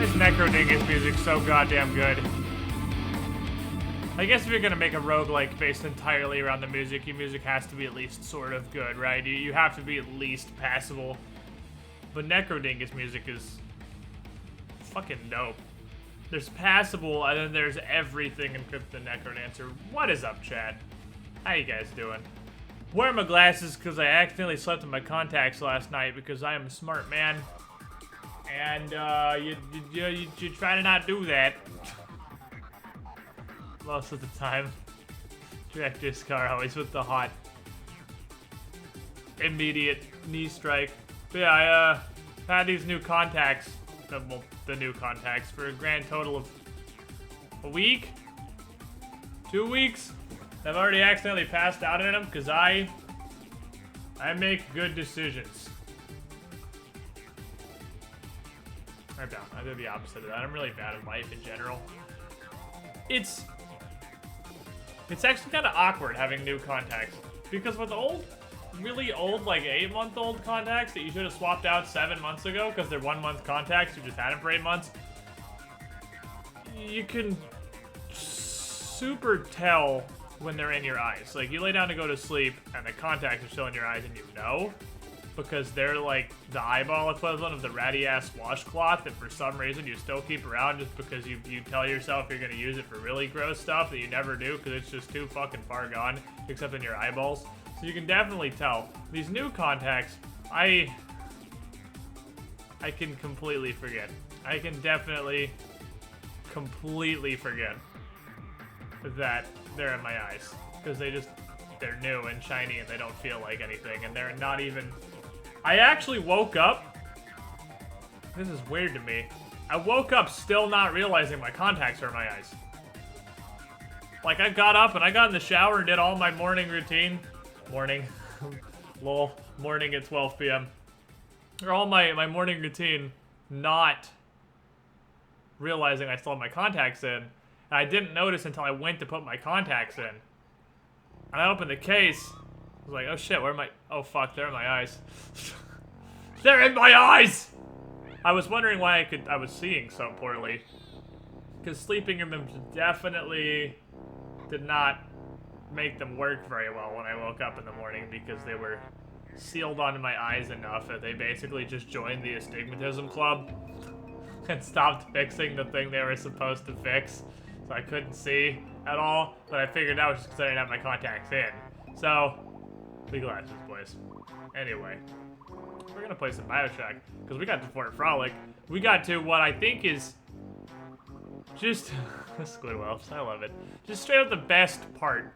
is Necrodingus music so goddamn good? I guess if you're gonna make a roguelike based entirely around the music, your music has to be at least sort of good, right? You have to be at least passable. But Necrodingus music is fucking dope. There's passable, and then there's everything in Crypt the Necrodancer. What is up, chat? How you guys doing? Wearing my glasses because I accidentally slept in my contacts last night because I am a smart man. And you try to not do that. Most of the time. Director's car always with the hot, immediate knee strike. But yeah, I had these new contacts. Well, the new contacts for a grand total of a week? 2 weeks? I've already accidentally passed out in them because I make good decisions. I don't. I do the opposite of that. I'm really bad at life in general. It's actually kind of awkward having new contacts because with really old, like 8-month-old contacts that you should have swapped out 7 months ago because they're 1-month contacts, you just had them for 8 months, you can super tell when they're in your eyes. Like, you lay down to go to sleep and the contacts are still in your eyes and you know, because they're like the eyeball equivalent of the ratty-ass washcloth that for some reason you still keep around just because you tell yourself you're going to use it for really gross stuff that you never do because it's just too fucking far gone, except in your eyeballs. So you can definitely tell. These new contacts, I can completely forget. I can definitely completely forget that they're in my eyes. Because they're new and shiny and they don't feel like anything. And they're not even... I actually woke up... This is weird to me. I woke up still not realizing my contacts are in my eyes. Like, I got up and I got in the shower and did all my morning routine. Morning. Lol. Morning at 12 p.m. Or all my morning routine, not realizing I still have my contacts in. And I didn't notice until I went to put my contacts in. And I opened the case. I was like, oh shit, where am I? Oh fuck, they're in my eyes. They're in my eyes! I was wondering why I was seeing so poorly. Because sleeping in them definitely did not make them work very well when I woke up in the morning because they were sealed onto my eyes enough that they basically just joined the astigmatism club and stopped fixing the thing they were supposed to fix. So I couldn't see at all, but I figured that was just because I didn't have my contacts in. So, big glasses, boys. Anyway, we're gonna play some Bioshock because we got to Fort Frolic. We got to what I think is just Squidwells, I love it. Just straight up the best part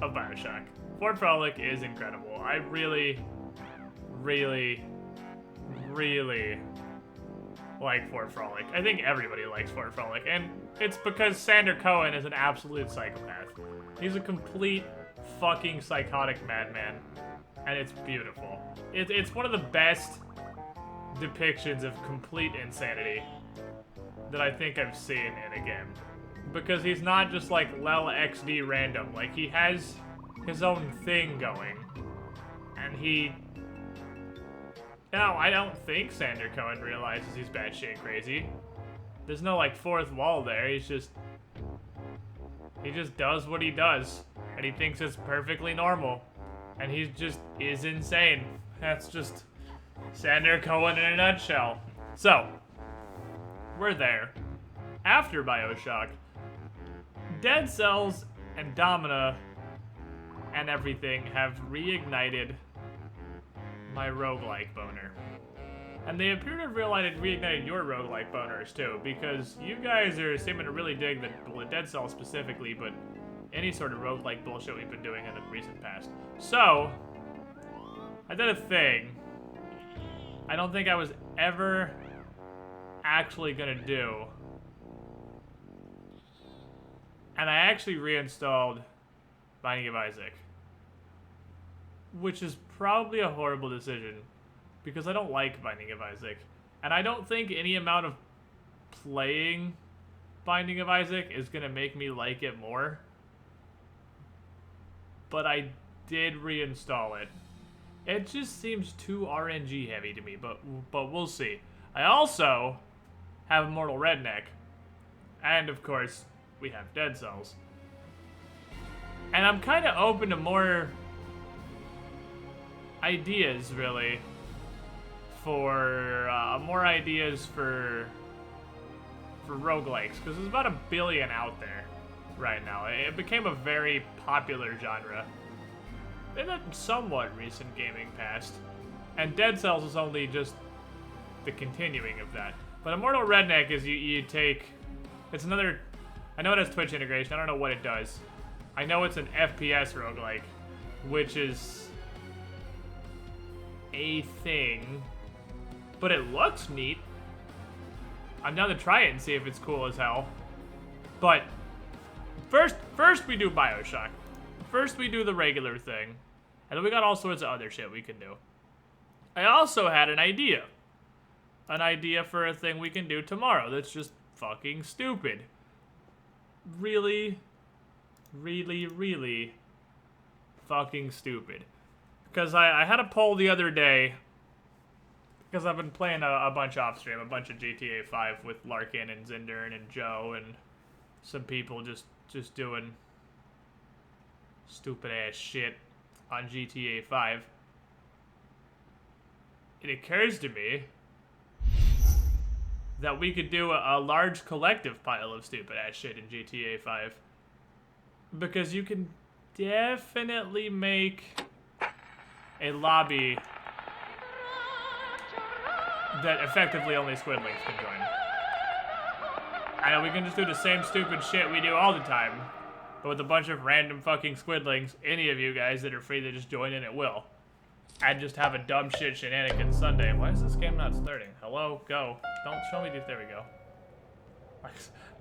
of Bioshock. Fort Frolic is incredible. I really, really, really like Fort Frolic. I think everybody likes Fort Frolic, and it's because Sander Cohen is an absolute psychopath. He's a complete fucking psychotic madman, and it's beautiful. It's one of the best depictions of complete insanity that I think I've seen in a game. Because he's not just like Lel XD random, like he has his own thing going. And I don't think Sander Cohen realizes he's batshit crazy. There's no like fourth wall there, he just does what he does. And he thinks it's perfectly normal. And he just is insane. That's just Sander Cohen in a nutshell. So, we're there. After Bioshock, Dead Cells and Domina and everything have reignited my roguelike boner. And they appear to have reignited your roguelike boners too, because you guys are seeming to really dig the Dead Cells specifically, but any sort of roguelike bullshit we've been doing in the recent past. So, I did a thing I don't think I was ever actually gonna do. And I actually reinstalled Binding of Isaac. Which is probably a horrible decision, because I don't like Binding of Isaac. And I don't think any amount of playing Binding of Isaac is going to make me like it more. But I did reinstall it. It just seems too RNG heavy to me, but we'll see. I also have Immortal Redneck. And, of course, we have Dead Cells. And I'm kind of open to more ideas, really, for roguelikes, because there's about 1 billion out there right now. It became a very popular genre in a somewhat recent gaming past, and Dead Cells is only just the continuing of that. But Immortal Redneck is you take, it's another, I know it has Twitch integration, I don't know what it does. I know it's an FPS roguelike, which is a thing, but it looks neat. I'm down to try it and see if it's cool as hell. But first we do Bioshock. First we do the regular thing. And then we got all sorts of other shit we can do. I also had an idea. An idea for a thing we can do tomorrow that's just fucking stupid. Really, really, really fucking stupid. Because I had a poll the other day, because I've been playing a bunch off stream, a bunch of GTA 5 with Larkin and Zindern and Joe and some people just doing stupid ass shit on GTA 5. It occurs to me that we could do a large collective pile of stupid ass shit in GTA 5. Because you can definitely make a lobby that effectively only Squidlings can join. I know we can just do the same stupid shit we do all the time, but with a bunch of random fucking Squidlings, any of you guys that are free to just join in at will. And just have a dumb shit shenanigans Sunday. Why is this game not starting? Hello? Go. Don't show me there we go.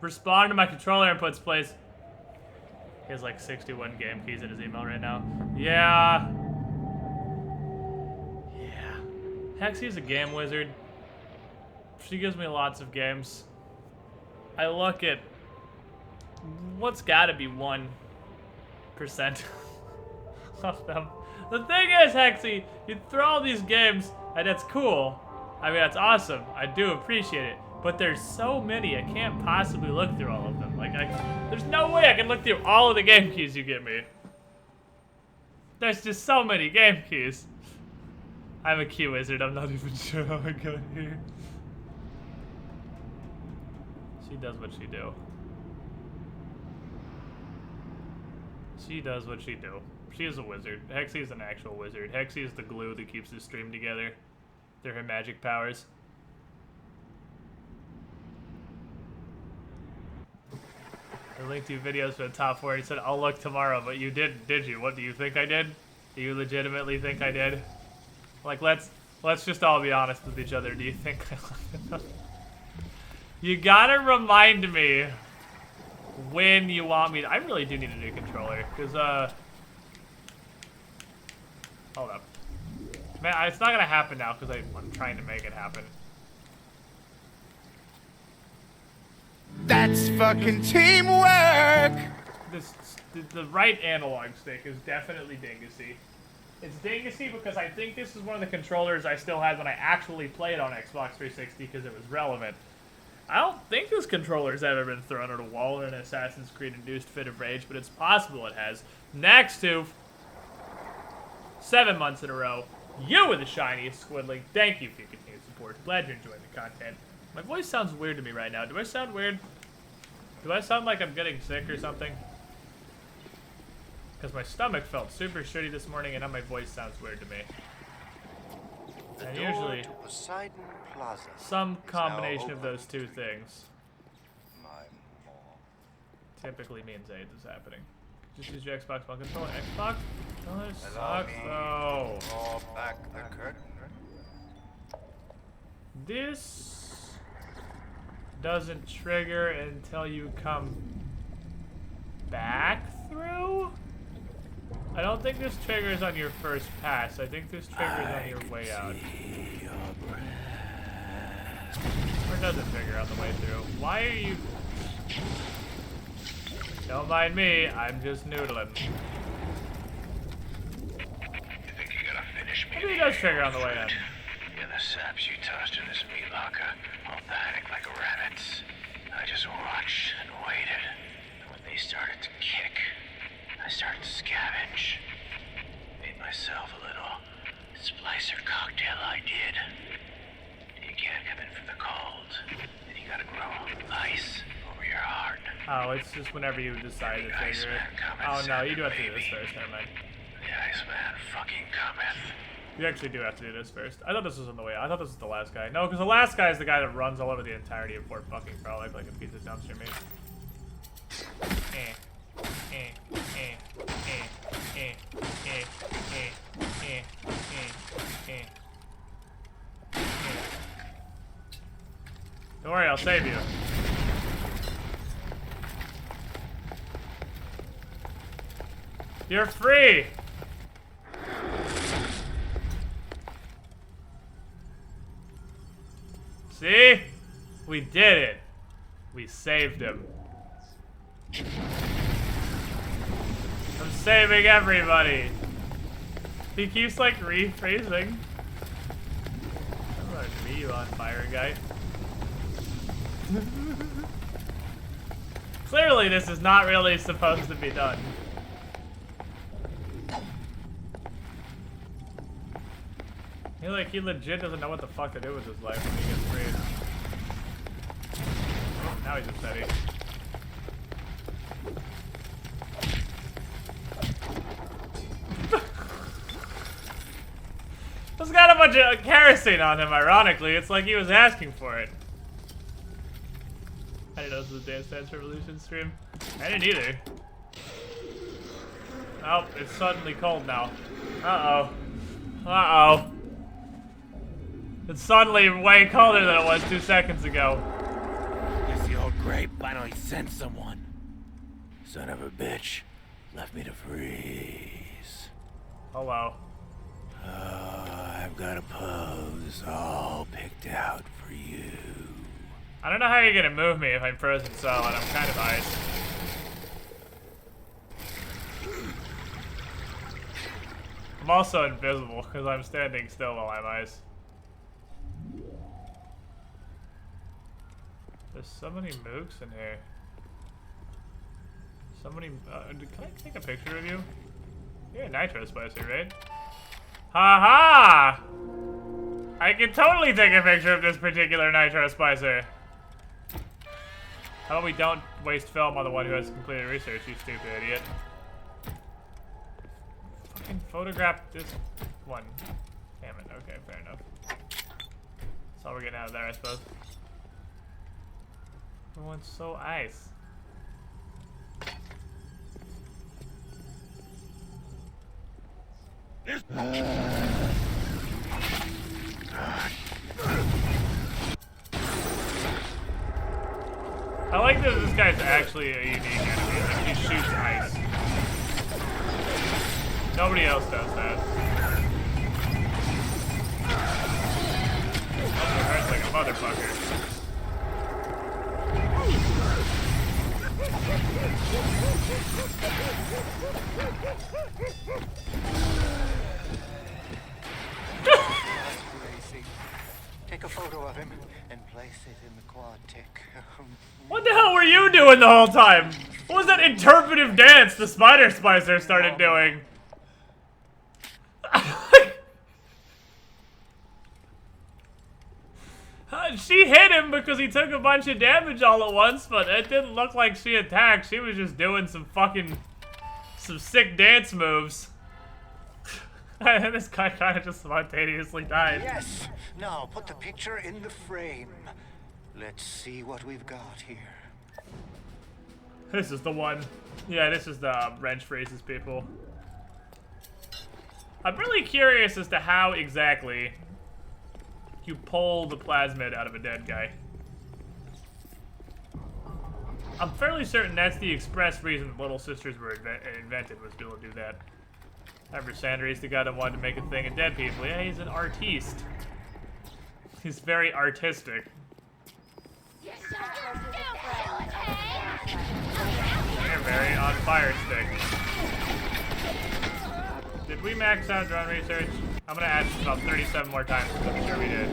Respond to my controller inputs, please. He has like 61 game keys in his email right now. Yeah. Hexy's a game wizard. She gives me lots of games. I look at what's gotta be 1% of them. The thing is, Hexy, you throw all these games, and it's cool. I mean, that's awesome. I do appreciate it. But there's so many, I can't possibly look through all of them. Like, there's no way I can look through all of the game keys you give me. There's just so many game keys. I'm a key wizard, I'm not even sure how I got here. She does what she do. She does what she do. She is a wizard. Hexy is an actual wizard. Hexy is the glue that keeps this stream together. They're her magic powers. I linked you videos for the top 4. He said, I'll look tomorrow, but you did you? What do you think I did? Do you legitimately think I did? Like, let's just all be honest with each other. Do you think I You gotta remind me when you want me to. I really do need a new controller, because, hold up. Man, it's not gonna happen now, because I'm trying to make it happen. That's fucking teamwork! The right analog stick is definitely dingusy. It's dingusy because I think this is one of the controllers I still had when I actually played on Xbox 360 because it was relevant. I don't think this controller's ever been thrown at a wall in an Assassin's Creed-induced fit of rage, but it's possible it has. Next to 7 months in a row, you were the shiniest Squidling. Thank you for your continued support. Glad you're enjoying the content. My voice sounds weird to me right now. Do I sound weird? Do I sound like I'm getting sick or something? Because my stomach felt super shitty this morning, and now my voice sounds weird to me. And usually, some combination of those two things typically means AIDS is happening. Just use your Xbox One controller. Xbox? Oh, this sucks, though. Draw back the curtain. This doesn't trigger until you come back through? I don't think this triggers on your first pass. I think this triggers on your way out. Or does it trigger on the way through? Why are you... Don't mind me, I'm just noodling. Maybe it does trigger on the way in. Yeah, the saps you tossed in this meat locker. I'll panic like a rat Oh, it's just whenever you decide to trigger it. Oh no, you do have to do this first, never mind. The Iceman fucking cometh. You actually do have to do this first. I thought this was on the way. I thought this was the last guy. No, because the last guy is the guy that runs all over the entirety of Fort fucking Frolic like a piece of dumpster meat. Don't worry, I'll save you. You're free! See? We did it. We saved him. I'm saving everybody. He keeps like rephrasing. Come on, me, you on fire guy. Clearly, this is not really supposed to be done. He legit doesn't know what the fuck to do with his life when he gets freed. Oh, now he's upsetty. He's got a bunch of kerosene on him, ironically. It's like he was asking for it. I didn't know this was a Dance Dance Revolution stream. I didn't either. Oh, it's suddenly cold now. Uh-oh. Uh-oh. It's suddenly way colder than it was 2 seconds ago. Guess the old grape finally sent someone. Son of a bitch. Left me to freeze. Hello. I've got a pose all picked out for you. I don't know how you're gonna move me if I'm frozen solid. I'm kind of ice. I'm also invisible because I'm standing still while I'm ice. There's so many mooks in here. So many. Can I take a picture of you? You're a Nitro Spicer, right? Haha! I can totally take a picture of this particular Nitro Spicer. How about we don't waste film on the one who has completed research, you stupid idiot. Fucking photograph this one. Damn it, okay, fair enough. That's all we're getting out of there, I suppose. Everyone's so ice. I like that this guy's actually a unique enemy. Like, he shoots ice. Nobody else does that. Also hurts like a motherfucker. Take a photo of him and place it in the quad tick. What the hell were you doing the whole time? What was that interpretive dance the Spider Spicer started doing? She hit him because he took a bunch of damage all at once, but it didn't look like she attacked. She was just doing some sick dance moves. And this guy kind of just spontaneously died. Yes! Now put the picture in the frame. Let's see what we've got here. This is the one. Yeah, this is the wrench freezes people. I'm really curious as to how exactly you pull the plasmid out of a dead guy. I'm fairly certain that's the express reason the Little Sisters were invented, was to be able to do that. Remember, Sandry's the guy that wanted to make a thing of dead people. Yeah, he's an artiste. He's very artistic. You're very on fire stick. Did we max out drone research? I'm gonna ask about 37 more times, because I'm sure we did.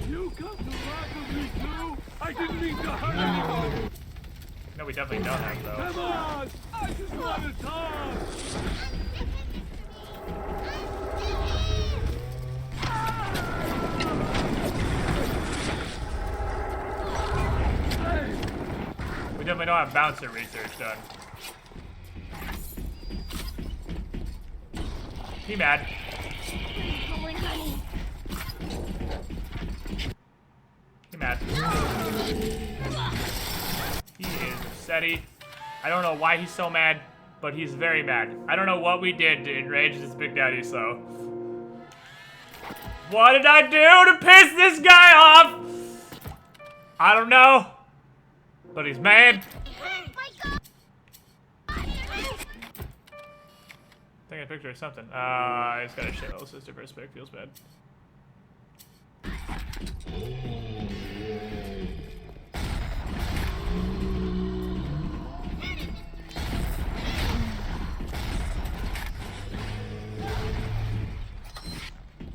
You come to laugh at me too? I didn't mean to hurt you! No, we definitely don't have, though. Come on! I just want to talk! Hey, we don't have bouncer research done. He mad. He mad. He is upsetty. I don't know why he's so mad, but he's very mad. I don't know what we did to enrage this Big Daddy so. What did I do to piss this guy off? I don't know, but he's mad. Take a picture of something. I just gotta share little sister for a spic. Feels bad.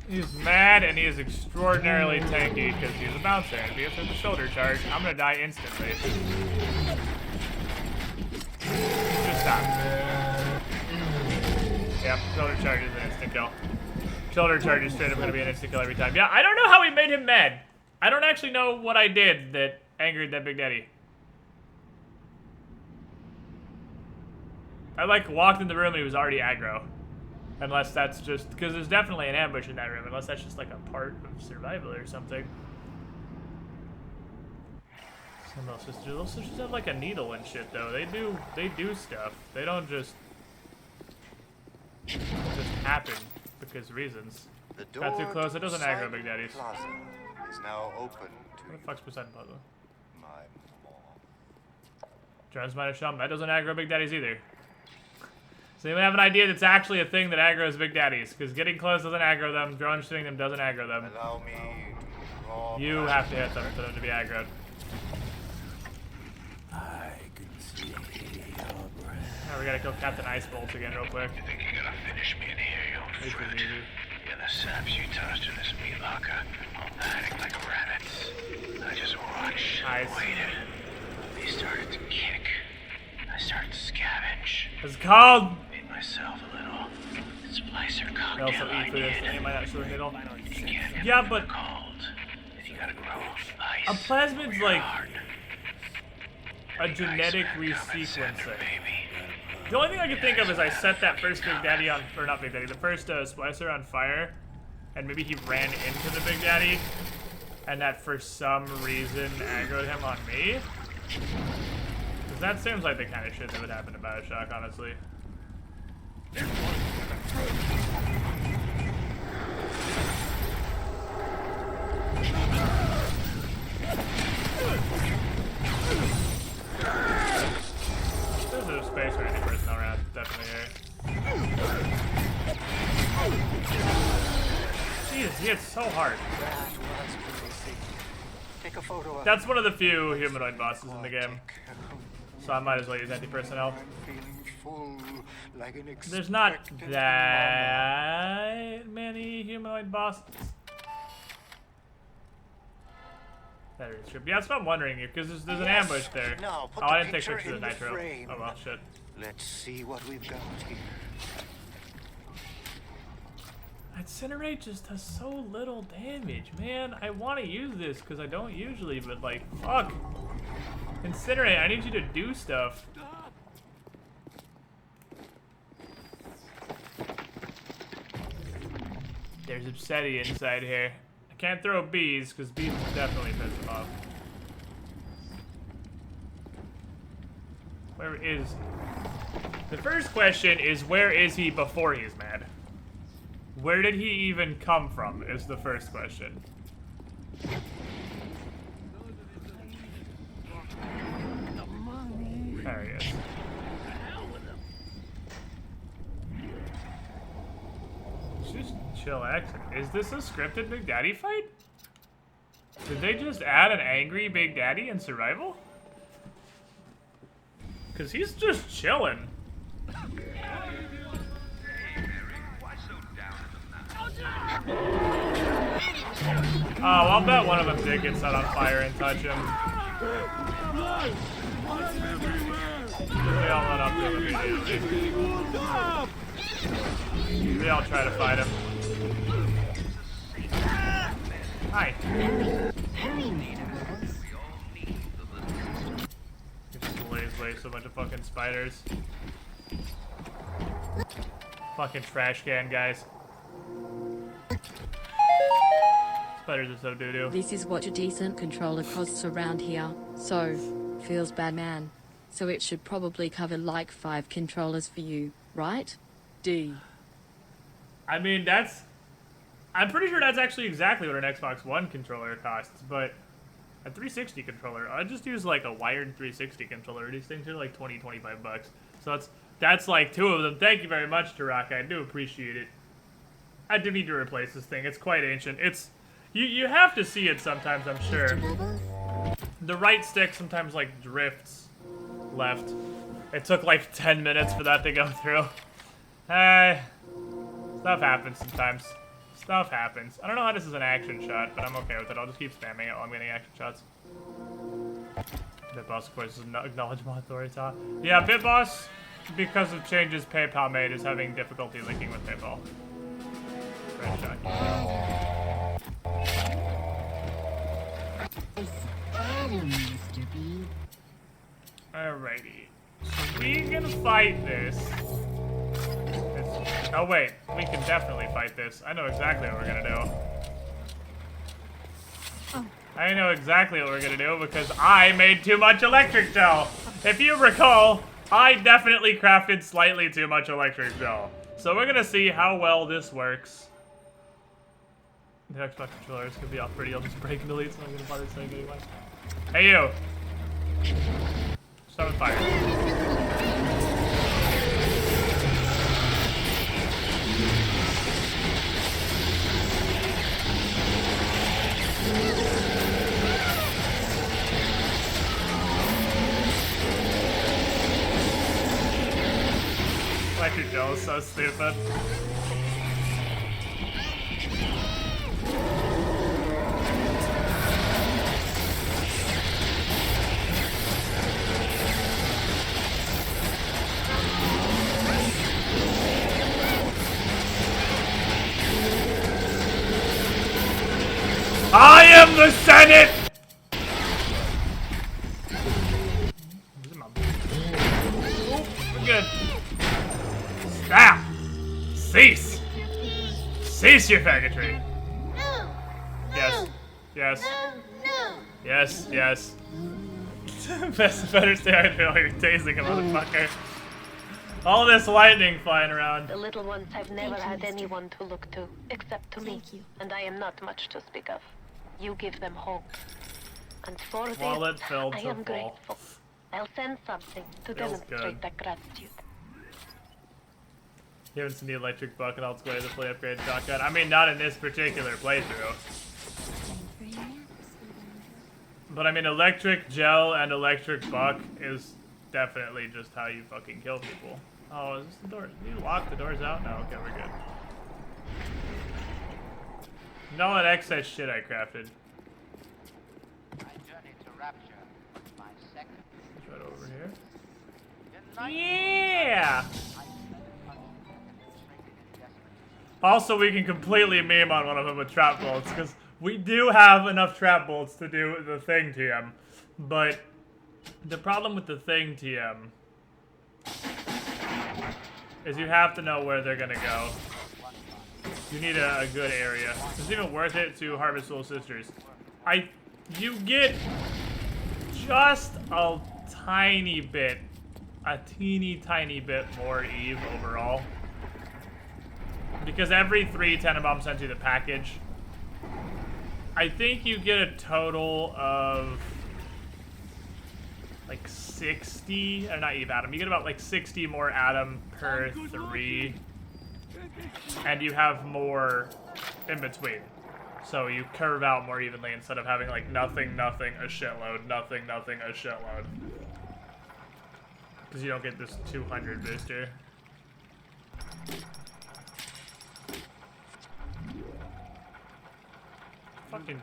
He's mad and he is extraordinarily tanky because he's a bouncer. And if he gets with the shoulder charge, I'm gonna die instantly. Just stop. Yep, shoulder charge is an instant kill. Shoulder charge is straight up gonna be an instant kill every time. Yeah, I don't know how we made him mad. I don't actually know what I did that angered that Big Daddy. I like walked in the room and he was already aggro. Unless that's just, because there's definitely an ambush in that room, unless that's just like a part of survival or something. Some little sisters have like a needle and shit though. They do stuff. They don't just happen because reasons. The door Got too close, it doesn't aggro to Big Daddies. Plaza is now open to What the fuck's Poseidon Plaza? my mom. Drones might have shown, that doesn't aggro Big Daddies either. So anyone have an idea that's actually a thing that aggroes Big Daddies? Because getting close doesn't aggro them, drone shooting them doesn't aggro them. Allow me to draw You my have to hit them for them to be aggroed. I can see your breath. Now we gotta kill Captain Ice Bolt again real quick. You think you're gonna finish me in here, you old This is fruit? easy. You're the saps you tossed in this meat locker, all hiding like rabbits. I just watched and Nice. waited. They started to kick. I started to scavenge. It's called. Made myself a little splicer They cocktail also I eat food did. instantly, might not show a needle. You can't get Yeah, them but cold. You gotta grow ice. a plasmid's like Hard. a genetic Iceman come and send her, resequencer. baby. The only thing I can think of is I set that first Big Daddy on, or not Big Daddy, the first splicer on fire, and maybe he ran into the Big Daddy, and that for some reason aggroed him on me. Because that seems like the kind of shit that would happen to Bioshock, honestly. There's a space for any personnel around, definitely here. Jesus, he hits so hard. That was pretty. Take a photo of That's one of the few humanoid bosses in the game, so I might as well use anti-personnel. I'm feeling full, like an There's not expectant mama. that many humanoid bosses. That is true. Yeah, that's what I'm wondering, because there's an Yes. ambush there. Now, put Oh, the I didn't take picture pictures of in the Nitro. frame. Oh well, shit. Let's see what we've got here. Incinerate just does so little damage, man. I want to use this because I don't usually, but like, fuck. Incinerate, I need you to do stuff. There's Obsidian inside here. I can't throw bees because bees will definitely piss him off. Where is... The first question is, where is he before he's mad? Where did he even come from is the first question. There he is. Just chillax. Is this a scripted Big Daddy fight? Did they just add an angry Big Daddy in survival? Cause he's just chilling. Oh, I'll bet one of them did get set on fire and touch him. They all run up to him immediately. They all try to fight him. Hi. Just leave. a bunch of fucking spiders. Fucking trash can, guys. Spiders are so doo-doo. This is what a decent controller costs around here. So, feels bad, man. So it should probably cover like 5 controllers for you, right? D. I mean, that's... I'm pretty sure that's actually exactly what an Xbox One controller costs, but a 360 controller, I just use like a wired 360 controller. These things are like 20, 25 bucks. So that's like 2 of them. Thank you very much, Taraka. I do appreciate it. I do need to replace this thing. It's quite ancient. It's... You have to see it sometimes, I'm sure. The right stick sometimes like drifts left. It took like 10 minutes for that to go through. Stuff happens sometimes. Stuff happens. I don't know how this is an action shot, but I'm okay with it. I'll just keep spamming it while I'm getting action shots. Pit Boss, of course, is acknowledge my authority. Yeah, Pit Boss, because of changes PayPal made, is having difficulty linking with PayPal. Red shot. Alrighty. So we can fight this. Oh wait, we can definitely fight this. I know exactly what we're gonna do. I know exactly what we're gonna do because I made too much electric gel. If you recall, I definitely crafted slightly too much electric gel. So we're gonna see how well this works. The Xbox controllers could be off pretty. I'll just break and delete, so I'm gonna bother saying anyway. Hey you! Start with fire. Electric gel is so stupid. I am the Senate! We're good. Stop! Cease! Cease your faggotry! Yes. Yes. Yes, yes. Better stay out here while you're tasing a motherfucker. All this lightning flying around. The little ones have never had anyone to look to, except to me. And I am not much to speak of. You give them hope. And for this, I am grateful. I'll send something to demonstrate that gratitude. You haven't seen the electric bucket all its way to the fully upgraded shotgun. I mean, not in this particular playthrough. But I mean, electric gel and electric buck is definitely just how you fucking kill people. Oh, is this the door? Did you lock the doors out? No, okay, we're good. No, that excess shit I crafted. It's right over here. Yeah! Also, we can completely meme on one of them with trap bolts, because we do have enough trap bolts to do the thing TM. But the problem with the thing TM is you have to know where they're gonna go. You need a good area. Is it even worth it to harvest Soul Sisters? You get just a tiny bit, a teeny tiny bit more Eve overall. Because every 3 Tenenbaum sends you the package. I think you get a total of like 60, or not Eve Adam, you get about like 60 more Adam per 3. And you have more in between. So you curve out more evenly instead of having like nothing, nothing, a shitload, nothing, nothing, a shitload. Because you don't get this 200 booster. Fucking...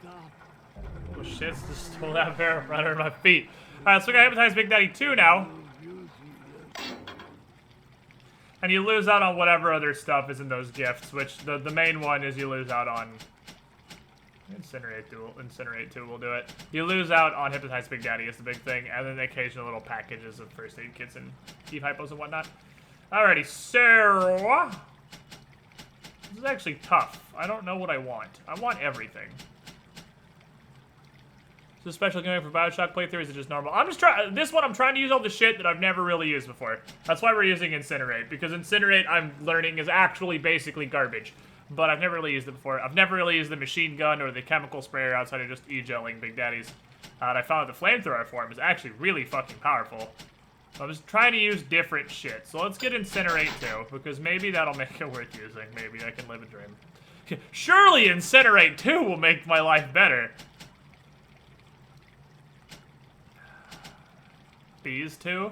Oh shit, just stole that barrel right under my feet. Alright, so we got Hypnotize Big Daddy 2 now. And you lose out on whatever other stuff is in those gifts, which the main one is you lose out on... Incinerate 2 will do it. You lose out on Hypnotize Big Daddy is the big thing, and then the occasional little packages of first aid kits and Eve hypos and whatnot. Alrighty, so this is actually tough. I don't know what I want. I want everything. Is this special going for Bioshock playthrough, or is it just normal? I'm just trying. This one, I'm trying to use all the shit that I've never really used before. That's why we're using Incinerate, because Incinerate, I'm learning, is actually basically garbage. But I've never really used it before. I've never really used the machine gun or the chemical sprayer outside of just e-gelling Big Daddies. And I found that the flamethrower form is actually really fucking powerful. So I'm just trying to use different shit. So let's get Incinerate too, because maybe that'll make it worth using. Maybe I can live a dream. Surely Incinerate 2 will make my life better. Bees 2.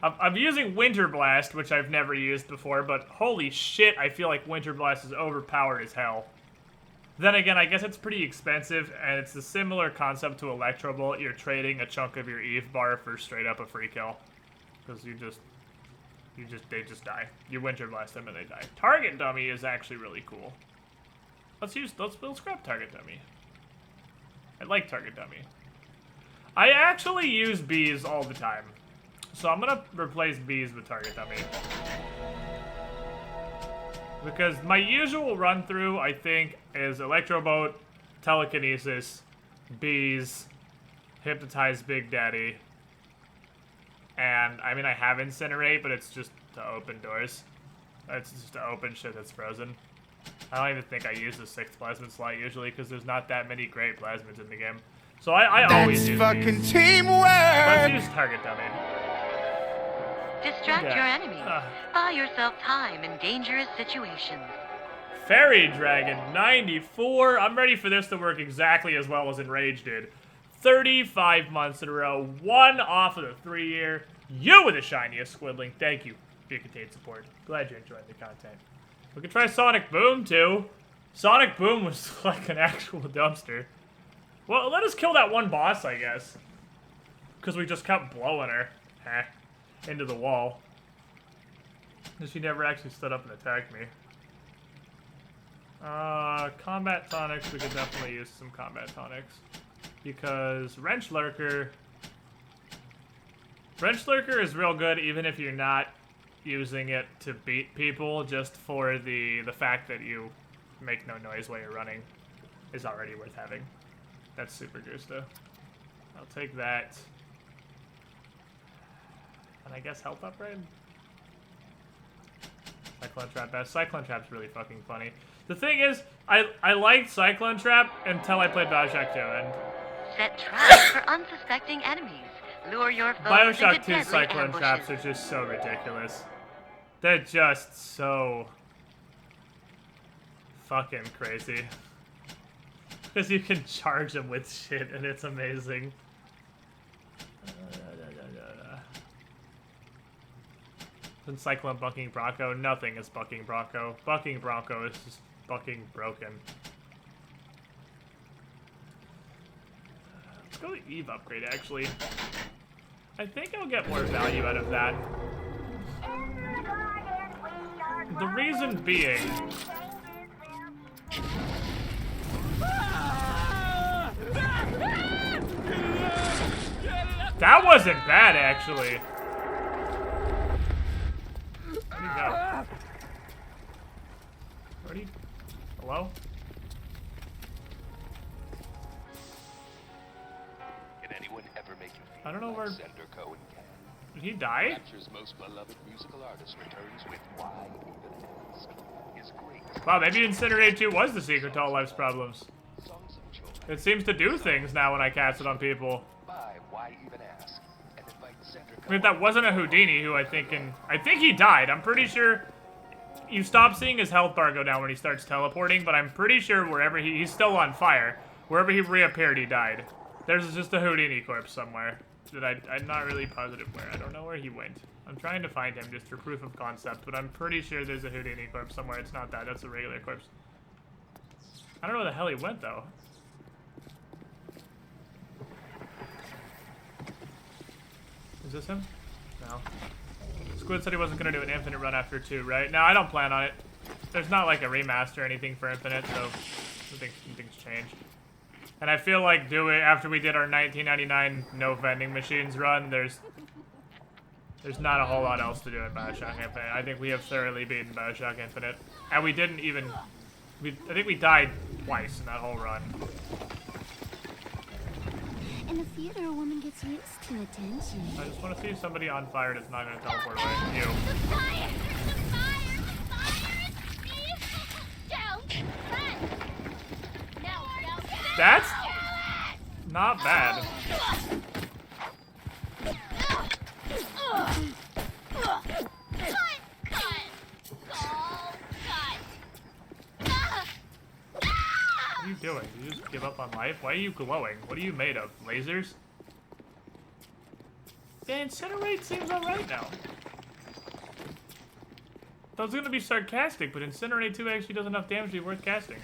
I'm using Winter Blast, which I've never used before, but holy shit, I feel like Winter Blast is overpowered as hell. Then again, I guess it's pretty expensive, and it's a similar concept to Electro Bolt. You're trading a chunk of your Eve bar for straight up a free kill. Because they just die. You Winter Blast them and they die. Target Dummy is actually really cool. Let's grab Target Dummy. I like Target Dummy. I actually use bees all the time. So I'm gonna replace bees with Target Dummy. Because my usual run through, I think, is Electro Boat, Telekinesis, bees, Hypnotize Big Daddy, and I mean I have Incinerate, but it's just to open doors. It's just to open shit that's frozen. I don't even think I use the 6th plasmid slot usually because there's not that many great plasmids in the game. So I always use fucking these. teamwork! Let's use Target Dummy. Distract your enemies. Buy yourself time in dangerous situations. Fairy Dragon 94. I'm ready for this to work exactly as well as Enraged did. 35 months in a row. 1 off of the 3-year. You were the shiniest Squidling. Thank you for your continued support. Glad you're enjoying the content. We could try Sonic Boom too. Sonic Boom was like an actual dumpster. Well, let us kill that one boss, I guess. Because we just kept blowing her. Into the wall. And she never actually stood up and attacked me. Combat tonics, we could definitely use some combat tonics. Because Wrench Lurker is real good even if you're not using it to beat people, just for the fact that you make no noise while you're running is already worth having. That's super gusto. I'll take that. And I guess health upgrade? Cyclone Trap best. Cyclone Trap's really fucking funny. The thing is, I liked Cyclone Trap until I played Bioshock 2, and... Set traps for unsuspecting enemies. Lure your foes Bioshock into 2 deadly Cyclone ambushes. Traps are just so ridiculous. They're just so... fucking crazy. Because you can charge them with shit, and it's amazing. And Cyclone bucking Bronco, nothing is bucking Bronco. Bucking Bronco is just fucking broken. Let's go to Eve upgrade, actually. I think I'll get more value out of that. The reason being... That wasn't bad, actually. Where'd he go? Where'd he... Hello? Can anyone ever make you feel I don't know like where... Senator Cohen can? Did he die? Rapture's most beloved musical artist returns with Why Even Ask. His great Wow, maybe Incinerate 2 was the secret to all life's problems. songs of joy. It seems to do things now when I cast it on people. By Why Even Ask, and invite Senator I mean, if that wasn't a Houdini, who I think he died. I'm pretty sure you stop seeing his health bar go down when he starts teleporting, but I'm pretty sure wherever he's still on fire. Wherever he reappeared, he died. There's just a Houdini corpse somewhere that I'm not really positive where. I don't know where he went. I'm trying to find him just for proof of concept, but I'm pretty sure there's a Houdini corpse somewhere. It's not that. That's a regular corpse. I don't know where the hell he went, though. Is this him? No. Squid said he wasn't going to do an Infinite run after 2, right? No, I don't plan on it. There's not like a remaster or anything for Infinite, so Something's changed. And I feel like after we did our 1999 no vending machines run, there's not a whole lot else to do in Bioshock Infinite. I think we have thoroughly beaten Bioshock Infinite. And we didn't even... I think we died twice in that whole run. In the theater, a woman gets used to attention. I just want to see somebody on fire that's not going to teleport away. You. The fire! The fire! The fire! Don't run! No, That's not bad. What are you doing? Did you just give up on life? Why are you glowing? What are you made of? Lasers? Yeah, Incinerate seems alright now. I was gonna be sarcastic, but Incinerate 2 actually does enough damage to be worth casting.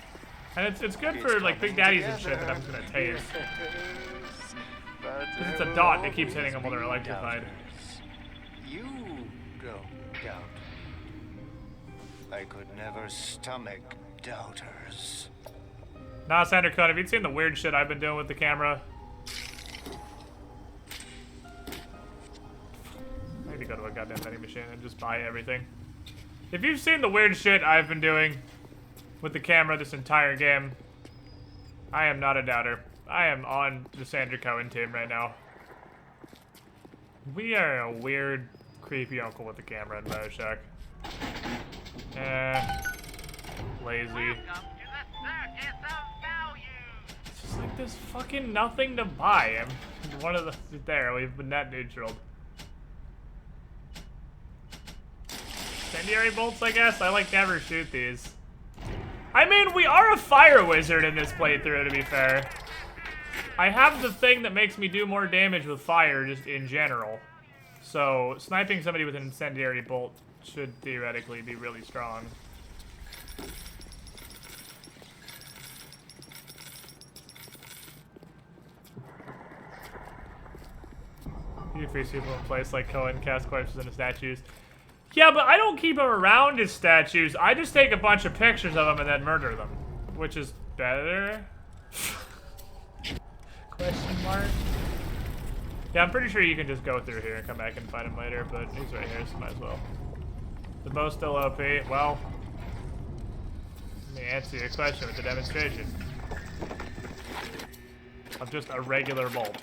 And it's good for like big daddies and shit that I'm just gonna tase. Because it's a dot that keeps hitting them while they're electrified. You don't doubt. I could never stomach doubters. Nah, Sander Cohn, have you seen the weird shit I've been doing with the camera? I need to go to a goddamn vending machine and just buy everything. If you've seen the weird shit I've been doing with the camera this entire game, I am not a doubter. I am on the Sander Cohen team right now. We are a weird, creepy uncle with the camera in Bioshock. Lazy. It's just like there's fucking nothing to buy. I'm one of the there. We've been net neutral. Incendiary bolts, I guess. I like never shoot these. I mean, we are a fire wizard in this playthrough, to be fair. I have the thing that makes me do more damage with fire, just in general. So, sniping somebody with an incendiary bolt should theoretically be really strong. You freeze people in place like Cohen cast corpses into statues. Yeah, but I don't keep them around as statues. I just take a bunch of pictures of them and then murder them. Which is better? Question mark? Yeah, I'm pretty sure you can just go through here and come back and find him later, but he's right here, so might as well. The bow's still OP. Well, let me answer your question with the demonstration. Of just a regular bolt.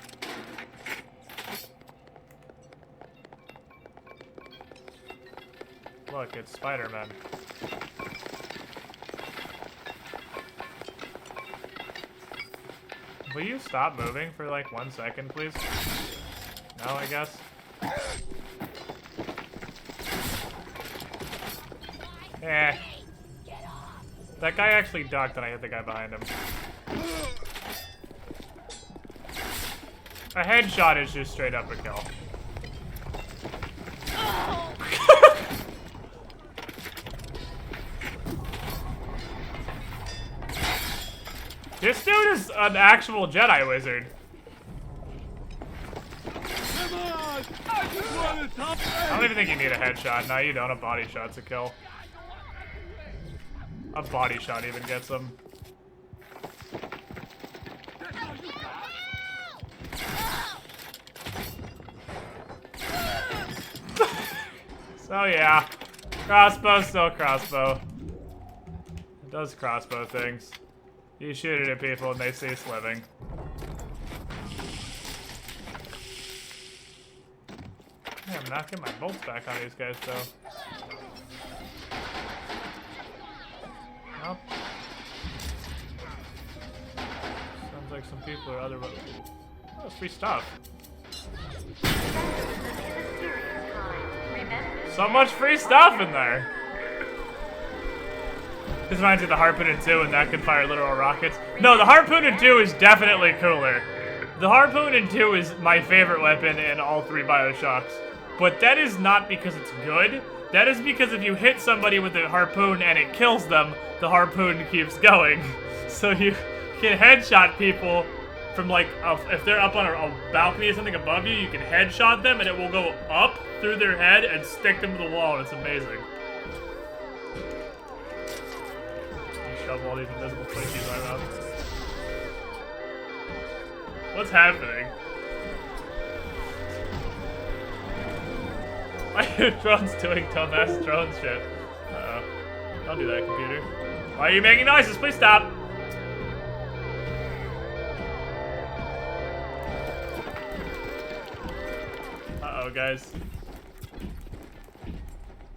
Look, it's Spider-Man. Will you stop moving for like 1 second, please? No, I guess. Eh. That guy actually ducked and I hit the guy behind him. A headshot is just straight up a kill. This dude is an actual Jedi wizard. Come on! I just want to top I don't even think you need a headshot. No, you don't. A body shot's a kill. A body shot even gets him. So yeah, crossbow, still crossbow. It does crossbow things. You shoot it at people and they cease living. Yeah, I'm not getting my bolts back on these guys though. Nope. Sounds like some people are other. Oh, it's free stuff. So much free stuff in there. This reminds me of the Harpooner 2, and that can fire literal rockets. No, the Harpooner 2 is definitely cooler. The Harpooner 2 is my favorite weapon in all 3 Bioshocks. But that is not because it's good. That is because if you hit somebody with a harpoon and it kills them, the harpoon keeps going. So you can headshot people from like, if they're up on a balcony or something above you, you can headshot them and it will go up through their head and stick them to the wall. It's amazing. Shovel these invisible Twinkies I love. What's happening? Why are drones doing dumbass drone shit? Uh-oh. Don't do that, computer. Why are you making noises? Please stop! Uh-oh, guys.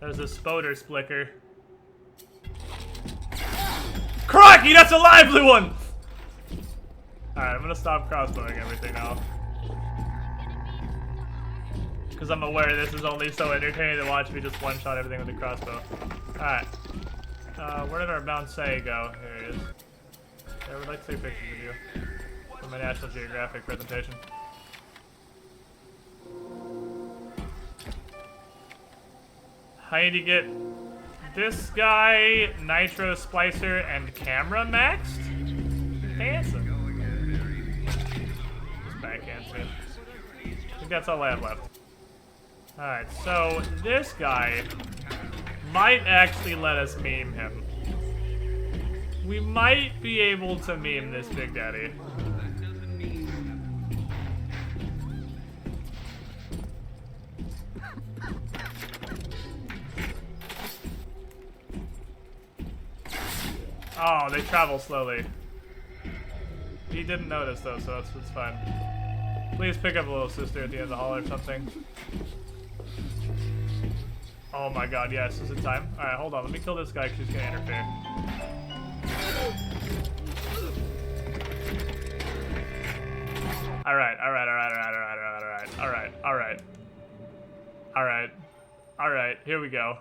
There's a spoder splicker. Crocky, that's a lively one! Alright, I'm gonna stop crossbowing everything now. Because I'm aware this is only so entertaining to watch me just one-shot everything with a crossbow. Alright. Where did our bound say go? Here it is. Yeah, I would like to take pictures of you for my National Geographic presentation. I need to get this guy, Nitro Splicer, and Camera maxed? Handsome. Just backhands me. I think that's all I have left. Alright, so this guy might actually let us meme him. We might be able to meme this Big Daddy. Oh, they travel slowly. He didn't notice though, so it's fine. Please pick up a little sister at the end of the hall or something. Oh my god, yes, is it time? Alright, hold on, let me kill this guy because he's gonna interfere. Alright, here we go.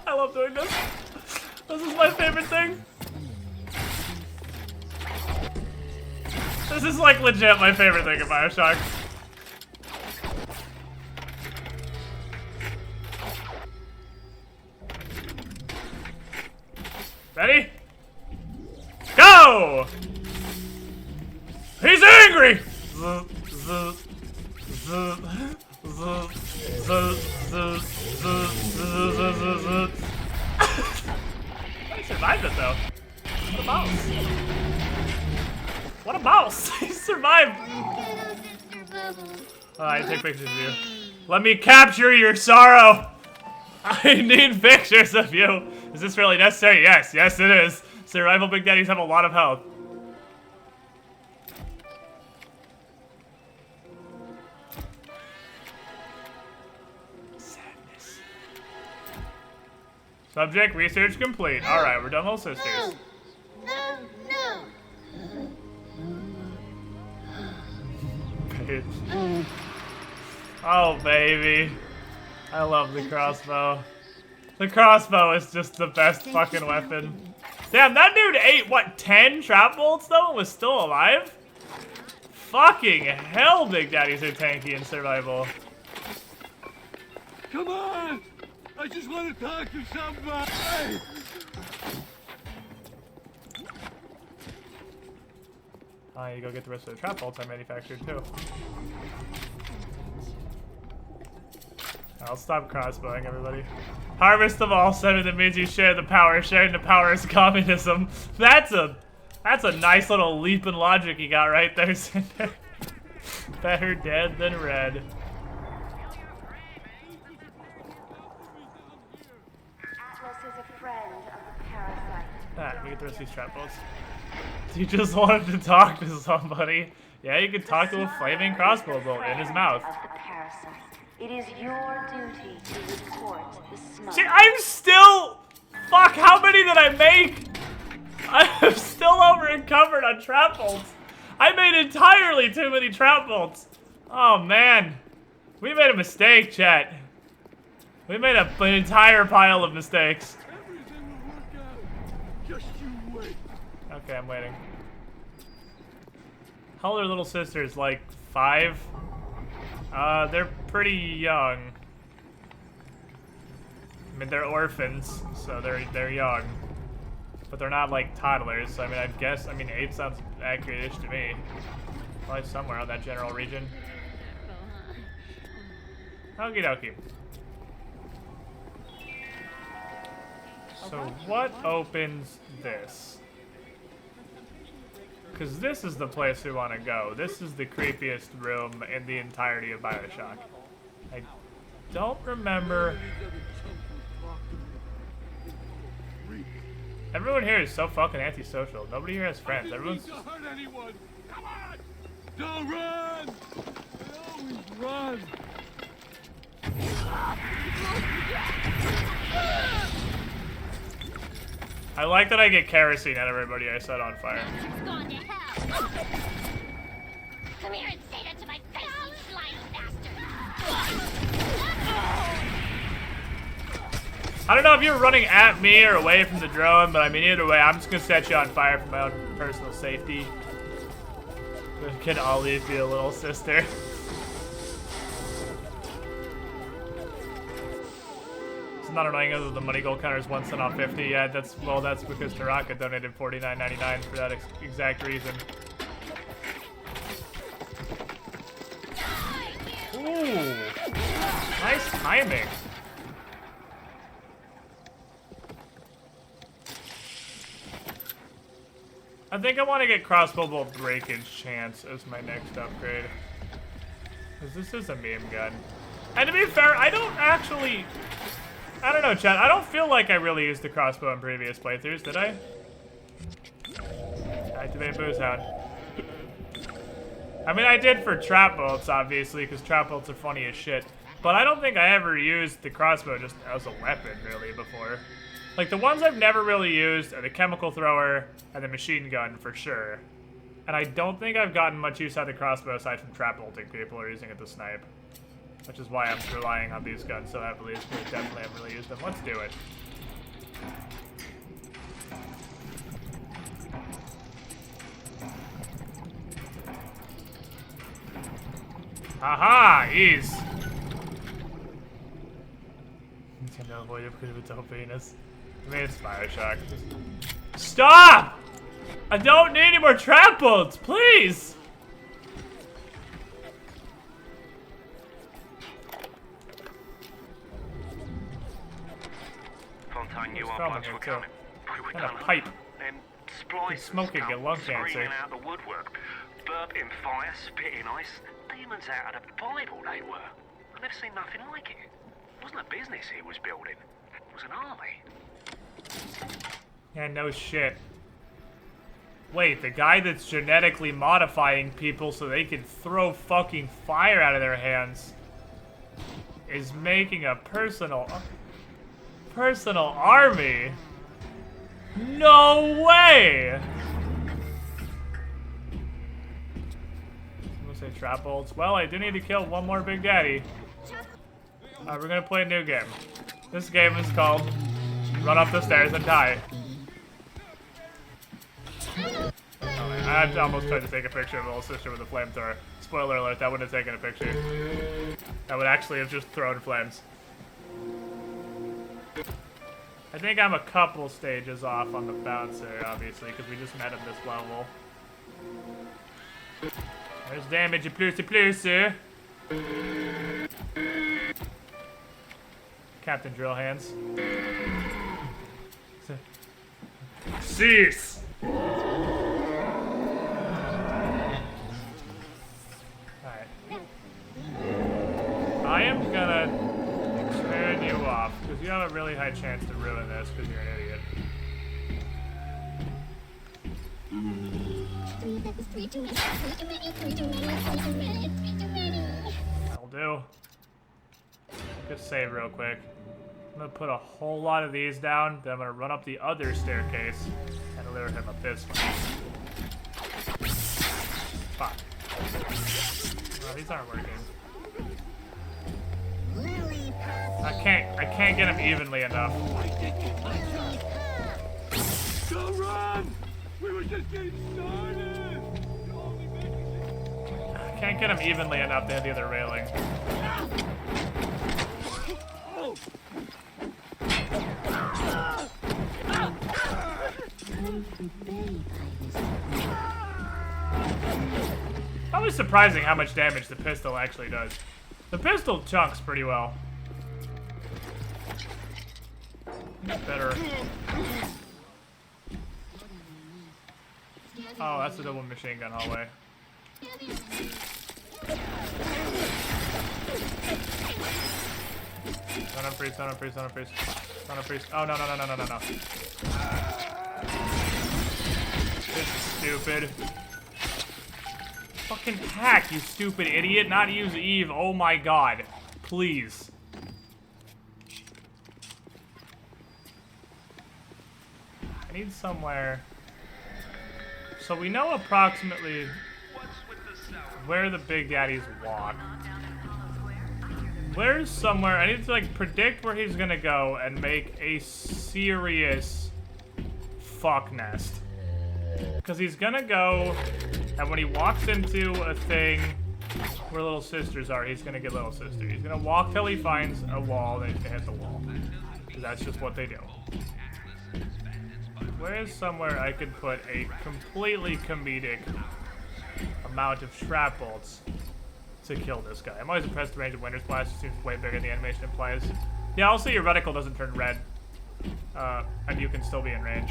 I love doing this. This is my favorite thing. This is like legit my favorite thing in Bioshock. Ready? Go! He's angry! I survived it though. What a mouse. What a mouse! He survived! I take pictures of you. Let me capture your sorrow! I need pictures of you! Is this really necessary? Yes, yes it is. Survival Big Daddies have a lot of health. Sadness. Subject research complete. Alright, we're done, little sisters. No. Oh, baby. I love the crossbow. The crossbow is just the best fucking weapon. Damn, that dude ate, what, 10 trap bolts, though, and was still alive? Fucking hell, Big Daddies are tanky in survival. Come on! I just want to talk to somebody! I need to go get the rest of the trap bolts I manufactured, too. I'll stop crossbowing, everybody. Harvest them all, 7 that means you share the power. Sharing the power is communism. That's a nice little leap in logic you got right there, Cinder. Better dead than red. Atlas is a friend of the parasite. Let me get the rest of these trap bolts. You just wanted to talk to somebody. Yeah, you could talk to a flaming crossbow bolt in his mouth. Of the parasite. It is your duty to report the smoke. See, I'm still... Fuck, how many did I make? I'm still over encumbered on trap bolts. I made entirely too many trap bolts. Oh, man. We made a mistake, chat. We made an entire pile of mistakes. Everything will work out. Just you wait. Okay, I'm waiting. How old are little sisters? Like 5? They're pretty young. I mean, they're orphans, so they're young. But they're not like toddlers, so I mean, I guess, I mean, 8 sounds accurate-ish to me. Probably somewhere in that general region. Okie dokie. So what opens this? Because this is the place we want to go. This is the creepiest room in the entirety of Bioshock. I don't remember. Everyone here is so fucking antisocial. Nobody here has friends. Everyone's just... Don't hurt anyone. Come on! Don't run! I always run. I like that I get kerosene at everybody I set on fire. Gone to hell. Come here and say that to my face, you slimy bastard. I don't know if you're running at me or away from the drone, but I mean, either way, I'm just gonna set you on fire for my own personal safety. There can always be a little sister. It's not annoying as the money goal counter is 1 cent off 50. Yeah, that's because Taraka donated $49.99 for that exact reason. Ooh, nice timing. I think I want to get crossbow bolt breakage chance as my next upgrade. Because this is a meme gun. And to be fair, I don't know, chat. I don't feel like I really used the crossbow in previous playthroughs, did I? Activate Booze Hound. I mean, I did for trap bolts, obviously, because trap bolts are funny as shit. But I don't think I ever used the crossbow just as a weapon, really, before. Like, the ones I've never really used are the chemical thrower and the machine gun, for sure. And I don't think I've gotten much use out of the crossbow aside from trap bolting people are using it to snipe. Which is why I'm relying on these guns so heavily, is because I definitely haven't really used them. Let's do it. Haha! Ease! Nintendo avoid it because of its own penis. I mean, it's Bioshock. Stop! I don't need any more trap bolts, please! Fontaine knew our bloods were coming. We were done. Pipe. Then splices smoking come get lung cancer. screaming out the woodwork. Burping fire, spitting ice. Demons out of the Bible they were. I've never seen nothing like it. It wasn't a business he was building. It was an army. Yeah, no shit. Wait, the guy that's genetically modifying people so they can throw fucking fire out of their hands is making a personal army? No way! I'm gonna say trap bolts. Well, I do need to kill one more Big Daddy. Alright, we're gonna play a new game. This game is called Run Up the Stairs and Die. I almost tried to take a picture of a little sister with a flamethrower. Spoiler alert, that wouldn't have taken a picture. That would actually have just thrown flames. I think I'm a couple stages off on the bouncer, obviously, because we just met at this level. There's damage, plus. Captain Drill Hands. Cease! Alright. I am gonna turn you off, because you have a really high chance to ruin this, because you're an idiot. That'll do. Just save real quick. I'm gonna put a whole lot of these down, then I'm gonna run up the other staircase and deliver him up this one. Fuck. Oh, these aren't working. I can't get him evenly enough. Don't run! We were just getting started! I can't get him evenly enough to hit the other railing. Oh. Probably surprising how much damage the pistol actually does. The pistol chunks pretty well. Better. Oh, that's a double machine gun hallway. Son of priest, son of priest, son of priest. Son of priest. Oh, no, no, no, no, no, no, no. This is stupid. Fucking hack, you stupid idiot. Not use Eve. Oh my god. Please. I need somewhere. So we know approximately where the Big Daddies walk. Where's somewhere? I need to like predict where he's gonna go and make a serious fuck nest. Because he's gonna go, and when he walks into a thing where little sisters are, he's gonna get little sister. He's gonna walk till he finds a wall, then he's gonna hit the wall. Because that's just what they do. Where is somewhere I could put a completely comedic amount of trap bolts to kill this guy? I'm always impressed the range of Winter's Blast. It seems way bigger than the animation implies. Yeah, also your reticle doesn't turn red. And you can still be in range.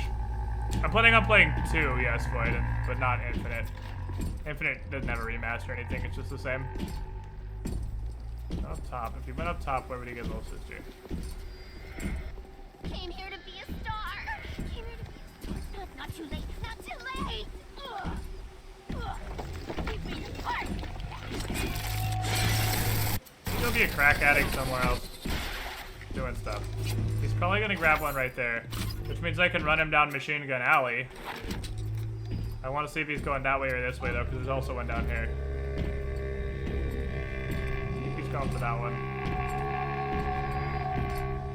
I'm planning on playing 2, yes, Void, but not Infinite. Infinite doesn't have a remaster or anything, it's just the same. Up top. If he went up top, where would he get little sister? Came here to be a star. Came here to be a star. Not too late. Not too late. Leave me apart. He'll be a crack addict somewhere else. Doing stuff. He's probably gonna grab one right there. Which means I can run him down Machine Gun Alley. I want to see if he's going that way or this way, though, because there's also one down here. I think he's going for that one.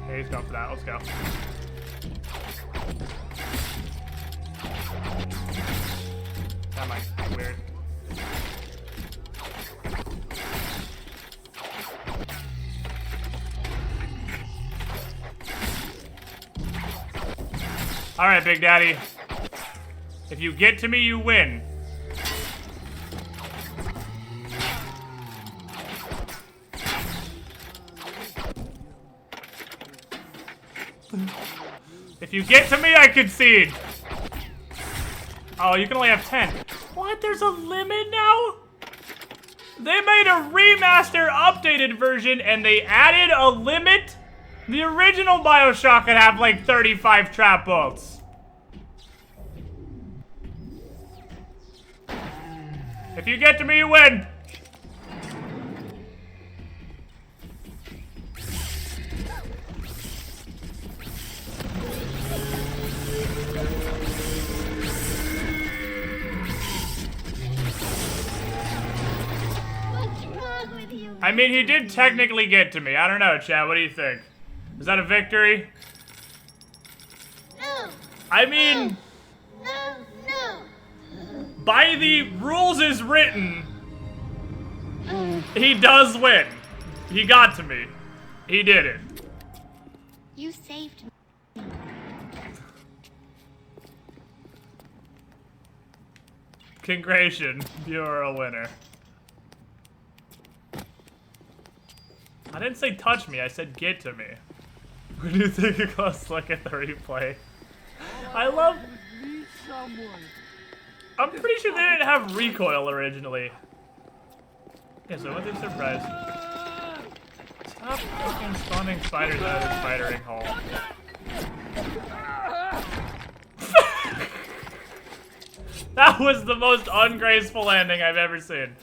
Yeah, he's going for that. Let's go. That might be weird. Alright, Big Daddy. If you get to me, you win. If you get to me, I concede. Oh, you can only have 10. What? There's a limit now? They made a remaster updated version and they added a limit? The original Bioshock could have like 35 trap bolts. If you get to me, you win. What's wrong with you? I mean, he did technically get to me. I don't know, Chad. What do you think? Is that a victory? No. I mean, No. No. by the rules as written, he does win. He got to me. He did it. You saved me. Congratulations, you're a winner. I didn't say touch me, I said get to me. When you take a close look at the replay. I love... I'm pretty sure they didn't have recoil originally. Yeah, so I went through surprise. Stop fucking spawning spiders out of the spidering hole. That was the most ungraceful landing I've ever seen.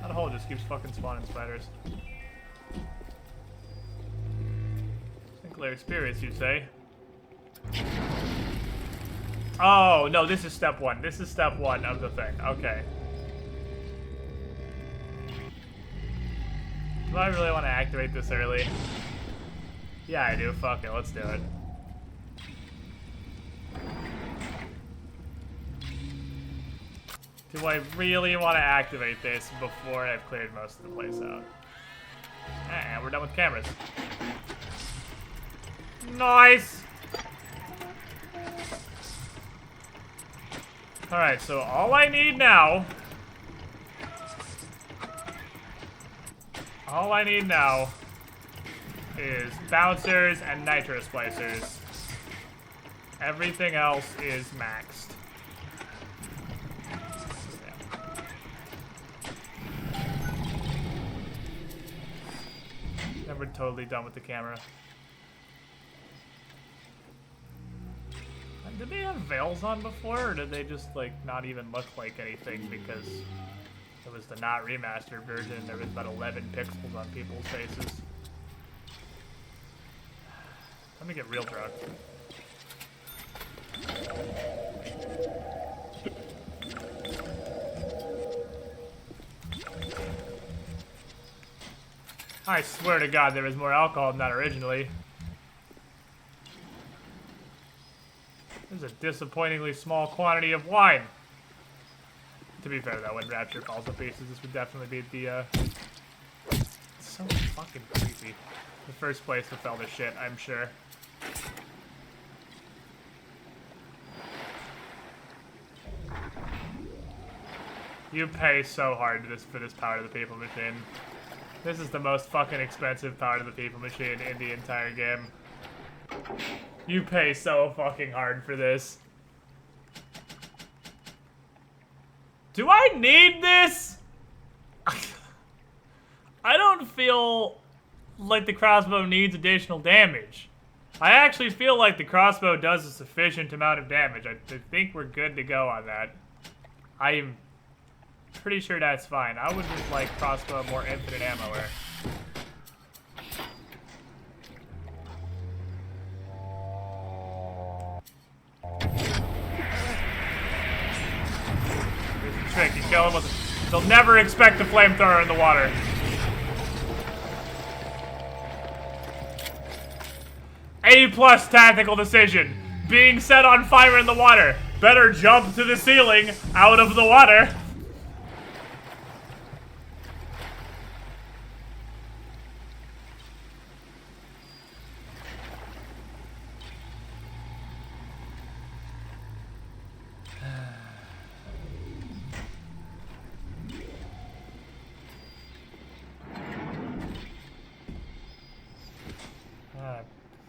That hole just keeps fucking spawning spiders. Sinclair experience, you say? Oh, no, this is step 1. This is step 1 of the thing. Okay. Do I really want to activate this early? Yeah, I do. Fuck it. Let's do it. Do I really want to activate this before I've cleared most of the place out? And we're done with cameras. Nice! Alright, so all I need now... All I need now is bouncers and nitro splicers. Everything else is maxed. Never totally done with the camera. Did they have veils on before, or did they just, like, not even look like anything because it was the not remastered version? There was about 11 pixels on people's faces. Let me get real drunk. I swear to God there was more alcohol than that originally. There's a disappointingly small quantity of wine. To be fair though, when Rapture falls to pieces, this would definitely be the, It's so fucking creepy. The first place to fell to shit, I'm sure. You pay so hard for this Power to the People machine. This is the most fucking expensive Power to the People machine in the entire game. You pay so fucking hard for this. Do I need this? I don't feel like the crossbow needs additional damage. I actually feel like the crossbow does a sufficient amount of damage. I think we're good to go on that. I'm pretty sure that's fine. I would just like crossbow more infinite ammo there. Trick, you kill them with a, they'll never expect a flamethrower in the water. A+ tactical decision. Being set on fire in the water. Better jump to the ceiling out of the water.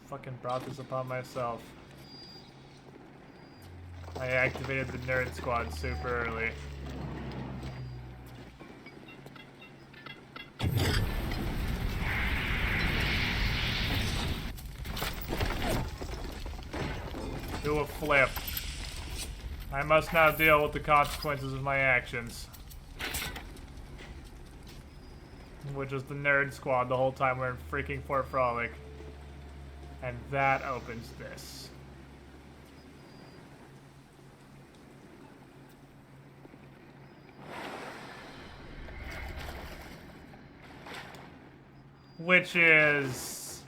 Fucking brought this upon myself. I activated the nerd squad super early. Do a flip. I must now deal with the consequences of my actions. Which is the nerd squad the whole time we're in freaking Fort Frolic. And that opens this. Which is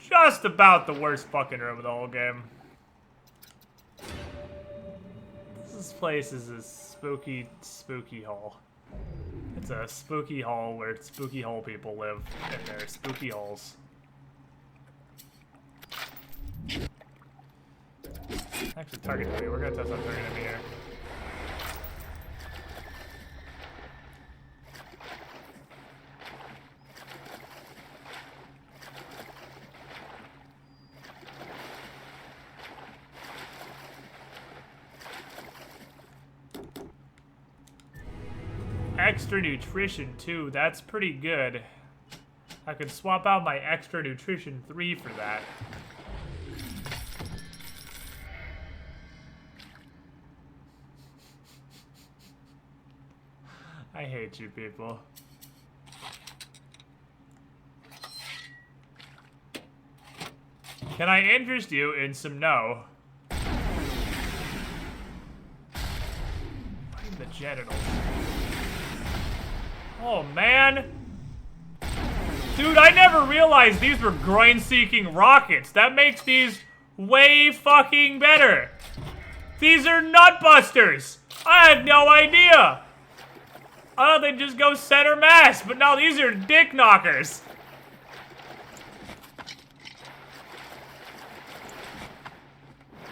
just about the worst fucking room of the whole game. This place is a spooky, spooky hole. It's a spooky hole where spooky hole people live in their spooky holes. Actually, target enemy. We're gonna test on target enemy here. Extra nutrition 2. That's pretty good. I could swap out my extra nutrition 3 for that. I hate you people. Can I interest you in some no? The genitals. Oh man! Dude, I never realized these were groin-seeking rockets. That makes these way fucking better. These are nutbusters! I had no idea! I thought they'd just go center mass, but no, these are dick knockers.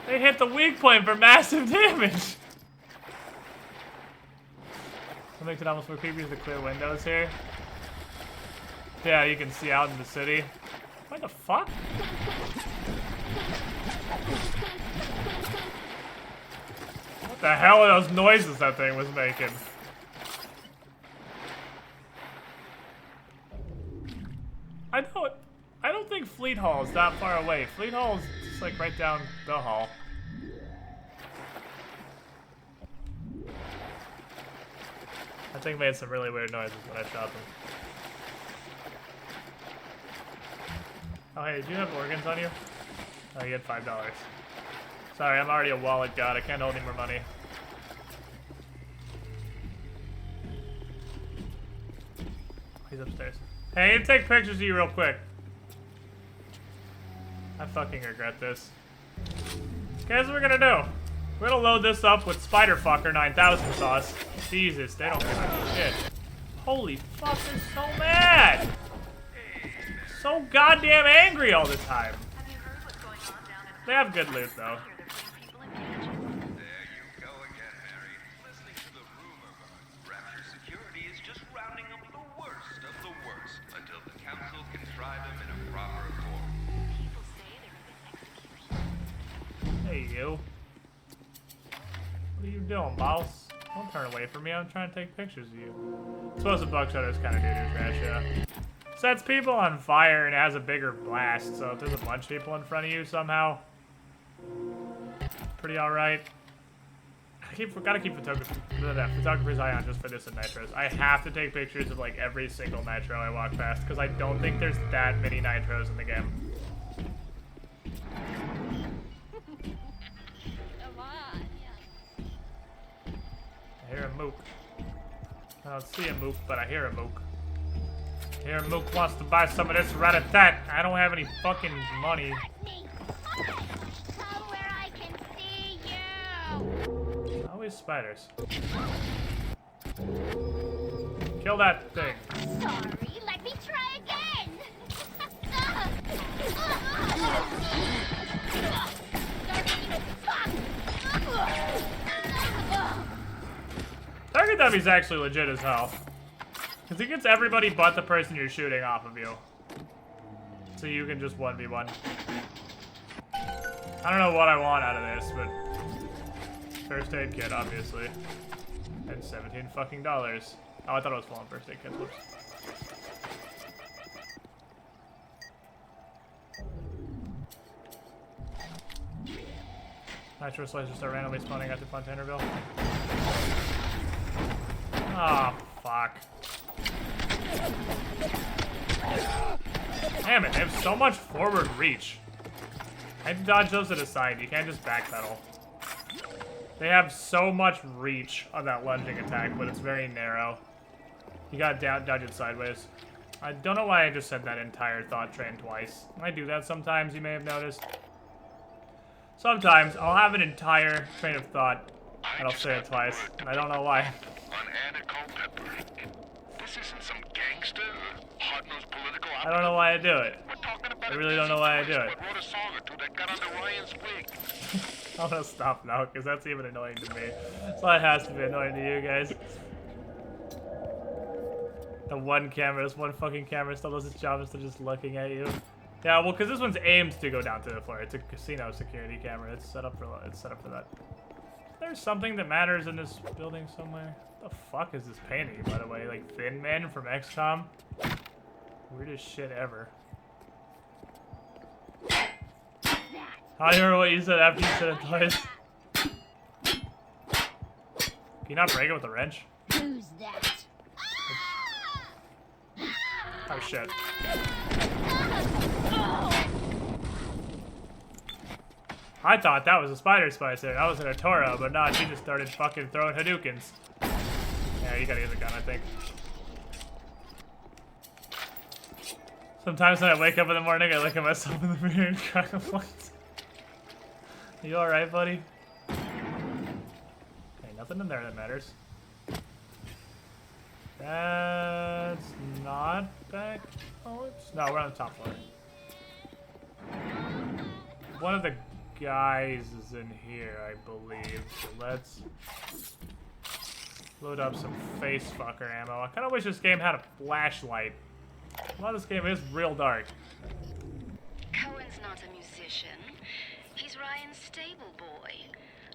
They hit the weak point for massive damage. What makes it almost more creepy is the clear windows here. Yeah, you can see out in the city. What the fuck? What the hell are those noises that thing was making? I don't think Fleet Hall is that far away. Fleet Hall is just like right down the hall. That thing made some really weird noises when I shot them. Oh hey, did you have organs on you? Oh, you had $5. Sorry, I'm already a wallet god. I can't hold any more money. He's upstairs. Hey, I need to take pictures of you real quick. I fucking regret this. Okay, that's what we're gonna do. We're gonna load this up with Spiderfucker 9000 sauce. Jesus, they don't give a shit. Holy fuck, they're so mad! So goddamn angry all the time. They have good loot though. Hey, you. What are you doing, boss? Don't turn away from me. I'm trying to take pictures of you. I suppose the buckshutters kind of do trash, yeah. Sets people on fire and has a bigger blast, so if there's a bunch of people in front of you somehow, pretty alright. Gotta keep photographer's eye on just for this and nitros. I have to take pictures of like every single nitro I walk past because I don't think there's that many nitros in the game. I hear a mook. I don't see a mook, but I hear a mook. I hear a mook wants to buy some of this rat-a-tat. I don't have any fucking money. Always spiders. Kill that thing. Sorry, let me try again. Target Dummy's actually legit as hell. Because he gets everybody but the person you're shooting off of you. So you can just 1v1. I don't know what I want out of this, but... First aid kit, obviously. And $17 fucking dollars. Oh, I thought it was full on first aid kit. Whoops. Nitro slicers are randomly spawning at the Fontainerville. Oh, fuck. Damn it, they have so much forward reach. I have to dodge those to the side. You can't just backpedal. They have so much reach on that lunging attack, but it's very narrow. You gotta dodge it sideways. I don't know why I just said that entire thought train twice. I do that sometimes, you may have noticed. Sometimes I'll have an entire train of thought, and I'll say it twice, and I don't know why. I don't know why I do it. I really don't know why I do it. I'm gonna stop now, because that's even annoying to me. So it has to be annoying to you guys. The one camera, this one fucking camera still does its job instead of just looking at you. Yeah, well, because this one's aimed to go down to the floor. It's a casino security camera. It's set up for that. There's something that matters in this building somewhere. What the fuck is this painting, by the way? Like Thin Man from XCOM? Weirdest shit ever. I remember what you said after you said it twice. Can you not break it with a wrench? Who's that? Oh shit. I thought that was a spider spicer. That was an Atora, but nah, she just started fucking throwing Hadoukens. Yeah, you gotta use a gun, I think. Sometimes when I wake up in the morning, I look at myself in the mirror and cry. You alright, buddy? Nothing in there that matters. That's not back. Oh, no, we're on the top floor. One of the guys is in here, I believe. So let's load up some face fucker ammo. I kind of wish this game had a flashlight. A lot of this game is real dark. Cohen's not a musician. He's Ryan's stable boy.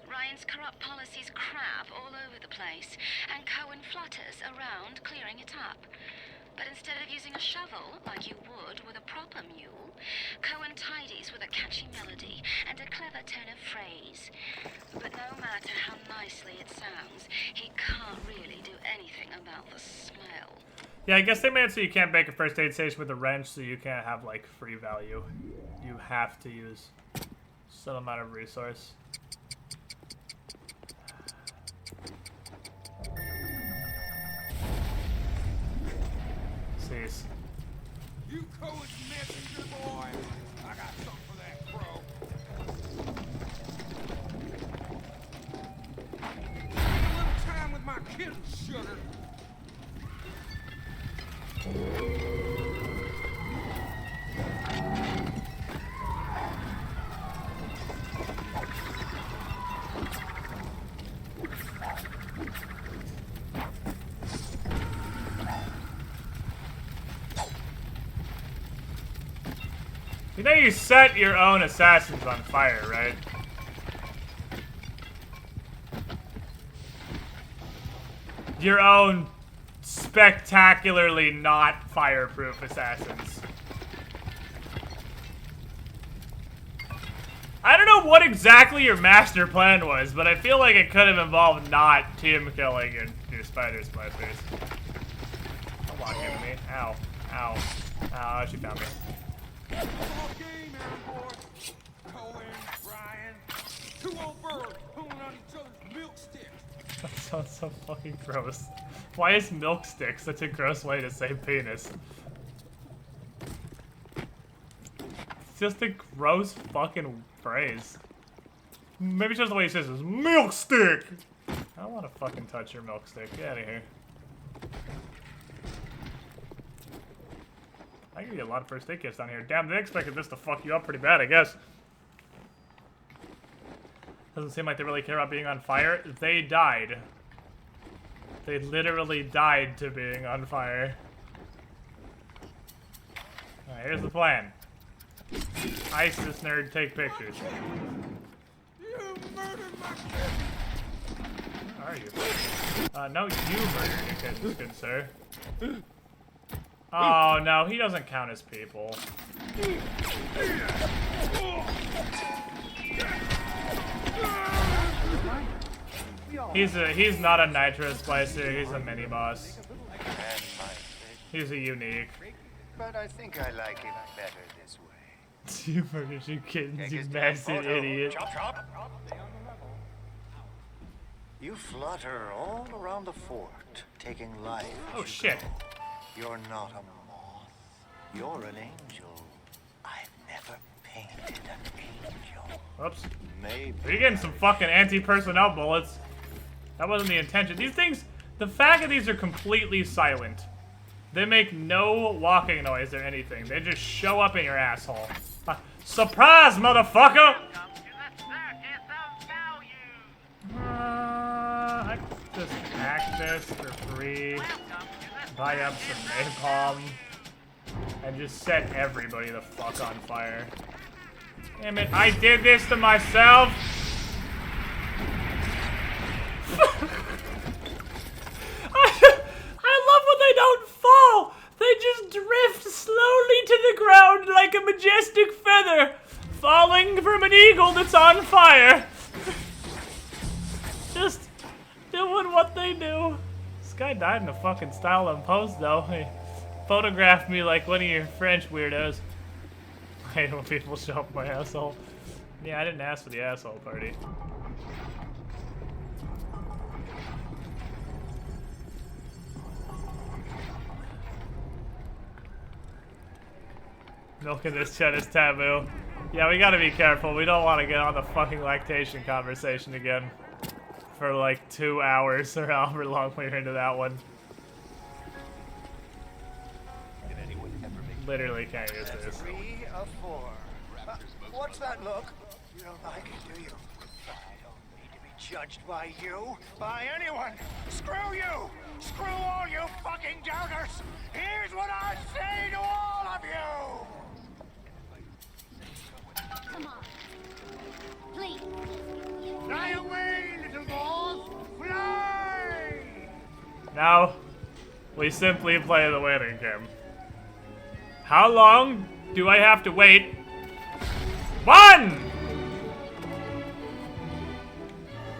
Ryan's corrupt policies crap all over the place, and Cohen flutters around clearing it up. But instead of using a shovel, like you would with a proper mule, Cohen tidies with a catchy melody and a clever turn of phrase. But no matter how nicely it sounds, he can't really do anything about the smell. Yeah, I guess they made it so you can't make a first aid station with a wrench, so you can't have, like, free value. You have to use some amount of resource. Cease. You Cohen's messenger boy! I got something for that crow. Spend a little time with my kitten, sugar. You know you set your own assassins on fire, right? Your own spectacularly not fireproof assassins. I don't know what exactly your master plan was, but I feel like it could have involved not team killing your spider splicers. Don't walk into me. Ow. Ow. Ow, she found me. Game, boy. Cohen, Ryan, two old birds pulling on each other's milk sticks. That sounds so fucking gross. Why is milk stick such a gross way to say penis? It's just a gross fucking phrase. Maybe it's just the way he says it. Milk stick! I don't want to fucking touch your milk stick. Get out of here. I give you a lot of first aid kits down here. Damn, they expected this to fuck you up pretty bad, I guess. Doesn't seem like they really care about being on fire. They died. They literally died to being on fire. Alright, here's the plan. Ice this nerd, take pictures. You murdered my kid. Where are you? No, you murdered your kids, good sir. Oh no, he doesn't count as people. He's not a nitro splicer, he's a mini boss. He's a unique. But I think I like it better this way. You murdered your kids, you massive idiot. Chop, chop. You flutter all around the fort, taking life. Oh shit. You're not a moth. You're an angel. I've never painted an angel. Oops. Maybe. You're getting some fucking anti-personnel bullets. That wasn't the intention. These things, the fact that these are completely silent. They make no walking noise or anything. They just show up in your asshole. Surprise, motherfucker! I could just hack this for free. Buy up some napalm. And just set everybody the fuck on fire. Damn it, I did this to myself! I love when they don't fall! They just drift slowly to the ground like a majestic feather, falling from an eagle that's on fire. Just doing what they do. This guy died in a fucking style and pose, though. He photographed me like one of your French weirdos. I hate when people show up my asshole. Yeah, I didn't ask for the asshole party. Milking this chat is taboo. Yeah, we gotta be careful. We don't want to get on the fucking lactation conversation again. for like 2 hours or however long we were into that one. Did anyone ever make Literally can't use this. 3 of 4. What's that look? You don't like it, do you? I don't need to be judged by you, by anyone. Screw you! Screw all you fucking doubters! Here's what I say to all of you! Come on. Please. Fly away, little balls! Fly! Now, we simply play the waiting game. How long do I have to wait? 1!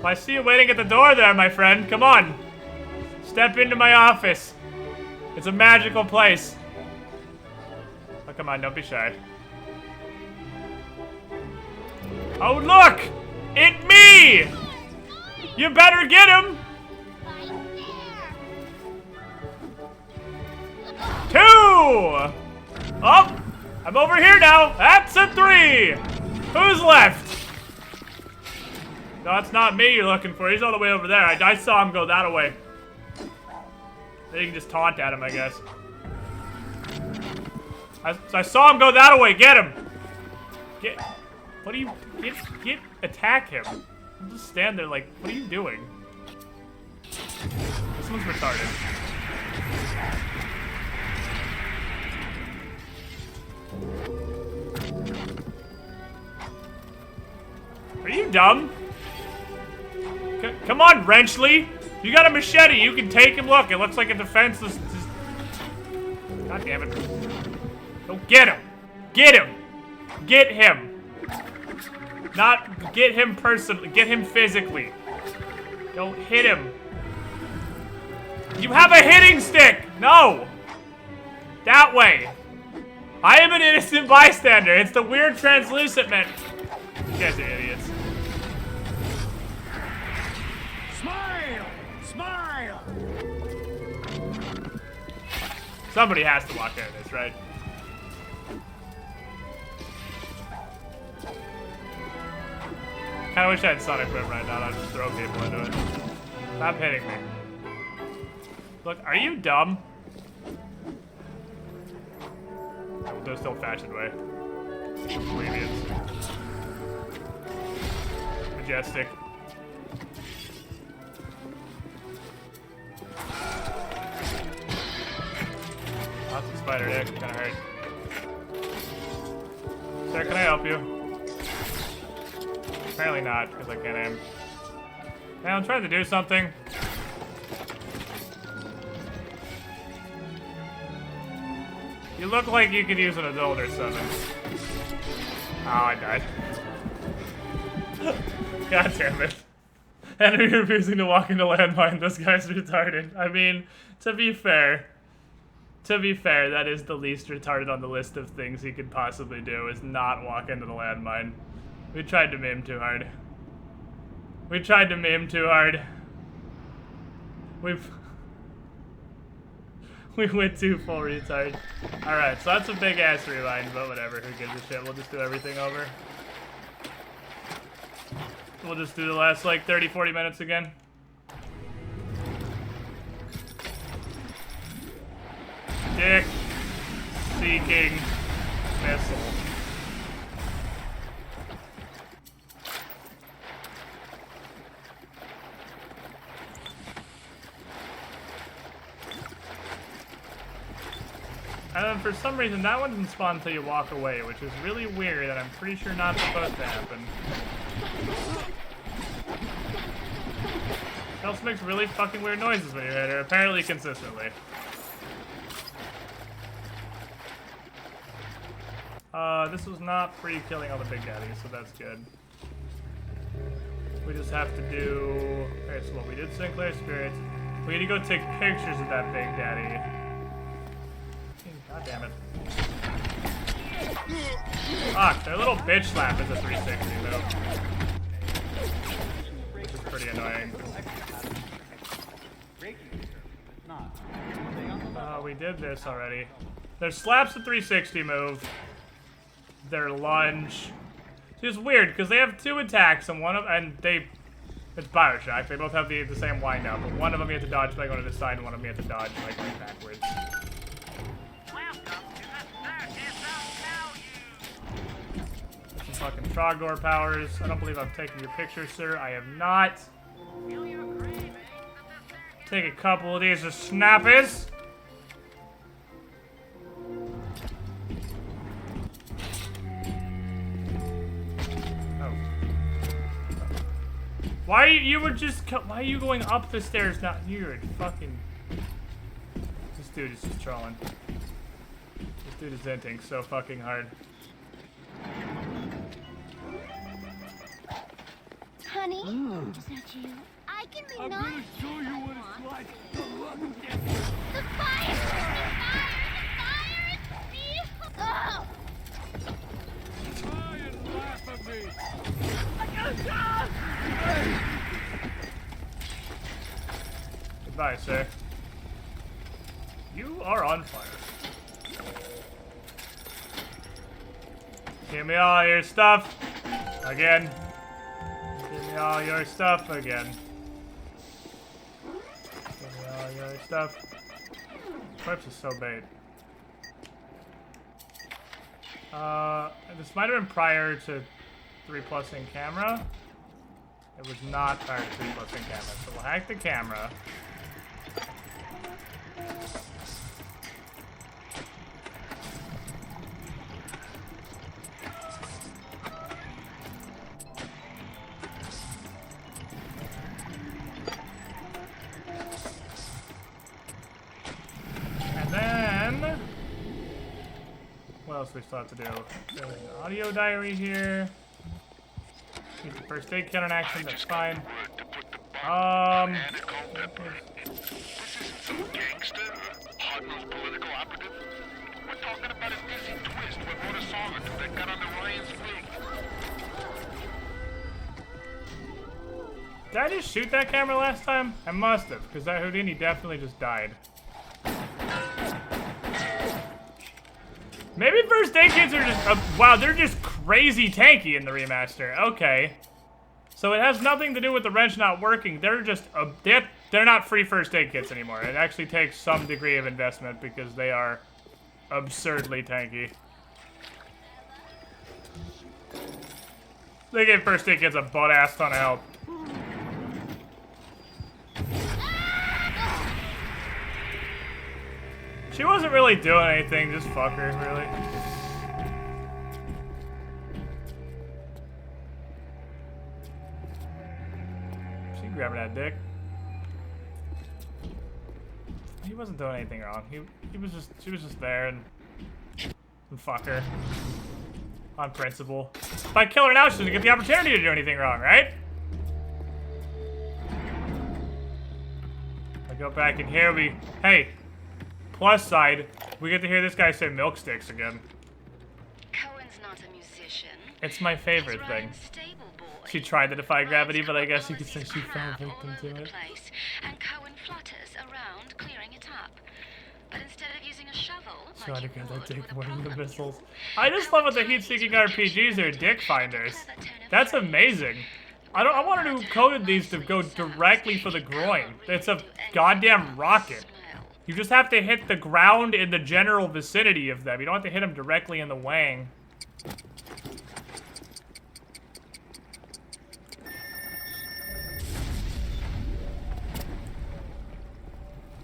I see you waiting at the door there, my friend. Come on. Step into my office. It's a magical place. Oh, come on, don't be shy. Oh, look! It's me! You better get him! 2! Oh! I'm over here now! That's a 3! Who's left? No, it's not me you're looking for. He's all the way over there. I saw him go that way. Then you can just taunt at him, I guess. I saw him go that way. Get him! Get... What are you... Get... Attack him. Don't just stand there like... What are you doing? This one's retarded. Are you dumb? Come on, Wrenchley! You got a machete, you can take him. Look, it looks like a defenseless... God damn it. Go get him! Get him! Get him! Not get him personally, get him physically. Don't hit him. You have a hitting stick! No! That way. I am an innocent bystander. It's the weird translucent man. You guys are idiots. Smile! Smile! Somebody has to walk into this, right? Kinda wish I had Sonic Boom right now. I'd just throw people into it. Stop hitting me. Look, are you dumb? We'll do it still fashioned way. Plebeians. Majestic. Lots of spider dick. Kinda hurt. Sir, can I help you? Apparently not, because I can't aim. Man, I'm trying to do something. You look like you could use an adult or something. Oh, I died. God damn it. Enemy refusing to walk into landmine. This guy's retarded. I mean, to be fair, that is the least retarded on the list of things he could possibly do, is not walk into the landmine. We tried to meme too hard. We tried to meme too hard. We went too full retard. Alright, so that's a big ass rewind, but whatever, who gives a shit? We'll just do everything over. We'll just do the last like 30-40 minutes again. Dick seeking missile. And then for some reason that one doesn't spawn until you walk away, which is really weird and I'm pretty sure not supposed to happen. It also makes really fucking weird noises when you hit her, apparently consistently. This was not pre-killing all the big daddies, so that's good. We just have to do... Okay, so what we did Sinclair Spirits. We need to go take pictures of that big daddy. God damn it. Fuck, their little bitch slap is a 360 move. Which is pretty annoying. We did this already. Their slap's a 360 move. Their lunge. It's weird, because they have 2 attacks and It's Bioshock. They both have the same wind-up, but one of them you have to dodge by going to the side, and one of them you have to dodge by going backwards. Some fucking Trogdor powers. I don't believe I've taken your picture, sir. I have not. Take a couple of these as snappies. Why why are you going up the stairs? Not you're fucking. This dude is just trolling. This dude is venting so fucking hard. Honey, is that you? I can be nice. I'm gonna show you what it's like to love again. The fire! The fire! The fire! Oh! Try and laugh at me. I gotta die! Goodbye, sir. You are on fire. Give me all your stuff. Again. Give me all your stuff again. Give me all your stuff. Corpse is so bait. This might have been prior to 3+ in camera. It was not prior to 3+ in camera. So we'll hack the camera. And then, what else do we still have to do? There's an audio diary here. Use the first aid kit in action, that's fine. This isn't some gangster or hard-nosed political operative. We're talking about a dizzy twist with wrote a song or two that got under Ryan's wing. Did I just shoot that camera last time? I must have, because that Houdini definitely just died. Maybe first aid kits are just... wow, they're just crazy tanky in the remaster. Okay. So it has nothing to do with the wrench not working. They're just... they're not free first aid kits anymore. It actually takes some degree of investment because they are absurdly tanky. They gave first aid kits a butt-ass ton of help. She wasn't really doing anything, just fuck her, really. She grabbing that dick. He wasn't doing anything wrong. She was just there and fuck her. On principle. If I kill her now, she doesn't get the opportunity to do anything wrong, right? I go back in here, hey. Plus side, we get to hear this guy say milk sticks again. Cohen's not a musician. It's my favorite thing. She tried to defy gravity, but I guess you could say she fell victim to it. And Cohen flutters around, clearing it up. But instead of using a shovel, Try to get that dick away from the missiles. I just love what the heat-seeking RPGs are dick finders. That's amazing. I want to coded these to go directly for the groin. It's a goddamn rocket. You just have to hit the ground in the general vicinity of them. You don't have to hit them directly in the wang.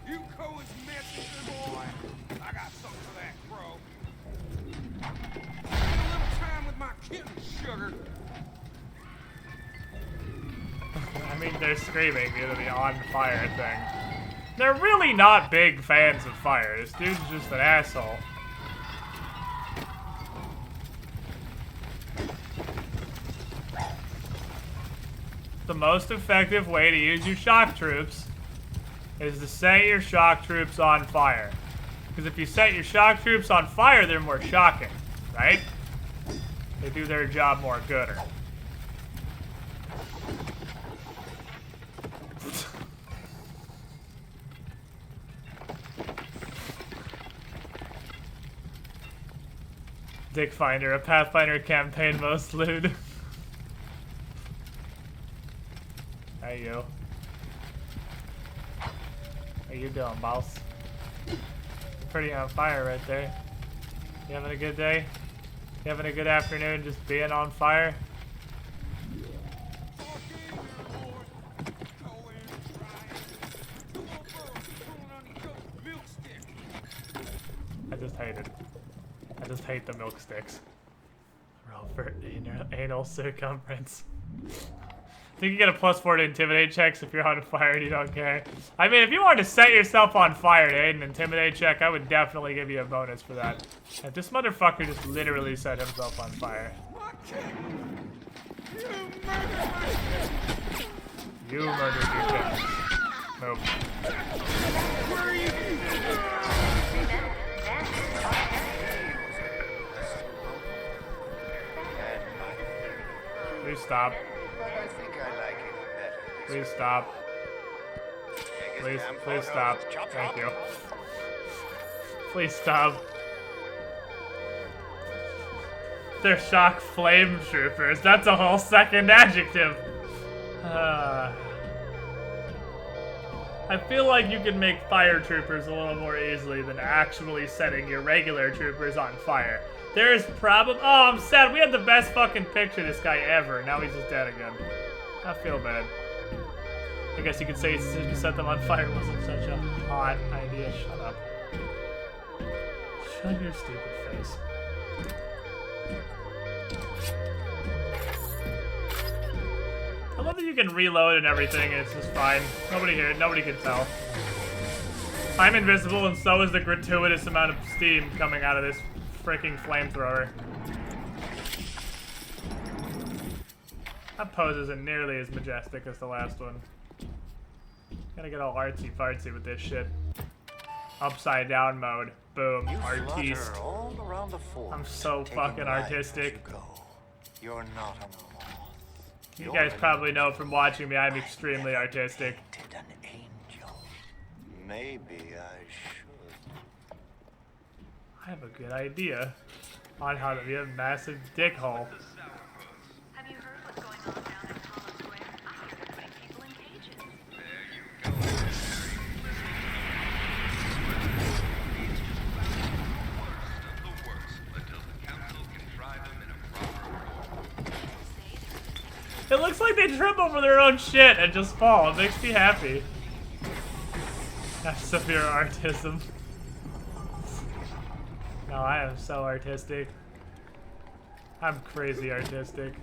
You Cohen's messenger boy. I got something for that, bro. Spend a little time with my kitten, sugar. I mean, they're screaming due to the on fire thing. They're really not big fans of fire. This dude's just an asshole. The most effective way to use your shock troops is to set your shock troops on fire. Because if you set your shock troops on fire, they're more shocking, right? They do their job more gooder. Dick Finder, a Pathfinder campaign most lewd. Hey, you. How you doing, boss? Pretty on fire right there. You having a good day? You having a good afternoon just being on fire? I just hate the milk sticks. Roll for anal circumference. I think you get a +4 to intimidate checks if you're on fire and you don't care. I mean, if you wanted to set yourself on fire to aid an intimidate check, I would definitely give you a bonus for that. And this motherfucker just literally set himself on fire. You murdered your kid. Move. Please stop. Please stop. Please stop. Thank you. Please stop. They're shock flame troopers. That's a whole second adjective. I feel like you can make fire troopers a little more easily than actually setting your regular troopers on fire. There's probably— oh, I'm sad. We had the best fucking picture of this guy ever. Now he's just dead again. I feel bad. I guess you could say to set them on fire wasn't such a hot idea. Shut up. Shut your stupid face. I love that you can reload and everything, and it's just fine. Nobody can tell. I'm invisible, and so is the gratuitous amount of steam coming out of this freaking flamethrower. That pose isn't nearly as majestic as the last one. Gotta get all artsy-fartsy with this shit. Upside down mode. Boom. Artiste. I'm so fucking artistic. You're not a moth. You guys probably know from watching me, I'm extremely artistic. An angel. Maybe I should. I have a good idea on how to be a massive dickhole. Have you heard what's going on down at Apollo Square? I hear they're putting people in cages. It looks like they trip over their own shit and just fall. It makes me happy. That's severe artism. No, I am so artistic. I'm crazy artistic.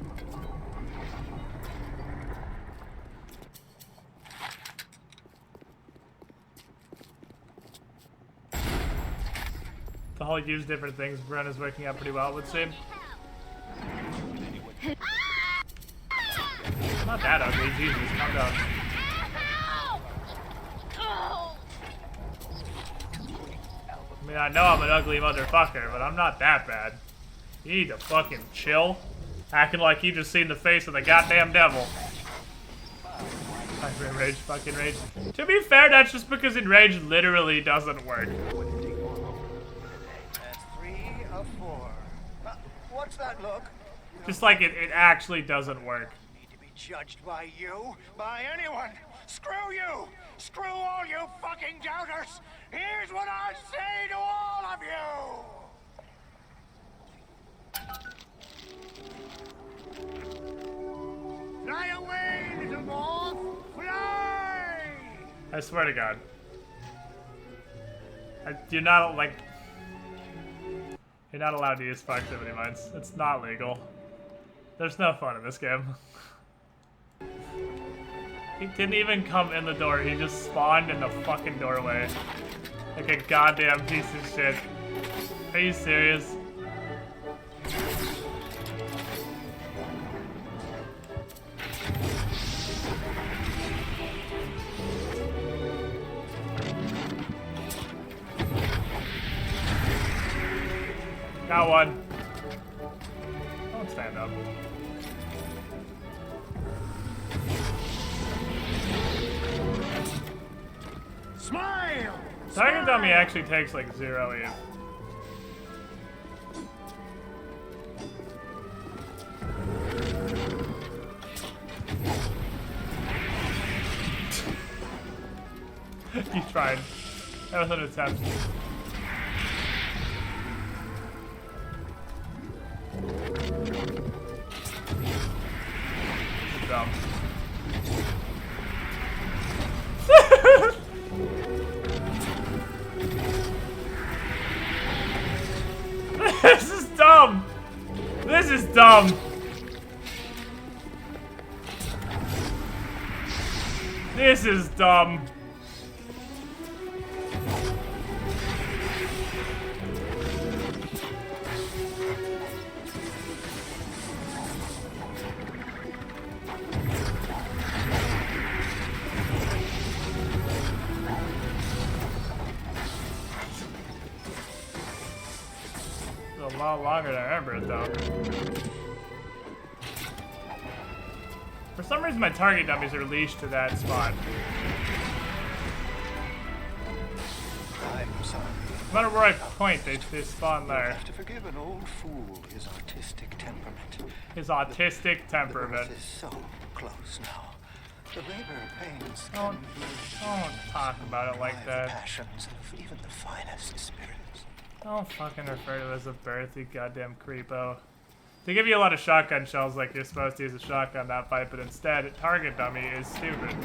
The whole use different things run is working out pretty well, it would seem. Not that ugly, Jesus, calm down. I mean, I know I'm an ugly motherfucker, but I'm not that bad. You need to fucking chill. Acting like you just seen the face of the goddamn devil. Rage, fucking rage. To be fair, that's just because Enrage literally doesn't work. That's 3 of 4. What's that look? Just like it actually doesn't work. Judged by you, by anyone. Screw you! Screw all you fucking doubters! Here's what I say to all of you! Fly away, little moth! Fly! I swear to God. You're not, like... You're not allowed to use proximity mines. It's not legal. There's no fun in this game. He didn't even come in the door, he just spawned in the fucking doorway. Like a goddamn piece of shit. Are you serious? Got one. Don't stand up. Smile! Target dummy actually takes like 0 EV. You tried. That was an attempt. Dumb. This is dumb. This is dumb. This is dumb. A lot longer than I remember it, though. For some reason, my target dummies are leashed to that spot. I'm sorry. No matter where I point, they spawn there. You'll have to forgive an old fool his artistic temperament. His autistic temperament. The Earth is so close now. The labor pains. Don't talk about it like that. Passions of even the finest spirits. Don't fucking refer to it as a birth, you goddamn creepo. They give you a lot of shotgun shells like you're supposed to use a shotgun that fight, but instead, target dummy is stupid.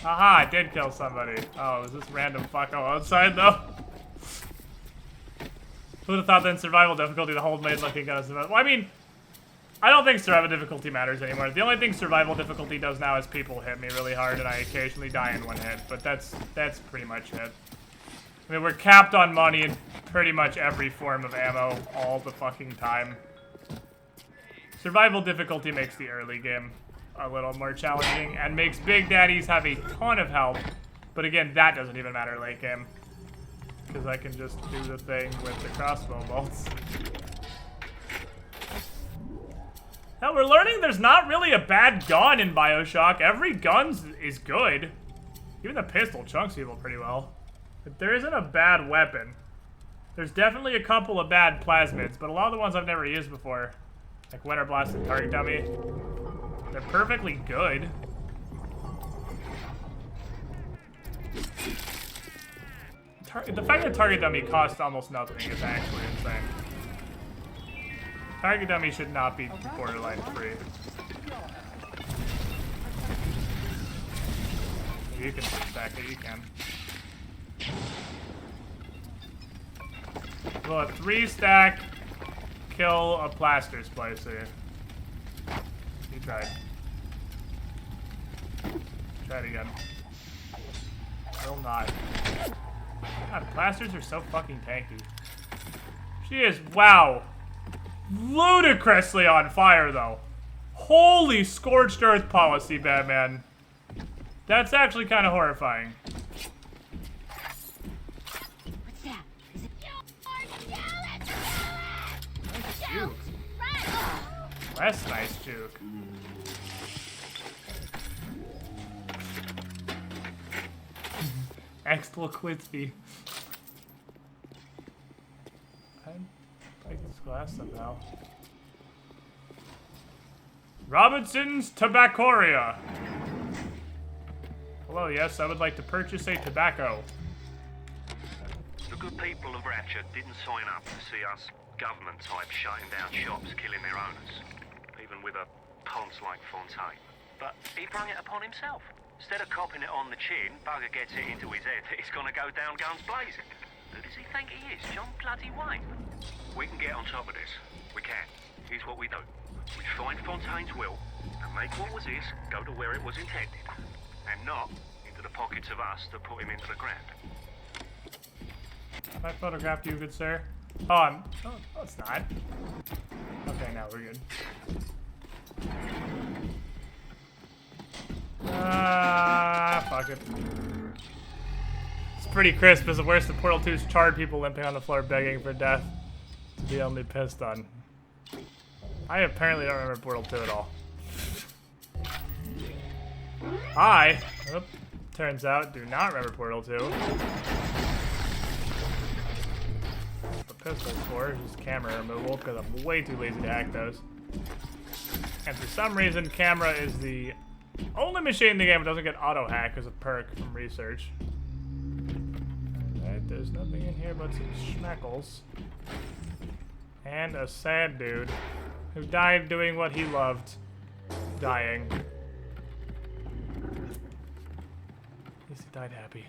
Aha, I did kill somebody. Oh, is this random fucko outside though? Who would have thought that in survival difficulty the whole maid looking gun is well, I mean, I don't think survival difficulty matters anymore. The only thing survival difficulty does now is people hit me really hard and I occasionally die in one hit, but that's pretty much it. I mean, we're capped on money in pretty much every form of ammo all the fucking time. Survival difficulty makes the early game a little more challenging and makes Big Daddies have a ton of health. But again, that doesn't even matter late game. Because I can just do the thing with the crossbow bolts. Hell, we're learning there's not really a bad gun in Bioshock. Every gun is good. Even the pistol chunks people pretty well. But there isn't a bad weapon. There's definitely a couple of bad plasmids, but a lot of the ones I've never used before, like Winter Blast and Target Dummy, they're perfectly good. The fact that Target Dummy costs almost nothing is actually insane. Target Dummy should not be borderline free. You can stack it, you can. Well, a 3-stack kill a plaster splicer. You tried. Try it again. Will not. God, plasters are so fucking tanky. She is, wow, ludicrously on fire though. Holy scorched earth policy, Batman. That's actually kind of horrifying. What's that? Is it Juke. Less nice juke. Exploquitsby. I like this glass somehow. Robinson's Tobaccoria. Hello, yes, I would like to purchase a tobacco. The good people of Ratchet didn't sign up to see us government types shutting down shops, killing their owners, even with a ponce like Fontaine. But he brought it upon himself. Instead of copping it on the chin, Bugger gets it into his head that he's gonna go down guns blazing. Who does he think he is, John bloody Wayne? We can get on top of this. We can. Here's what we do. We find Fontaine's will and make what was his go to where it was intended, and not into the pockets of us that put him into the ground. Have I photographed you, good sir? Oh, oh, it's not. Okay, now we're good. Fuck it. It's pretty crisp. Is it worse than Portal 2's charred people limping on the floor begging for death to be only pissed on? I apparently don't remember Portal 2 at all. I, turns out, do not remember Portal 2. The pistol for is just camera removal because I'm way too lazy to hack those. And for some reason, camera is the only machine in the game that doesn't get auto hack as a perk from research. there's nothing in here but some schmeckles. And a sad dude who died doing what he loved. Dying. At least he died happy.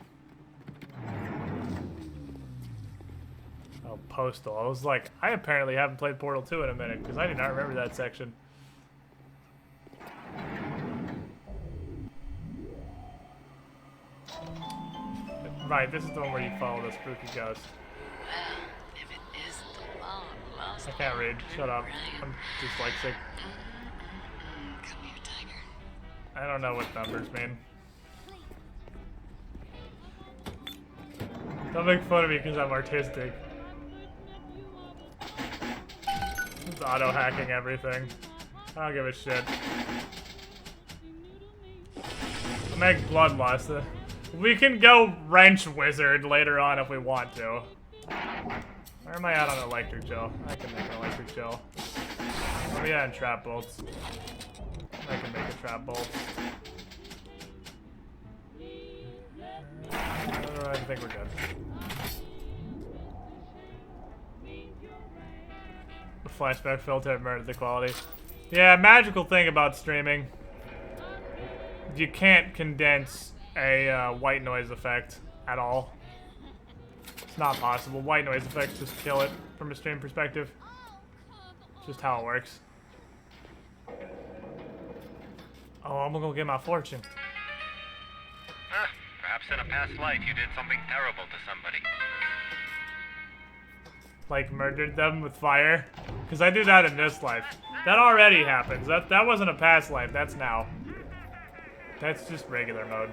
Oh, Postal. I was like, I apparently haven't played Portal 2 in a minute, because I did not remember that section. Right, this is the one where you follow the spooky ghost. Well, if it is the long lost I can't read. Shut up. I'm dyslexic. Come here, tiger. I don't know what numbers mean. Don't make fun of me because I'm artistic. It's auto-hacking everything. I don't give a shit. I'll make Bloodlust. We can go Wrench Wizard later on if we want to. Where am I at on Electric Gel? I can make an Electric Gel. Where are we at in Trap Bolts? I can make a Trap Bolt. I think we're good. The flashback filter murdered the quality. Yeah, magical thing about streaming. You can't condense a white noise effect at all. It's not possible. White noise effects just kill it from a stream perspective. It's just how it works. Oh, I'm gonna go get my fortune. Perhaps in a past life you did something terrible to somebody. Like murdered them with fire? Because I do that in this life. That already happens. That wasn't a past life, that's now. That's just regular mode.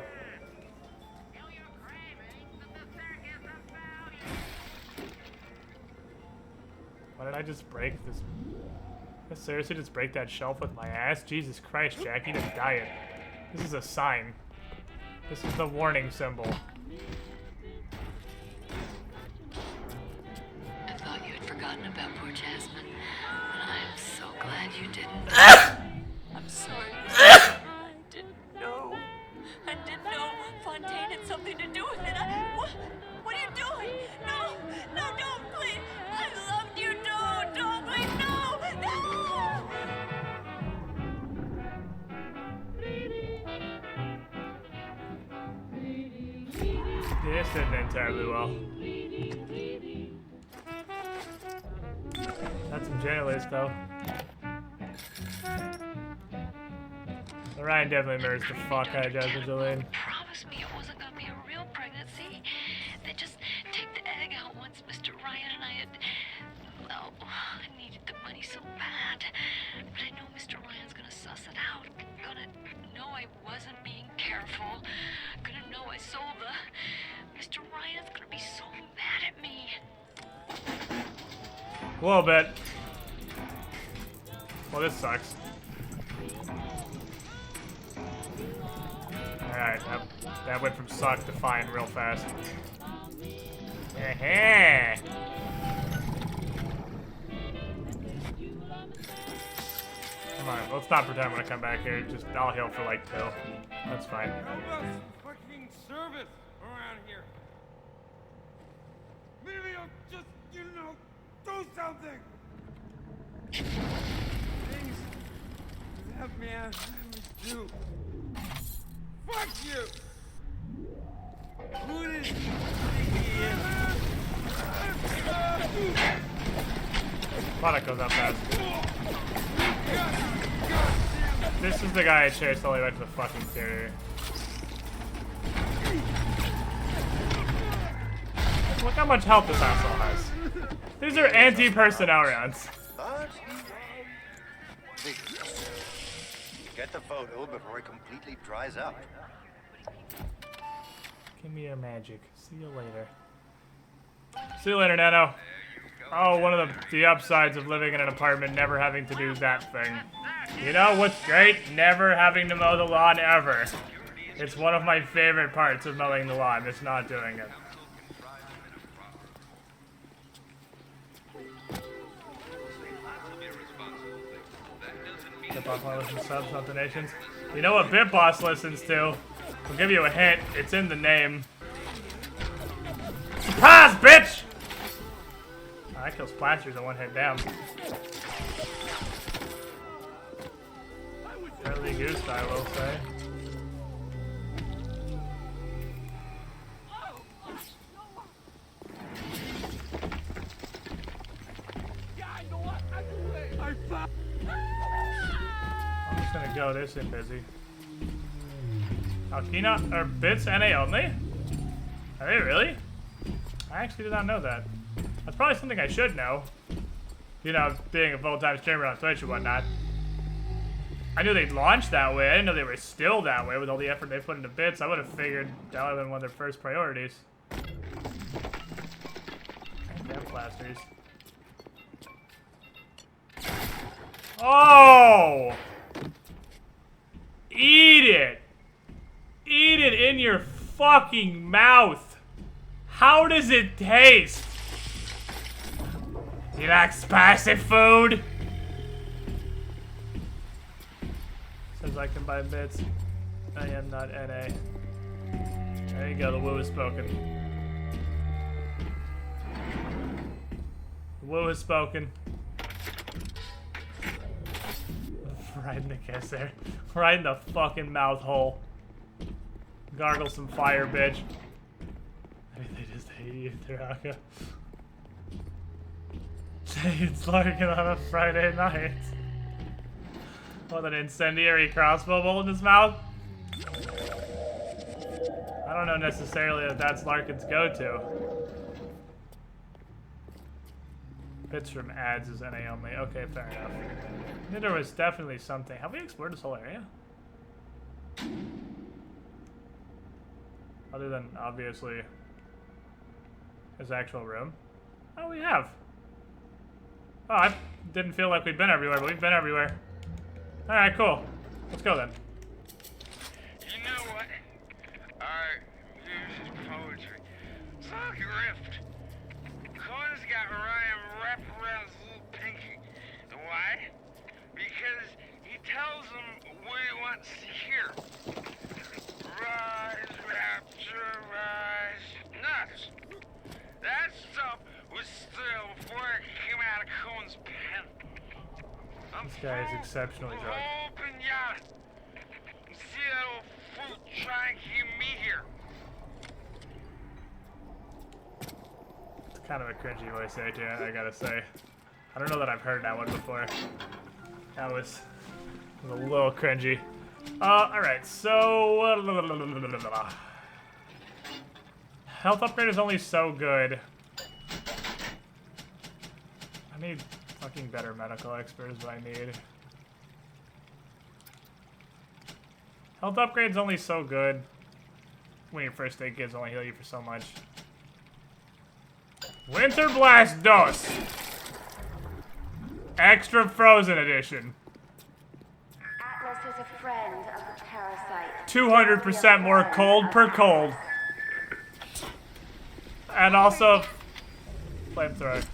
Why did I just break this? Did I seriously just break that shelf with my ass? Jesus Christ, Jack, you didn't die it. This is a sign. This is the warning symbol. I thought you had forgotten about poor Jasmine, and I am so glad you didn't. I'm sorry. I didn't know. I didn't know Fontaine had something to do with it. What are you doing? No, don't, please. I loved you. Don't, please, no. This didn't end terribly well. That's some genitals, though. Ryan definitely mirrors the fuck out of Jasmine Jolene. Promise me it wasn't gonna be a real pregnancy. They just take the egg out once Mr. Ryan and I had... Well, I needed the money so bad. But I know Mr. Ryan's gonna suss it out. Gonna know I wasn't being careful. Gonna know I sold the... Mr. Ryan's gonna be so mad at me. A little bit. Well, this sucks. Alright, that went from suck to fine real fast. Come on, let's not pretend when I come back here. Just, I'll heal for like 2. That's fine. How about some fucking service around here? Maybe I'll just, do something! Things that man would do. Fuck you! Who did he think he is? Thought it goes up fast. This is the guy I chased all the way back to the fucking interior. Look how much health this asshole has. These are anti-personnel rounds. But get the photo before it completely dries up. Give me your magic. See you later. See you later, Nano. Oh, one of the upsides of living in an apartment, never having to do that thing. You know what's great? Never having to mow the lawn ever. It's one of my favorite parts of mowing the lawn, just not doing it. Bitboss wanna listen to subs, not donations. You know what Bitboss listens to? I'll give you a hint. It's in the name. Surprise, bitch! Oh, that kills Plasters in one hit, damn. Fairly goosed, I will say. I'm just gonna go this in busy. Alkina or bits NA only? Are they really? I actually did not know that. That's probably something I should know. You know, being a full-time streamer on Twitch and whatnot. I knew they'd launched that way. I didn't know they were still that way with all the effort they put into bits. I would have figured that would have been one of their first priorities. Damn Plasters. Oh! Eat it! Eat it in your fucking mouth! How does it taste? You like spicy food? Says I can buy bits. I am not NA. There you go, the woo is spoken. The woo is spoken. Right in the kiss there. Right in the fucking mouth hole. Gargle some fire, bitch. Maybe they just hate you, Taraka. It's Larkin on a Friday night. With an incendiary crossbow bolt in his mouth? I don't know necessarily that that's Larkin's go-to. Bits from ads is NA only. Okay, fair enough. I knew there was definitely something. Have we explored this whole area? Other than, obviously, his actual room. Oh, we have. Oh, I didn't feel like we'd been everywhere, but we've been everywhere. Alright, cool. Let's go then. You know what? Art uses poetry. It's all grift. Cohen's got Ryan wrapped around his little pinky. And why? Because he tells him what he wants to hear. Rise, rapture, rise. Nuts. That stuff was still before it came out of Cohen's pen. This guy is exceptionally drunk. See that old fool try and keep me here. It's kind of a cringy voice actor, I gotta say. I don't know that I've heard that one before. That was a little cringy. Alright, so... health upgrade is only so good. I need fucking better medical expert is what I need. Health upgrade's only so good when your first aid kits only heal you for so much. Winter Blast Dose! Extra Frozen Edition. Atlas is a friend of the parasite. 200% more cold per cold. And also... flamethrower.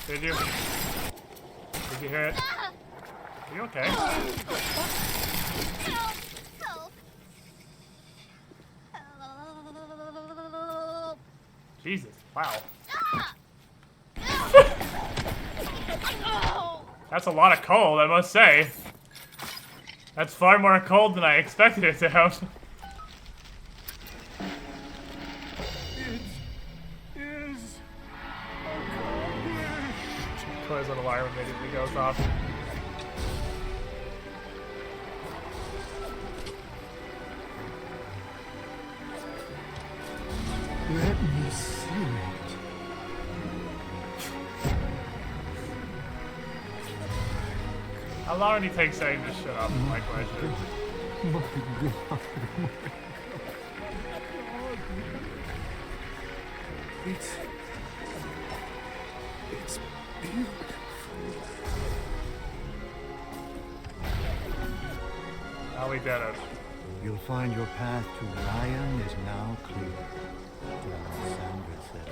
Did you? Did you hear it? Are you okay? Jesus, wow. That's a lot of cold, I must say. That's far more cold than I expected it to have. Close an alarm immediately goes off. Let me see it. How long did he take saying this shit up? My question. My God. It's beautiful. Now we did it. You'll find your path to Ryan is now clear. Sandra said.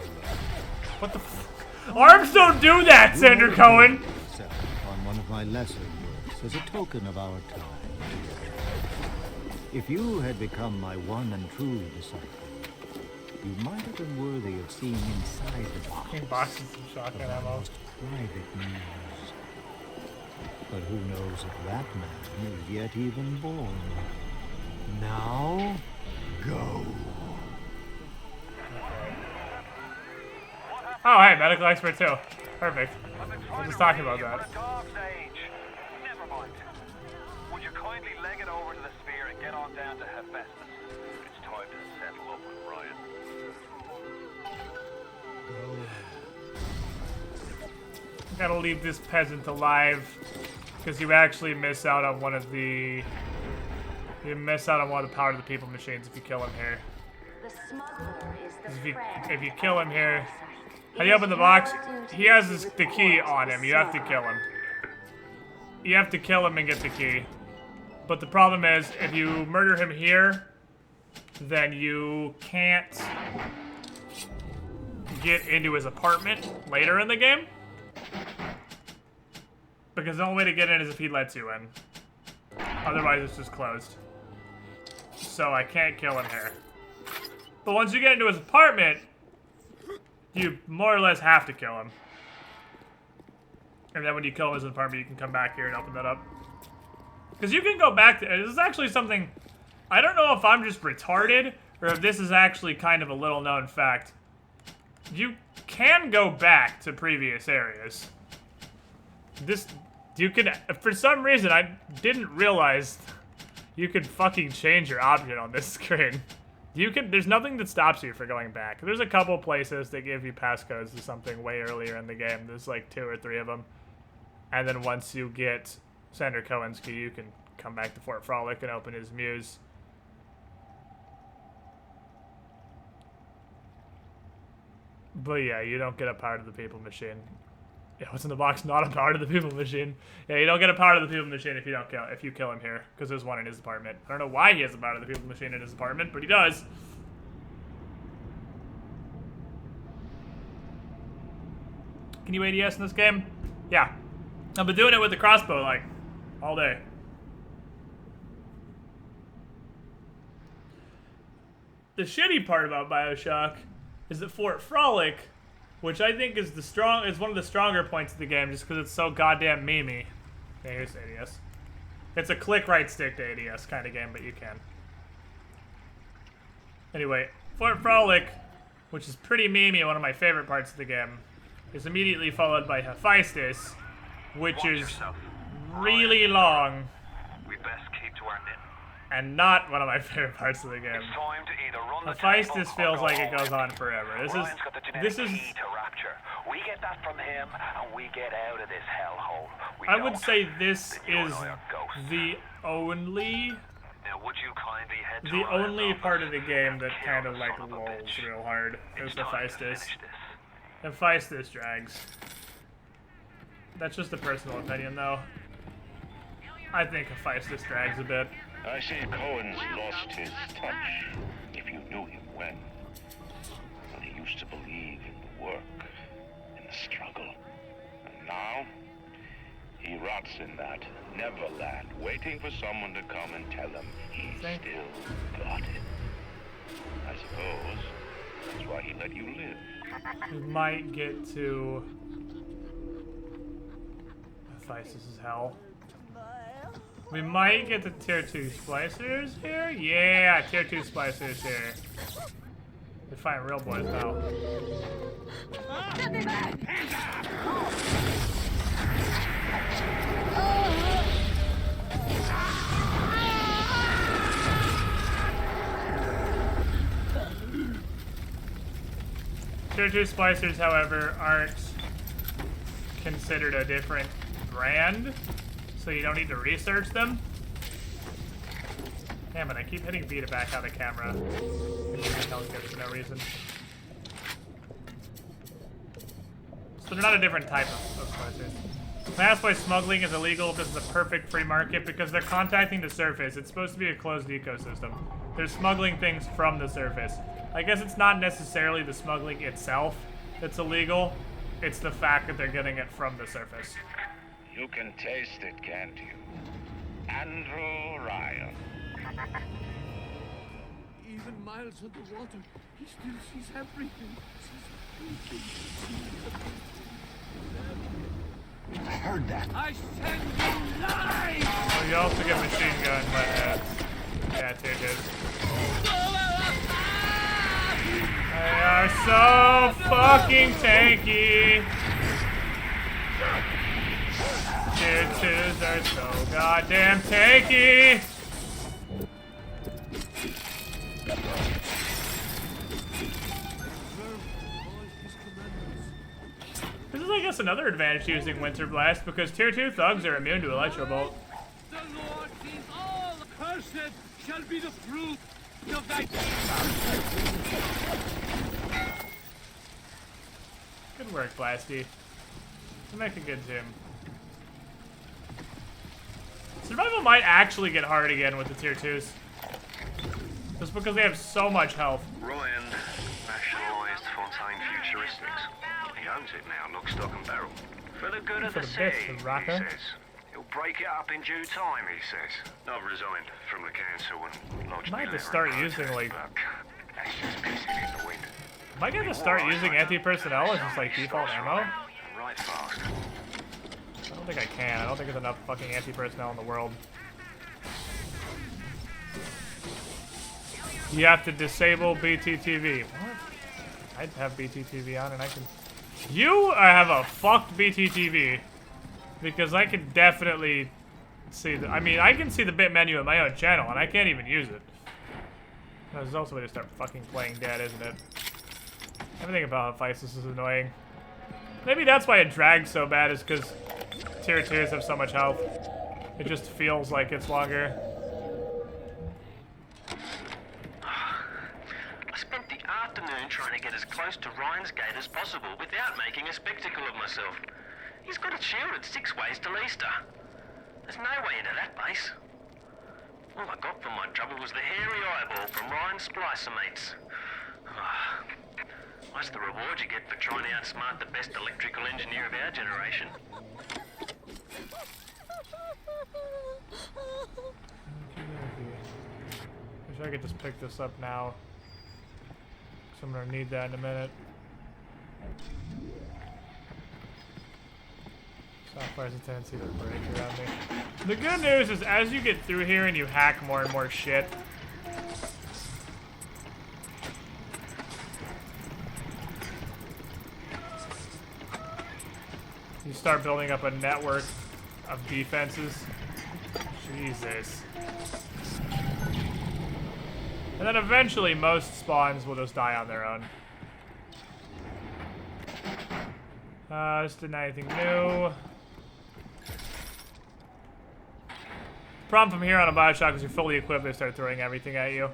What the f- Arms don't do that, Senator Cohen! On one of my lesser works as a token of our time. If you had become my one and true disciple, you might have been worthy of seeing inside the box. Boxes of shotgun ammo. Private news. But who knows if that man is yet even born. Now, go. Oh, hey, medical expert too. Perfect. We're just talking about that. Never mind. Would you kindly leg it over to the sphere and get on down to Hephaestus? It's time to settle up with Ryan. Gotta leave this peasant alive, because you actually miss out on one of the... You miss out on one of the power of the people machines if you kill him here. The smuggler is the If you kill him here... How do you open the box? He has the key on him. You have to kill him. You have to kill him and get the key. But the problem is, if you murder him here, then you can't get into his apartment later in the game. Because the only way to get in is if he lets you in. Otherwise, it's just closed. So I can't kill him here. But once you get into his apartment, you more or less have to kill him. And then when you kill him in his apartment, you can come back here and open that up. Because you can go back to... This is actually something... I don't know if I'm just retarded, or if this is actually kind of a little-known fact. You can go back to previous areas. You could... For some reason, I didn't realize you could fucking change your option on this screen. There's nothing that stops you from going back. There's a couple places that give you passcodes to something way earlier in the game. There's like 2 or 3 of them. And then once you get Senator Cohen's key, you can come back to Fort Frolic and open his muse. But yeah, you don't get a power to the people machine. Yeah, what's in the box? Not a power to the people machine. Yeah, you don't get a power to the people machine if you kill him here, because there's one in his apartment. I don't know why he has a power to the people machine in his apartment, but he does. Can you ADS in this game? Yeah. I've been doing it with the crossbow, like, all day. The shitty part about Bioshock is that Fort Frolic, which I think is one of the stronger points of the game, just because it's so goddamn memey. Yeah, here's ADS. It's a click right stick to ADS kind of game, but you can. Anyway, Fort Frolic, which is pretty memey, one of my favorite parts of the game, is immediately followed by Hephaestus, which is really long. We best keep to our knitting. And not one of my favorite parts of the game. It's time to either run the Hephaestus feels like it goes on forever. This is key to rapture. We get that from him, and we get out of this hellhole. I would say this is the only part of the game that kind of like lolls real hard. Is Hephaestus. Hephaestus drags. That's just a personal opinion, though. I think Hephaestus drags a bit. I see Cohen's lost his touch, if you knew him when he used to believe in the work, in the struggle. And now, he rots in that Neverland, waiting for someone to come and tell him he's still got it. I suppose that's why he let you live. We might get to... Hephaestus is hell. We might get the tier 2 splicers here? Yeah, tier 2 splicers here. We find real boys now. Tier 2 splicers, however, aren't considered a different brand, so you don't need to research them. Damn it, I keep hitting B to back out of camera. For no reason. So they're not a different type of splicers. Mass by smuggling is illegal. This is a perfect free market because they're contacting the surface. It's supposed to be a closed ecosystem. They're smuggling things from the surface. I guess it's not necessarily the smuggling itself that's illegal. It's the fact that they're getting it from the surface. You can taste it, can't you? Andrew Ryan. even miles underwater, he still sees everything. I heard that. I send you lies! Oh, you also get machine gun heads. Yeah, take it. They are so fucking tanky. Tier 2s are so goddamn tanky. This is, I guess, another advantage to using Winter Blast, because Tier 2 thugs are immune to Electro Bolt. The Lord is all cursed shall be the fruit of thy... Good work, Blasty. You make a good team. Survival might actually get hard again with the Tier 2s. Just because they have so much health. Ryan nationalised Fontaine Futuristics. He owns it now, lock, stock and barrel. For the good of the city, he says. He'll break it up in due time, he says. I've resigned from the council and lodged Might me have to start using, like... That's just pissing in the wind. Am I going to start using anti-personnel as just, like, default ammo? Right fast. I don't think I can. I don't think there's enough fucking anti-personnel in the world. You have to disable BTTV. What? I'd have BTTV on and I can... You have a fucked BTTV. Because I can definitely see the... I mean, I can see the bit menu in my own channel and I can't even use it. There's also a way to start fucking playing dead, isn't it? Everything about Hephaestus is annoying. Maybe that's why it drags so bad, is because Tier 2s have so much health. It just feels like it's longer. I spent the afternoon trying to get as close to Ryan's gate as possible without making a spectacle of myself. He's got it shielded 6 ways till Easter. There's no way into that base. All I got for my trouble was the hairy eyeball from Ryan's splicer mates. What's the reward you get for trying to outsmart the best electrical engineer of our generation? Wish I could just pick this up now. Because I'm gonna need that in a minute. Software has a tendency to break around me. The good news is as you get through here and you hack more and more shit, you start building up a network of defenses. Jesus. And then eventually most spawns will just die on their own. This didn't anything new. Problem from here on a Bioshock is you're fully equipped, they start throwing everything at you.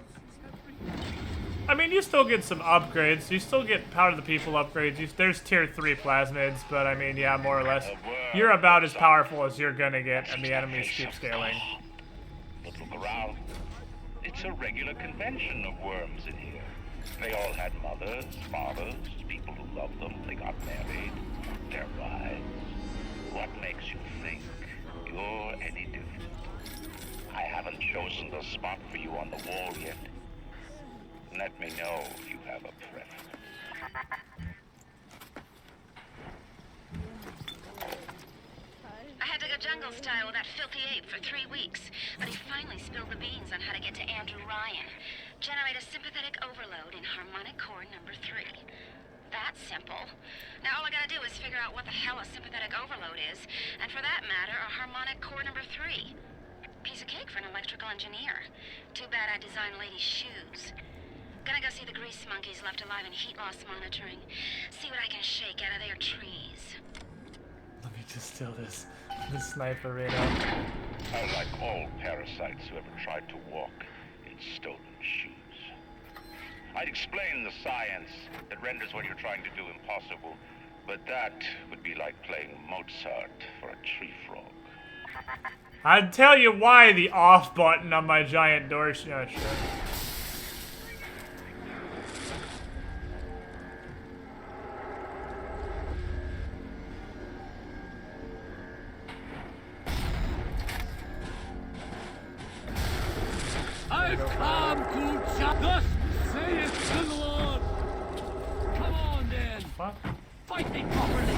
I mean, you still get some upgrades. You still get Power to the People upgrades. There's Tier 3 plasmids, but I mean, yeah, more or less. You're about as powerful as you're gonna get, and the enemies keep scaling. But look around. It's a regular convention of worms in here. They all had mothers, fathers, people who loved them. They got married. Their wives. What makes you think you're any different? I haven't chosen the spot for you on the wall yet. Let me know if you have a preference. I had to go jungle style with that filthy ape for 3 weeks, but he finally spilled the beans on how to get to Andrew Ryan. Generate a sympathetic overload in harmonic core number 3. That's simple. Now all I gotta do is figure out what the hell a sympathetic overload is, and for that matter, a harmonic core number 3. Piece of cake for an electrical engineer. Too bad I designed ladies' shoes. Gonna go see the grease monkeys left alive in heat loss monitoring. See what I can shake out of their trees. Let me just steal this sniper right now. I like all parasites who ever tried to walk in stolen shoes. I'd explain the science that renders what you're trying to do impossible, but that would be like playing Mozart for a tree frog. I'd tell you why the off button on my giant door. Oh, sure. I've come to just Fight me properly.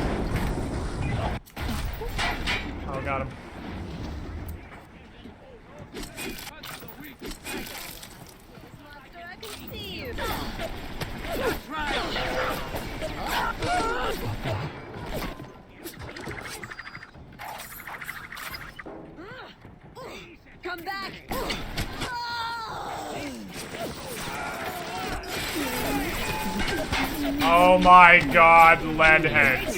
Oh, got him. I can see you. That's right. Come back. Oh my god, lead heads.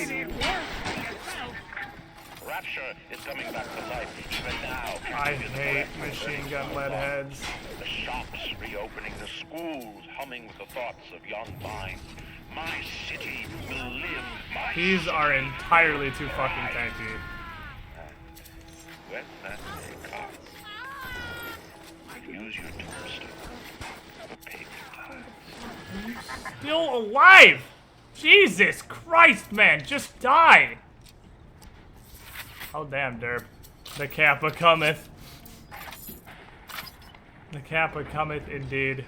Rapture is coming back to life even now. I hate machine gun lead heads. The shops reopening, the schools humming with the thoughts of young minds. My city will live. My These city are entirely too fucking tanky. when that day comes, use your tombstone for pagan times. Still alive! Jesus Christ, man, just die! Oh damn, derp. The Kappa cometh. The Kappa cometh indeed.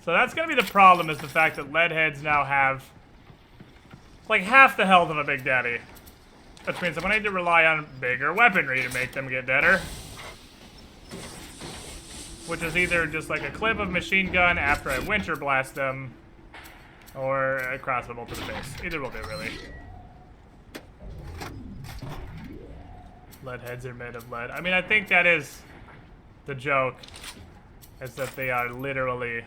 So that's gonna be the problem, is the fact that leadheads now have like half the health of a Big Daddy. Which means I'm gonna need to rely on bigger weaponry to make them get deader. Which is either just like a clip of machine gun after I winter blast them, or a crossbow bolt to the face. Either will do, really. Lead heads are made of lead. I mean, I think that is the joke, is that they are literally,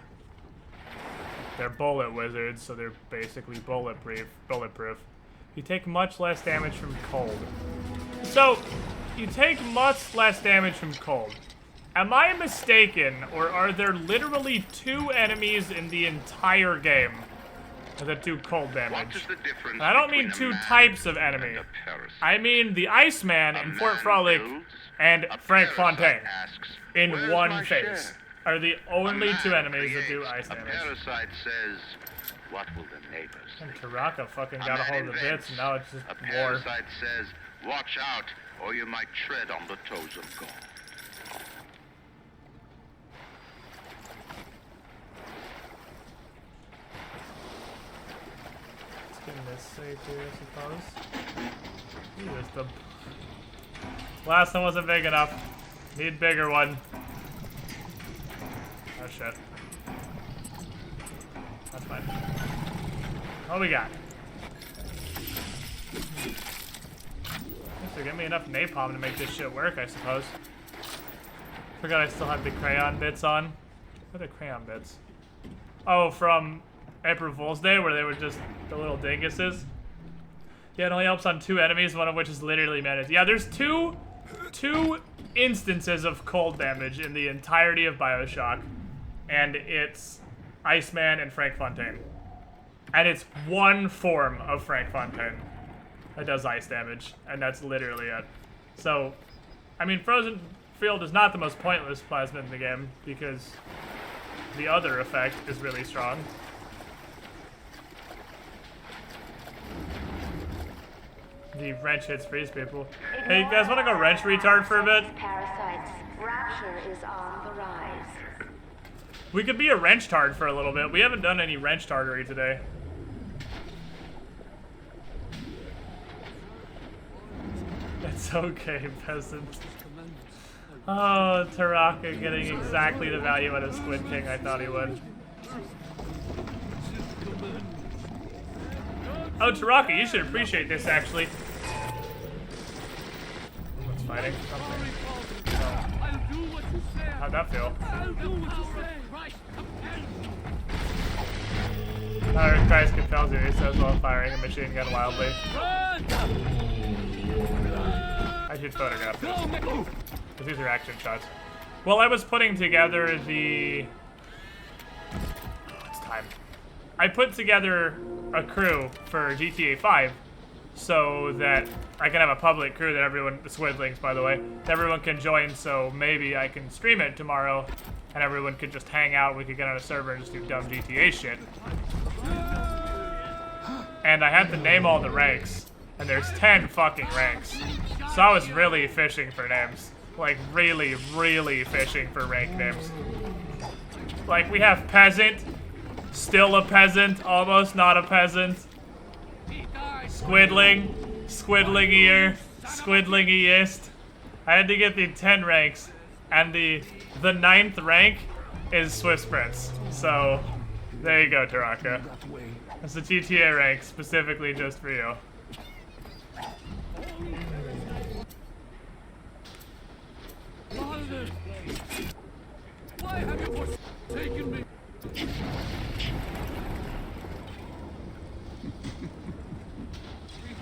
they're bullet wizards, so they're basically bulletproof. You take much less damage from cold. So, you take much less damage from cold. Am I mistaken, or are there literally 2 enemies in the entire game that do cold damage? And I don't mean 2 types of enemy. I mean the Iceman in Fort Frolic and Frank Fontaine in one phase are the only 2 enemies that do ice damage. Parasite says, what will the neighbors And Taraka fucking got a hold of the bits, and now it's just A war. parasite says, watch out, or you might tread on the toes of God. Let's get this safe here, I suppose. Here's the... Last one wasn't big enough. Need bigger one. Oh shit. That's fine. What we got? This will give me enough napalm to make this shit work, I suppose. Forgot I still have the crayon bits on. What are the crayon bits? Oh, from April Fool's Day, where they were just the little dinguses. Yeah, it only helps on 2 enemies, one of which is literally managed. Yeah, there's two instances of cold damage in the entirety of Bioshock, and it's Iceman and Frank Fontaine. And it's one form of Frank Fontaine that does ice damage, and that's literally it. So, I mean, Frozen Field is not the most pointless plasmid in the game, because the other effect is really strong. The wrench hits freeze people. Hey, you guys want to go wrench retard for a bit? Parasites. Rapture is on the rise. We could be a wrench tard for a little bit. We haven't done any wrench tardery today. It's okay, peasant. Oh, Taraka getting exactly the value out of Squid King I thought he would. Oh, Taraka, you should appreciate this, actually. What's fighting? Something. Oh. How'd that feel? Alright, Christ compels you, he says while firing a machine gun wildly. I should photograph this. Because these are action shots. Well, I was putting together the... Oh, it's time. I put together a crew for GTA 5 so that I can have a public crew that everyone, the Swidlings by the way, that everyone can join, so maybe I can stream it tomorrow and everyone could just hang out, we could get on a server and just do dumb GTA shit. And I had to name all the ranks, and there's 10 fucking ranks. So I was really fishing for names. Like, really, really fishing for rank names. Like, we have Peasant, still a peasant, almost not a peasant. squidlingiest. I had to get the 10 ranks, and the 9th rank is Swiss Prince. So, there you go, Taraka. That's the GTA rank, specifically just for you. Why have you forsaken me?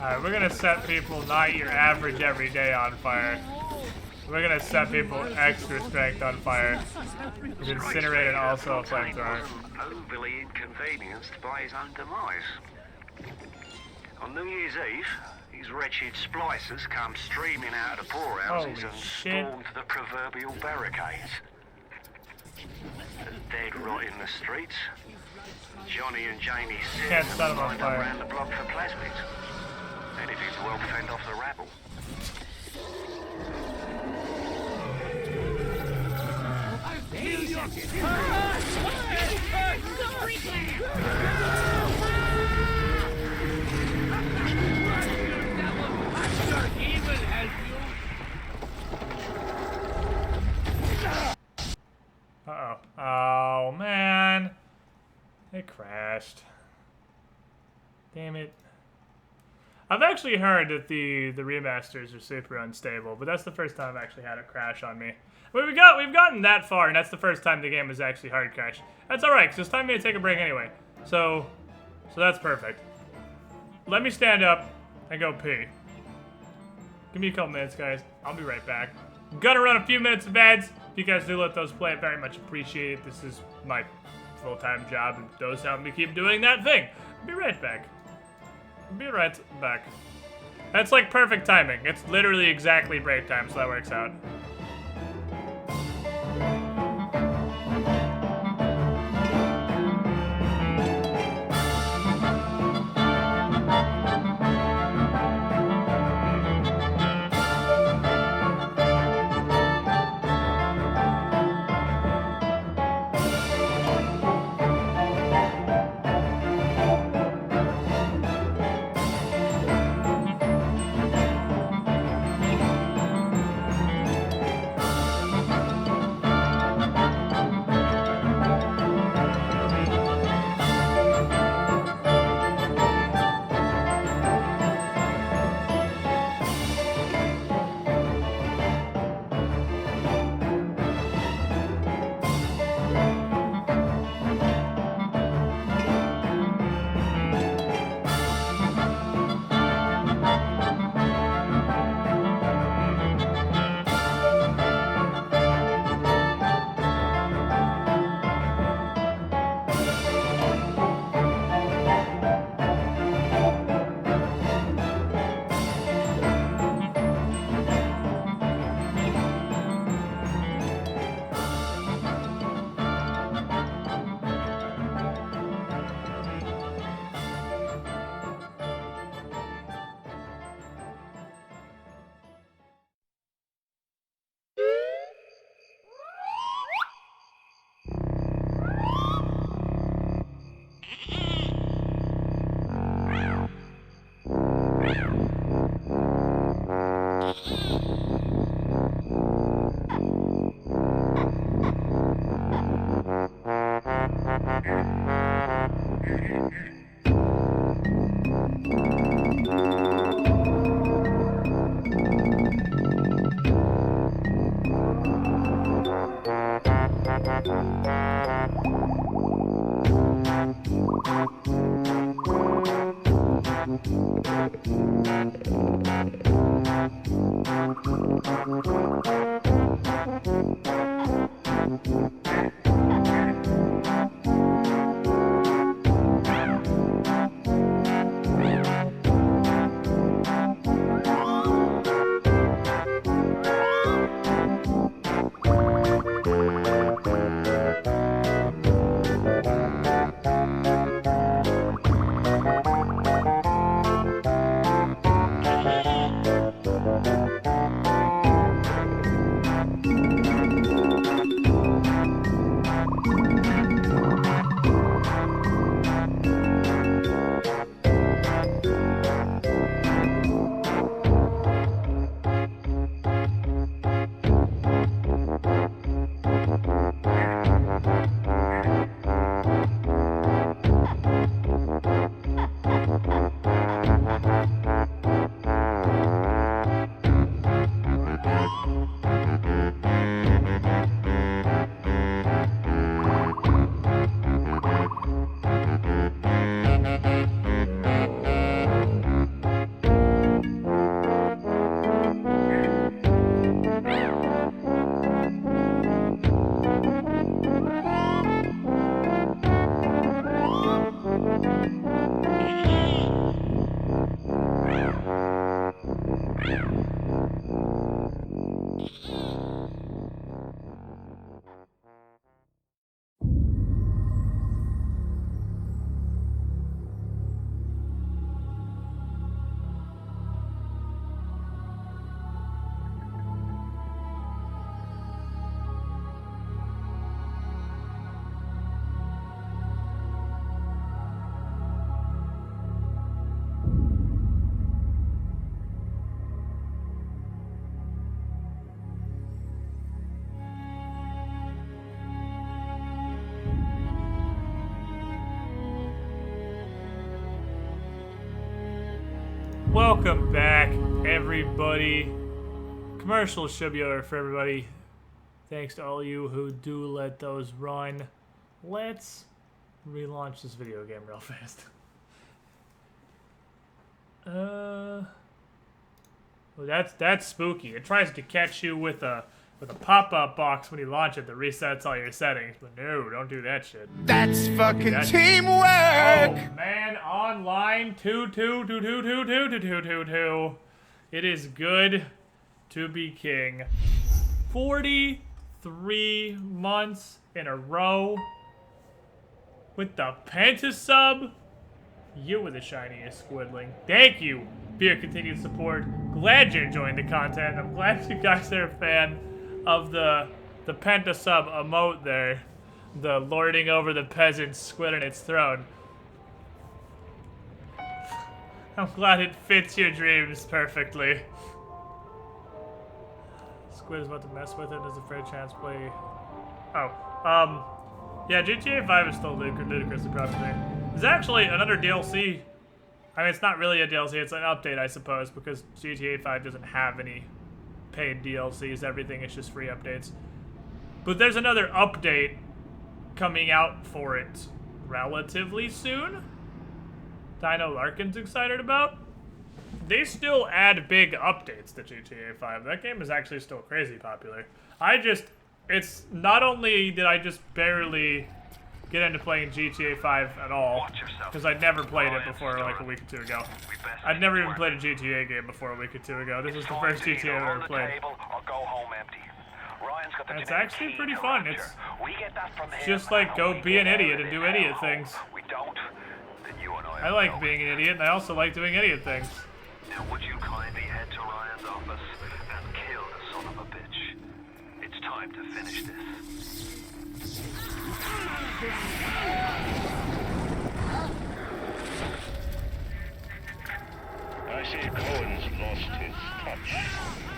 Alright, we're gonna set people not your average everyday on fire. We're gonna set people extra strength on fire. With incinerated also a flamethrower. Overly inconvenienced by his own demise. On New Year's Eve, these wretched splicers come streaming out of the poorhouses and stormed the proverbial barricades. Dead rot in the streets. Johnny and Jamie Can't set them on lined fire. up around the block for plasmids. Anything to well fend off the rabble. Uh-oh. Oh, man. It crashed. Damn it. I've actually heard that the remasters are super unstable, but that's the first time I've actually had it crash on me. But we've gotten that far, and that's the first time the game has actually hard crashed. That's alright, because it's time for me to take a break anyway. So that's perfect. Let me stand up and go pee. Give me a couple minutes, guys. I'll be right back. I'm gonna run a few minutes of ads. If you guys do let those play, I very much appreciate it. This is my full-time job, and those help me keep doing that thing. I'll be right back. Be right back. That's like perfect timing. It's literally exactly break time, so that works out. Welcome back, everybody. Commercials should be over for everybody. Thanks to all you who do let those run. Let's relaunch this video game real fast. Well, that's spooky. It tries to catch you with a pop-up box when you launch it that resets all your settings. But no, don't do that shit. That's fucking teamwork! Oh man, online 2. It is good to be king. 43 months in a row with the Pentasub. You were the shiniest squidling. Thank you for your continued support. Glad you're enjoying the content. I'm glad you guys are a fan of the Pentasub emote there. The lording over the peasant squid in its throne. I'm glad it fits your dreams perfectly. Squid is about to mess with it and is afraid chance play. Oh, yeah, GTA 5 is still ludicrously popular. There's actually another DLC. I mean, it's not really a DLC, it's an update, I suppose, because GTA 5 doesn't have any paid DLCs. Everything is just free updates. But there's another update coming out for it relatively soon that I know Larkin's excited about. They still add big updates to GTA 5. That game is actually still crazy popular. It's not only did I just barely get into playing GTA 5 at all, because I'd never played it before like a week or two ago. I'd never even played a GTA game before a week or two ago. This is the first GTA I've ever played. And it's actually pretty fun. It's just like go be an idiot and do idiot things. I like being an idiot, and I also like doing idiot things. Now would you kindly head to Ryan's office and kill the son of a bitch? It's time to finish this. I see Cohen's lost his touch.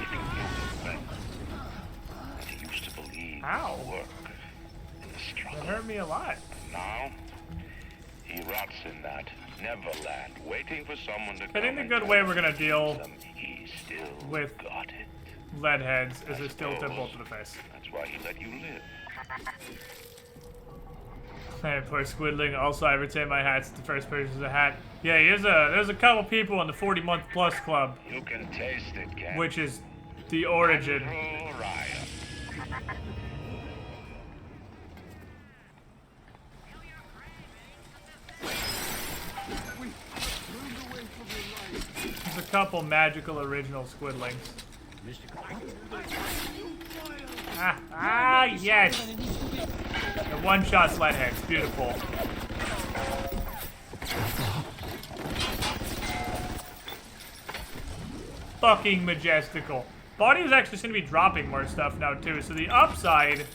If you knew him then. And he used to believe in the work, in the struggle. That hurt me a lot. Now, he rots in that Neverland, waiting for someone to I think the good way we're gonna deal with lead heads is to still tip bolt to the face. That's why he let you live. Hey, poor Squidling. Also, I retain my hats. The first person is a hat. Yeah, there's a couple people in the 40-month plus club. You can taste it, Ken. Which is the origin. There's a couple magical original Squidlings. Yes! The one-shot sled heads, beautiful. Fucking majestical. Body is actually going to be dropping more stuff now too, so the upside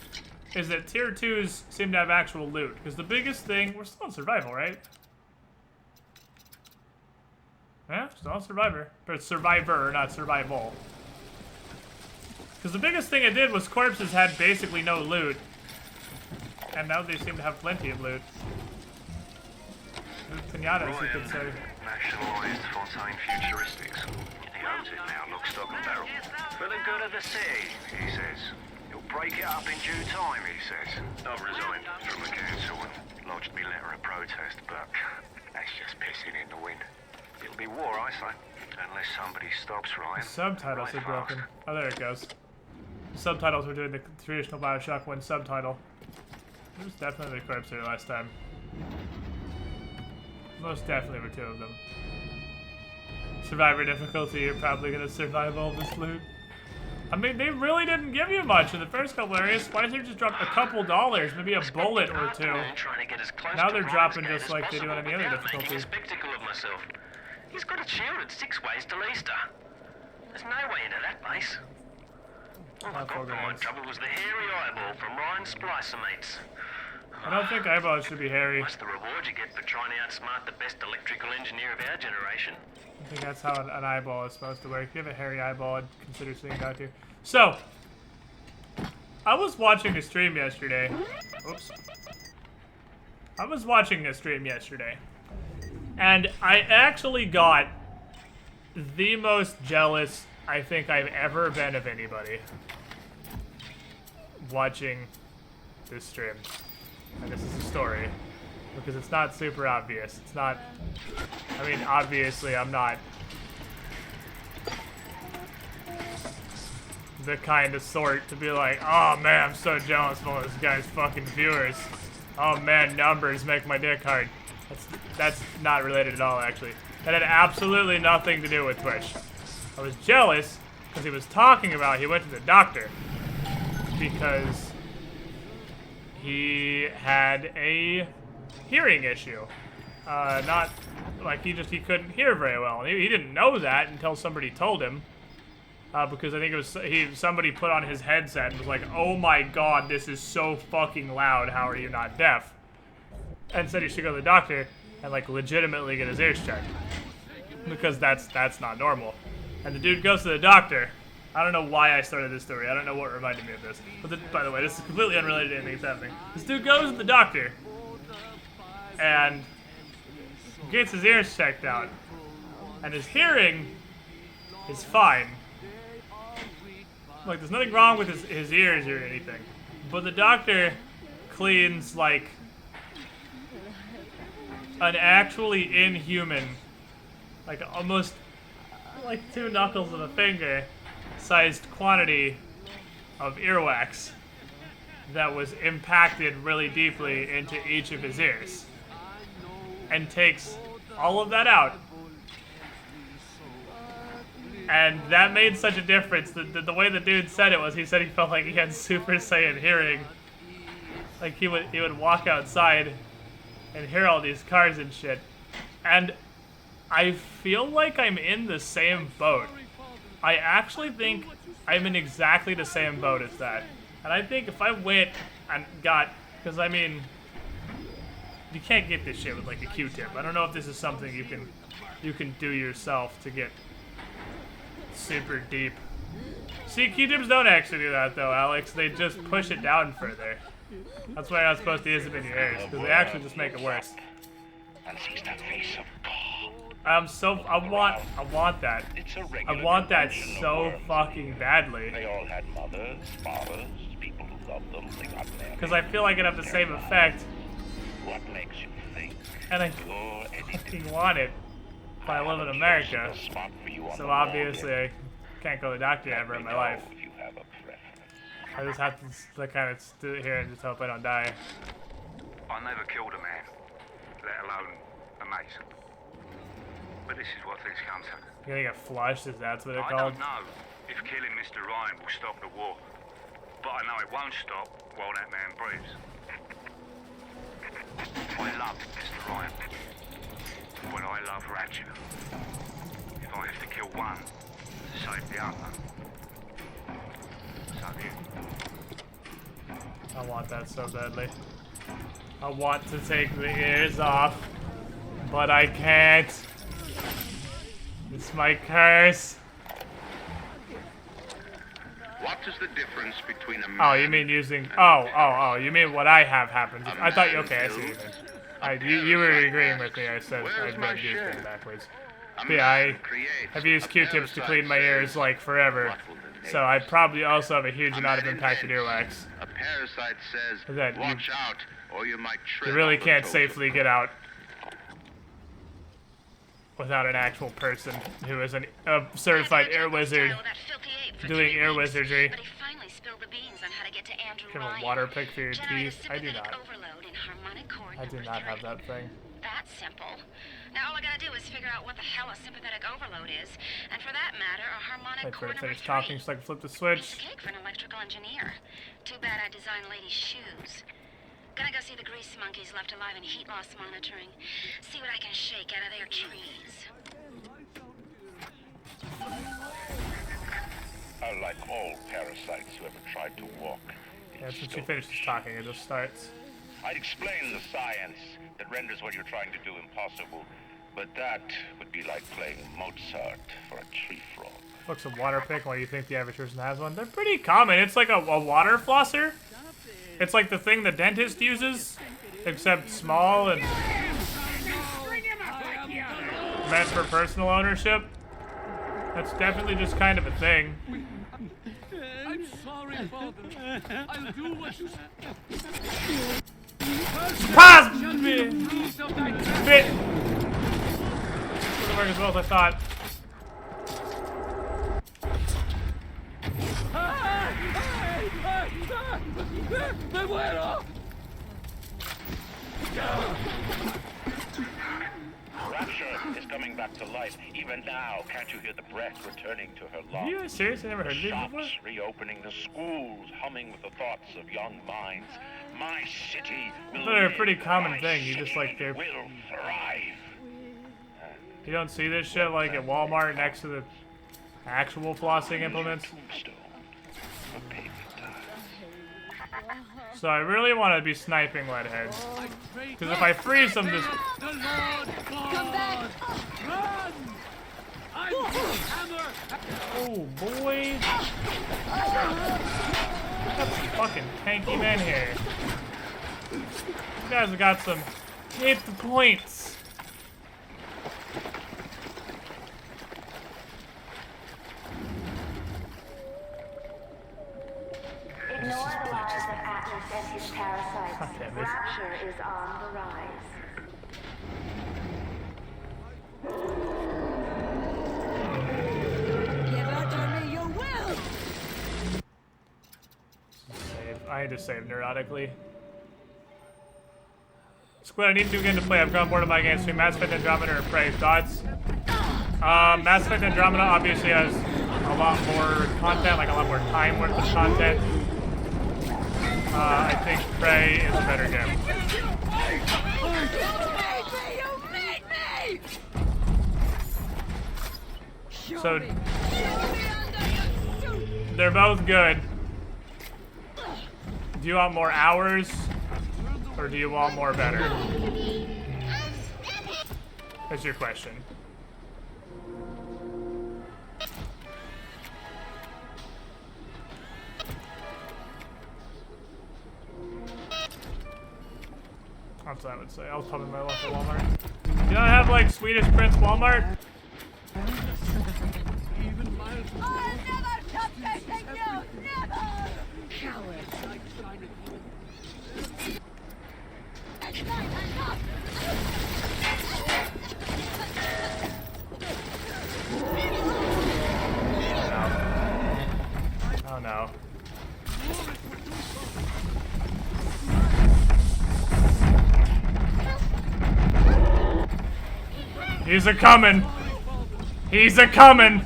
is that tier 2s seem to have actual loot. Because the biggest thing, we're still in survival, right? Yeah, still on survivor. But it's survivor, not survival. Because the biggest thing it did was corpses had basically no loot. And now they seem to have plenty of loot. Pinatas, you could say. Nationalised Fontaine Futuristics. He owns it now, lock, stock and barrel. For the good of the city, he says. He'll break it up in due time, he says. I've resigned from the council and lodged me letter of protest, but that's just pissing in the wind. It'll be war, I say, unless somebody stops Ryan. The subtitles are broken. Oh, there it goes. The subtitles were doing the traditional Bioshock 1 subtitle. There was definitely the corpse here last time. Most definitely were two of them. Survivor difficulty, you're probably gonna survive all this loot. I mean, they really didn't give you much in the first couple areas. Why did they just drop a couple dollars, maybe a bullet or two? Now they're dropping just like they do on any other difficulty. Spectacle of myself. He's got it shielded 6 ways to Leicester. There's no way into that place. All I got for my trouble was the hairy eyeball from Ryan Splicer mates. I don't think eyeballs should be hairy. That's the reward you get for trying to outsmart the best electrical engineer of our generation. I think that's how an eyeball is supposed to work. If you have a hairy eyeball, I'd consider seeing that too. So, I was watching a stream yesterday. Oops. I was watching a stream yesterday. And I actually got the most jealous I think I've ever been of anybody watching this stream. And this is a story. Because it's not super obvious. It's not... I mean, obviously I'm not the kind of sort to be like, oh man, I'm so jealous of all this guy's fucking viewers. Oh man, numbers make my dick hard. That's not related at all, actually. That had absolutely nothing to do with Twitch. I was jealous because he was talking about he went to the doctor because he had a hearing issue. Not like he couldn't hear very well. And he didn't know that until somebody told him. Because I think it was somebody put on his headset and was like, oh my god, this is so fucking loud, how are you not deaf? And said he should go to the doctor and like legitimately get his ears checked. Because that's not normal. And the dude goes to the doctor. I don't know why I started this story. I don't know what reminded me of this. But by the way, this is completely unrelated to anything that's happening. This dude goes to the doctor and gets his ears checked out. And his hearing is fine. Like, there's nothing wrong with his ears or anything. But the doctor cleans, like, an actually inhuman, like, almost, like, 2 knuckles of a finger sized quantity of earwax that was impacted really deeply into each of his ears. And takes all of that out. And that made such a difference. The way the dude said it was, he said he felt like he had Super Saiyan hearing. Like he would walk outside and hear all these cars and shit. And I feel like I'm in the same boat. I actually think I'm in exactly the same boat as that. And I think if I went and got, because I mean, you can't get this shit with like a Q-tip. I don't know if this is something you can do yourself to get super deep. See, Q-tips don't actually do that though, Alex. They just push it down further. That's why you're not supposed to use them in your ears, because they actually just make it worse. I want that. I want that so fucking badly. They all had mothers, fathers, people who loved them. They got married. Because I feel like it'd have the same effect. What makes you think? And I fucking want it. But I live in America, so obviously I can't go to the doctor ever in my life. I just have to kind of sit here and just hope I don't die. I never killed a man, let alone a mate. But this is what things come to. You're gonna get flushed, is that what it's I called? don't know if killing Mr. Ryan will stop the war, but I know it won't stop while that man breathes. I love Mr. Ryan. But I love Ratchet. If I have to kill one to save the other, so be it. I want that so badly. I want to take the ears off, but I can't. It's my curse. What is the difference between a man? Oh, you mean using? Oh, you mean what I have happened? I thought you. Okay, I see what you mean. You were agreeing with me. I said I'd been using it backwards. But yeah, I have used Q-tips to clean my ears like forever, so I probably also have a huge amount of impacted earwax. A parasite says, That watch out, or you might trip. You really off the can't toe. safely get out without an actual person who is a certified ear wizard doing ear wizardry. Give a water pick for your teeth. I do not. I do not have that thing. That's simple. Now all I gotta do is figure out what the hell a sympathetic overload is, and for that matter, a harmonic Wait for chord it to number finish 3. talking so I can flip the switch. Cake for an electrical engineer. Too bad I designed ladies' shoes. Gonna go see the grease monkeys left alive in heat loss monitoring. See what I can shake out of their trees. Like all parasites who ever tried to walk. Yeah, since she finishes talking, it just starts. I'd explain the science that renders what you're trying to do impossible, but that would be like playing Mozart for a tree frog. Looks a water pick. Why do you think the average person has one? They're pretty common. It's like a water flosser. It's like the thing the dentist uses, except small and meant for personal ownership. That's definitely just kind of a thing. I'm sorry, Father. I'll do what you Pause! Bit! Doesn't work as well as I thought. ¡Me muero! Rapture is coming back to life. Even now, can't you hear the breath returning to her lungs? Are you serious? I never heard of these Shops before? reopening, the schools humming with the thoughts of young minds. My city will They're a live. pretty common My thing. You just like city they're. will thrive. You don't see this shit like at Walmart next to the actual flossing implements. So I really want to be sniping lead heads. Because if I freeze them, this. Come back! Run! I'm the hammer! Oh boy! Got some fucking tanky men here. You guys have got some. Hit the points. Ignore the lies of Atlas and his parasites. God damn it. Rapture is on the rise. Give out to me your will! Save. I need to save neurotically. Squid, I need to do again to play. I've gone bored of my games between Mass Effect Andromeda or Prey. Thoughts? Mass Effect Andromeda obviously has a lot more content, like a lot more time worth of content. I think Prey is a better game. So, they're both good. Do you want more hours? Or do you want more better? That's your question. That's what I would say. I was probably my local Walmart. You don't have like Swedish Prince Walmart? I'll never stop chasing you! Never! Coward! It's not enough! Oh no. He's a comin'. He's a comin'.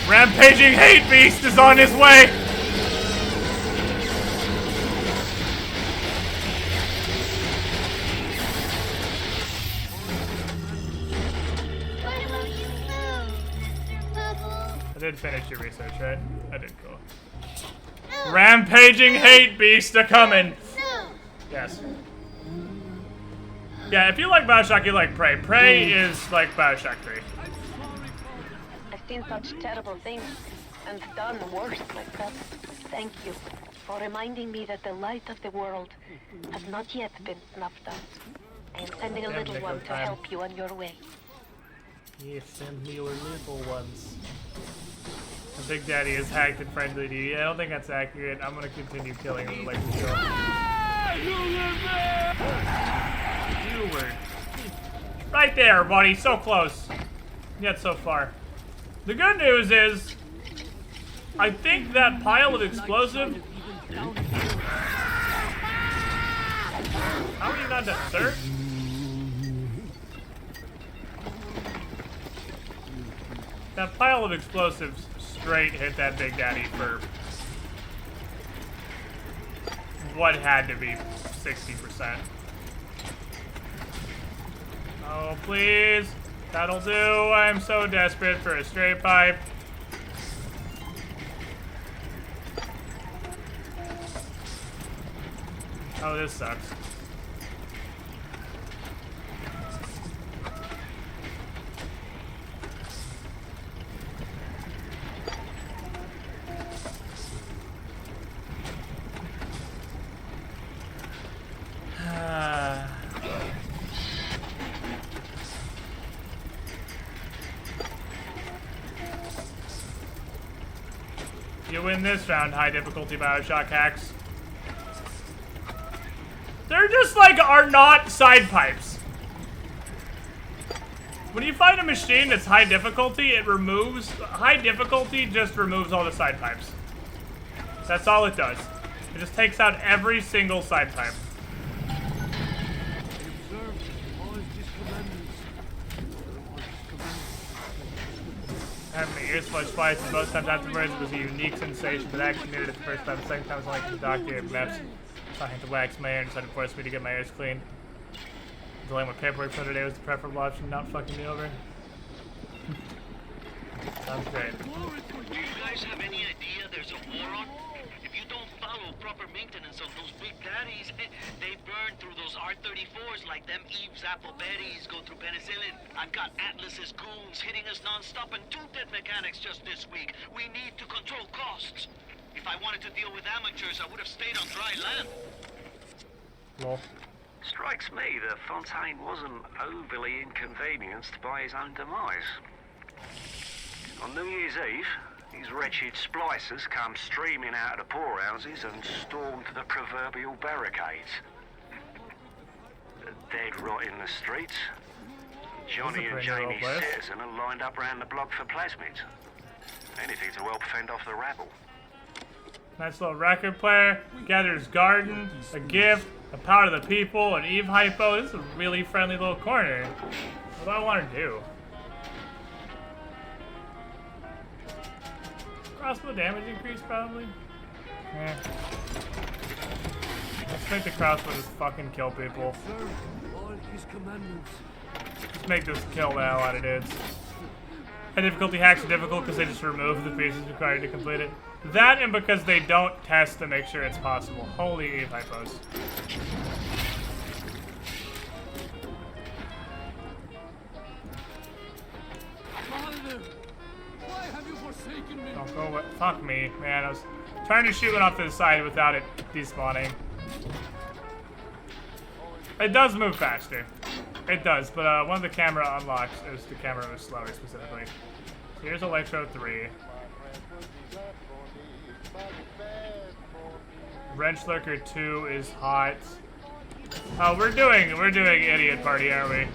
Rampaging hate beast is on his way. I did finish your research, right? I did, cool. Rampaging hate beast a comin'. Yes. Yeah, if you like Bioshock, you like Prey. Prey is like Bioshock 3. I've seen such terrible things and done worse like that. Thank you for reminding me that the light of the world has not yet been snuffed out. I am sending a little one to help you on your way. Yes, send me your little ones. The Big Daddy is hacked and friendly to you. Yeah, I don't think that's accurate. I'm gonna continue killing him like this. You were right there, buddy. So close. Yet so far. The good news is, I think that pile of explosive. How are you not dead, sir? That pile of explosives straight hit that Big Daddy for what had to be 60%. Oh, please. That'll do. I'm so desperate for a straight pipe. Oh, this sucks. You win this round, high difficulty Bioshock hacks. They're just like are not side pipes. When you find a machine that's high difficulty, it removes high difficulty just removes all the side pipes. That's all it does. It just takes out every single side pipe. Having my ears flushed twice, and both times afterwards it was a unique sensation, but I actually needed it the first time. The second time was like the doctor gave maps. So I had to wax my hair and decided to force me to get my ears cleaned. Dealing with paperwork for today was the preferable option, not fucking me over. Sounds great. Do you guys have any idea there's a war on? If you don't follow proper maintenance on those big daddies, they burn through those R-34s like them Eve's apple berries go through penicillin. I've got Atlas's goons hitting us non-stop and 2 dead mechanics just this week. We need to control costs. If I wanted to deal with amateurs, I would have stayed on dry land. Well. Strikes me that Fontaine wasn't overly inconvenienced by his own demise. On New Year's Eve, these wretched splicers come streaming out of the poorhouses and stormed the proverbial barricades. Dead rot in the streets. Johnny and Jamie Citizen are lined up around the block for plasmids. Anything to help fend off the rabble. Nice little record player, Gather's Garden, a gift, a power to the people, an Eve hypo. This is a really friendly little corner. What do I want to do? Crossbow damage increase, probably? Eh. Let's make the crossbow just fucking kill people. Just make this kill the hell out of dudes. And difficulty hacks are difficult because they just remove the pieces required to complete it. That and because they don't test to make sure it's possible. Holy Eve hypos. Don't go away. Fuck me, man. I was trying to shoot one off to the side without it despawning. It does move faster. It does, but one of the camera unlocks is the camera moves slower specifically. So here's Electro 3. Wrench Lurker 2 is hot. Oh, we're doing Idiot Party, aren't we?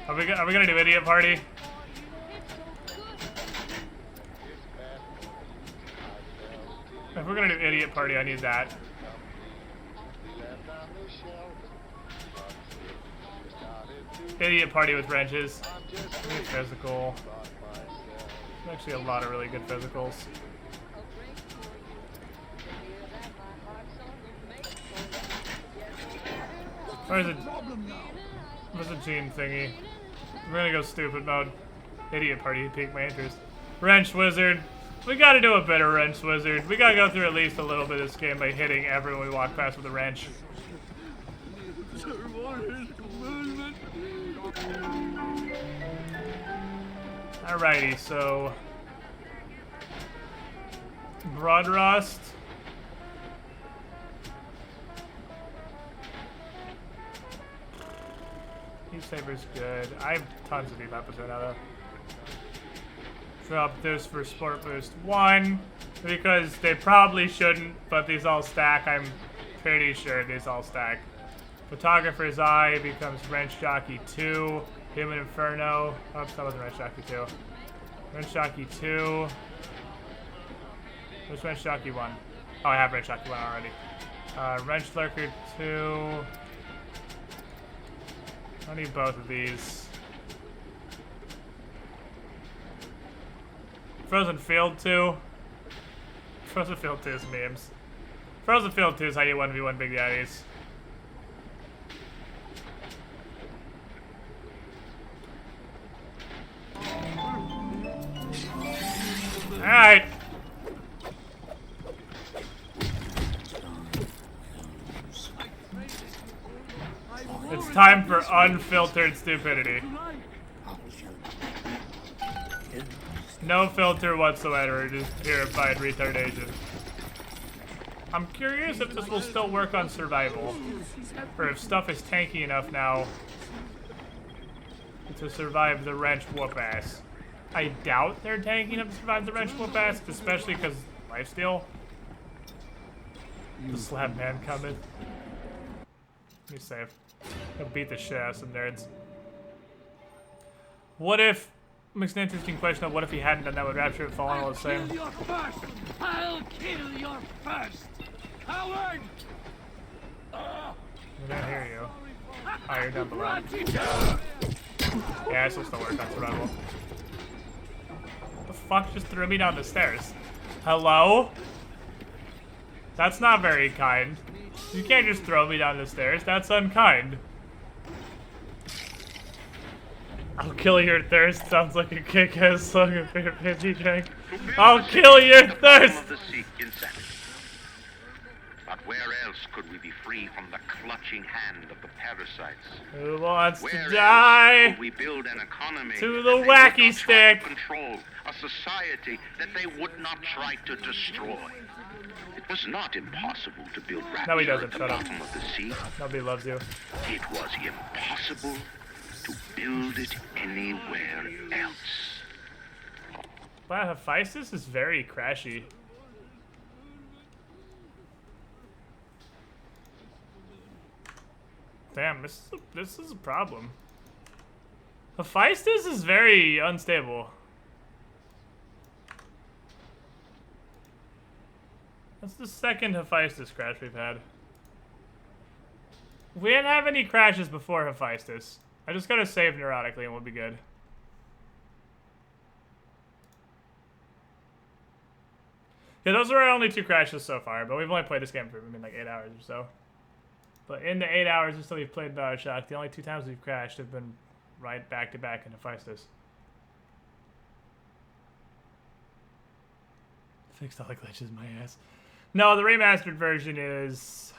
Are we gonna do Idiot Party? If we're gonna do Idiot Party, I need that. Idiot Party with wrenches. Physical. There's actually a lot of really good physicals. Where's the gene thingy? We're gonna go stupid mode. Idiot Party piqued my interest. Wrench Wizard. We gotta do a better Wrench Wizard. We gotta go through at least a little bit of this game by hitting everyone we walk past with a wrench. Alrighty, so Broad Rust. Heat Saber's good. I have tons of Deep episode now though. Drop this for Sport Boost 1 because they probably shouldn't, but these all stack. I'm pretty sure these all stack. Photographer's Eye becomes Wrench Jockey 2. Human Inferno. Oops, that wasn't Wrench Jockey 2. Wrench Jockey 2. Where's Wrench Jockey 1? Oh, I have Wrench Jockey 1 already. Wrench Lurker 2. I need both of these. Frozen Field 2. Frozen Field 2 is memes. Frozen Field 2 is how you 1v1 Big Daddies. Alright. It's time for unfiltered stupidity. No filter whatsoever, just purified retardation. I'm curious if this will still work on survival. Or if stuff is tanky enough now to survive the wrench whoop ass. I doubt they're tanking up to survive the vegetable fast, especially because lifesteal. The slab man coming. Let me save. He'll beat the shit out of some nerds. What if... Makes an interesting question of what if he hadn't done that, would Rapture have fallen all the same? I'll kill your first! I'll kill your first! Coward! I don't hear you. Oh, you're down below. Yeah, this will still work on survival. The fuck just threw me down the stairs? Hello? That's not very kind. You can't just throw me down the stairs. That's unkind. I'll kill your thirst. Sounds like a kick-ass song of fizzy drink. I'll kill your thirst! But where else could we be free from the clutching hand of the parasites? Who wants Where to die? Could we build an economy to the wacky stick. To control a society that they would not try to destroy. It was not impossible to build rapture No, he doesn't. at the Shut up. bottom of the sea. Nobody loves you. It was impossible to build it anywhere else. Wow, Hephaestus is very crashy. Damn, this is a problem. Hephaestus is very unstable. That's the second Hephaestus crash we've had. We didn't have any crashes before Hephaestus. I just gotta save neurotically and we'll be good. Yeah, those are our only 2 crashes so far, but we've only played this game for, like 8 hours or so. But in the 8 hours or so we've played Bioshock, the only 2 times we've crashed have been right back to back in Hephaestus. Fixed all the glitches, my ass. No, the remastered version is...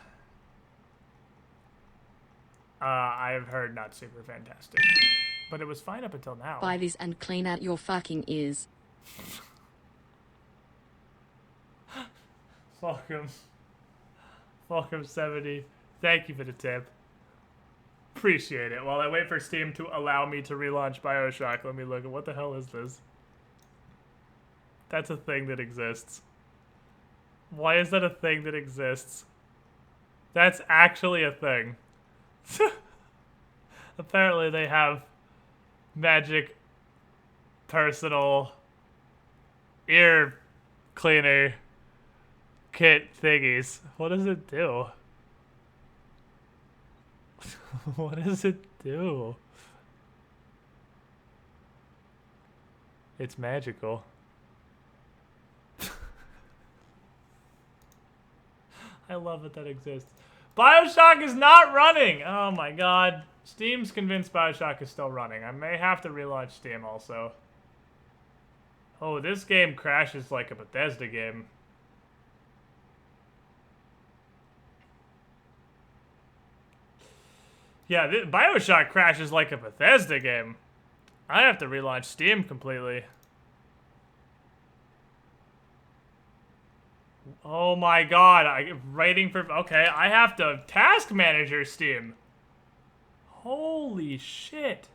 I've heard not super fantastic. But it was fine up until now. Buy this and clean out your fucking ears. Welcome 70. Thank you for the tip. Appreciate it. While I wait for Steam to allow me to relaunch Bioshock, let me look at what the hell is this? That's a thing that exists. Why is that a thing that exists? That's actually a thing. Apparently they have magic personal ear cleaner kit thingies. What does it do? What does it do? It's magical. I love that that exists. Bioshock is not running! Oh my god. Steam's convinced Bioshock is still running. I may have to relaunch Steam also. Oh, this game crashes like a Bethesda game. Yeah, Bioshock crashes like a Bethesda game. I have to relaunch Steam completely. Oh my god, I'm waiting for... Okay, I have to task manager Steam. Holy shit.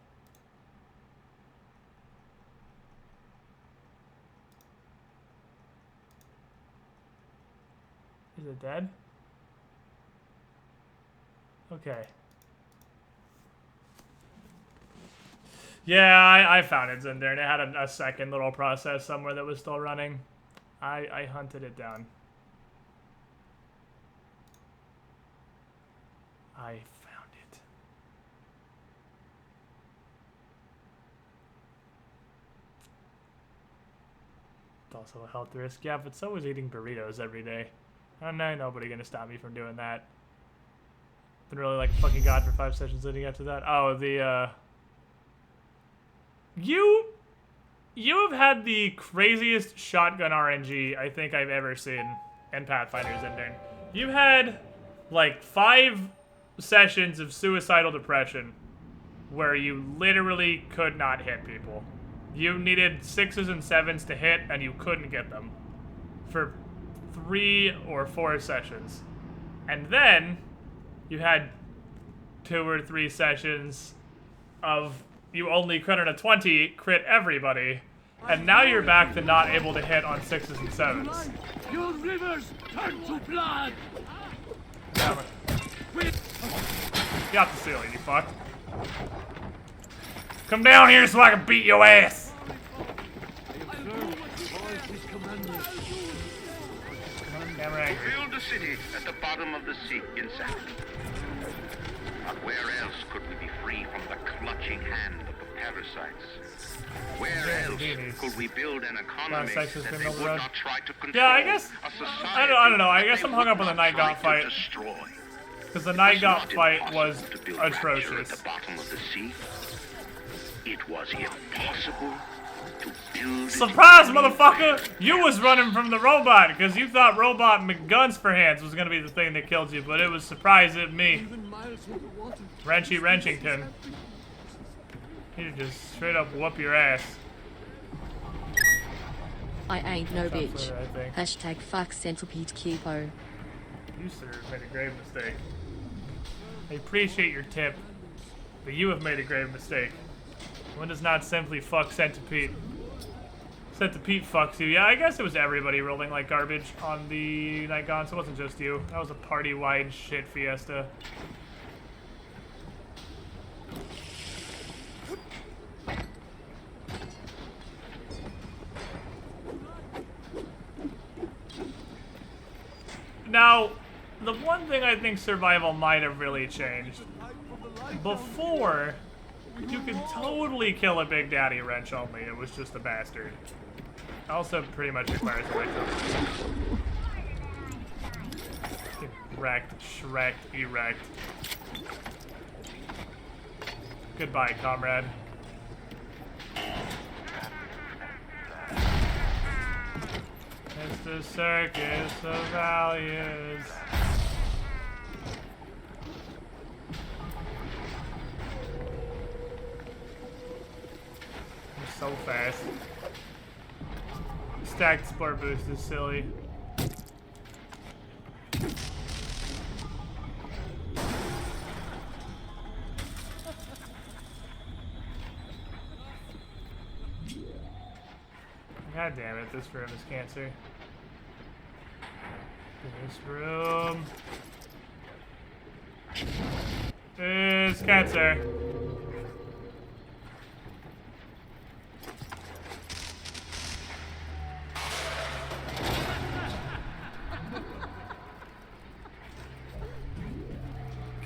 Is it dead? Okay. Yeah, I found it's in there, and it had a second little process somewhere that was still running. I hunted it down. I found it. It's also a health risk. Yeah, but so is eating burritos every day. And ain't nobody gonna stop me from doing that. Been really like fucking god for 5 sessions leading up to that. Oh, the You have had the craziest shotgun RNG I think I've ever seen in Pathfinder's Ending. You've had like 5 sessions of suicidal depression where you literally could not hit people. You needed 6s and 7s to hit and you couldn't get them for 3 or 4 sessions. And then you had 2 or 3 sessions of you only crit on a 20, crit everybody, And now you're back to not able to hit on 6s and 7s. Your rivers turn to blood. Damn it. Get off the ceiling, you fuck. Come down here so I can beat your ass. Build a city at the bottom of the sea in Saturn. But where else could we be free from the clutching hand of the parasites? Where else could we build an economy that they would not try to control? Yeah, I guess. I don't know. I guess I'm hung up on the Night Gaunt fight. Because the Night Gaunt fight was atrocious. At the bottom of the sea, it was impossible to build. Surprise, motherfucker! You was running from the robot because you thought Robot McGuns for Hands was gonna be the thing that killed you, but it was surprise at me. Wrenchy Wrenchington. You just straight up whoop your ass. I ain't no Tough bitch. footer, I think. Hashtag fuck centipede Kipo. You, sir, made a grave mistake. I appreciate your tip, but you have made a grave mistake. One does not simply fuck Centipede. Centipede fucks you. Yeah, I guess it was everybody rolling like garbage on the Night Gaunt, so it wasn't just you. That was a party-wide shit fiesta. Now, the one thing I think survival might have really changed. Before, you could totally kill a Big Daddy wrench only. It was just a bastard. Also pretty much requires a victim. Wrecked, shreked, erect. Goodbye, comrade. It's the circus of values. You're so fast. Stacked sport boost is silly. God damn it, this room is cancer. This room is cancer.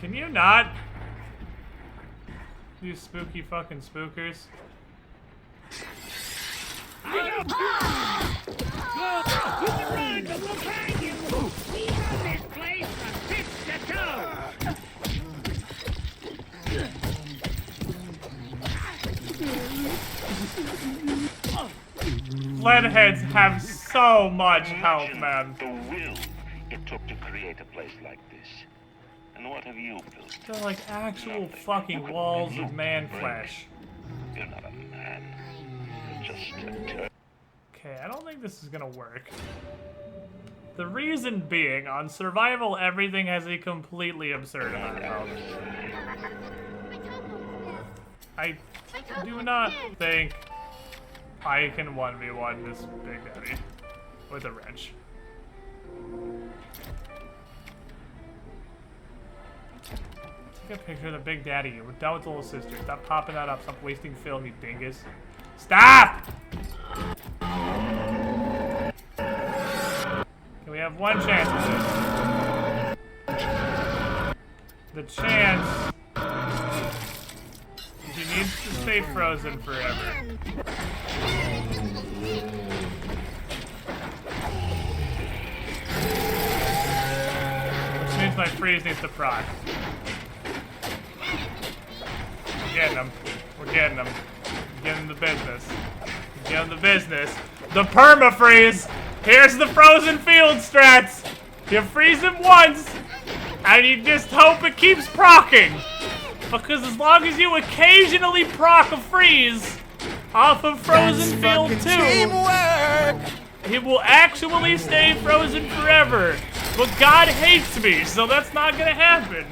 Can you not? You spooky fucking spookers. Leadheads have so much health, man. The will it took to create a place like this. And what have you built? They're like actual fucking walls of man flesh. You're not a man. You're just a turd. Okay, I don't think this is gonna work. The reason being, on survival, everything has a completely absurd amount of health. I do not think I can 1v1 this Big Daddy with a wrench. Take a picture of the Big Daddy. We're done with the little sister. Stop popping that up. Stop wasting film, you dingus. Stop! Okay, we have one chance with this. The chance... He needs to stay frozen forever. Which means my freeze needs to proc. We're getting him. We're getting him. We're getting the business. We're getting the business. The perma-freeze! Here's the frozen field strats! You freeze him once, and you just hope it keeps procking. Because as long as you occasionally proc a freeze off of Frozen Field 2, it will actually stay frozen forever. But God hates me, so that's not gonna happen.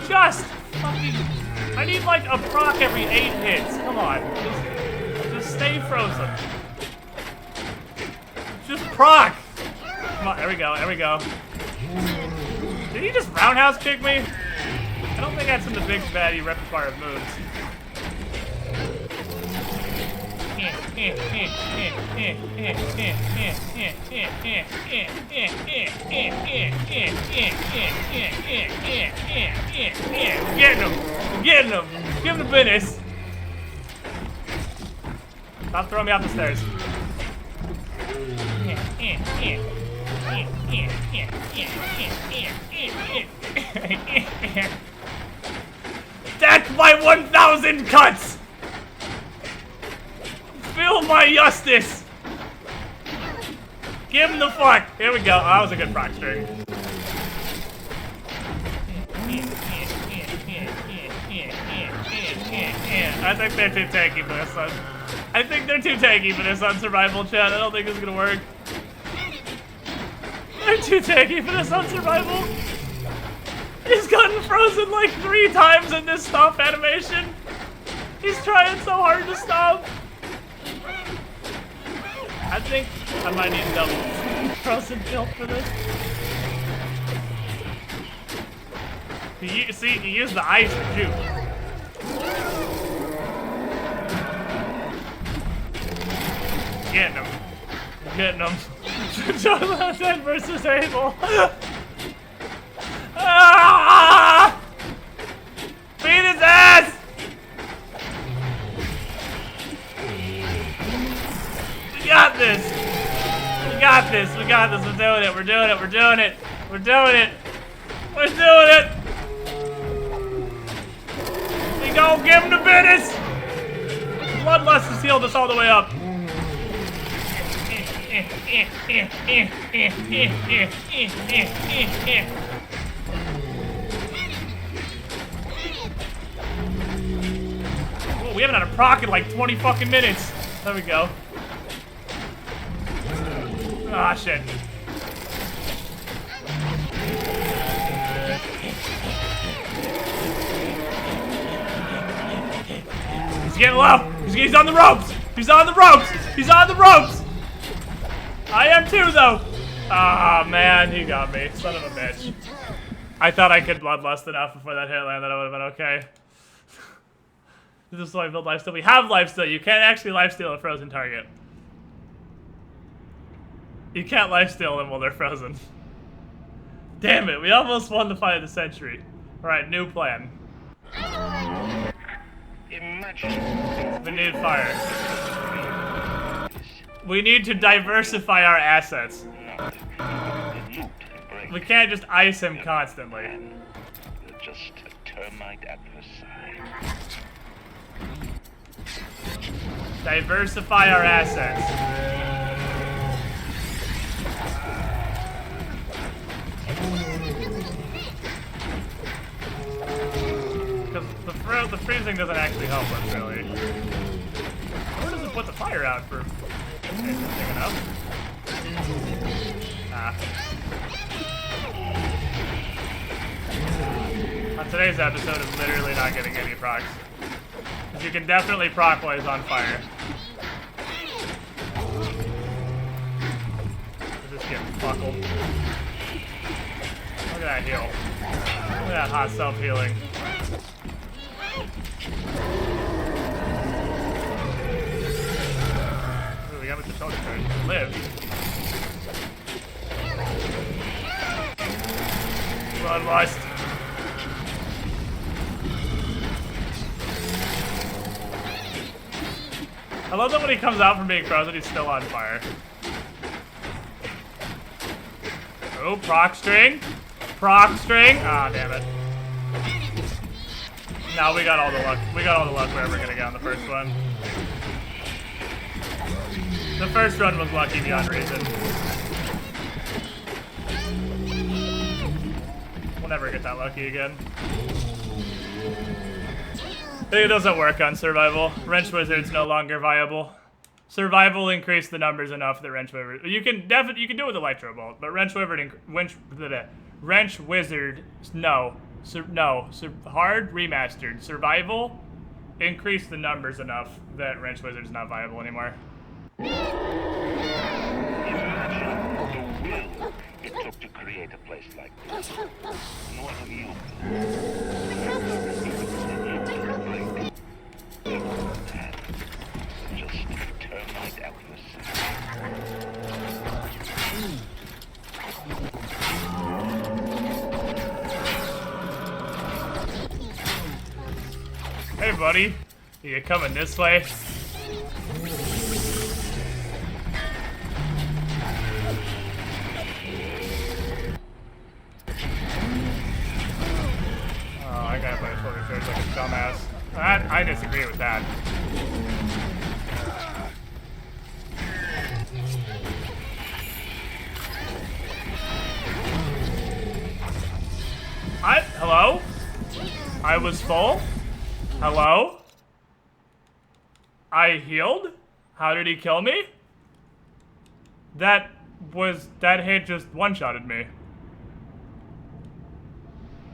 Just fucking... I need like a proc every 8 hits. Come on. Just stay frozen. Just proc! Come on, there we go, there we go. Did he just roundhouse kick me? I don't think that's in the big baddie repertoire of moves. Getting him! Give him the business! Stop throwing me off the stairs. That's my 1,000 cuts! Feel my justice! Give him the fuck! Here we go. Oh, that was a good proc string. I think they're too tanky for this one. I think they're too tanky for this on survival, chat. I don't think this is gonna work. They're too tanky for this on survival. He's gotten frozen like 3 times in this stop animation. He's trying so hard to stop. I think I might need double frozen tilt for this. See, he used the ice to juke. Getting him. Getting him. Jonathan versus Abel. Ah! Beat his ass! We got this! We got this! We got this! We're doing it! We're doing it! We're doing it! We're doing it! We're doing it! We gon' give him the business! Bloodlust has healed us all the way up. Oh, we haven't had a proc in like 20 fucking minutes. There we go. Ah, shit. He's getting low. He's on the ropes. He's on the ropes. He's on the ropes. I am too, though. Ah, man, he got me. Son of a bitch. I thought I could bloodlust enough before that hit landed. That would have been okay. This is why I build lifesteal. We have lifesteal. You can't actually lifesteal a frozen target. You can't lifesteal them while they're frozen. Damn it, we almost won the fight of the century. Alright, new plan. We need fire. We need to diversify our assets. We can't just ice him constantly. You're just a termite at the side. Diversify our assets. Because the freezing doesn't actually help us, really. Where does it put the fire out for? Interesting enough. Ah. On today's episode of literally not getting any procs. Because you can definitely proc while he's on fire. Just get buckled. Look at that heal. Look at that hot self-healing. Ooh, we got Mr. Token turn. Live. Bloodlust. I love that when he comes out from being frozen, he's still on fire. Oh, proc string. Proc string. Ah, damn it. No, we got all the luck. We got all the luck we're ever gonna get on the first one. The first run was lucky beyond reason. We'll never get that lucky again. It doesn't work on survival. Wrench Wizard's no longer viable. Survival increased the numbers enough that Wrench Wizard. You can do it with Electro Bolt, but Wrench Wizard, no. Hard remastered. Survival, increase the numbers enough that Wrench Wizard's not viable anymore. It took to create a place like this. And what have you? Just termite adversary. Hey, buddy. You coming this way? Oh, I gotta play shorter swords like a dumbass. I disagree with that. Hello? I was full? Hello? I healed? How did he kill me? That hit just one-shotted me.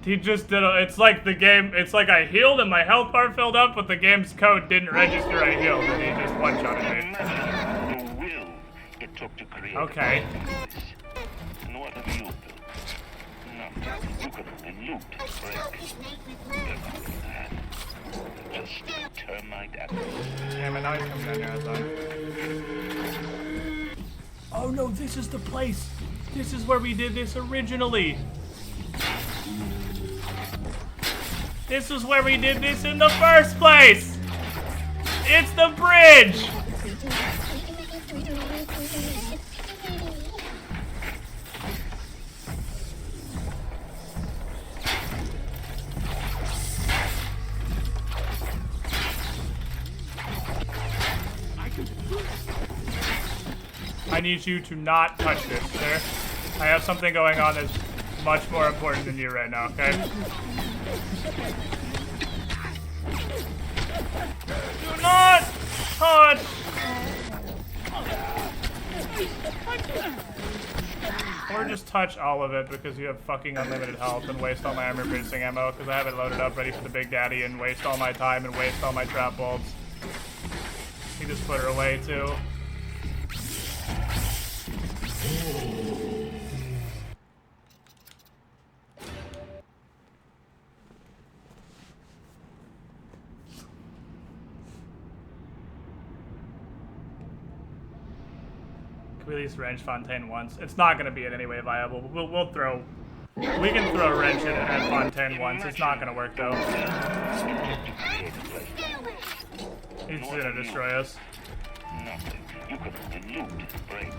He just did it's like the game, it's like I healed and my health bar filled up, but the game's code didn't register I healed, and he just one-shotted me. The will it took to create okay. And what have you built? Nothing. You could only loot, break. Just termite adversary. Damn it, now he's coming down here, I thought. Oh no, this is the place! This is where we did this originally! This is where we did this in the first place! It's the bridge! I need you to not touch this, sir. I have something going on that's much more important than you right now, okay? Do not touch! Or just touch all of it because you have fucking unlimited health and waste all my armor-piercing ammo because I have it loaded up ready for the Big Daddy and waste all my time and waste all my trap bolts. You just put her away too. Can we at least wrench Fontaine once? It's not going to be in any way viable. We'll throw... We can throw a wrench at Fontaine once. It's not going to work though. He's going to destroy us. Nothing. You could only loot, break.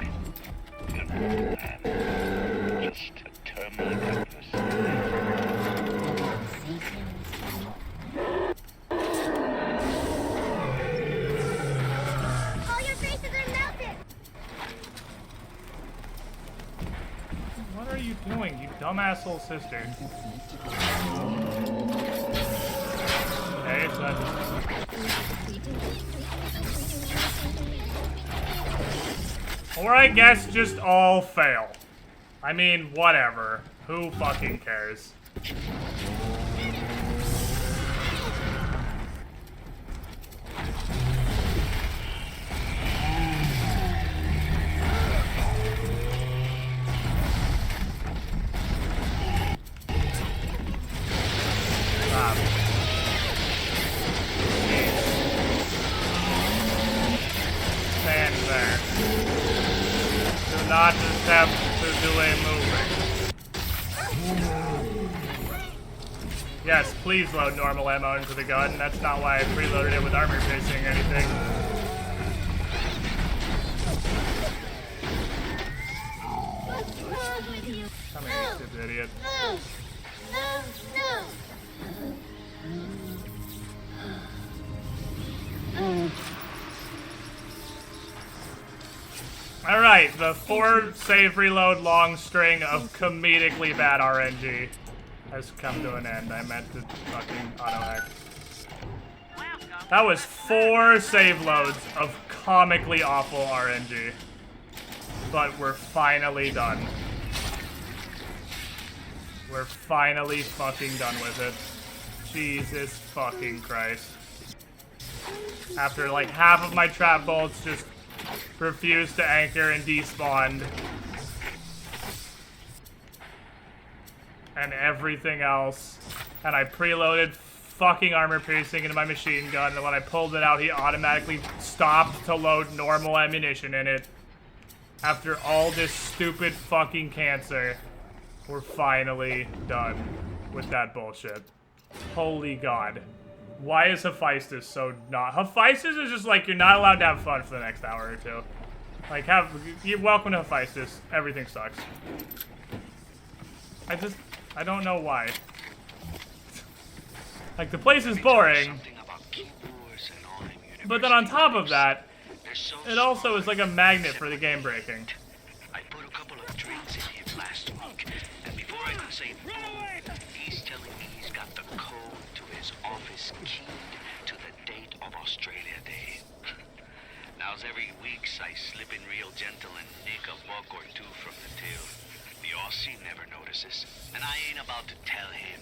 Just a termite adversary. All your faces are melted! What are you doing, you dumbass little sister? Okay, so that's... Or I guess just all fail. I mean, whatever. Who fucking cares? Stand there. Do not attempt to do a movement. Yes, please load normal ammo into the gun. That's not why I preloaded it with armor piercing or anything. Come here, you stupid idiot. Alright, the 4 save reload long string of comedically bad RNG has come to an end. I meant to fucking auto-hack. That was 4 save loads of comically awful RNG. But we're finally done. We're finally fucking done with it. Jesus fucking Christ. After like half of my trap bolts just refused to anchor and despawned. And everything else. And I preloaded fucking armor piercing into my machine gun, and when I pulled it out, he automatically stopped to load normal ammunition in it. After all this stupid fucking cancer, we're finally done with that bullshit. Holy God. Why is Hephaestus so not? Hephaestus is just like, you're not allowed to have fun for the next hour or two. Like, you're welcome to Hephaestus. Everything sucks. I don't know why. Like, the place is boring. But then on top of that, it also is like a magnet for the game breaking. I put a couple of drinks in him last week, and before I could say boom, he's telling me he's got the code to his office keyed to the date of Australia Day. Now's every weeks I slip in real gentle and nick a buck or two from the till. The Aussie never notices, and I ain't about to tell him.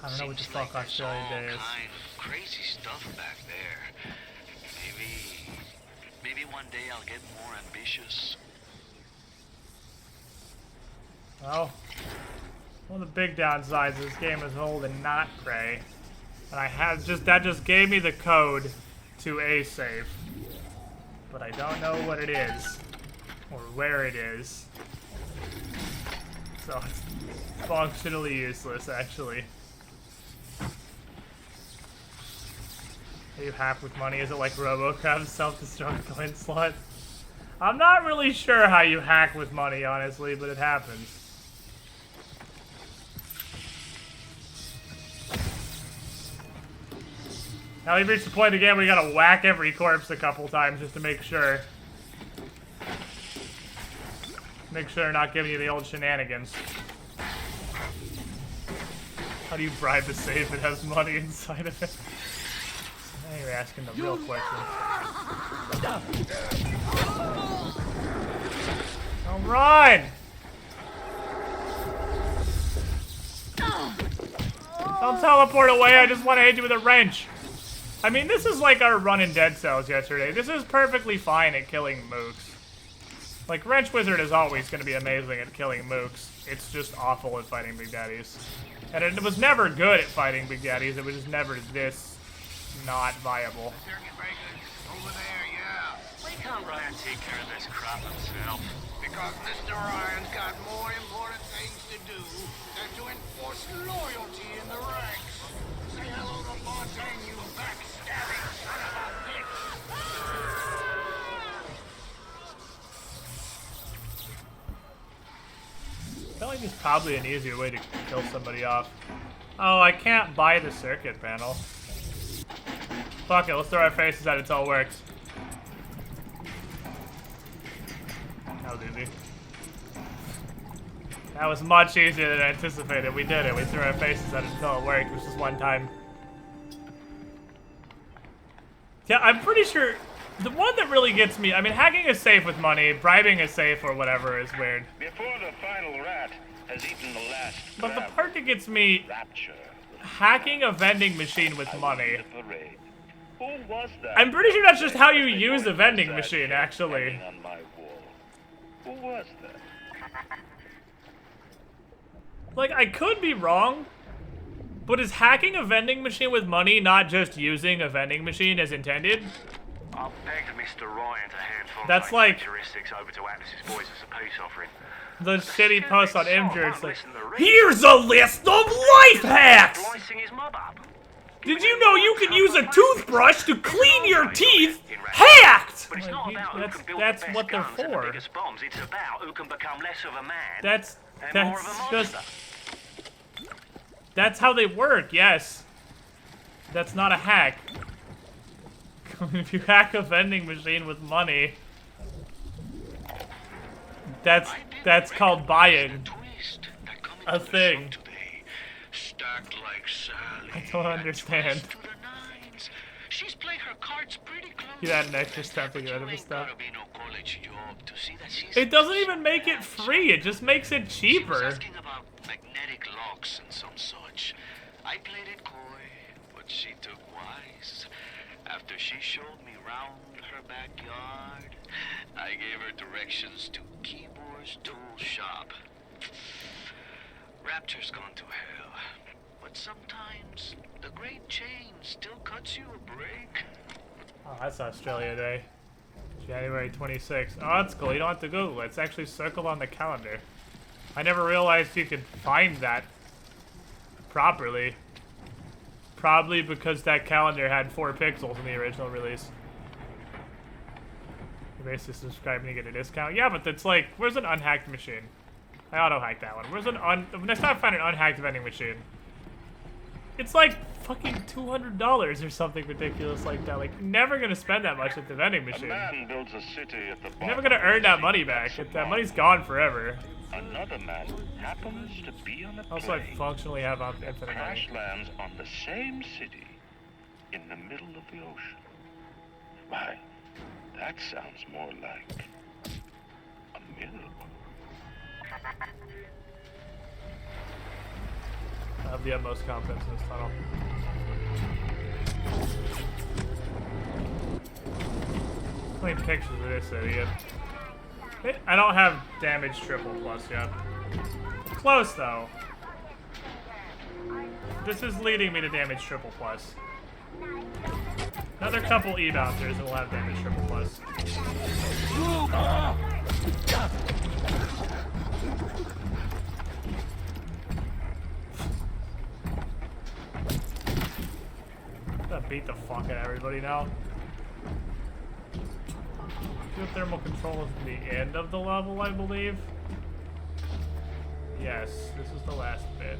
I don't know what the fuck Australia Day is. Kind of crazy stuff back there. Maybe one day I'll get more ambitious. Well, one of the big downsides of this game is hold and not pray. And that just gave me the code to a save. But I don't know what it is. Or where it is. So it's functionally useless, actually. You hack with money? Is it like RoboCop's self-destruct coin slot? I'm not really sure how you hack with money, honestly, but it happens. Now we've reached the point again where you gotta whack every corpse a couple times just to make sure. Make sure they're not giving you the old shenanigans. How do you bribe the safe that has money inside of it? Now you're asking the real question. Don't run! Don't teleport away, I just want to hit you with a wrench. I mean, this is like our run in Dead Cells yesterday. This is perfectly fine at killing mooks. Like, Wrench Wizard is always going to be amazing at killing mooks. It's just awful at fighting Big Daddies. And it was never good at fighting Big Daddies, it was just never this not viable. Over there, yeah. Why can't Ryan take care of this crap himself? Because Mr. Ryan's got more important things to do than to enforce loyalty in the ranks. Say hello to Fontaine, you backstabbing son of a bitch! I feel like there's probably an easier way to kill somebody off. Oh, I can't buy the circuit panel. Fuck it, let's throw our faces at it until it works. That was easy. That was much easier than I anticipated. We did it. We threw our faces at it until it worked, which is one time. Yeah, I'm pretty sure the one that really gets me, I mean, hacking a safe with money, bribing a safe or whatever is weird. Before the final rat has eaten the last But the part that gets me, hacking a vending machine with money. Who was that? I'm pretty sure that's just how you use a vending machine, actually. On my wall. Who was that? Like, I could be wrong, but is hacking a vending machine with money not just using a vending machine as intended? I'll beg Mr. Ryan to hand That's like heuristics over to Atlas's boys as a peace offering. The shitty post on Imgur. It's like, here's a list of life hacks! Did you know you can use a toothbrush to clean your teeth? Hacked! But it's not about who can build that's the best what they're guns and the for. biggest bombs. It's about who can become less of a man That's and more of a monster. That's how they work, yes. That's not a hack. If you hack a vending machine with money, that's called buying a thing. I don't understand. She's playing her cards pretty close. You had an extra step to get rid of the stuff. It doesn't even make it free, it just makes it cheaper. Magnetic jokes and some such. I played it coy, but she took wise. After she showed me round her backyard, I gave her directions to Keyboard's tool shop. Rapture's gone to hell, but sometimes the great change still cuts you a break. Oh, that's Australia Day. January 26th. Oh, that's cool. You don't have to Google it. It's actually circled on the calendar. I never realized you could find that properly. Probably because that calendar had 4 pixels in the original release. You basically subscribe and you get a discount. Yeah, but it's like, where's an unhacked machine? I auto-hacked that one. Where's an let's not find an unhacked vending machine. It's like fucking $200 or something ridiculous like that. Like, you're never gonna spend that much at the vending machine. A man builds a city at the You're never gonna earn that money back. That money's gone forever. Another man happens to be on a Also, I functionally have infinite money. Crash lands on the same city in the middle of the ocean. Why, that sounds more like a miracle. I have the utmost confidence in this tunnel. How many pictures of this idiot? I don't have damage triple plus yet. Close though. This is leading me to damage triple plus. Another couple E-bouncers and we'll have damage triple plus. Gotta beat the fuck out of everybody now. Geothermal control is the end of the level, I believe. Yes, this is the last bit.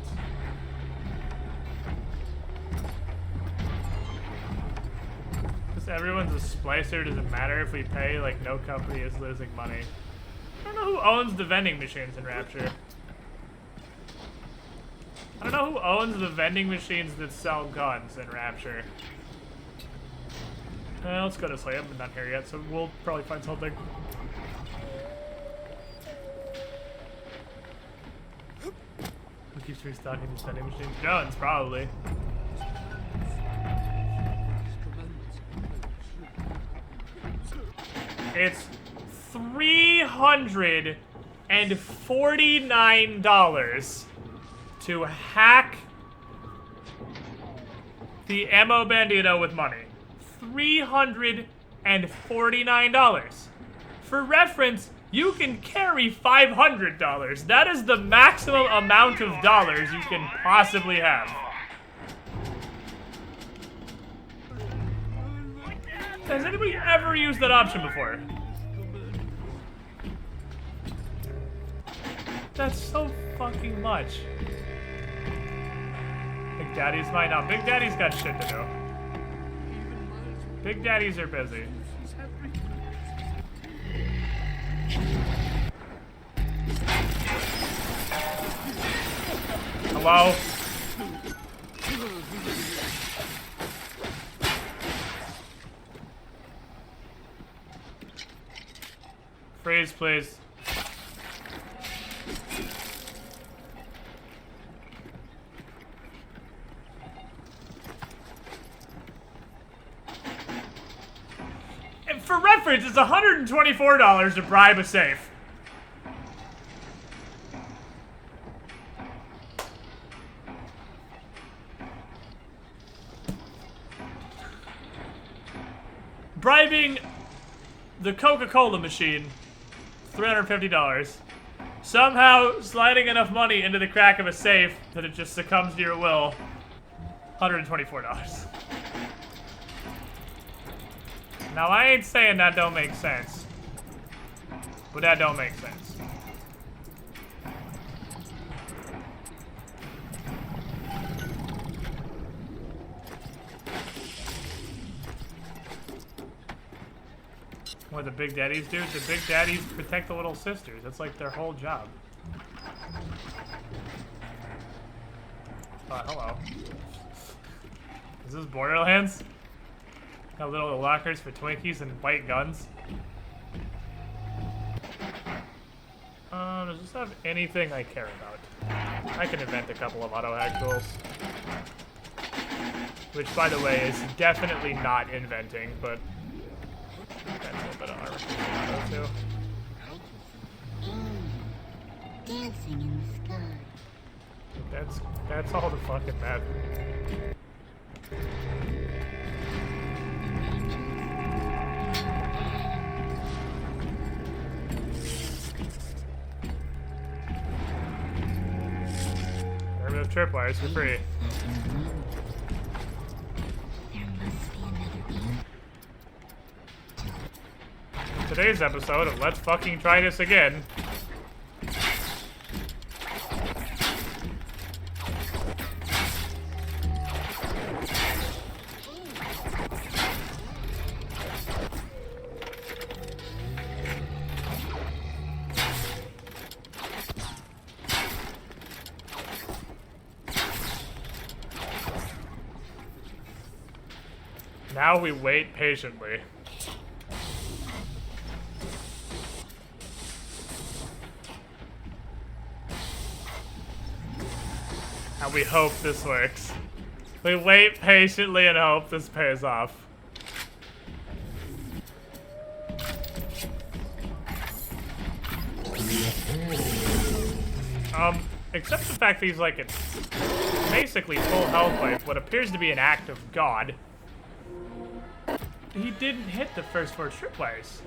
Because everyone's a splicer, does it matter if we pay? Like, no company is losing money. I don't know who owns the vending machines in Rapture. I don't know who owns the vending machines that sell guns in Rapture. Let's go this way. I haven't been down here yet, so we'll probably find something. Who keeps restocking these vending machines? Guns, probably. It's $349 to hack the Ammo Bandito with money. $349. For reference, you can carry $500. That is the maximum amount of dollars you can possibly have. Has anybody ever used that option before? That's so fucking much. Big Daddy's mine now. Big Daddy's got shit to do. Big Daddies are busy. Hello? Freeze, please. And for reference, it's $124 to bribe a safe. Bribing the Coca-Cola machine, $350. Somehow sliding enough money into the crack of a safe that it just succumbs to your will, $124. Now I ain't saying that don't make sense, but that don't make sense. What the Big Daddies do? The Big Daddies protect the little sisters. That's like their whole job. Hello. Is this Borderlands? Got little lockers for Twinkies and white guns. Does this have anything I care about? I can invent a couple of auto-hack tools. Which, by the way, is definitely not inventing, but that's a little bit of armor too. Dancing in the sky. That's all the fucking map. Remove tripwires for free. In today's episode of Let's Fucking Try This Again. Now we wait patiently. And we hope this works. We wait patiently and hope this pays off. Except the fact that he's like it's basically full health by what appears to be an act of God. He didn't hit the first 4 tripwires.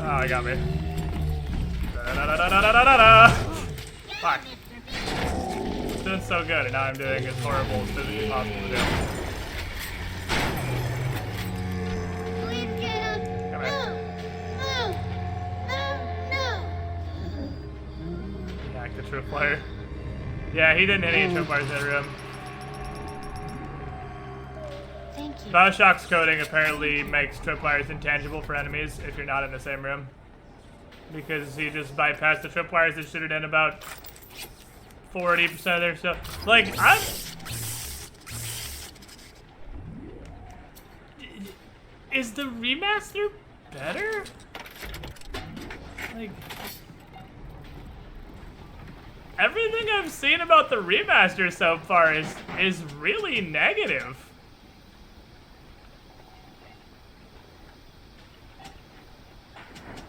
Oh, I got me. Fuck. It's doing so good, and now I'm doing as horrible as physically possible to do. Please get him. Come here. No. Hack the tripwire. Yeah, he didn't hit any tripwires in that room. Thank you. Bioshock's coding apparently makes tripwires intangible for enemies if you're not in the same room. Because he just bypassed the tripwires and shooted in about 40% of their stuff. Like, is the remaster better? Like, everything I've seen about the remaster so far is really negative.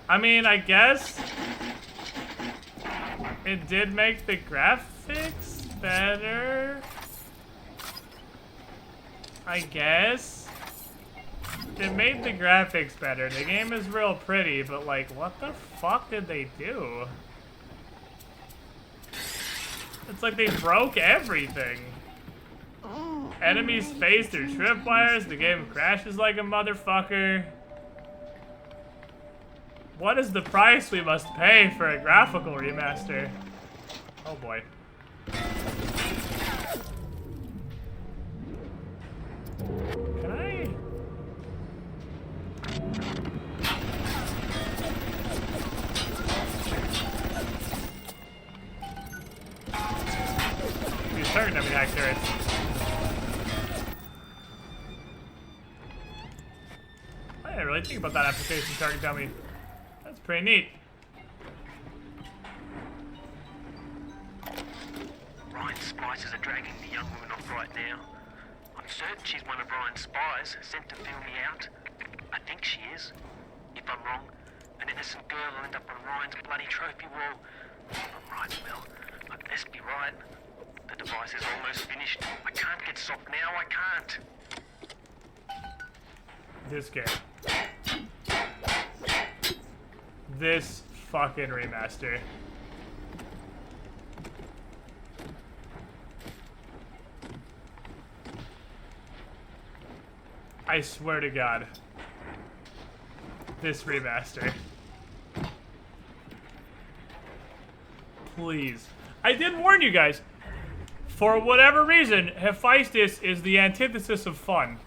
I mean, I guess it did make the graphics better. I guess it made the graphics better. The game is real pretty, but like, what the fuck did they do? It's like they broke everything. Enemies face their tripwires, the game crashes like a motherfucker. What is the price we must pay for a graphical remaster? Oh boy. Can I? He's starting to hack turrets. I didn't really think about that application target dummy. That's pretty neat. Ryan's spies are dragging the young woman off right now. I'm certain she's one of Ryan's spies sent to fill me out. I think she is. If I'm wrong, an innocent girl will end up on Ryan's bloody trophy wall. I'm right, Will. I best be right. The device is almost finished. I can't get soft now, I can't. This game. This fucking remaster. I swear to God. This remaster. Please. I did warn you guys. For whatever reason, Hephaestus is the antithesis of fun.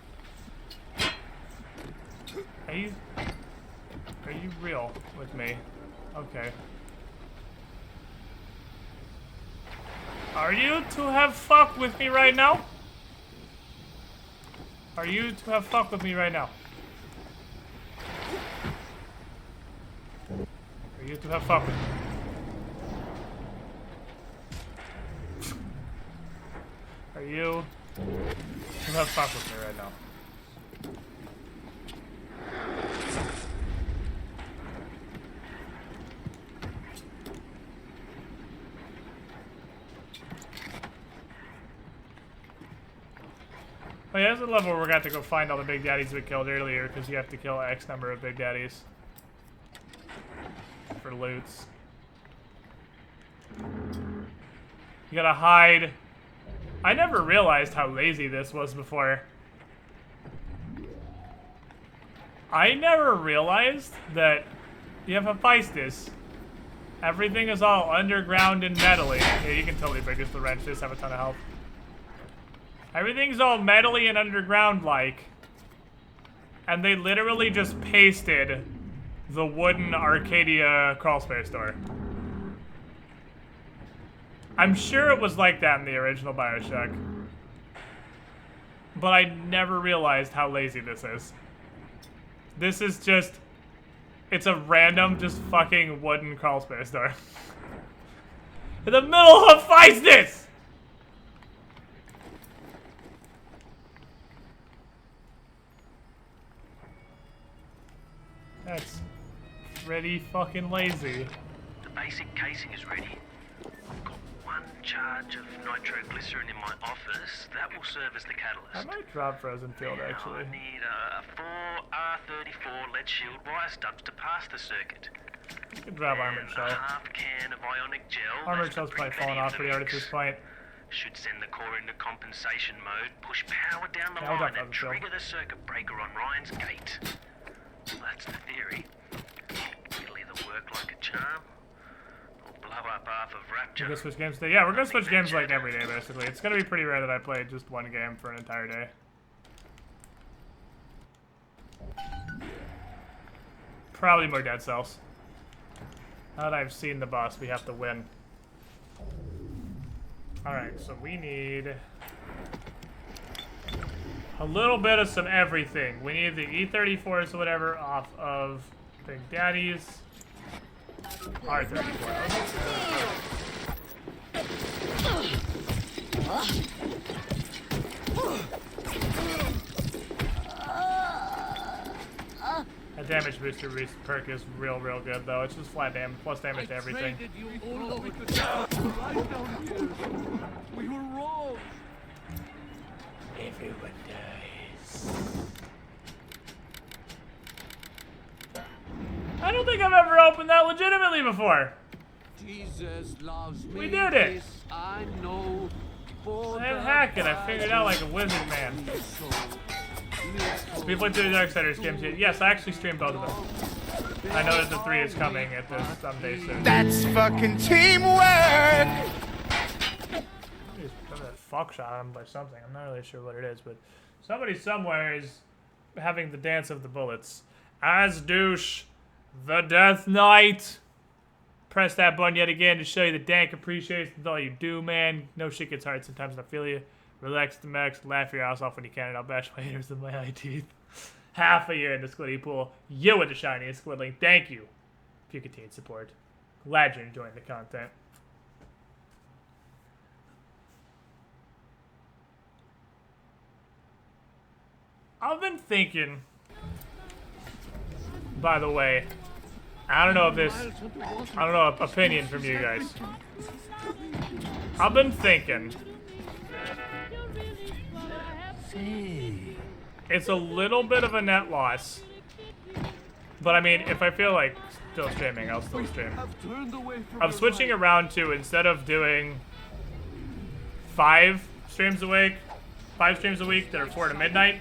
real with me. Okay. Are you to have fuck with me right now? Are you to have fuck with me right now? Are you to have fuck with me? Are you to have fuck with me right now? Oh yeah, there's a level where we're going to have to go find all the Big Daddies we killed earlier, because you have to kill X number of Big Daddies for loots. You gotta hide. I never realized how lazy this was before. I never realized that you have a Feistus. Everything is all underground and metally. Yeah, you can totally break this the wrench. They just have a ton of health. Everything's all metally and underground-like. And they literally just pasted the wooden Arcadia crawlspace door. I'm sure it was like that in the original Bioshock. But I never realized how lazy this is. This is just... It's a random, just fucking wooden crawlspace door. In the middle of Feistus! That's pretty fucking lazy. The basic casing is ready. I've got 1 charge of nitroglycerin in my office. That will serve as the catalyst. I might drop Frozen Field, actually. I need 4 R34 lead shield wire stubs to pass the circuit. You can drop Armored Shell. A half can of ionic gel. Armored Shell's probably falling off pretty hard at this point. Should send the core into compensation mode, push power down the line and trigger the circuit breaker on Ryan's gate. Well, that's the theory. It'll either work like a charm, or blow up half of Rapture. We're gonna switch games today? Yeah, we're gonna switch games like every day, basically. It's gonna be pretty rare that I play just one game for an entire day. Probably more Dead Cells. Now that I've seen the boss, we have to win. Alright, so we need a little bit of some everything. We need the E34s or whatever off of Big Daddies. R34. A damage booster perk is real good though. It's just flat damage, plus damage to everything. We were wrong. Everyone dies. I don't think I've ever opened that legitimately before. Jesus loves me. We did it. I know. I had hacking. I figured out like a wizard man. We played through the Darksiders games yet? Yes, I actually streamed both of them. I know that the 3 is coming at this someday soon. That's fucking teamwork! That fuck shot on him by something. I'm not really sure what it is, but somebody somewhere is having the dance of the bullets. As douche, the Death Knight. Press that button yet again to show you the dank appreciation of all you do, man. No shit gets hard sometimes, I feel you. Relax the max, laugh your ass off when you can, and I'll bash my haters with my eye teeth. Half a year in the Squiddy pool. You with the shiniest Squidling. Thank you for your continued support. Glad you're enjoying the content. I've been thinking, by the way, I don't know opinion from you guys. I've been thinking, it's a little bit of a net loss, but I mean, if I feel like still streaming, I'll still stream. I'm switching around to, instead of doing 5 streams a week that are 4 to midnight,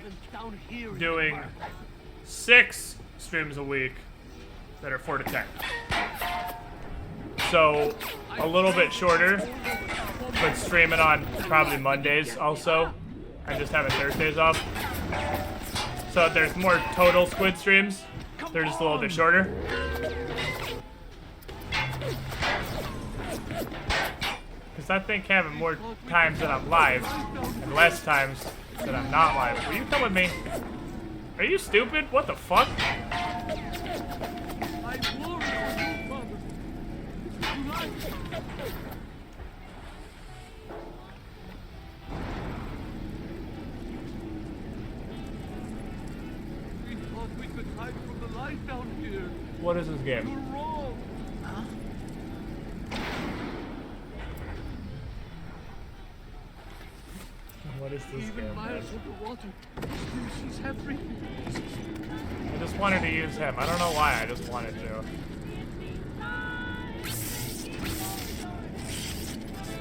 doing 6 streams a week that are 4 to 10. So, a little bit shorter, but streaming on probably Mondays also, and just having Thursdays off. So there's more total Squid streams. They're just a little bit shorter. Because I think having more times that I'm live and less times that I'm not live. Will you come with me? Are you stupid? What the fuck? What is this game? Huh? What is this game, man? I just wanted to use him. I don't know why, I just wanted to.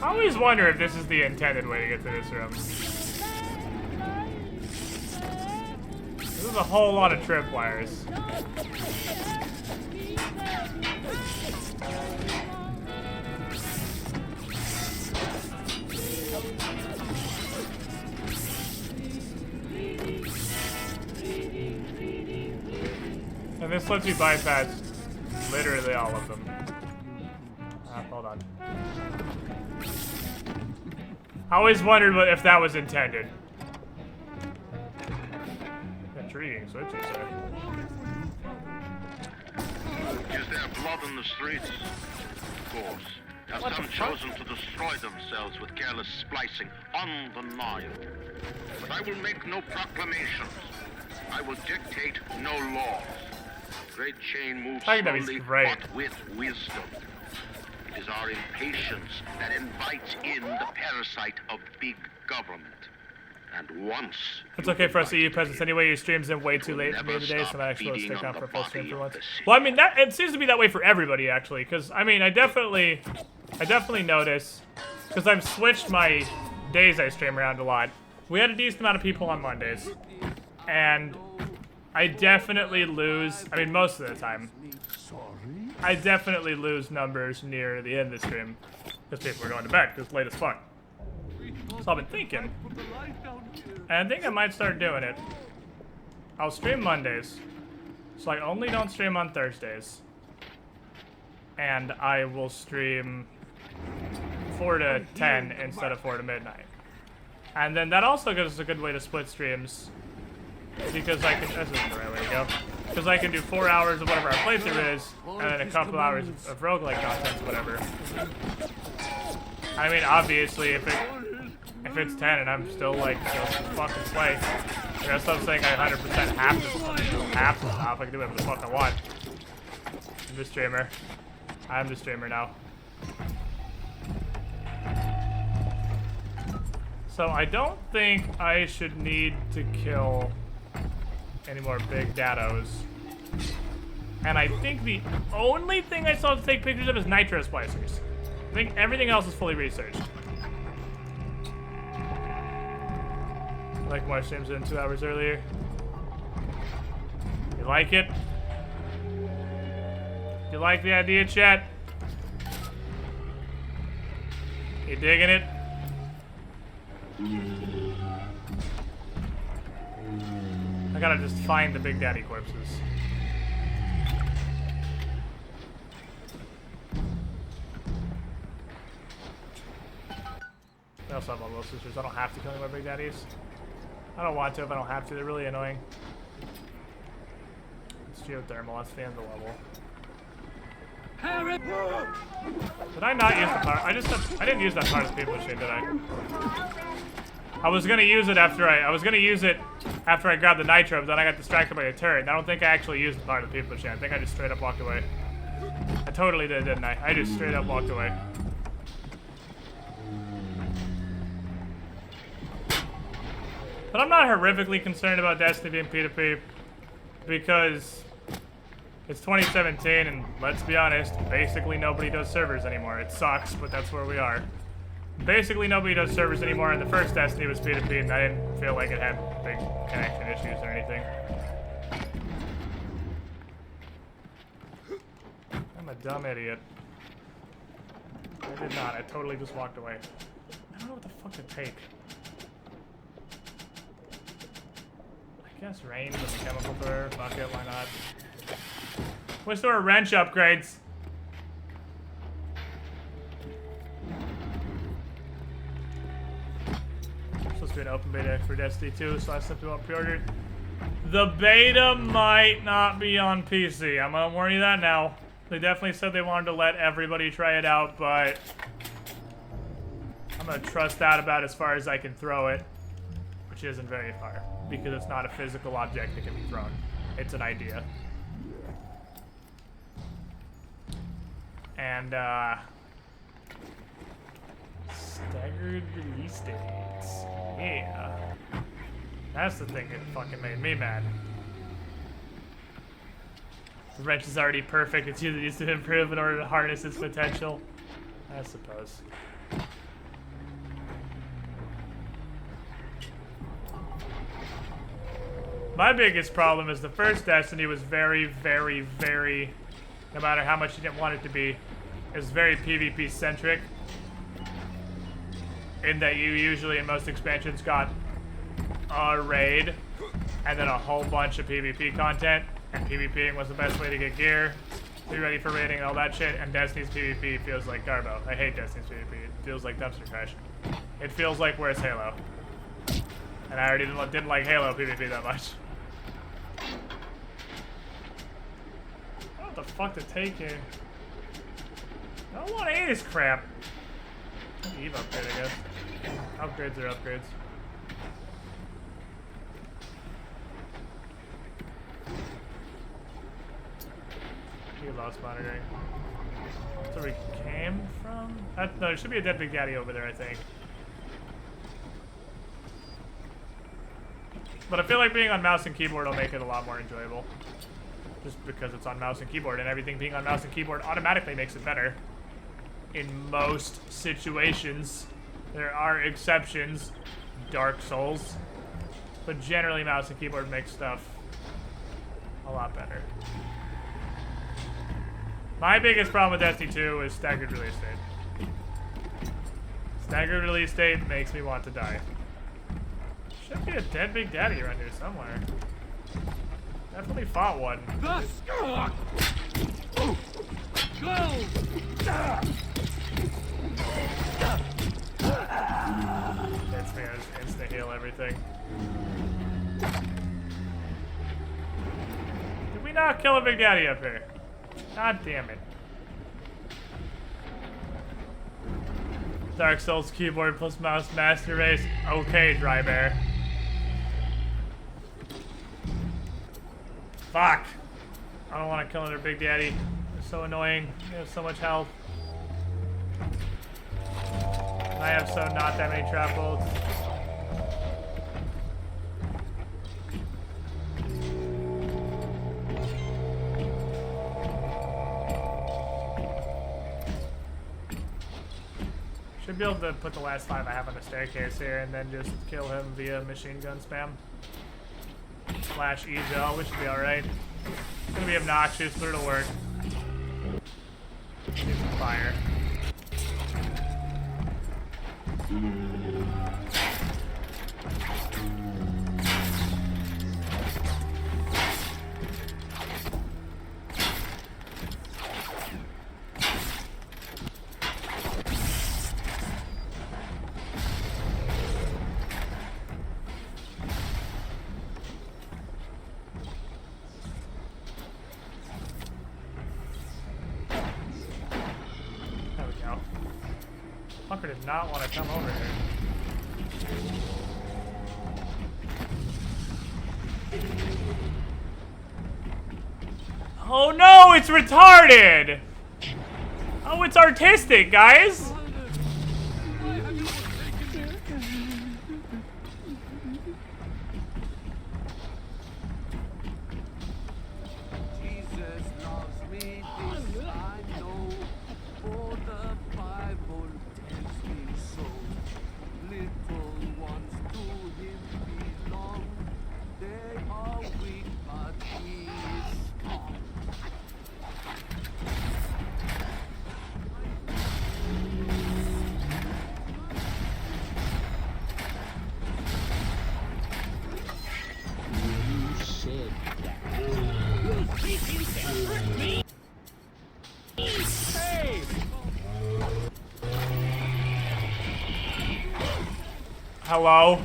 I always wonder if this is the intended way to get to this room. This is a whole lot of tripwires. And this lets you bypass literally all of them. Hold on. I always wondered if that was intended. Intriguing switches there. Is there blood in the streets? Of course. Have some chosen to destroy themselves with careless splicing on the Nile. But I will make no proclamations. I will dictate no laws. Great chain moves slowly, but with wisdom. It is our impatience that invites in the parasite of big government. And once... It's okay for us to eat presents anyway. Your stream's in way too late for me today, so I'm actually going to stick on for a full stream for once. Well, I mean, it seems to be that way for everybody, actually, because, I mean, I definitely notice, because I've switched my days I stream around a lot. We had a decent amount of people on Mondays, and I definitely lose, I mean, most of the time, I definitely lose numbers near the end of the stream, because people are going to bed, because it's late as fuck. So I've been thinking, and I think I might start doing it. I'll stream Mondays, so I only don't stream on Thursdays. And I will stream 4 to 10 instead of 4 to midnight. And then that also gives us a good way to split streams, because I can, this isn't the right way to go, because I can do 4 hours of whatever our playthrough is, and then a couple hours of roguelike content, whatever. I mean, obviously, if it's 10 and I'm still like, fucking slay, I guess I'm saying I 100% have to stop. I can do whatever the fuck I want. I'm the streamer. I'm the streamer now. So I don't think I should need to kill any more big dados. And I think the only thing I saw to take pictures of is nitro splicers. I think everything else is fully researched. Like more streams in 2 hours earlier. You like it? You like the idea, chat? You digging it? I gotta just find the Big Daddy corpses. I also have all those sisters. I don't have to kill any more Big Daddies. I don't want to if I don't have to. They're really annoying. It's geothermal. That's the end of the level. Did I not use the part? I didn't use that part of the people machine, did I? I was gonna use it after I grabbed the nitro, but then I got distracted by the turret. And I don't think I actually used the part of the people machine. I think I just straight up walked away. I totally did, didn't I? I just straight up walked away. But I'm not horrifically concerned about Destiny being P2P because it's 2017 and let's be honest, basically nobody does servers anymore. It sucks, but that's where we are. Basically nobody does servers anymore, and the first Destiny was P2P and I didn't feel like it had big connection issues or anything. I'm a dumb idiot. I did not. I totally just walked away. I don't know what the fuck to take. I guess range with the chemical thrower. Fuck it, why not? Wish there were wrench upgrades. Supposed to be an open beta for Destiny 2, so I simply won't pre-order. The beta might not be on PC. I'm gonna warn you that now. They definitely said they wanted to let everybody try it out, but I'm gonna trust that about as far as I can throw it, which isn't very far, because it's not a physical object that can be thrown. It's an idea. And, staggered release dates. Yeah. That's the thing that fucking made me mad. The wrench is already perfect. It's usually used to improve in order to harness its potential, I suppose. My biggest problem is the first Destiny was very, no matter how much you didn't want it to be, is very PvP centric. In that you usually in most expansions got a raid and then a whole bunch of PvP content, and PvPing was the best way to get gear, be ready for raiding and all that shit, and Destiny's PvP feels like Garbo. I hate Destiny's PvP. It feels like dumpster crash. It feels like where's Halo? And I already didn't like Halo PvP that much. What the fuck to take here? I don't want any of this crap. Eve upgrade, I guess. Upgrades are upgrades. You lost monitoring. That's where we came from? No, there should be a dead Big Daddy over there, I think. But I feel like being on mouse and keyboard will make it a lot more enjoyable. Just because it's on mouse and keyboard, and everything being on mouse and keyboard automatically makes it better. In most situations. There are exceptions. Dark Souls. But generally mouse and keyboard makes stuff a lot better. My biggest problem with Destiny 2 is staggered release date. Staggered release date makes me want to die. Should be a dead Big Daddy around here somewhere. Definitely fought one. Hits me, I just instant heal everything. Did we not kill a Big Daddy up here? God damn it. Dark Souls keyboard plus mouse master race. Okay, Dry Bear. Fuck. I don't want to kill another Big Daddy. They're so annoying. They have so much health. And I have so not that many trap bolts. Should be able to put the last 5 I have on the staircase here and then just kill him via machine gun spam. Slash E-gel, which should be alright. It's gonna be obnoxious, but it'll work. Need some fire. Fucker did not want to come over here. Oh no, it's retarded! Oh, it's artistic, guys! Hello?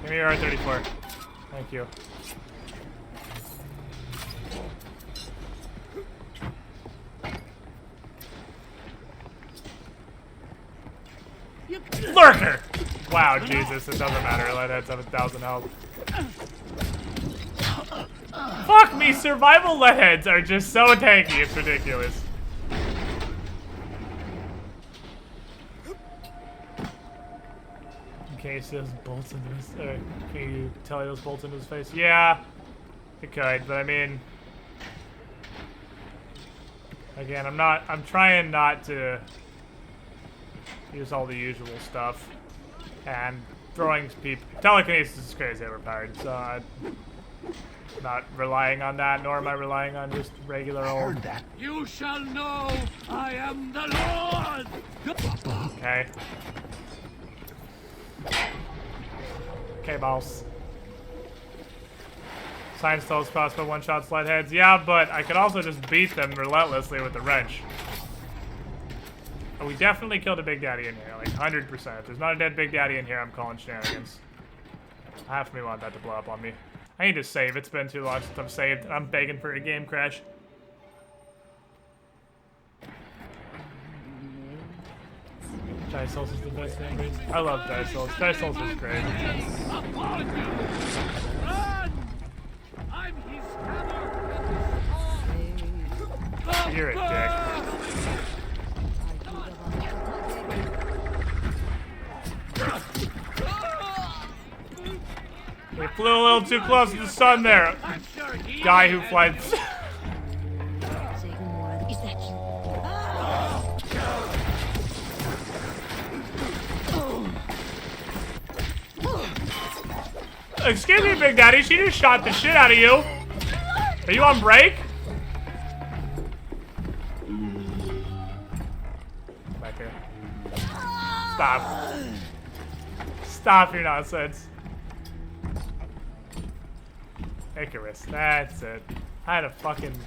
Give me your R34. Thank you. Lurker! Wow, Jesus, it doesn't matter. Let that 7,000 health. Fuck me, survival leadheads are just so tanky, it's ridiculous. Can you see those bolts into his, can you tell those bolts into his face? Yeah, it could, but I mean, again, I'm trying not to use all the usual stuff, and throwing people, telekinesis is crazy overpowered, so I'm not relying on that, nor am I relying on just regular old. You shall know I am the Lord! Okay. Okay, boss. Science tells crossbow one-shot sled heads. Yeah, but I could also just beat them relentlessly with the wrench. And we definitely killed a Big Daddy in here, like 100%. If there's not a dead Big Daddy in here, I'm calling shenanigans. Half of me want that to blow up on me. I need to save. It's been too long since I've saved. I'm begging for a game crash. Dice Souls is the best thing. I love Dice Souls. Dice Souls is great. You're a dick. He flew a little too close to the sun there. Guy who flies. Excuse me, Big Daddy. She just shot the shit out of you. Are you on break? Back here. Stop. Stop your nonsense. Icarus. That's it. I had a fucking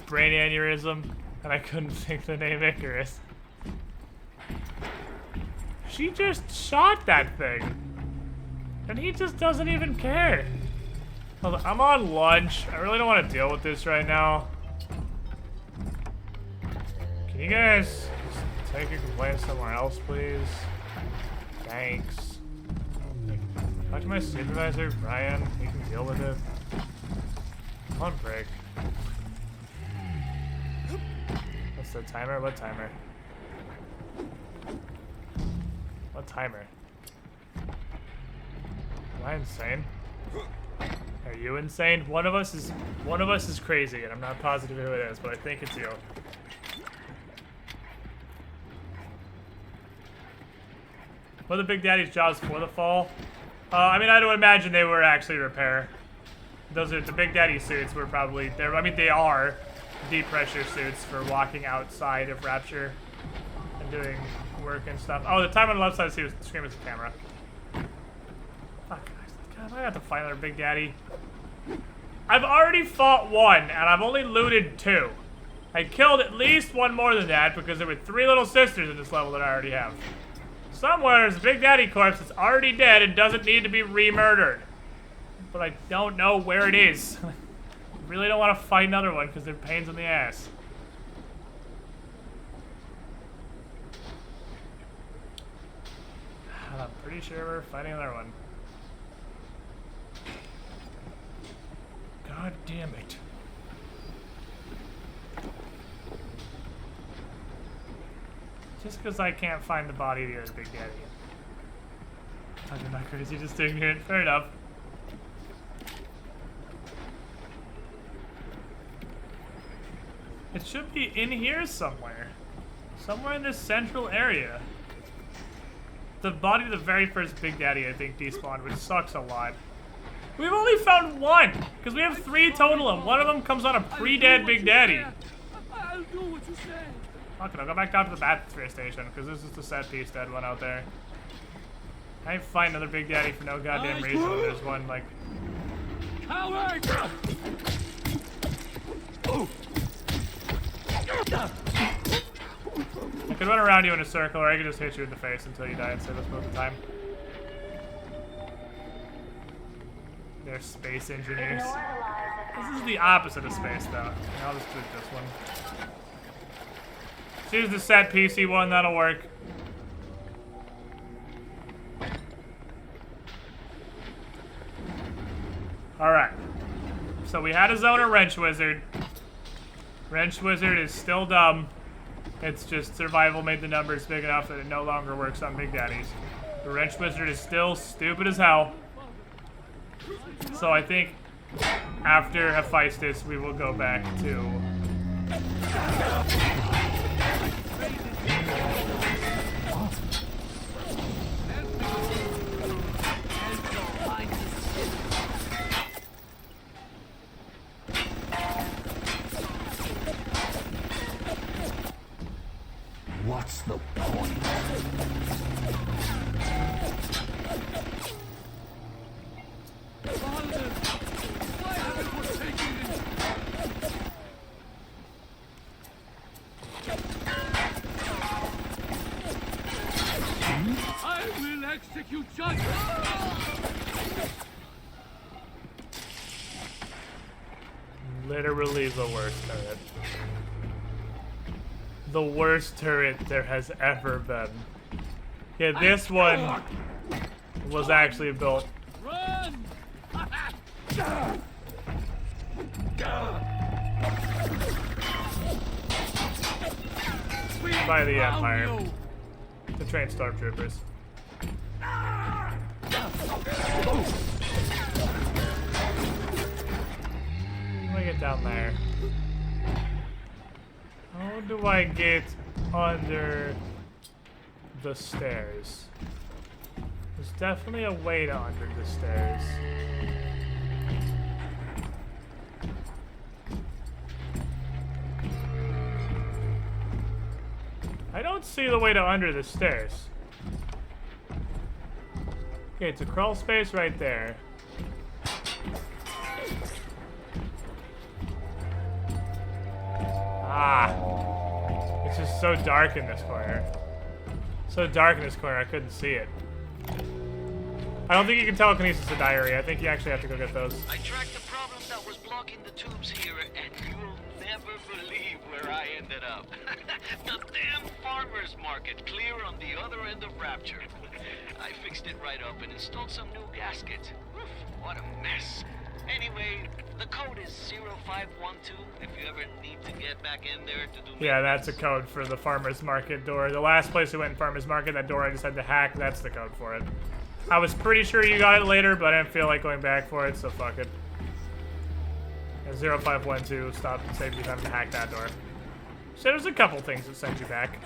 brain aneurysm, and I couldn't think the name Icarus. She just shot that thing. And he just doesn't even care. I'm on lunch. I really don't want to deal with this right now. Can you guys just take your complaints somewhere else, please? Thanks. Talk to my supervisor, Ryan. He can deal with it. I'm on break. What's the timer? What timer? What timer? Am I insane? Are you insane? One of us is crazy, and I'm not positive who it is, but I think it's you. What are the Big Daddy's jobs for the fall? I mean, I would imagine they were actually repair. Those are the Big Daddy suits were probably there. I mean, they are deep pressure suits for walking outside of Rapture and doing work and stuff. Oh, the time on the left side is screaming at the camera. Fuck, guys, I have to fight another Big Daddy. I've already fought one, and I've only looted 2. I killed at least one more than that because there were 3 little sisters in this level that I already have. Somewhere there's a Big Daddy corpse that's already dead and doesn't need to be re-murdered. But I don't know where it is. I really don't want to fight another one because they're pains in the ass. And I'm pretty sure we're fighting another one. God damn it. Just because I can't find the body of the other Big Daddy. I'm not crazy, just ignorant. Fair enough. It should be in here somewhere. Somewhere in this central area. The body of the very first Big Daddy, I think, despawned, which sucks a lot. We've only found 1, because we have 3 total, and one of them comes on a pre-dead Big Daddy. I'll do what you say. Fuck it, I'll go back down to the battery station, because this is the set piece dead one out there. I find another Big Daddy for no goddamn reason. There's one, like... Coward! I could run around you in a circle, or I could just hit you in the face until you die and save us both the time. They're space engineers. This is the opposite of space, though. I'll just do this one. Choose the set PC one, that'll work. Alright. So we had a zone of Wrench Wizard. Wrench Wizard is still dumb. It's just survival made the numbers big enough that it no longer works on Big Daddies. The Wrench Wizard is still stupid as hell. So I think after Hephaestus we will go back to... What's the point? I will execute justice! Literally the worst turret. The worst turret there has ever been. Yeah, this one was actually built Run! by the Empire to train stormtroopers. How do I get down there? How do I get under the stairs? There's definitely a way to under the stairs. I don't see the way to under the stairs. Okay, it's a crawl space right there. Ah. It's just so dark in this corner. So dark in this corner, I couldn't see it. I don't think you can telekinesis a diary. I think you actually have to go get those. I tracked the problem that was blocking the tubes here, and you'll never believe where I ended up. The damn farmer's market, clear on the other end of Rapture. I fixed it right up and installed some new gaskets. Oof, what a mess. Anyway, the code is 0512 if you ever need to get back in there to do... Yeah, that's a code for the farmer's market door. The last place we went in farmer's market, that door I just had to hack, that's the code for it. I was pretty sure you got it later, but I didn't feel like going back for it, so fuck it. Yeah, 0512, stop and save you time to hack that door. So there's a couple things that send you back.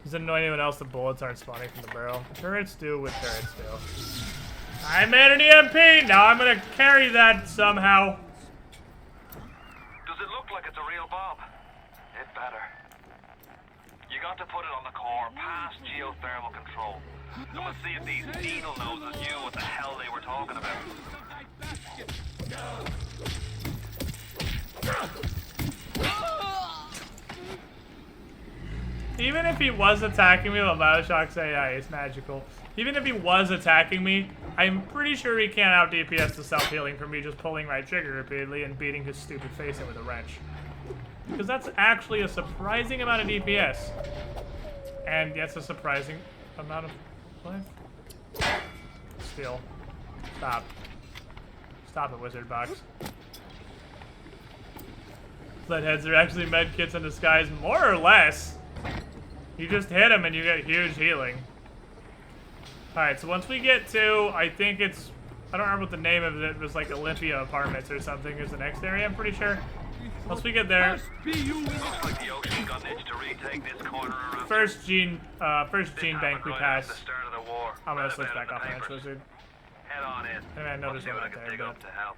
Does it annoy anyone else that bullets aren't spawning from the barrel? Turrets do what turrets do. I made an EMP! Now I'm gonna carry that somehow. Does it look like it's a real bomb? It better. You got to put it on the core, past geothermal control. And we'll see if these needle noses knew what the hell they were talking about. Even if he was attacking me, well, Bioshock's AI is magical. Even if he was attacking me, I'm pretty sure he can't out DPS the self-healing from me just pulling my trigger repeatedly and beating his stupid face in with a wrench. Because that's actually a surprising amount of DPS. And that's a surprising amount of life. Still. Stop. Stop it, Wizard Box. Leadheads are actually medkits in disguise, more or less. You just hit them and you get huge healing. Alright, so once we get to, I think it's, I don't remember what the name of it was, like Olympia Apartments or something is the next area, I'm pretty sure. Once we get there, first gene bank we pass, I'm gonna switch back off Ranch Wizard. Head on in. And I know there's one right there, but... to help.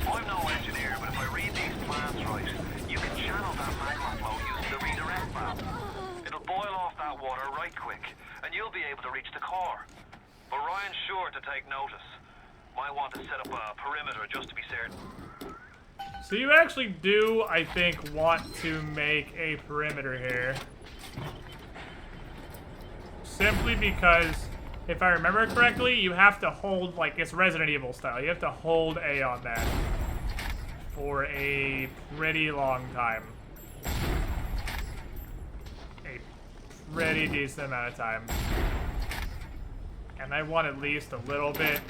I'm no engineer, but if I read these plans right, you can channel that magma flow using the redirect valve. It'll boil off that water right quick, and you'll be able to reach the core. But Ryan's sure to take notice. Might want to set up a perimeter just to be certain. So you actually do, I think, want to make a perimeter here. Simply because, if I remember correctly, you have to hold, like, it's Resident Evil style. You have to hold A on that for a pretty long time. A pretty decent amount of time. And I want at least a little bit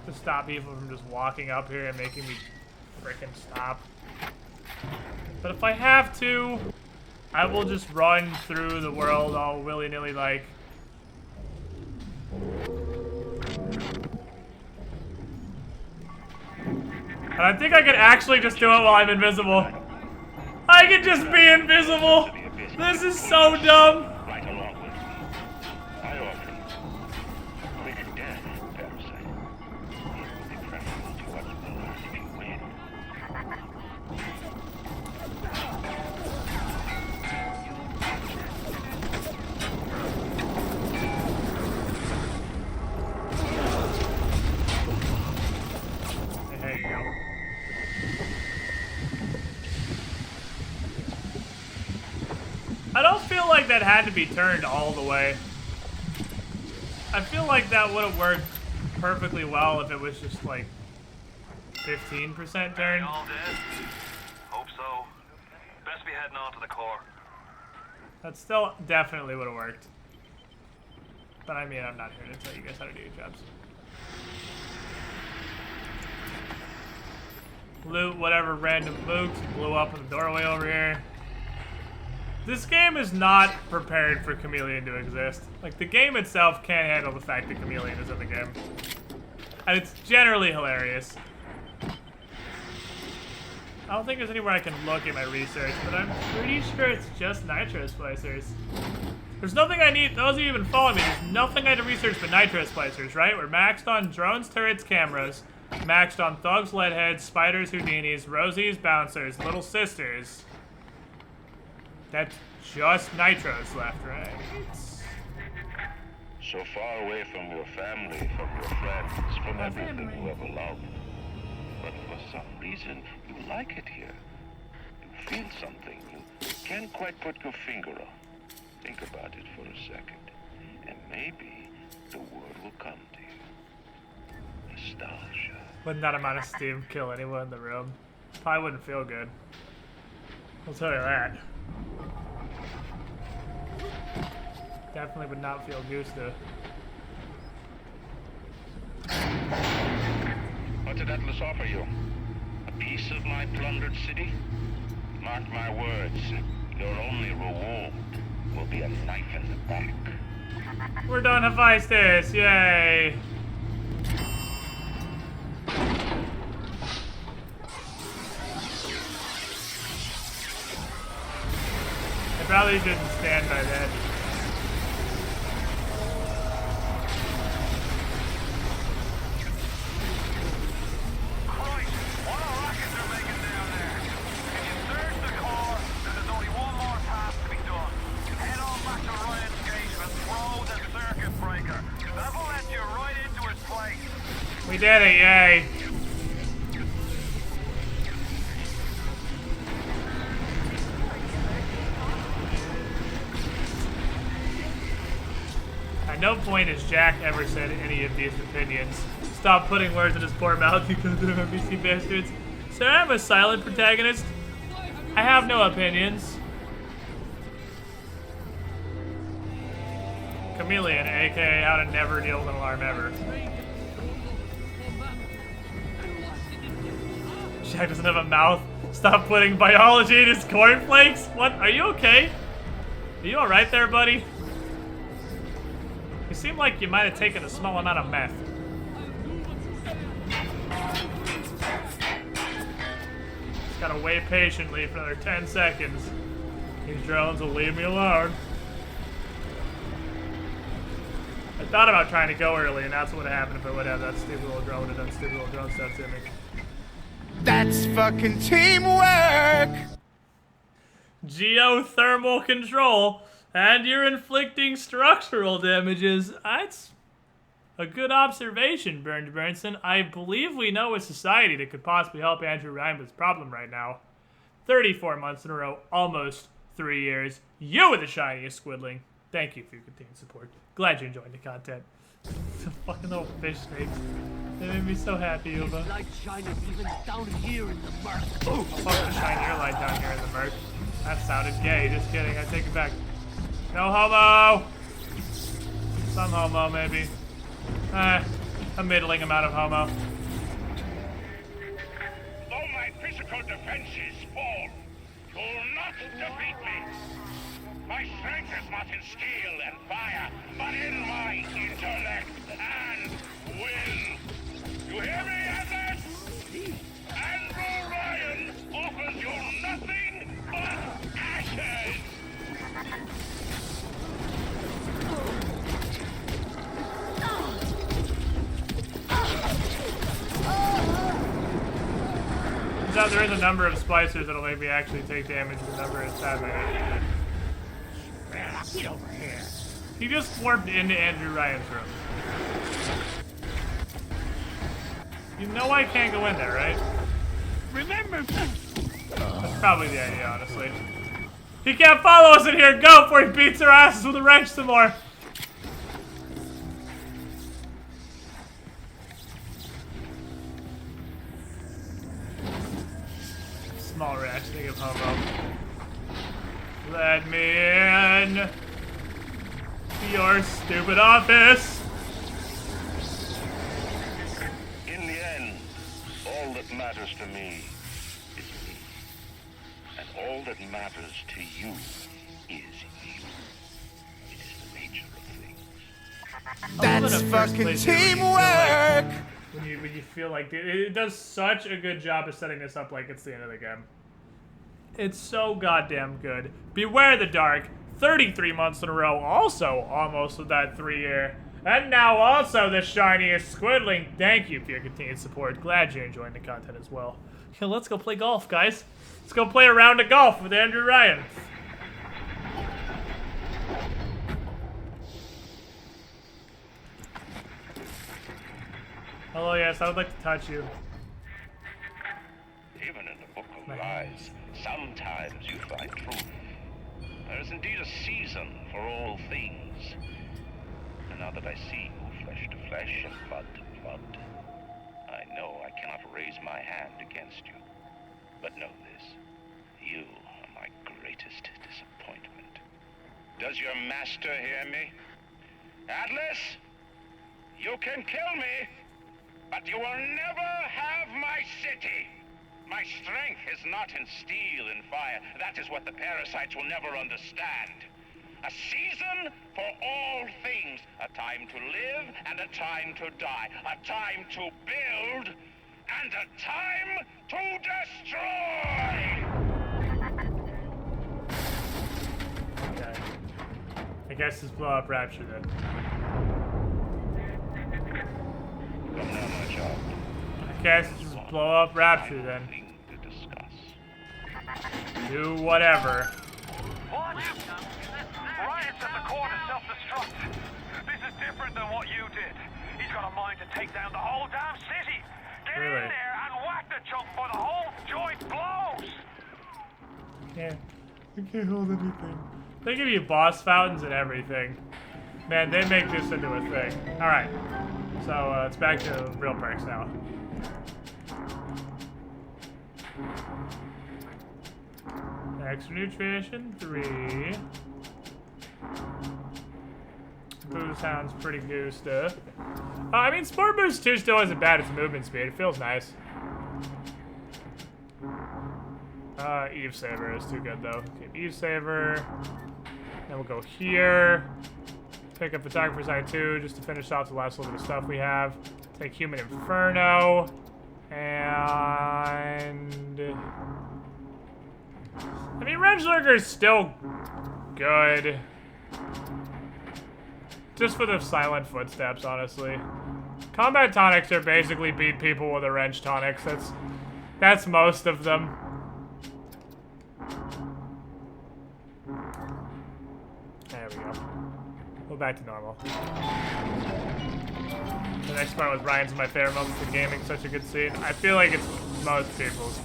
to stop people from just walking up here and making me frickin' stop. But if I have to, I will just run through the world all willy-nilly like. And I think I could actually just do it while I'm invisible. I could just be invisible! This is so dumb! Right along with me. I offer you quick death, Parasite. It will be preferable to what you will learn if you win. There you go. I don't feel like that had to be turned all the way. I feel like that would have worked perfectly well if it was just like 15% turned. All dead? Hope so. Best be heading on to the core. That still definitely would have worked. But I mean, I'm not here to tell you guys how to do your jobs. Loot whatever random mooks blew up in the doorway over here. This game is not prepared for Chameleon to exist. Like, the game itself can't handle the fact that Chameleon is in the game. And it's generally hilarious. I don't think there's anywhere I can look at my research, but I'm pretty sure it's just nitro splicers. There's nothing I need, those of you who've been following me, there's nothing I had to research but nitro splicers, right? We're maxed on drones, turrets, cameras, maxed on thugs, leadheads, spiders, Houdinis, Rosies, bouncers, little sisters. That's just nitros left, right? So far away from your family, from your friends, from everything you ever loved. But for some reason, you like it here. You feel something you can't quite put your finger on. Think about it for a second, and maybe the word will come to you. Nostalgia. Wouldn't that amount of steam kill anyone in the room? Probably wouldn't feel good. I'll tell you that. Definitely would not feel gusto. What did Atlas offer you? A piece of my plundered city? Mark my words, your only reward will be a knife in the back. We're done Hephaestus, yay! I probably shouldn't stand by that. We did it, yay! At no point has Jack ever said any of these opinions. Stop putting words in his poor mouth, you goddamn NPC bastards. Sir, I'm a silent protagonist. I have no opinions. Chameleon, aka how to never deal with an alarm ever. Jack doesn't have a mouth. Stop putting biology in his cornflakes. What? Are you okay? Are you alright there, buddy? You seem like you might have taken a small amount of meth. Just gotta wait patiently for another 10 seconds. These drones will leave me alone. I thought about trying to go early, and that's what would have happened if I would have that stupid little drone and done stupid little drone stuff to me. That's fucking teamwork! Geothermal control. And you're inflicting structural damages. That's a good observation, Burnson. I believe we know a society that could possibly help Andrew Ryan with his problem right now. 34 months in a row, almost 3 years. You are the shiniest squidling. Thank you for your continued support. Glad you're enjoying the content. The fucking little fish snakes. They made me so happy, Uva. Light shining even down here in the murk. I'll fucking shine your light down here in the murk. That sounded gay. Just kidding. I take it back. No homo! Some homo, maybe. A middling amount of homo. Though my physical defenses fall, you'll not defeat me. My strength is not in steel and fire, but in my intellect and will. You hear me, Atlas? Andrew Ryan offers you nothing but ashes! Turns out there is a number of splicers that'll make me actually take damage with the number of stab I Get over here. He just warped into Andrew Ryan's room. You know I can't go in there, right? Remember. That's probably the idea, honestly. He can't follow us in here. Go before he beats our asses with a wrench some more. Small ratcheting of homo. Let me in. Your stupid office. In the end, all that matters to me is me. And all that matters to you is you. It is the nature of things. That's fucking teamwork! When you feel like it does such a good job of setting this up like it's the end of the game. It's so goddamn good. Beware the Dark. 33 months in a row, also almost with that 3-year. And now also the shiniest squidling. Thank you for your continued support. Glad you're enjoying the content as well. Okay, let's go play golf, guys. Let's go play a round of golf with Andrew Ryan. Hello, yes, I would like to touch you. Even in the Book of Lies, sometimes you find truth. There is indeed a season for all things. And now that I see you flesh to flesh and blood to blood, I know I cannot raise my hand against you. But know this, you are my greatest disappointment. Does your master hear me? Atlas, you can kill me, but you will never have my city. My strength is not in steel and fire. That is what the parasites will never understand. A season for all things. A time to live and a time to die. A time to build and a time to destroy! Okay. I guess it's blow up Rapture then. From now, my child. I guess it's just blow up Rapture then. Do whatever. What? Ryan's at the core to self-destruct. This is different than what you did. He's got a mind to take down the whole damn city. Get in there and whack the chunk before the whole joint blows. I can't hold anything. They give you boss fountains and everything. Man, they make this into a thing. Alright. So, it's back to real perks now. Extra nutrition, 3. Boost sounds pretty good stuff. I mean, Sport Boost 2 still isn't bad. It's movement speed. It feels nice. Eve Saver is too good, though. Okay, Eve Saver. Then we'll go here. Pick up Photographer's Eye 2 just to finish off the last little bit of stuff we have. Take Human Inferno. And... I mean, Reg Lurker is still good. Just for the silent footsteps, honestly. Combat tonics are basically beat people with a wrench tonics. That's most of them. There we go. Go back to normal. The next part with Ryan's my favorite moments in gaming. Such a good scene. I feel like it's most people's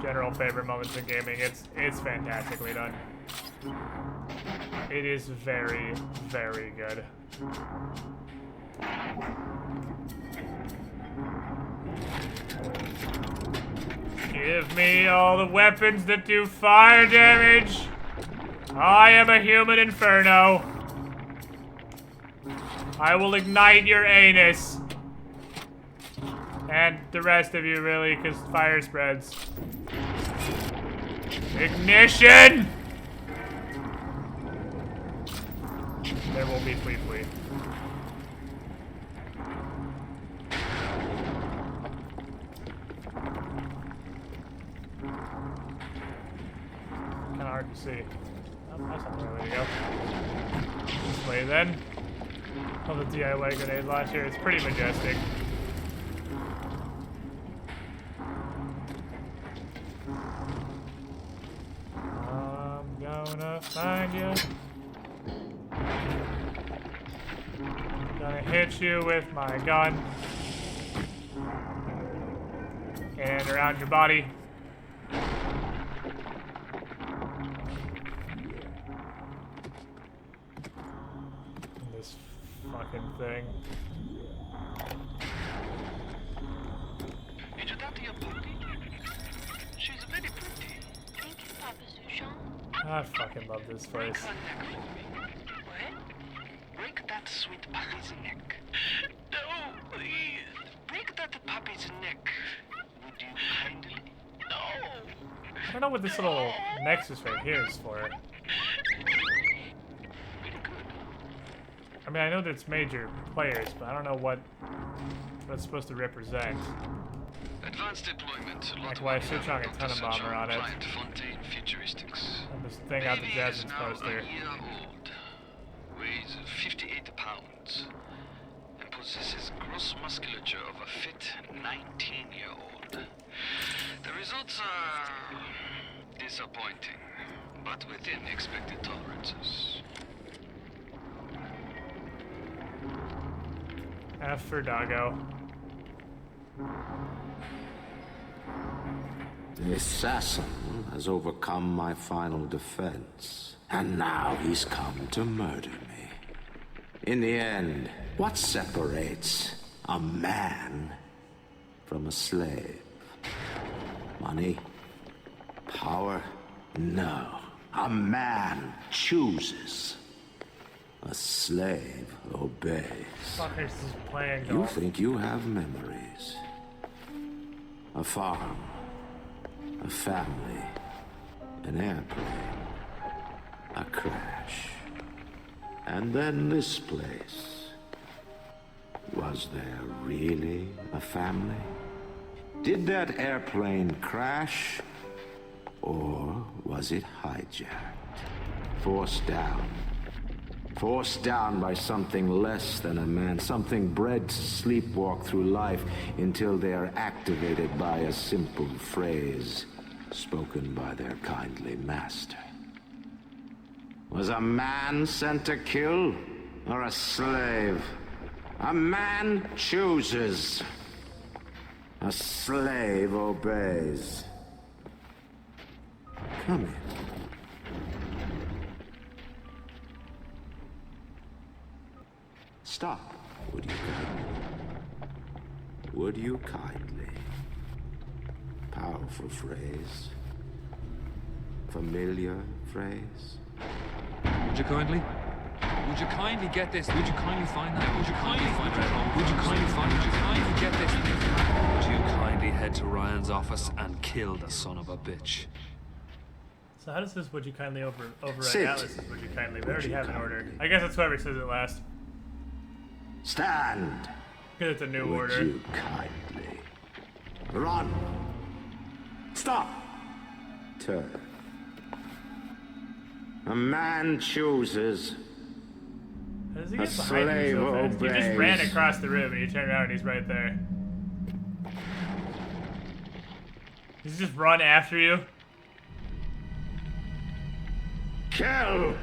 general favorite moments in gaming. It's fantastically done. It is very, very good. Give me all the weapons that do fire damage. I am a human inferno. I will ignite your anus. And the rest of you, really, because fire spreads. Ignition! There will be flee. Kind of hard to see. Oh, that's not the right way to go. This way then. Oh, the DIY grenade launcher. It's pretty majestic. I'm gonna find you. Gonna hit you with my gun. And around your body. This fucking thing. Is your daddy a puppy? She's very pretty. Thank you, Papa Sushan. I fucking love this place. Break that sweet puppy's neck. No, please. Break that puppy's neck. Would you kindly? No. I don't know what this little nexus right here is for. I mean, I know that it's major players, but I don't know what it's supposed to represent. Advanced deployment. Like why switch on a ton of bomber on it. Fontaine Futuristics. And this thing out the Jasmine's poster. A year old, weighs 58 pounds, and possesses gross musculature of a fit 19-year-old. The results are disappointing, but within expected tolerances. F for doggo. The assassin has overcome my final defense, and now he's come to murder me. In the end, what separates a man from a slave? Money? Power? No. A man chooses. A slave obeys. Fuckers is playing You golf. think you have memories. A farm. A family. An airplane. A crash. And then this place. Was there really a family? Did that airplane crash? Or was it hijacked? Forced down. Forced down by something less than a man, something bred to sleepwalk through life until they are activated by a simple phrase spoken by their kindly master. Was a man sent to kill, or a slave? A man chooses. A slave obeys. Come in. Stop, would you kindly? Would you kindly? Powerful phrase. Familiar phrase. Would you kindly? Would you kindly get this? Would you kindly find that? Would you kindly find that? Would you kindly find it? Would you kindly get this? Would you kindly head to Ryan's office and kill the son of a bitch? So how does this would you kindly override Sit. Atlas's would you kindly? They already have an order. I guess that's whoever says it last. Stand. Because it's a new Would order. you kindly? Run. Stop. Turn. A man chooses. How does he A get behind you slave so fast? You just ran obeys. across the room and you turn around and he's right there. Does he just run after you? Kill.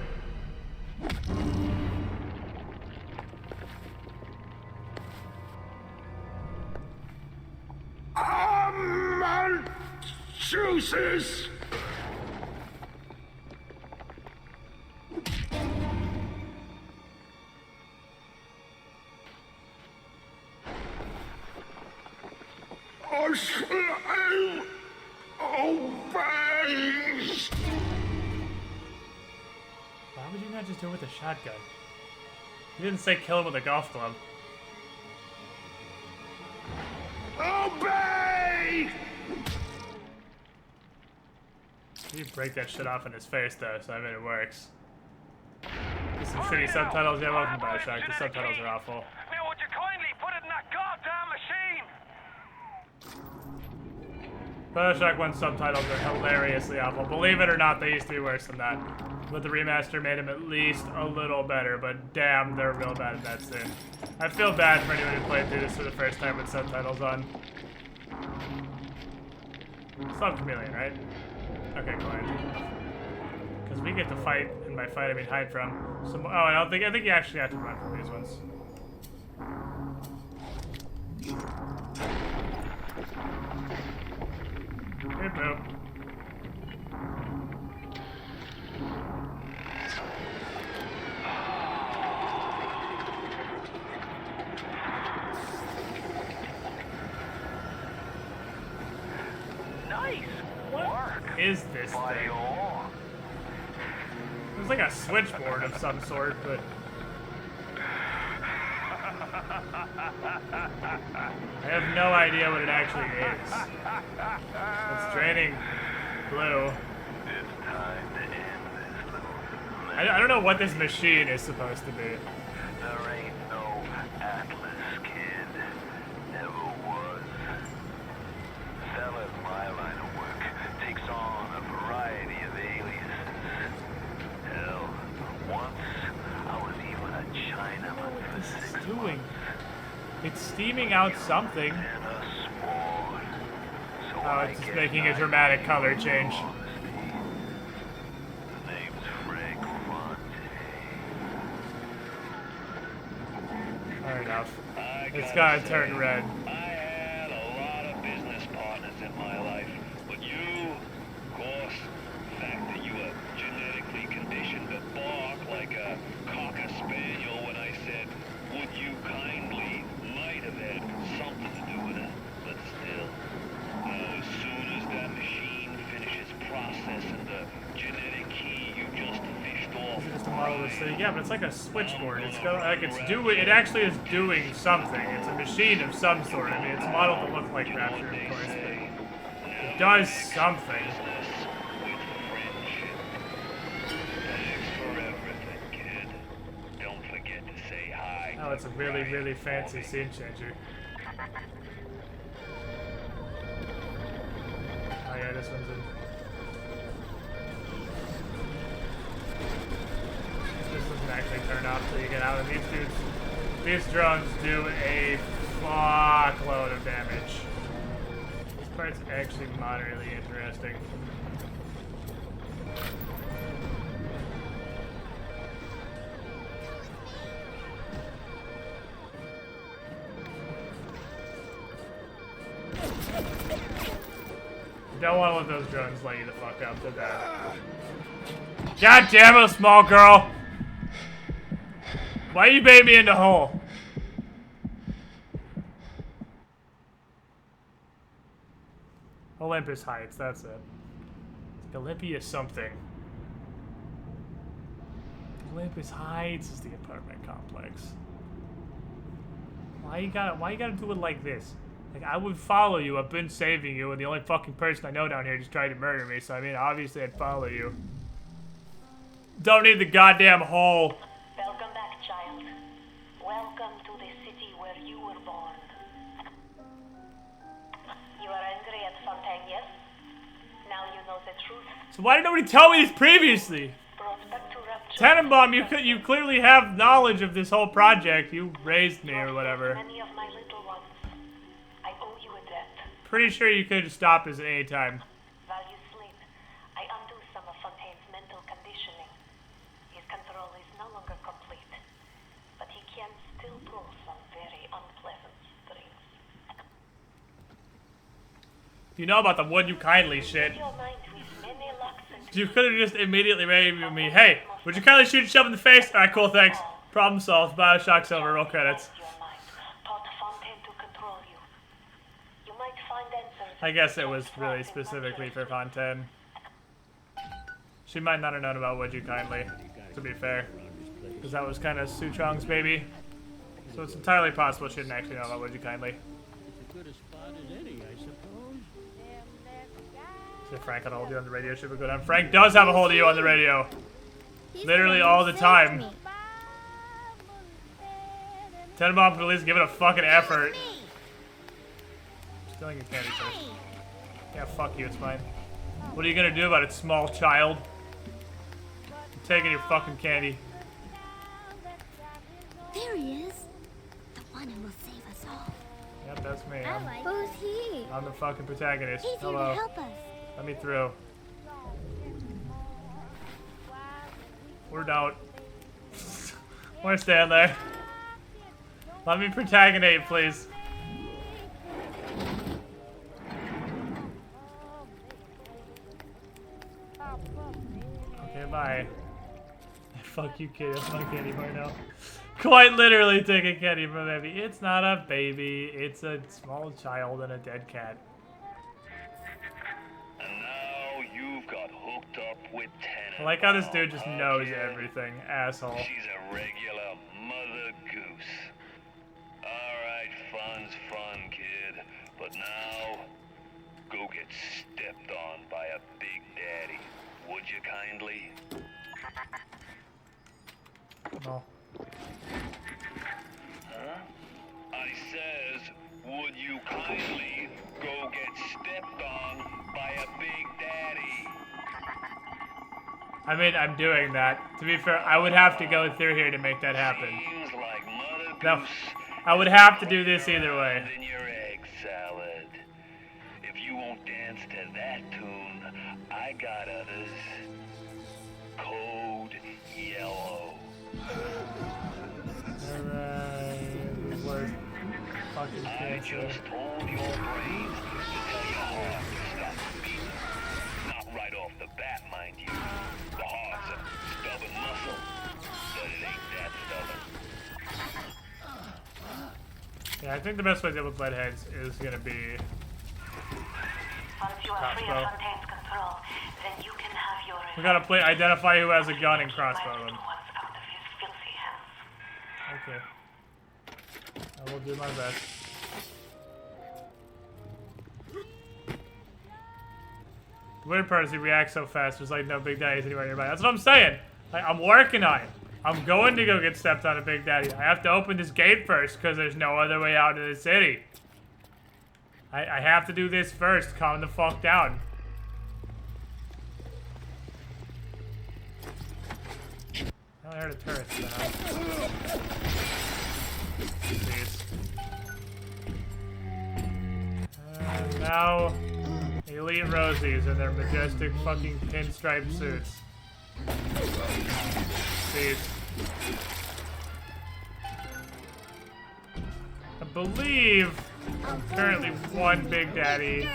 Juices! Obeys! Why would you not just do it with a shotgun? You didn't say kill him with a golf club. Obey! You break that shit off in his face though, so I mean it works. There's some shitty subtitles. Yeah, welcome to Bioshock. The subtitles are awful. Now, would you kindly put it in that goddamn machine? Bioshock 1 subtitles are hilariously awful. Believe it or not, they used to be worse than that. But the remaster made them at least a little better, but damn, they're real bad at that soon. I feel bad for anyone who played through this for the first time with subtitles on. Stop Chameleon, right? Okay, Clint. Because we get to fight, and by fight I mean hide from. Some, I think you actually have to run from these ones. Hey, Boop. Nice What work. is this thing? It's like a switchboard of some sort, but... I have no idea what it actually is. It's draining blue. It's time to end this little... I don't know what this machine is supposed to be. There ain't no Atlas, kid. Never was. Selling my line of work takes on a variety of aliases. Hell, once I was even a Chinaman for 6 months. Doing? It's steaming out something. Oh, it's just making a dramatic color change. Fair enough. It's gotta turn red. I had a lot of business partners in my life, but you, of course, the fact that you were genetically conditioned to bark like a cocker spaniel when I said, would you kindly, might have had something to do with it, but still. As soon as that machine finishes processing the genetic key you just fished off, Just a model of the city. Yeah, but it's like a switchboard. It's got, like it actually is doing something. It's a machine of some sort. I mean, it's modeled to look like Rapture, of course, but it does something. Oh, it's a really, really fancy scene changer. Oh yeah, this one's in. This doesn't actually turn off till you get out, and these drones do a fuckload of damage. This part's actually moderately interesting. You don't want to let those drones light you the fuck up to that. God damn it, small girl! Why you baiting me in the hole? Olympus Heights, that's it. Olympia something. Olympus Heights is the apartment complex. Why you gotta do it like this? Like, I would follow you, I've been saving you, and the only fucking person I know down here just tried to murder me, so I mean, obviously I'd follow you. Don't need the goddamn hole. Welcome back, child. Welcome to the city where you were born. You are angry at Fontaine, yes? Now you know the truth. So why did nobody tell me this previously? Tannenbaum, you clearly have knowledge of this whole project. You raised me or whatever. Many of my little ones. I owe you a debt. Pretty sure you could stop us at any time. While you sleep, I undo some of Fontaine's mental conditioning. His control is no longer You know about the would you kindly shit. You could have just immediately made me, hey, would you kindly shoot yourself in the face? Alright, cool, thanks. Problem solved. Bioshock's over. Roll credits. I guess it was really specifically for Fontaine. She might not have known about would you kindly, to be fair. Because that was kind of Suchong's baby. So it's entirely possible she didn't actually know about would you kindly. So Frank had a hold of you on the radio, should we go down? Frank does have a hold of you on the radio. Literally all the time. Tenenbaum could at least give it a fucking effort. Stealing your candy first. Yeah, fuck you, it's fine. What are you gonna do about it, small child? I'm taking your fucking candy. There he is. The one who will save us all. Yep, that's me. Who's he? I'm the fucking protagonist. He's Hello. here to help us. Let me through. We're out. Wanna stand there? Let me protagonate, please. Okay, bye. Fuck you, kid. That's my candy bar now. Quite literally take a candy from a baby. It's not a baby. It's a small child and a dead cat. And now you've got hooked up with Tenenbaum. I like how this dude just knows everything. Asshole. She's a regular mother goose. Alright, fun's fun, kid. But now, go get stepped on by a big daddy. Would you kindly? No. Huh? I says, would you kindly go get stepped on by a big daddy? I mean, I'm doing that. To be fair, I would have to go through here to make that happen. Seems like Mother No, Goose I would have to do this either way. in your egg salad. If you won't dance to that tune, I got others. Code Yellow. Alright, worst fucking I cancer. just told your brains to tell your heart to stop beating. Not right off the bat, mind you. The heart's a stubborn muscle, but it ain't that stubborn. Yeah, I think the best way to deal with leadheads is gonna be Once you are free of Fontaine's control, then you can have your we gotta play identify who has a gun and crossbow them. out of his filthy hands. Okay. I will do my best. The weird part is he reacts so fast, there's like no Big Daddies anywhere nearby. That's what I'm saying! Like, I'm working on it. I'm going to go get stepped on a Big Daddy. I have to open this gate first, because there's no other way out of the city. I have to do this first. Calm the fuck down. I heard a turret. Jeez. And now, Elite Rosies in their majestic fucking pinstripe suits. Jeez. I believe I'm currently one Big Daddy.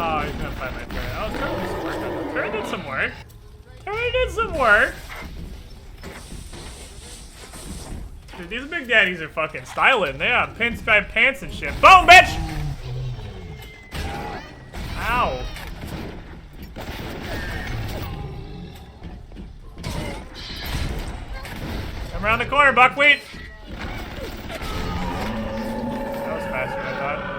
Oh, he's gonna fight my turret. Oh, turret did some work. Turret did some work. Dude, these Big Daddies are fucking styling. They have pinstripe pants and shit. Boom, bitch! Ow. Come around the corner, buckwheat. That was faster than I thought.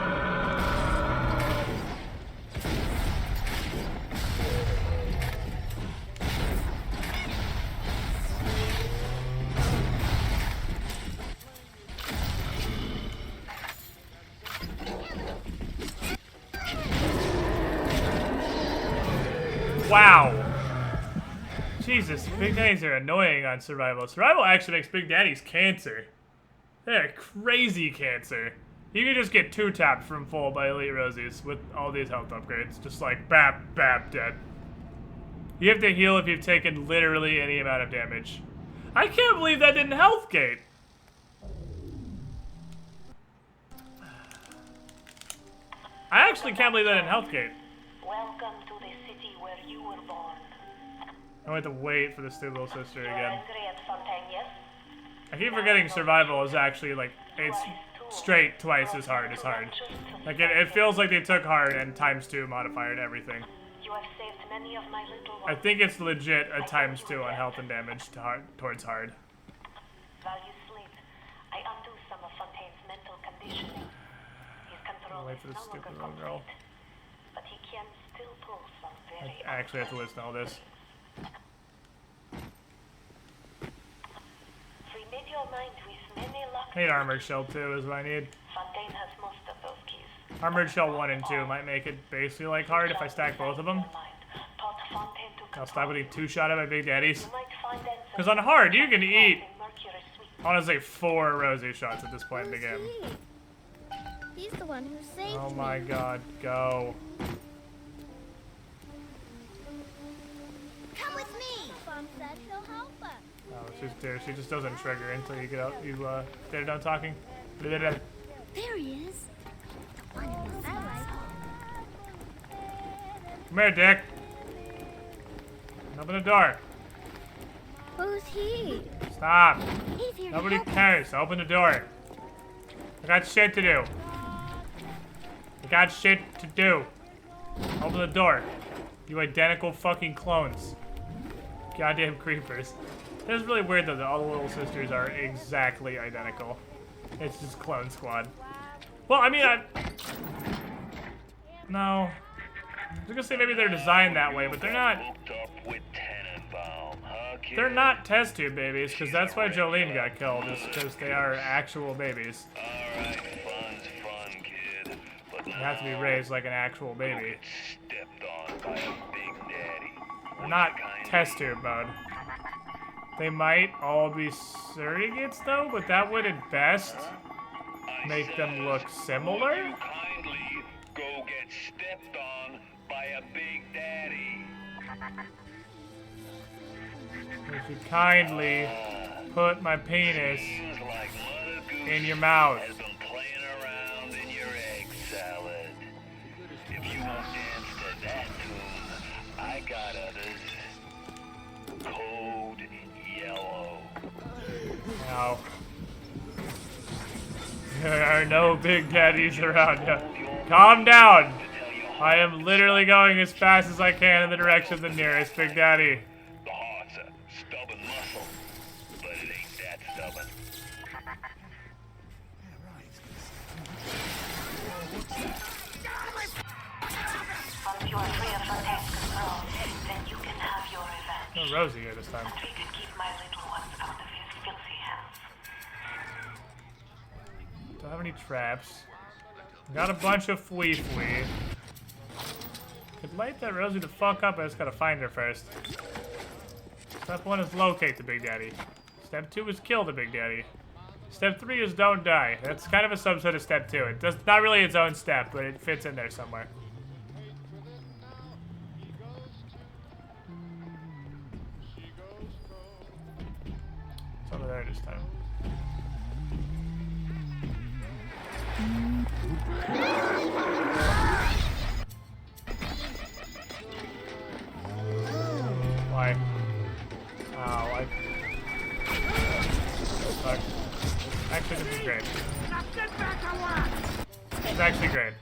Wow. Jesus, Big Daddies are annoying on Survival. Survival actually makes Big Daddies cancer. They're crazy cancer. You can just get 2-tapped from full by Elite Rosies with all these health upgrades. Just like, bap, bap, dead. You have to heal if you've taken literally any amount of damage. I can't believe that didn't health gate. I actually can't believe that didn't health gate. Welcome to the city where you were born. I have to wait for the stupid little sister You're again. angry at Fontaine, yes? I keep forgetting survival is actually like, it's straight twice as hard as hard. Like it feels like they took hard and ×2 modifier and everything. You have saved many of my little I ones. think it's legit a ×2 on health and damage to hard, towards hard. While you sleep, I undo some of Fontaine's mental conditioning. His control Wait for the is no stupid longer little girl. complete, but he can still pull some very I actually have to listen to all this. Remit your mind with many luck. I need Armored Shell 2 is what I need. Fontaine has most of those keys. Armored Shell 1 and 2 might make it basically like hard if I stack both of them. Taught Fontaine to I'll stop getting 2-shot at my Big Daddies. You might find answers Because on hard, you can eat, Mercury sweet. I want to say 4 Rosie shots at this point in the game. He's the one who saved Oh me. my god, go. Come with me. Fun said he'll help us. Oh, she's there. She just doesn't trigger until you get out. They're done talking. There he is. The one who saved us. Come here, Dick. Open the door. Who's he? Stop. He's here to Nobody help us. cares. Open the door. I got shit to do. I got shit to do. Open the door. You identical fucking clones. Goddamn creepers. It's really weird though that all the little sisters are exactly identical. It's just Clone Squad. Well, I mean, no. I was gonna say maybe they're designed that way, but they're not. They're not test tube babies, because that's why Jolene got killed, is because they are actual babies. They have to be raised like an actual baby. They're not test tube mode. They might all be surrogates though, but that would at best make them look similar. Kindly go get stepped on by a big daddy. If you kindly put my penis in your mouth. Has been playing around in your egg salad. If you won't dance to that tune, I got others. Code yellow. No. There are no big daddies around you. Calm down. I am literally going as fast as I can in the direction of the nearest big daddy. The heart's a stubborn muscle, but it ain't that stubborn. Once you are free of Fontaine's control, then you can have your revenge. No Rosie here this time. And we can keep my little ones out of his filthy hands. Don't have any traps. Got a bunch of fwee. Could light that Rosie the fuck up, I just gotta find her first. Step 1 is locate the Big Daddy. Step 2 is kill the Big Daddy. Step 3 is don't die. That's kind of a subset of step 2. It does not really its own step, but it fits in there somewhere. It's over there this time. Why? Oh, fuck. Actually, this is great. It's actually great.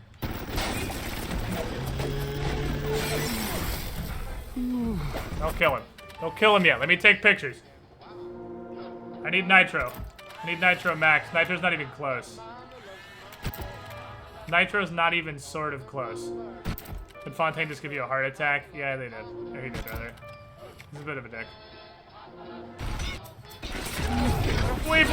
Don't kill him. Don't kill him yet. Let me take pictures. I need Nitro. I need Nitro Max. Nitro's not even close. Nitro's not even sort of close. Did Fontaine just give you a heart attack? Yeah, they did. Or he did, rather. He's a bit of a dick. Wee!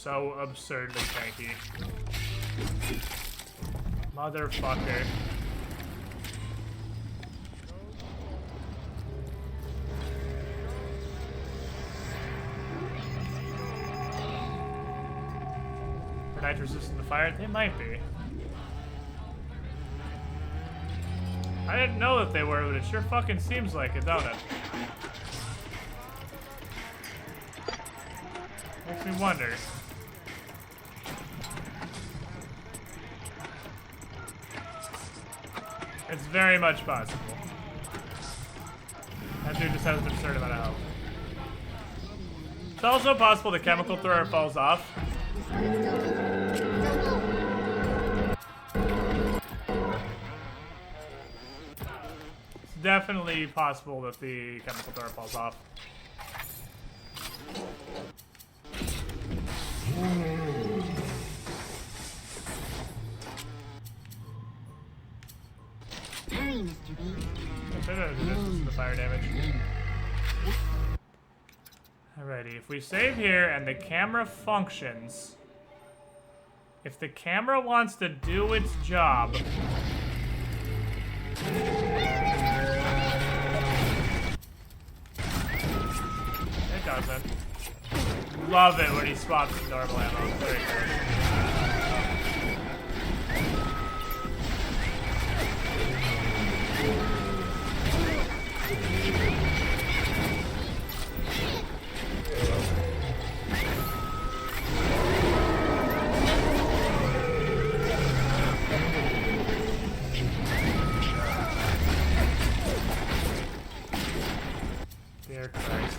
so absurdly tanky. Motherfucker. Are night resistant to fire? They might be. I didn't know that they were, but it sure fucking seems like it, don't it? Makes me wonder. It's very much possible. That dude just has an absurd amount of health. It's also possible the chemical thrower falls off. It's definitely possible that the chemical thrower falls off. Hurry, Mr. B. This is the fire damage. Alrighty, if we save here and the camera functions, if the camera wants to do its job, it doesn't. Love it when he swaps to normal ammo. Very cool. Dear Christ.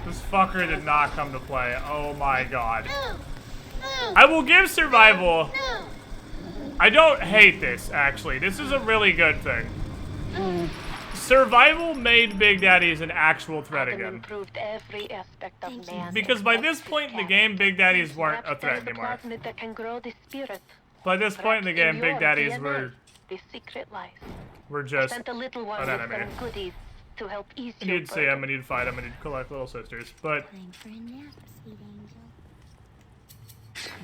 This fucker did not come to play. Oh my god. I will give survival. I don't hate this, actually. This is a really good thing. Survival made Big Daddies an actual threat again. Improved every aspect of man. Because by this point in the game, Big Daddies weren't a threat anymore. That can grow the spirit. By this point in the game, Big Daddies were the secret lies. We're just Sent a little one an with enemy. some goodies to help ease And your you'd see them, and you'd fight them, and you'd collect little sisters. But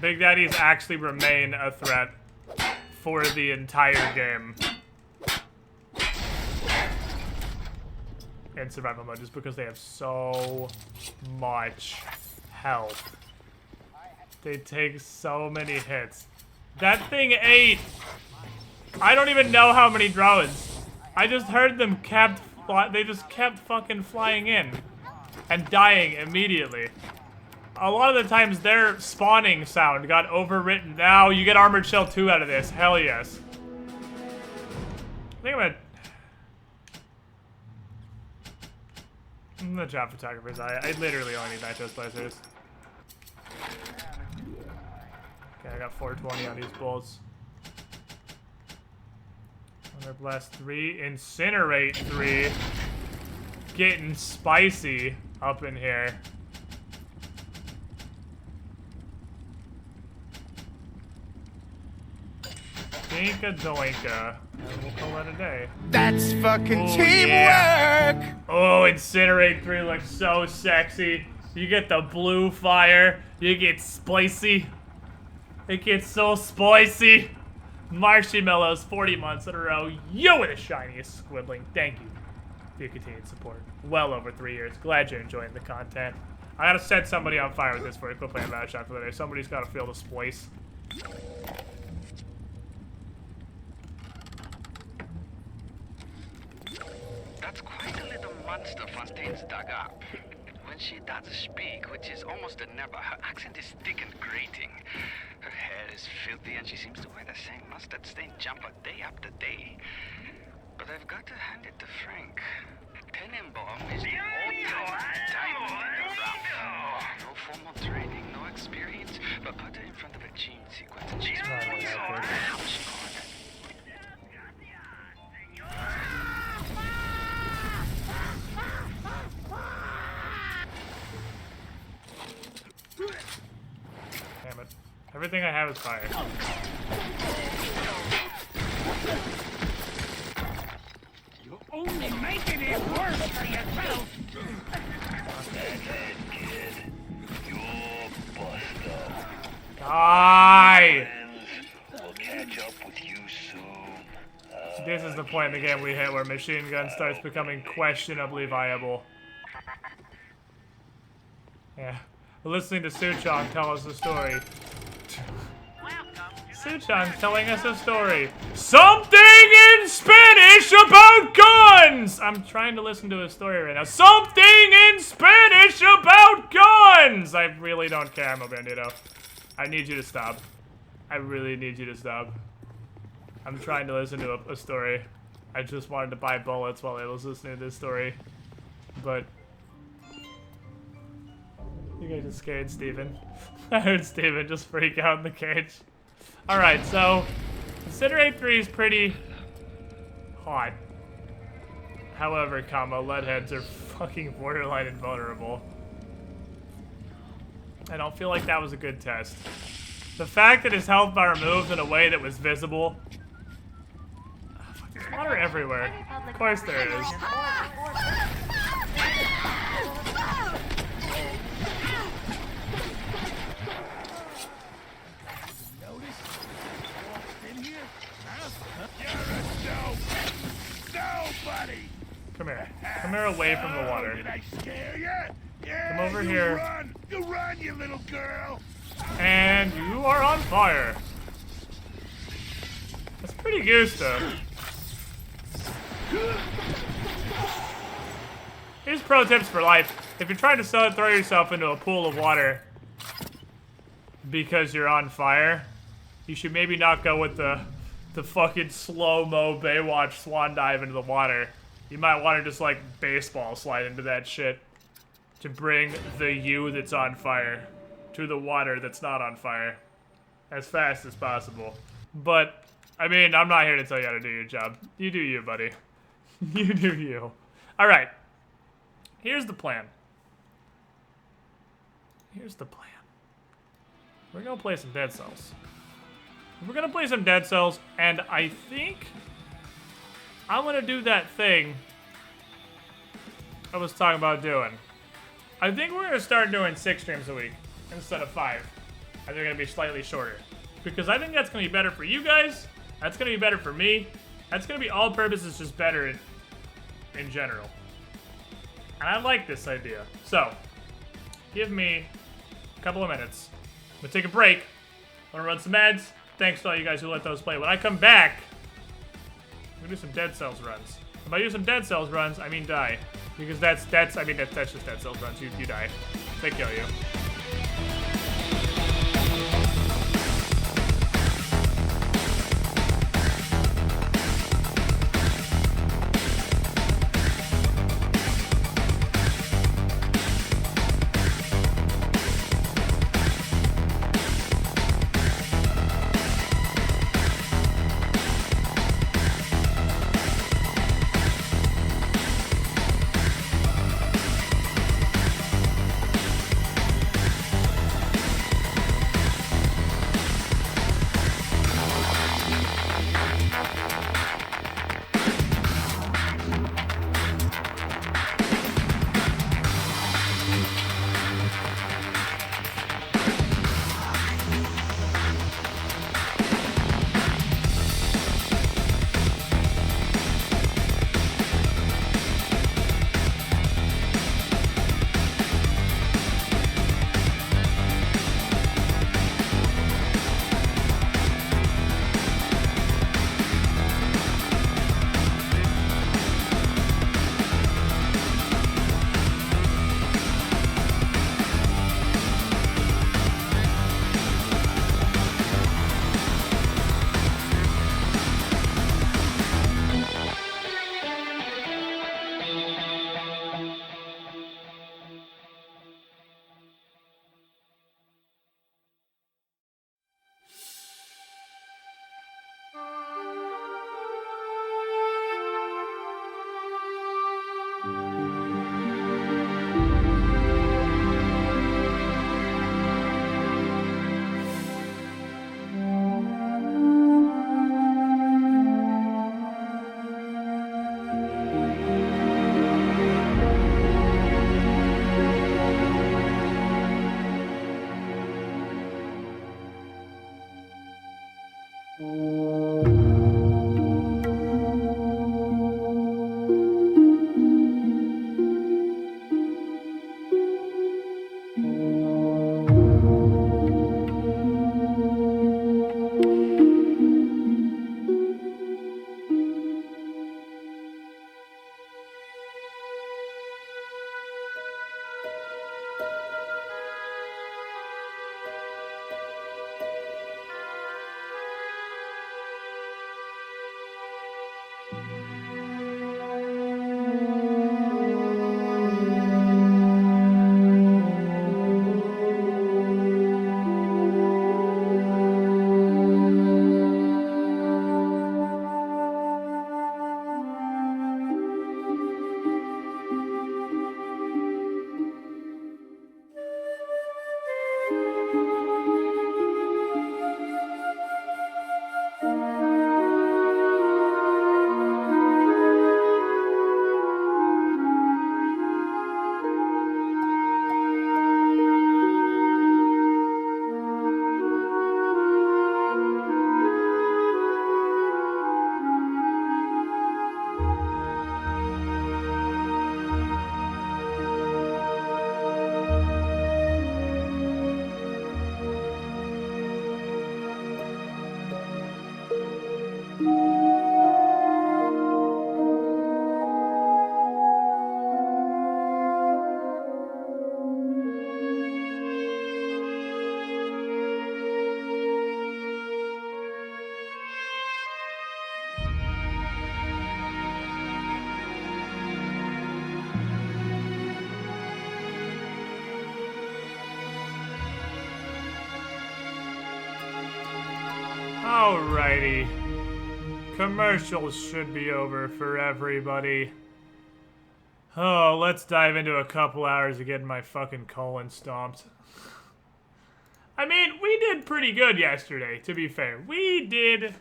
Big Daddies actually remain a threat for the entire game in survival mode, just because they have so much health. They take so many hits. That thing ate, I don't even know how many drones. I just heard them they just kept fucking flying in and dying immediately. A lot of the times their spawning sound got overwritten. Now you get Armored Shell 2 out of this. Hell yes. I think I'm the job photographer's eye. I literally only need nitro splicers. Okay, I got 420 on these bolts. Thunder Blast 3. Incinerate 3. Getting spicy up in here. Dinka doinka. And we'll call that a day. That's fucking teamwork! Yeah. Oh, Incinerate 3 looks so sexy. You get the blue fire. You get spicy. It gets so spicy. Marshmallows 40 months in a row. You with the shiniest squibbling. Thank you for your continued support. Well over 3 years. Glad you're enjoying the content. I gotta set somebody on fire with this before I quit playing Bioshock for the day. Somebody's gotta feel the splice. That's quite a little monster Fontaine's dug up. When she does speak, which is almost a never, her accent is thick and grating. Her hair is filthy and she seems to wear the same mustard-stained jumper day after day. But I've got to hand it to Frank. Tenenbaum is the ultimate diamond in the rough. No formal training, no experience, but put her in front of a gene sequence and she's really hard. Damn it. Everything I have is fire. You're only making it worse for yourself. That's it, kid. You're Busto. Die! We'll catch up with you soon. This is the point in the game we hit where machine gun starts becoming questionably viable. Yeah. We're listening to Suchong tell us a story. Suchong's telling us a story. Something in Spanish about guns! I'm trying to listen to a story right now. Something in Spanish about guns! I really don't care, I'm a bandito. I need you to stop. I really need you to stop. I'm trying to listen to a story. I just wanted to buy bullets while I was listening to this story. But you guys are scared, Steven. I heard Steven just freak out in the cage. Alright, so Incinerate 3 is pretty hot. However, leadheads are fucking borderline invulnerable. I don't feel like that was a good test. The fact that his health bar moved in a way that was visible. Oh, fuck, there's water everywhere. Of course there is. Come here. Come here away from the water. Did I scare you? Yeah, come over here. Run. You run, you little girl. And you are on fire. That's pretty goose, though. Here's pro tips for life. If you're trying to throw yourself into a pool of water because you're on fire, you should maybe not go with the fucking slow-mo Baywatch swan dive into the water. You might want to just, like, baseball slide into that shit to bring the you that's on fire to the water that's not on fire as fast as possible. But, I mean, I'm not here to tell you how to do your job. You do you, buddy. You do you. Alright. Here's the plan. Here's the plan. We're gonna play some Dead Cells. We're gonna play some Dead Cells, and I think I'm gonna do that thing I was talking about doing. I think we're gonna start doing 6 streams a week instead of 5. And they're gonna be slightly shorter. Because I think that's gonna be better for you guys. That's gonna be better for me. That's gonna be all purposes just better in general. And I like this idea. So, give me a couple of minutes. I'm gonna take a break. I'm gonna run some ads. Thanks to all you guys who let those play. When I come back, I'm gonna do some Dead Cells runs. If I do some Dead Cells runs, I mean die. Because that's just Dead Cells runs. You die. They kill you. Alrighty. Commercials should be over for everybody. Oh, let's dive into a couple hours of getting my fucking colon stomped. I mean, we did pretty good yesterday, to be fair. We did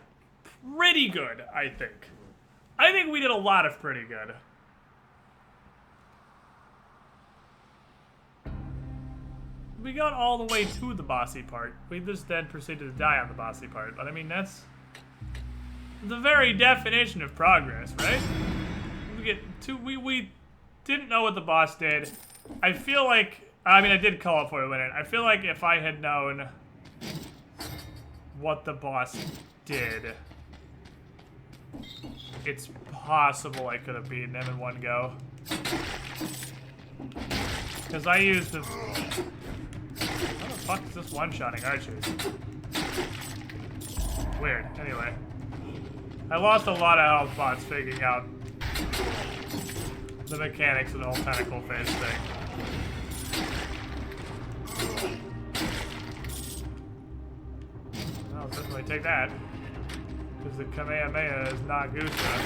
pretty good, I think. I think we did a lot of pretty good. We got all the way to the bossy part. We just then proceeded to die on the bossy part. But I mean, that's the very definition of progress, right? We didn't know what the boss did. I feel like, I mean, I did call it for a minute. I feel like if I had known what the boss did, it's possible I could have beaten him in one go. Because I used the... How the fuck is this one-shotting archers? Weird. Anyway. I lost a lot of health bots figuring out the mechanics of the whole tentacle phase thing. I'll definitely take that. Because the Kamehameha is not Gusta.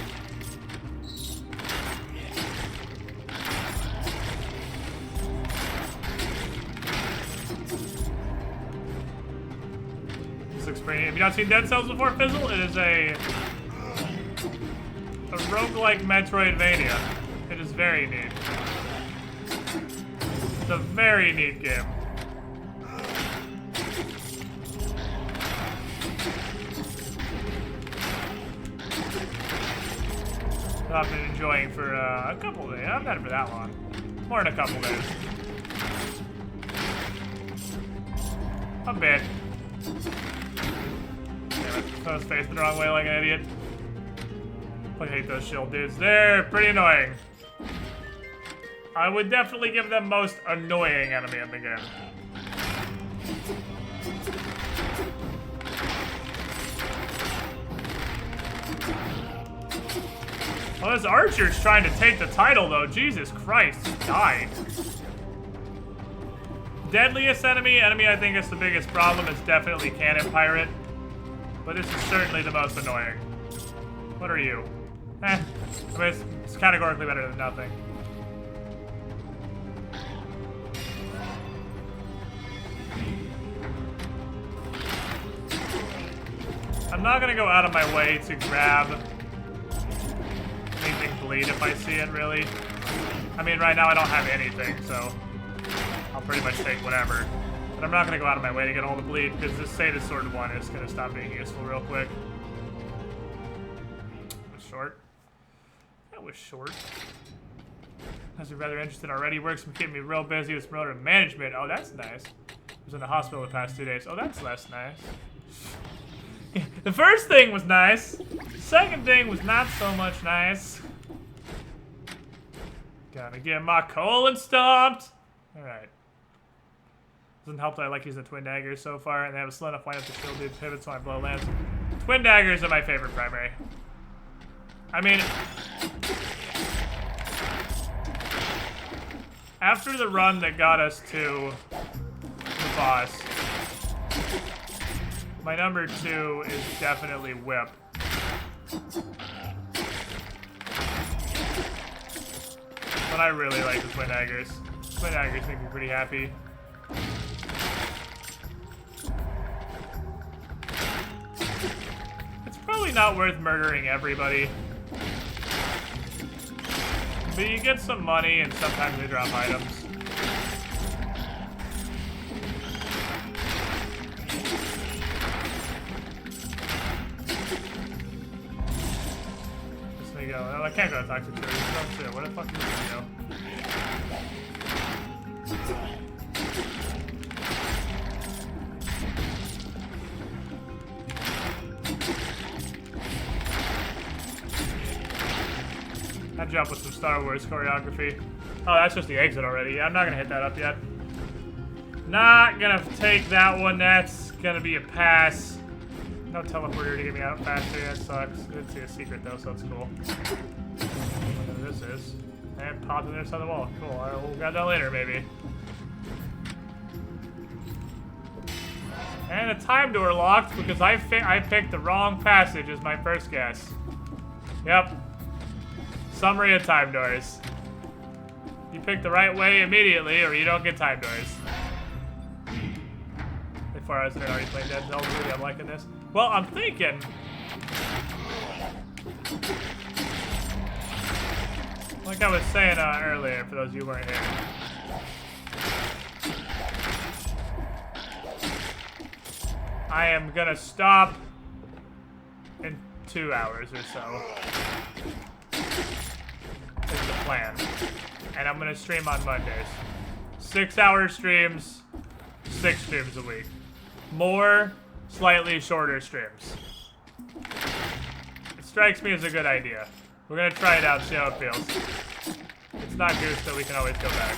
Have you not seen Dead Cells before, Fizzle? It is a roguelike Metroidvania. It is very neat. It's a very neat game. I've been enjoying for a couple of days. I've had it for that long. More than a couple days. A bit. I was facing the wrong way like an idiot. I hate those shield dudes. They're pretty annoying. I would definitely give them most annoying enemy in the game. Well, this archer's trying to take the title, though. Jesus Christ, die. Deadliest enemy I think is the biggest problem. It's definitely Cannon Pirate. But this is certainly the most annoying. What are you? I mean, it's categorically better than nothing. I'm not gonna go out of my way to grab anything bleed if I see it, really. I mean, right now I don't have anything, so I'll pretty much take whatever. But I'm not gonna go out of my way to get all the bleed, because this Sadist Sword 1 is gonna stop being useful real quick. That was short. That was short. As you're rather interested already, work's been keeping me real busy with promoter management. Oh, that's nice. I was in the hospital the past 2 days. Oh, that's less nice. The first thing was nice. The second thing was not so much nice. Gotta get my colon stomped. Alright. Doesn't help that I like using the twin daggers so far, and they have a slow enough wind up to shield dude pivots when I blow lands. Twin daggers are my favorite primary. I mean, after the run that got us to the boss, my number 2 is definitely Whip. But I really like the twin daggers. Twin daggers make me pretty happy. It's probably not worth murdering everybody. But you get some money and sometimes they drop items. Go. Oh, I can't go to Toxic Series. Oh shit, where the fuck is this gonna go? That jump with some Star Wars choreography. Oh, that's just the exit already. Yeah, I'm not gonna hit that up yet. Not gonna take that one. That's gonna be a pass. No teleporter to get me out faster. That sucks. I didn't see a secret though, so that's cool. Whatever this is. And popped on the other side of the wall. Cool. Alright, we'll get that later, maybe. And a time door locked because I picked the wrong passage as my first guess. Yep. Summary of time doors. You pick the right way immediately, or you don't get time doors. As far as they're already playing Dead Cells, really, I'm liking this. Well, I'm thinking. Like I was saying earlier, for those of you who weren't here. I am gonna stop in 2 hours or so. Is the plan. And I'm gonna stream on Mondays. 6-hour streams, 6 streams a week. More, slightly shorter streams. It strikes me as a good idea. We're gonna try it out, see how it feels. It's not good, so we can always go back.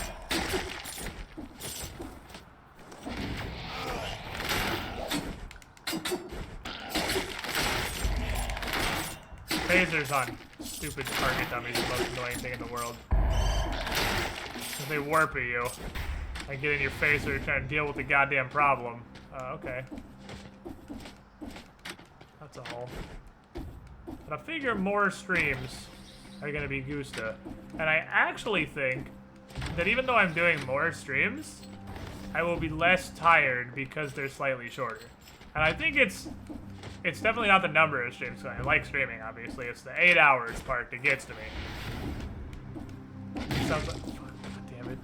Phasers on stupid target dummies are the most annoying thing in the world. Because they warp at you and get in your face while you're trying to deal with the goddamn problem. Okay. That's all. But I figure more streams are gonna be Gusta. And I actually think that even though I'm doing more streams, I will be less tired because they're slightly shorter. And I think it's definitely not the number of streams. I like streaming, obviously. It's the 8 hours part that gets to me. Sounds like, God damn it.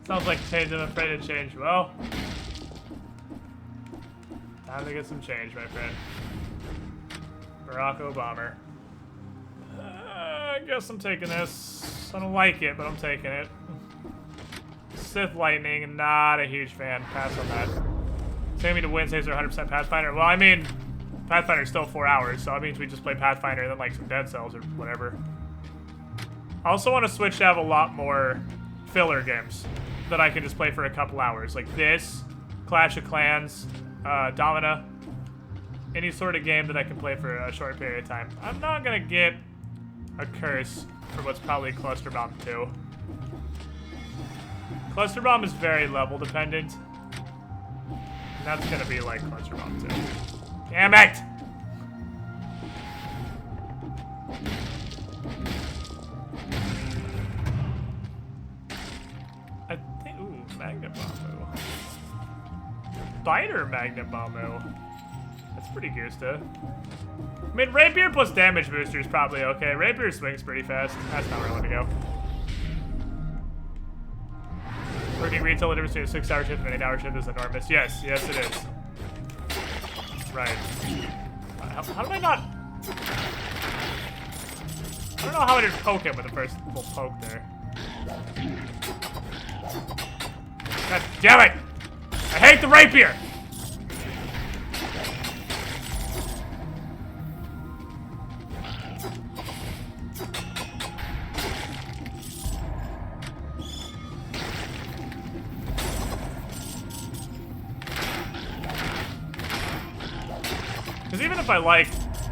Sounds like change. I'm afraid to change. Well, time to get some change, my friend. Barack Obama. I guess I'm taking this. I don't like it, but I'm taking it. Sith Lightning, not a huge fan. Pass on that. Saying me to Wednesdays are 100% Pathfinder. Well, I mean, Pathfinder's still 4 hours, so that means we just play Pathfinder and then like some Dead Cells or whatever. I also want to switch to have a lot more filler games that I can just play for a couple hours. Like this, Clash of Clans, Domina. Any sort of game that I can play for a short period of time. I'm not gonna get a curse for what's probably Cluster Bomb 2. Cluster Bomb is very level dependent. And that's gonna be like Cluster Bomb 2. Damn it! I think, ooh, Magnet Bombu. Biter Magnet Bombu. That's pretty Gusta. I mean, Rapier plus damage booster is probably okay. Rapier swings pretty fast. That's not where I want to go. Working retail, the difference between a 6-hour shift and an 8-hour shift is enormous. Yes, yes it is. Right. How did I not... I don't know how I didn't poke him with the first full poke there. God damn it! I hate the rapier! Because even if I like...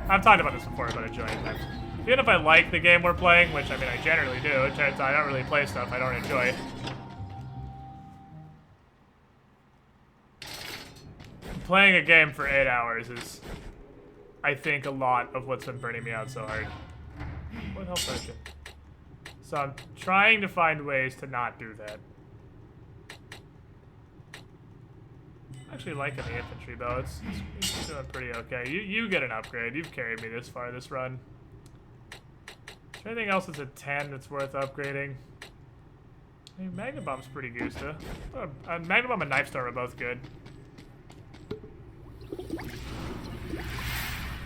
I've talked about this before about a joint times. Even if I like the game we're playing, which, I mean, I generally do, it turns out I don't really play stuff I don't enjoy. Playing a game for 8 hours is, I think, a lot of what's been burning me out so hard. What health potion? So I'm trying to find ways to not do that. I actually liking the infantry bow. It's doing pretty okay. You get an upgrade. You've carried me this far this run. Is there anything else that's a 10 that's worth upgrading? I mean, Magna Bomb's pretty goosta. Magna Bomb and Knife Storm are both good.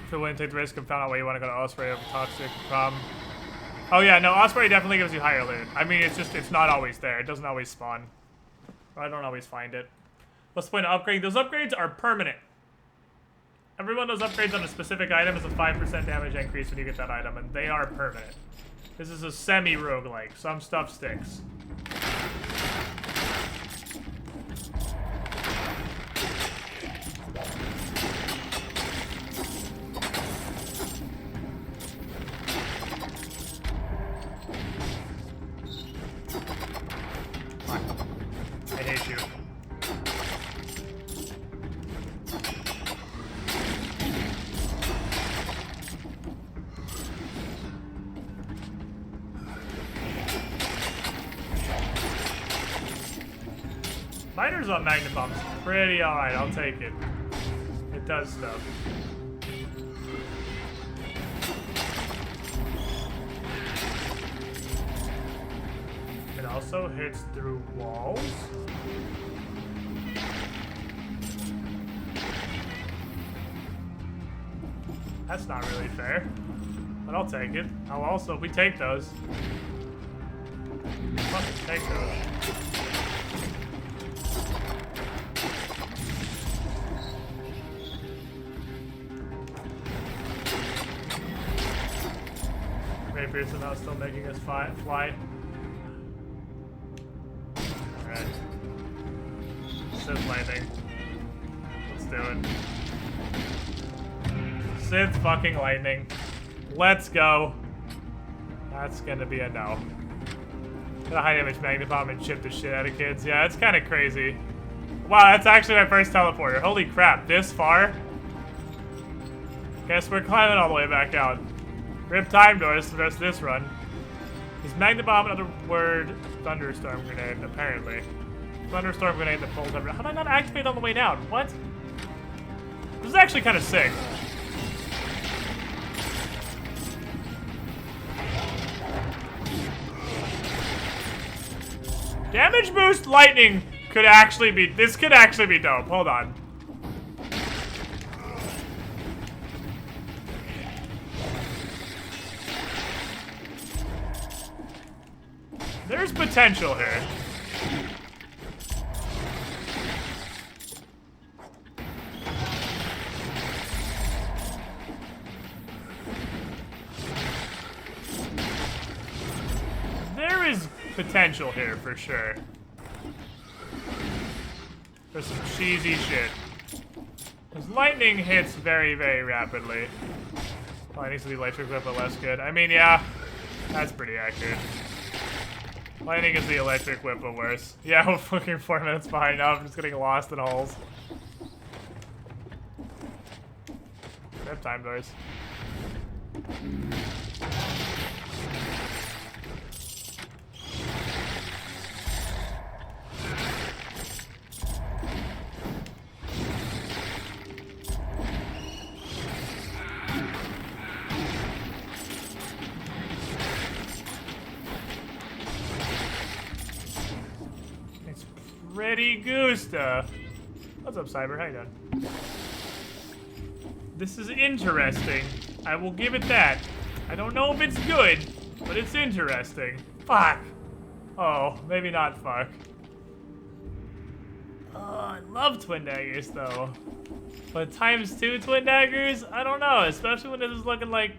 If you're willing to take the risk and found out why you want to go to Osprey over Toxic Prom. Oh yeah, no, Osprey definitely gives you higher loot. I mean, it's not always there. It doesn't always spawn. Or I don't always find it. What's the point of upgrading? Those upgrades are permanent. Every one of those upgrades on a specific item is a 5% damage increase when you get that item, and they are permanent. This is a semi-roguelike. Some stuff sticks. I hate you. Fighters on Magna Bomb's pretty alright, I'll take it. It does stuff. It also hits through walls. That's not really fair, but I'll take it. We take those. Fucking take those. Rapier somehow still making us fly. Alright. Sith lightning. Let's do it. Sith fucking lightning. Let's go. That's gonna be a no. Gonna high damage Magna Bomb and chip the shit out of kids. Yeah, it's kind of crazy. Wow, that's actually my first teleporter. Holy crap, this far? Guess we're climbing all the way back out. Rip time doors for the rest of this run. Is Magna Bomb another word? Thunderstorm grenade, apparently. Thunderstorm grenade that pulls everything. How did I not activate on the way down? What? This is actually kind of sick. Damage boost lightning could actually be. This could actually be dope. Hold on. There's potential here. There is potential here for sure. For some cheesy shit. Because lightning hits very, very rapidly. Lightning's the electric whip, but less good. I mean, yeah, that's pretty accurate. Lightning is the electric whip, but worse. Yeah, we're fucking 4 minutes behind now. I'm just getting lost in holes. Rip time doors. pretty gusta. What's up, Cyber? How you doing? This is interesting. I will give it that. I don't know if it's good, but it's interesting. Fuck. Oh, maybe not fuck. I love twin daggers, though. But ×2 twin daggers? I don't know, especially when this is looking like...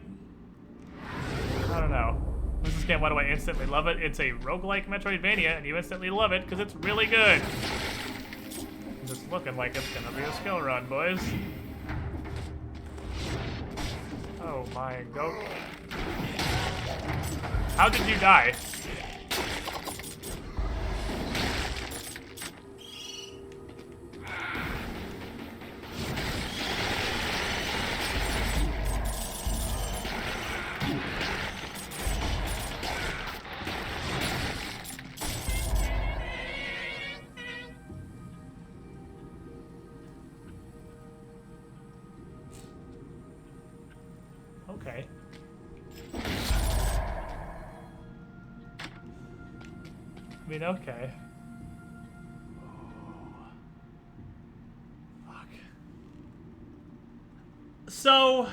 I don't know. This is game, why do I instantly love it? It's a roguelike Metroidvania, and you instantly love it because it's really good. It's just looking like it's gonna be a skill run, boys. Oh my goat. How did you die? Okay. I mean, okay. Fuck. So...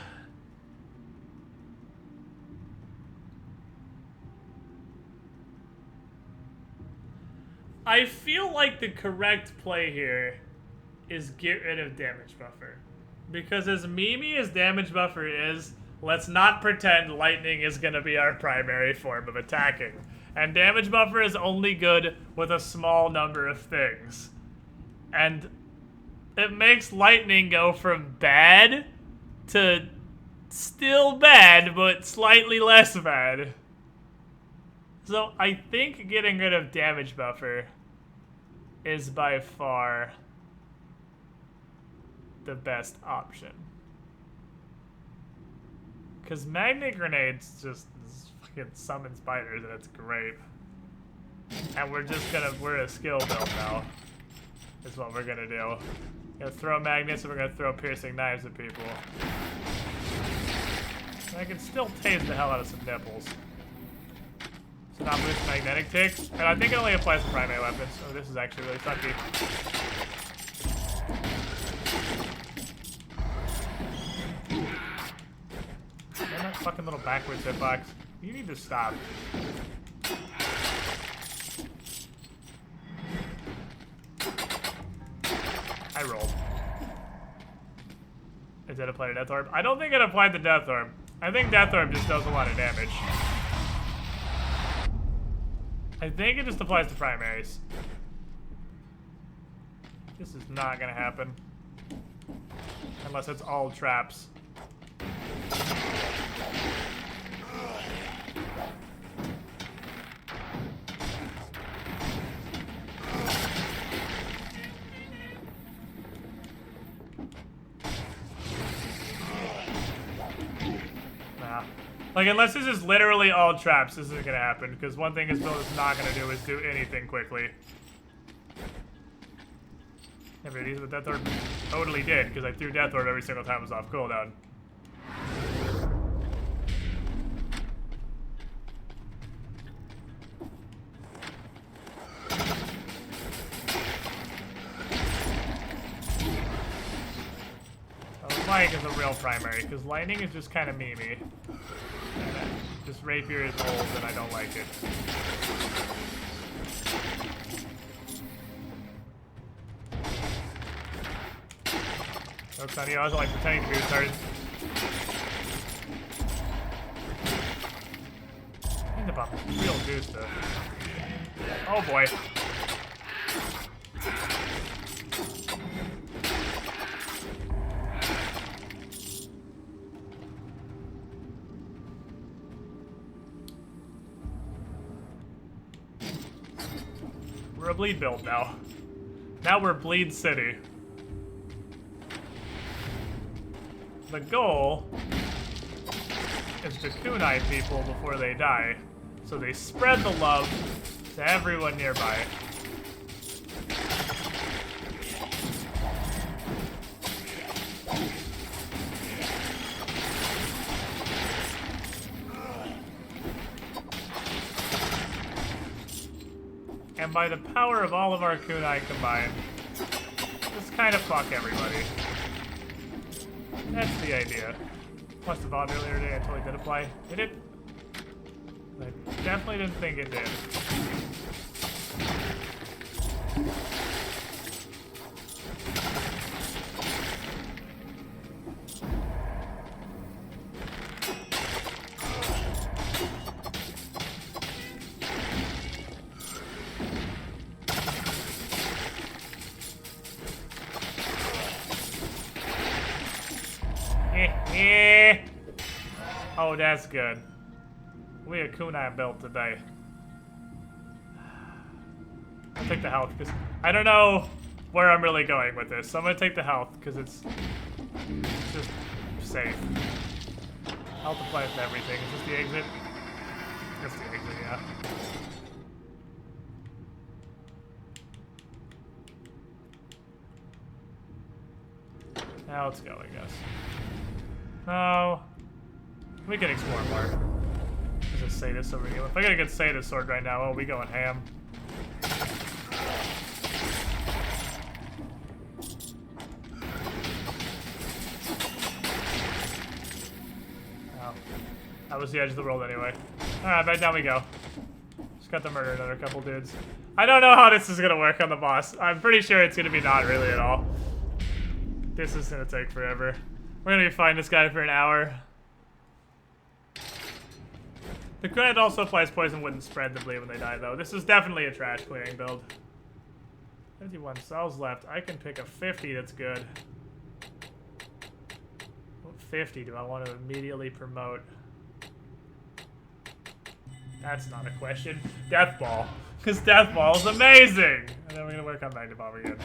I feel like the correct play here is get rid of damage buffer. Because as memey as damage buffer is, let's not pretend lightning is gonna be our primary form of attacking. And damage buffer is only good with a small number of things. And it makes lightning go from bad to still bad, but slightly less bad. So I think getting rid of damage buffer is by far the best option. Because magnet grenades just fucking summon spiders and it's great. And we're a skill build now. Is what we're gonna do. Gonna throw magnets and we're gonna throw piercing knives at people. And I can still tase the hell out of some nipples. So not boost magnetic ticks. And I think it only applies to primary weapons. Oh, this is actually really sucky. Damn that fucking little backwards hitbox. You need to stop. I rolled. Is that applied to Death Orb? I don't think it applied to Death Orb. I think Death Orb just does a lot of damage. I think it just applies to primaries. This is not gonna happen. Unless it's all traps. Nah. Like, unless this is literally all traps, this isn't gonna happen. Because one thing this build is not gonna do is do anything quickly. Never these, but Death Orb totally did, because I threw Death Orb every single time it was off cooldown. Flying is a real primary, because lightning is just kind of memey. Just rapier is old and I don't like it. Joke's on you, I wasn't like pretending to be retarded. I need about real juice though. Oh boy. We're a bleed build now. Now we're Bleed City. The goal is to kunai people before they die, so they spread the love to everyone nearby. and by the power of all of our kunai combined, just kind of fuck everybody. That's the idea. Must have bought earlier today, I totally did apply. Did it? I definitely didn't think it did. Oh, that's good. We had kunai built today. I'll take the health, because I don't know where I'm really going with this. So I'm going to take the health, because it's just safe. Health applies to everything. Is this the exit? That's the exit, yeah. Now let's go, I guess. No. We can explore more. There's a Sadist over here. If I get a good Sadist sword right now, oh, we going ham. Oh. That was the edge of the world anyway. Alright, back down we go. Just got to murder another couple dudes. I don't know how this is gonna work on the boss. I'm pretty sure it's gonna be not really at all. This is gonna take forever. We're gonna be fighting this guy for an hour. The grenade also applies poison wouldn't spread the bleed when they die, though. This is definitely a trash clearing build. 51 cells left. I can pick a 50 that's good. What 50 do I want to immediately promote? That's not a question. Death Ball. Because Death Ball is amazing! And then we're going to work on Magna Bomb again.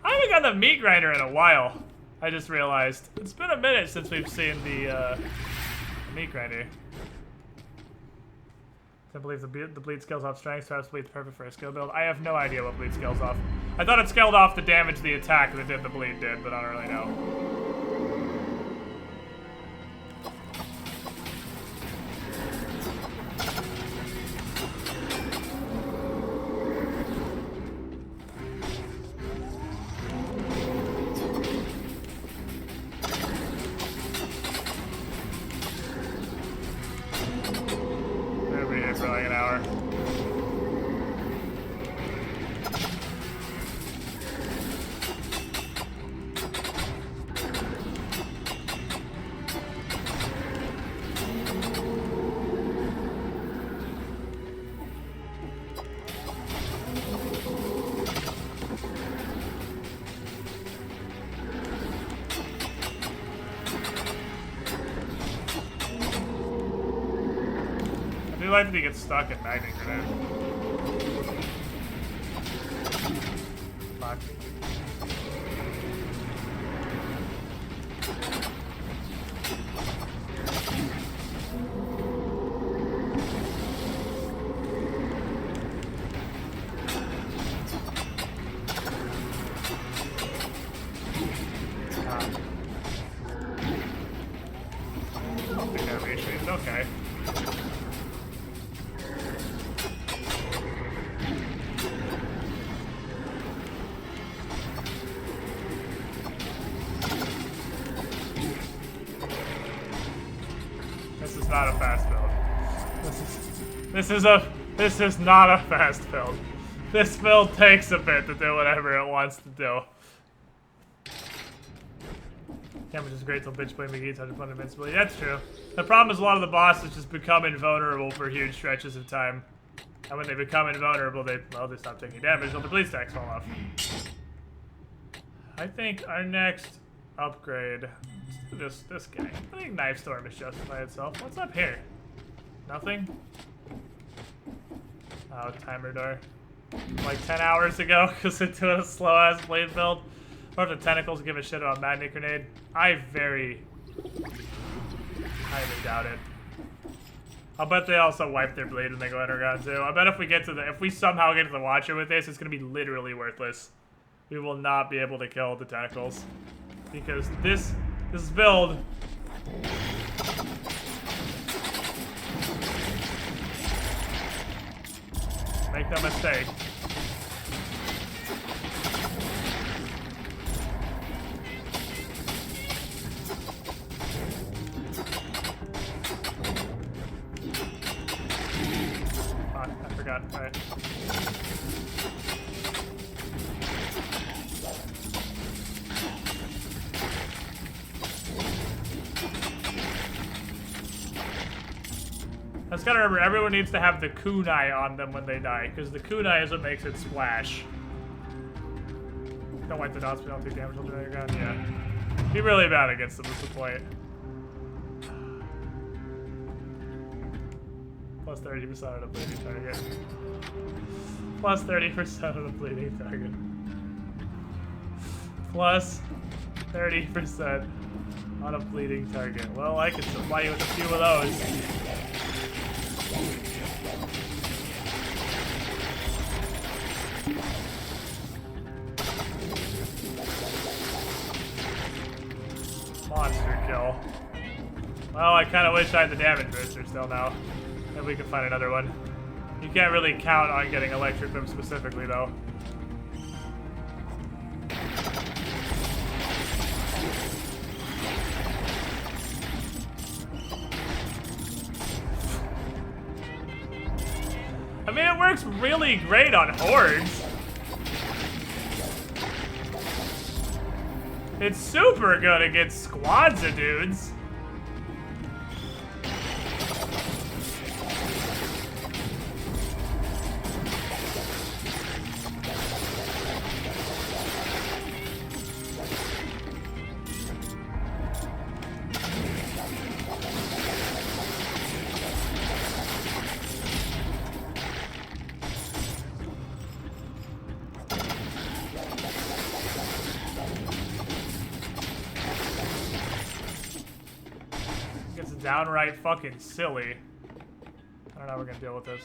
I haven't got the meat grinder in a while. I just realized. It's been a minute since we've seen the meat grinder. I believe the bleed scales off strength, so bleed's perfect for a skill build. I have no idea what bleed scales off. I thought it scaled off the damage the attack that the bleed did, but I don't really know. For like an hour. I do like that he gets stuck in Magnet Grenade. Fuck. I don't think that reached me, but okay. This is not a fast build. This is not a fast build. This build takes a bit to do whatever it wants to do. Damage is great till bitch play McGee's 100% invincibility. That's true. The problem is a lot of the bosses just become invulnerable for huge stretches of time. And when they become invulnerable, they stop taking damage until the bleed stacks fall off. I think our next upgrade, let's do this guy. I think Knife Storm is justify itself. What's up here? Nothing? Oh, timer door. Like 10 hours ago, because they're doing a slow-ass blade build. Or if the tentacles give a shit about Magnet Grenade. I very highly doubt it. I'll bet they also wipe their blade when they go underground too. I bet if we somehow get to the Watcher with this, it's gonna be literally worthless. We will not be able to kill the tentacles. Because this build make no mistake, got. Alright. I just gotta remember, everyone needs to have the kunai on them when they die, because the kunai is what makes it splash. Don't wipe the dots, but don't take damage while your gun. Yeah. Be really bad against them, is the point. Plus 30% on a bleeding target. Plus 30% on a bleeding target. Plus 30% on a bleeding target. Well, I can supply you with a few of those. Monster kill. Well, I kind of wish I had the damage booster still now. Maybe we can find another one. You can't really count on getting electric them specifically, though. I mean, it works really great on hordes. It's super good against squads of dudes. Downright fucking silly. I don't know how we're gonna deal with this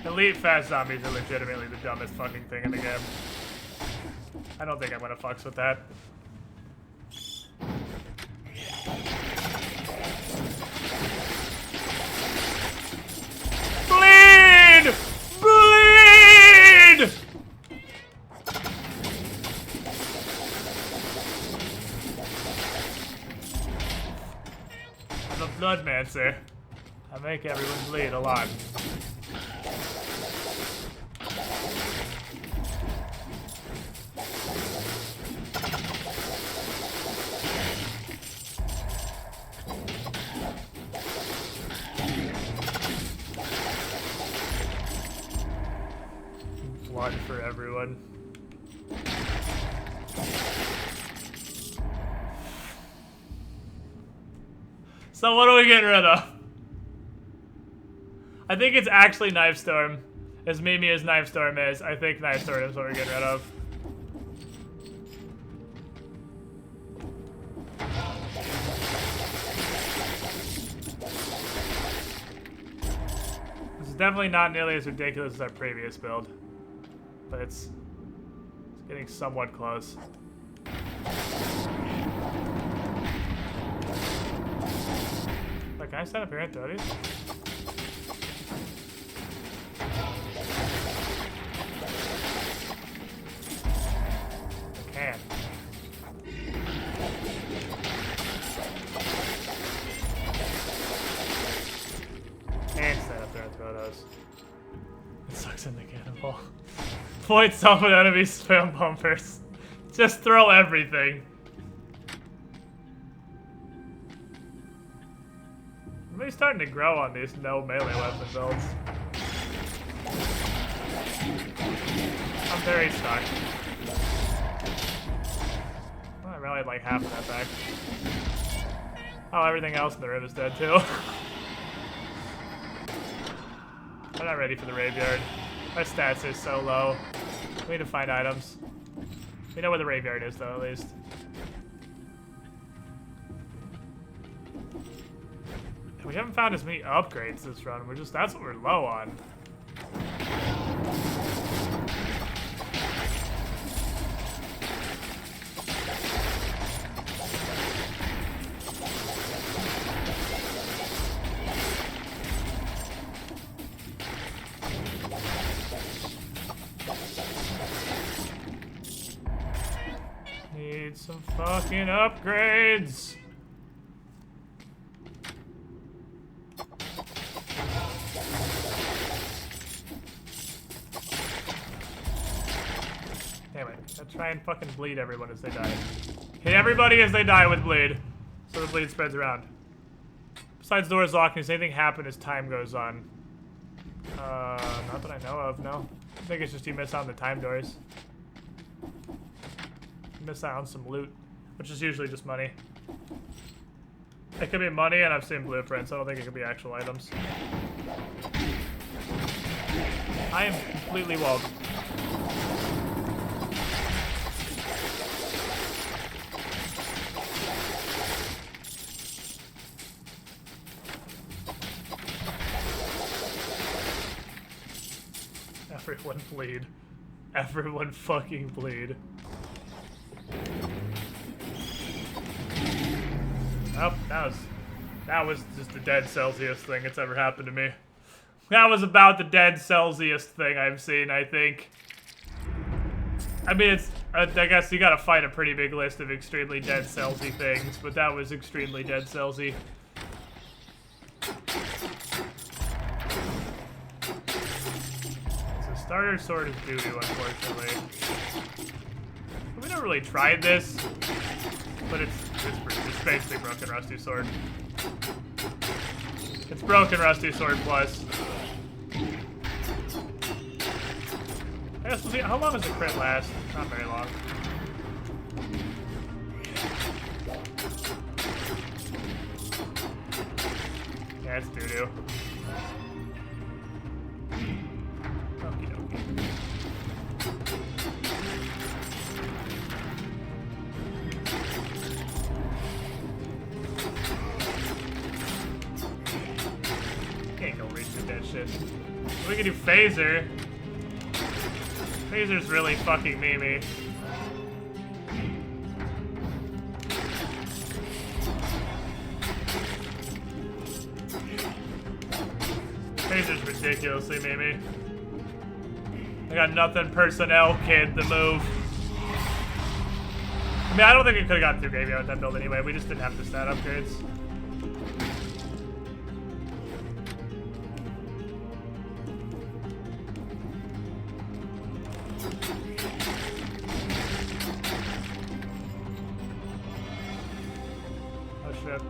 though. Elite fast zombies are legitimately the dumbest fucking thing in the game. I don't think I'm gonna fucks with that. Bleed! Bleed! Bloodmancer. I make everyone bleed a lot. Blood for everyone. So what are we getting rid of? I think it's actually Knife Storm. As memey as Knife Storm is, I think Knife Storm is what we're getting rid of. This is definitely not nearly as ridiculous as our previous build. But it's getting somewhat close. Can I stand up here and throw these? I can. And stand up there and throw those. It sucks in the cannonball. Point summon enemy spam bumpers. Just throw everything. Everybody's starting to grow on these no melee weapon builds. I'm very stuck. Well, I rallied like half of that back. Oh, everything else in the room is dead too. I'm not ready for the graveyard. My stats are so low. We need to find items. We know where the graveyard is though, at least. We haven't found as many upgrades this run. That's what we're low on. Need some fucking upgrades. Gotta try and fucking bleed everyone as they die. Hit everybody as they die with bleed, so the bleed spreads around. Besides doors locking, does anything happen as time goes on? Not that I know of, no. I think it's just you miss out on the time doors. You miss out on some loot, which is usually just money. It could be money, and I've seen blueprints. I don't think it could be actual items. I am completely walled. Everyone bleed. Everyone fucking bleed. Oh, that was just the dead Celsius thing that's ever happened to me. That was about the dead Celsius thing I've seen, I think. I mean, it's, I guess you gotta find a pretty big list of extremely dead Celsy things, but that was extremely dead Celsy. So starter sword is doo-doo, unfortunately. We never really tried this, but it's basically Broken Rusty Sword. It's Broken Rusty Sword plus. I guess we'll see. How long does the crit last? Not very long. Yeah, it's doo-doo. Okie dokie. Can't go reach through that shit. We can do phaser. Phaser's really fucking memey. Phaser's ridiculously memey. I got nothing personnel, kid, the move. I mean, I don't think we could have gotten through Graveyard with that build anyway. We just didn't have the stat upgrades. Oh shit.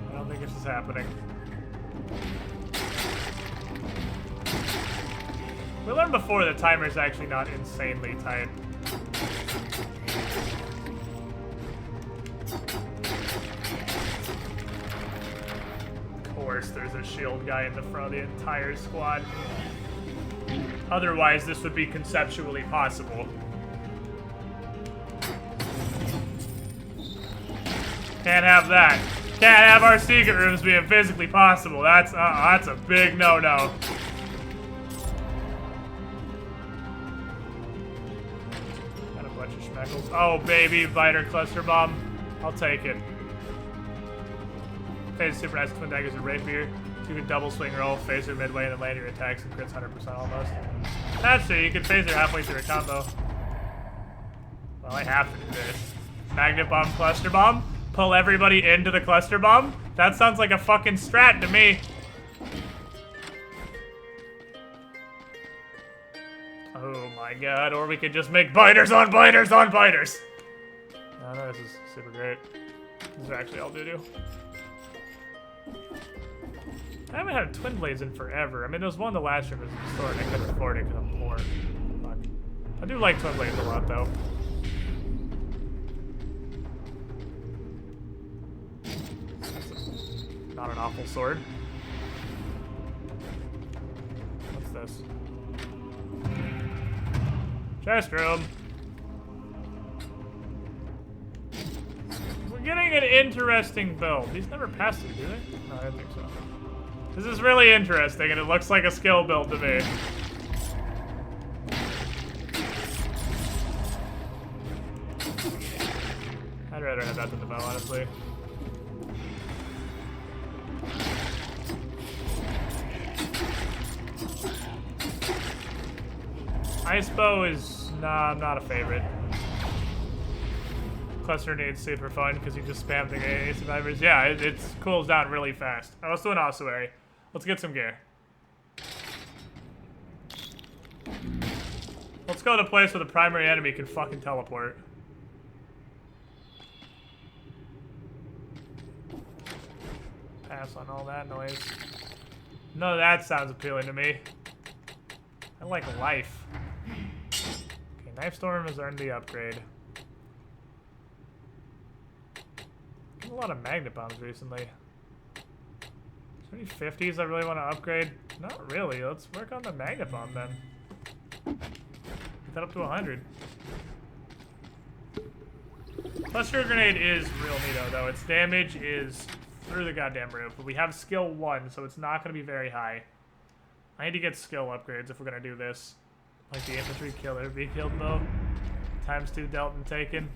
I don't think this is happening. We learned before the timer's actually not insanely tight. Of course, there's a shield guy in the front of the entire squad. Otherwise, this would be conceptually possible. Can't have that. Can't have our secret rooms being physically possible. That's a big no-no. Got a bunch of schmeckles. Oh, baby, Viter Cluster Bomb. I'll take it. Phaser Super Nice Twin Daggers and Rapier. You can double swing roll, phaser midway, and then land your attacks and crits 100% almost. That's true, you can phaser halfway through a combo. Well, I have to do this. Magnet Bomb, Cluster Bomb. Pull everybody into the Cluster Bomb. That sounds like a fucking strat to me. Oh my god, or we could just make biters on biters on biters. No, this is super great. These are actually all doo-doo. I haven't had Twin Blades in forever. I mean, there was one in the last room that was in the store, and I couldn't afford it because I'm poor. Fuck. I do like Twin Blades a lot, though. That's not an awful sword. What's this? Chest room. We're getting an interesting build. These never pass through, do they? No, I don't think so. This is really interesting, and it looks like a skill build to me. I'd rather have that than the bow, honestly. Ice bow is, nah, I'm not a favorite. Cluster needs super fun because you just spam the AA survivors. Yeah, it cools down really fast. I was doing ossuary. Let's get some gear. Let's go to a place where the primary enemy can fucking teleport. Pass on all that noise. None of that sounds appealing to me. I like life. Okay, Knife Storm has earned the upgrade. Getting a lot of magnet bombs recently. Is there any 50s I really want to upgrade? Not really. Let's work on the magnet bomb then. Get that up to 100. Cluster Grenade is real neato though. Its damage is through the goddamn roof, but we have skill 1, so it's not going to be very high. I need to get skill upgrades if we're going to do this. Like the infantry killer be killed though. ×2 dealt and taken.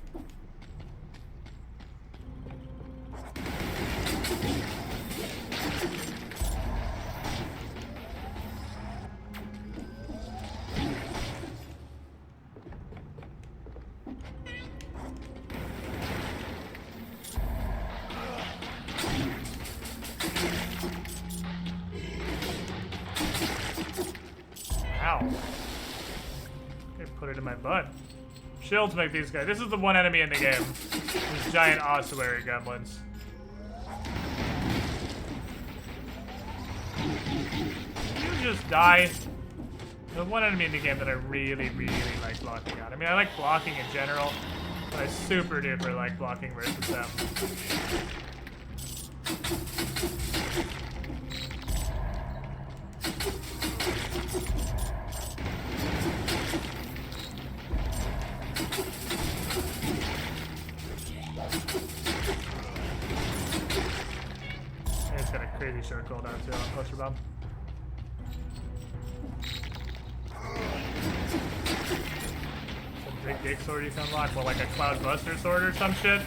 Ow. Okay, put it in my butt. Shields make these guys. This is the one enemy in the game. These giant ossuary gremlins. You just die. The one enemy in the game that I really, really like blocking on. I mean, I like blocking in general, but I super duper like blocking versus them. It's got a crazy short cooldown too on Cluster Bomb. Some big dick sword you can unlock, well, like a Cloud Buster sword or some shit.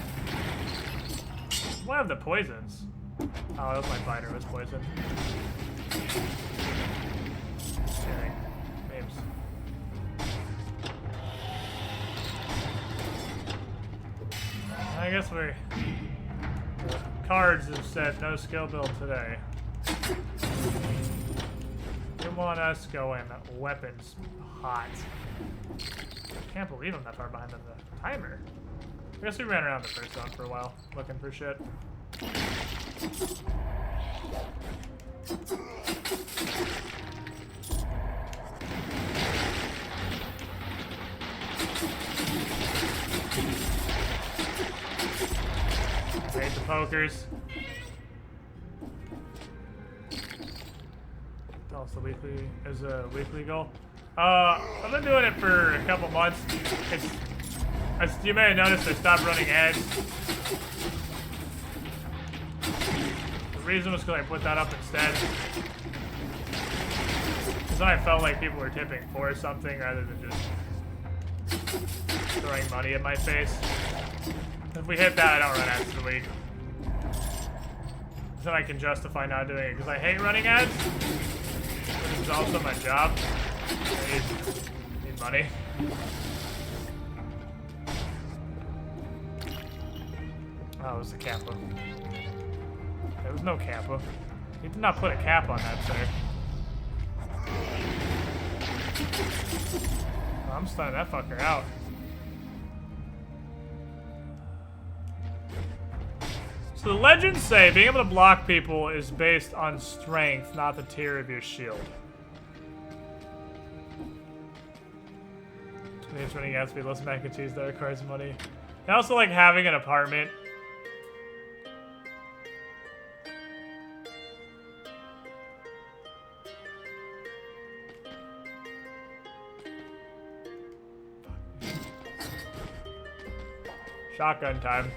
One of the poisons. Oh, that was my fighter was poisoned. Just kidding. Names. I guess we're... Cards have said no skill build today. They want us going weapons hot. Can't believe I'm that far behind on the timer. I guess we ran around the first zone for a while, looking for shit. I hate the pokers. Tell us the weekly is a weekly goal. I've been doing it for a couple months. It's, as you may have noticed, I stopped running ads. The reason was because I put that up instead. Because then I felt like people were tipping for something rather than just throwing money in my face. If we hit that, I don't run ads for the week. Then I can justify not doing it because I hate running ads. Which is also my job. I need money. Oh, it was the Kappa. There was no Kappa. You did not put a cap on that, sir. Oh, I'm stunning that fucker out. So the legends say being able to block people is based on strength, not the tier of your shield. It's running ads speed, less mac and cheese that requires money. I also like having an apartment. Shotgun time.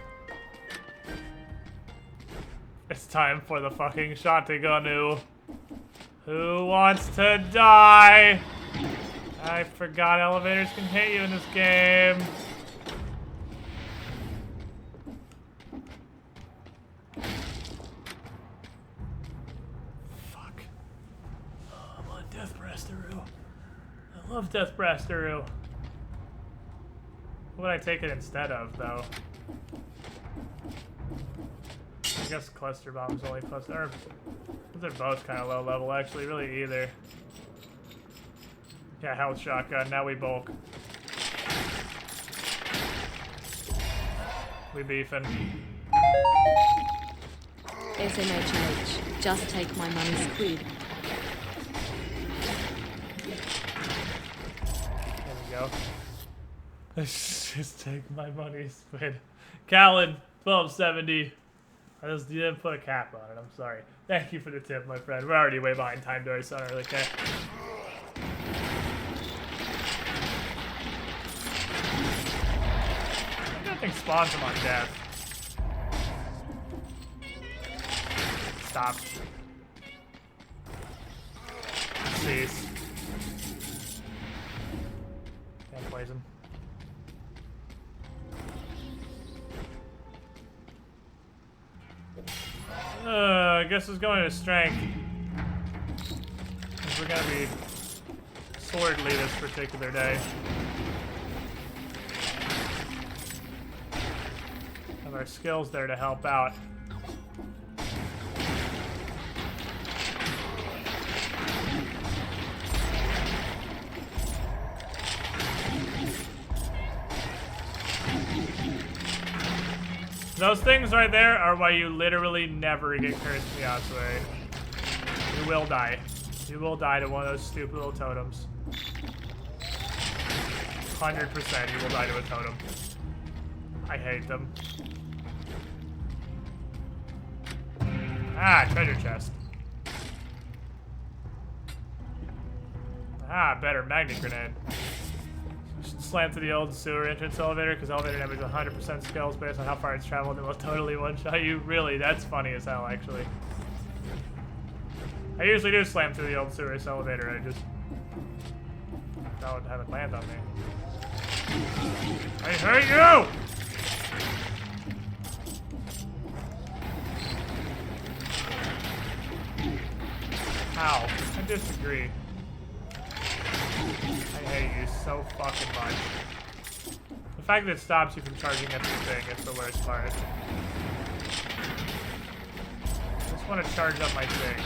It's time for the fucking shotgun. Who wants to die? I forgot elevators can hit you in this game. Fuck. Oh, I'm on Death Brasteru. I love Death Brasteru. What would I take it instead of, though? guess cluster bombs only cluster. They're both kind of low level, actually. Really, either. Yeah, health shotgun. Now we bulk. We beefing. SMHH. Just take my money, squid. There we go. Just take my money, squid. Callan, 1270. I just didn't put a cap on it. I'm sorry. Thank you for the tip, my friend. We're already way behind time, Dory, so I don't really care. Nothing spawns him on death. Stop. Cease. Can't poison. I guess it's going to strength. We're gonna be swordly this particular day. Have our skills there to help out. Those things right there are why you literally never get cursed in the ossuary. You will die. You will die to one of those stupid little totems. 100% you will die to a totem. I hate them. Ah, treasure chest. Ah, better magnet grenade. Slam to the old sewer entrance elevator because elevator damage 100% skills based on how far it's traveled and will totally one-shot you. Really, that's funny as hell, actually. I usually do slam through the old sewer elevator. I just don't have it land on me. I hate you! Ow. I disagree. I hate you so fucking much. The fact that it stops you from charging everything is the worst part. I just want to charge up my thing.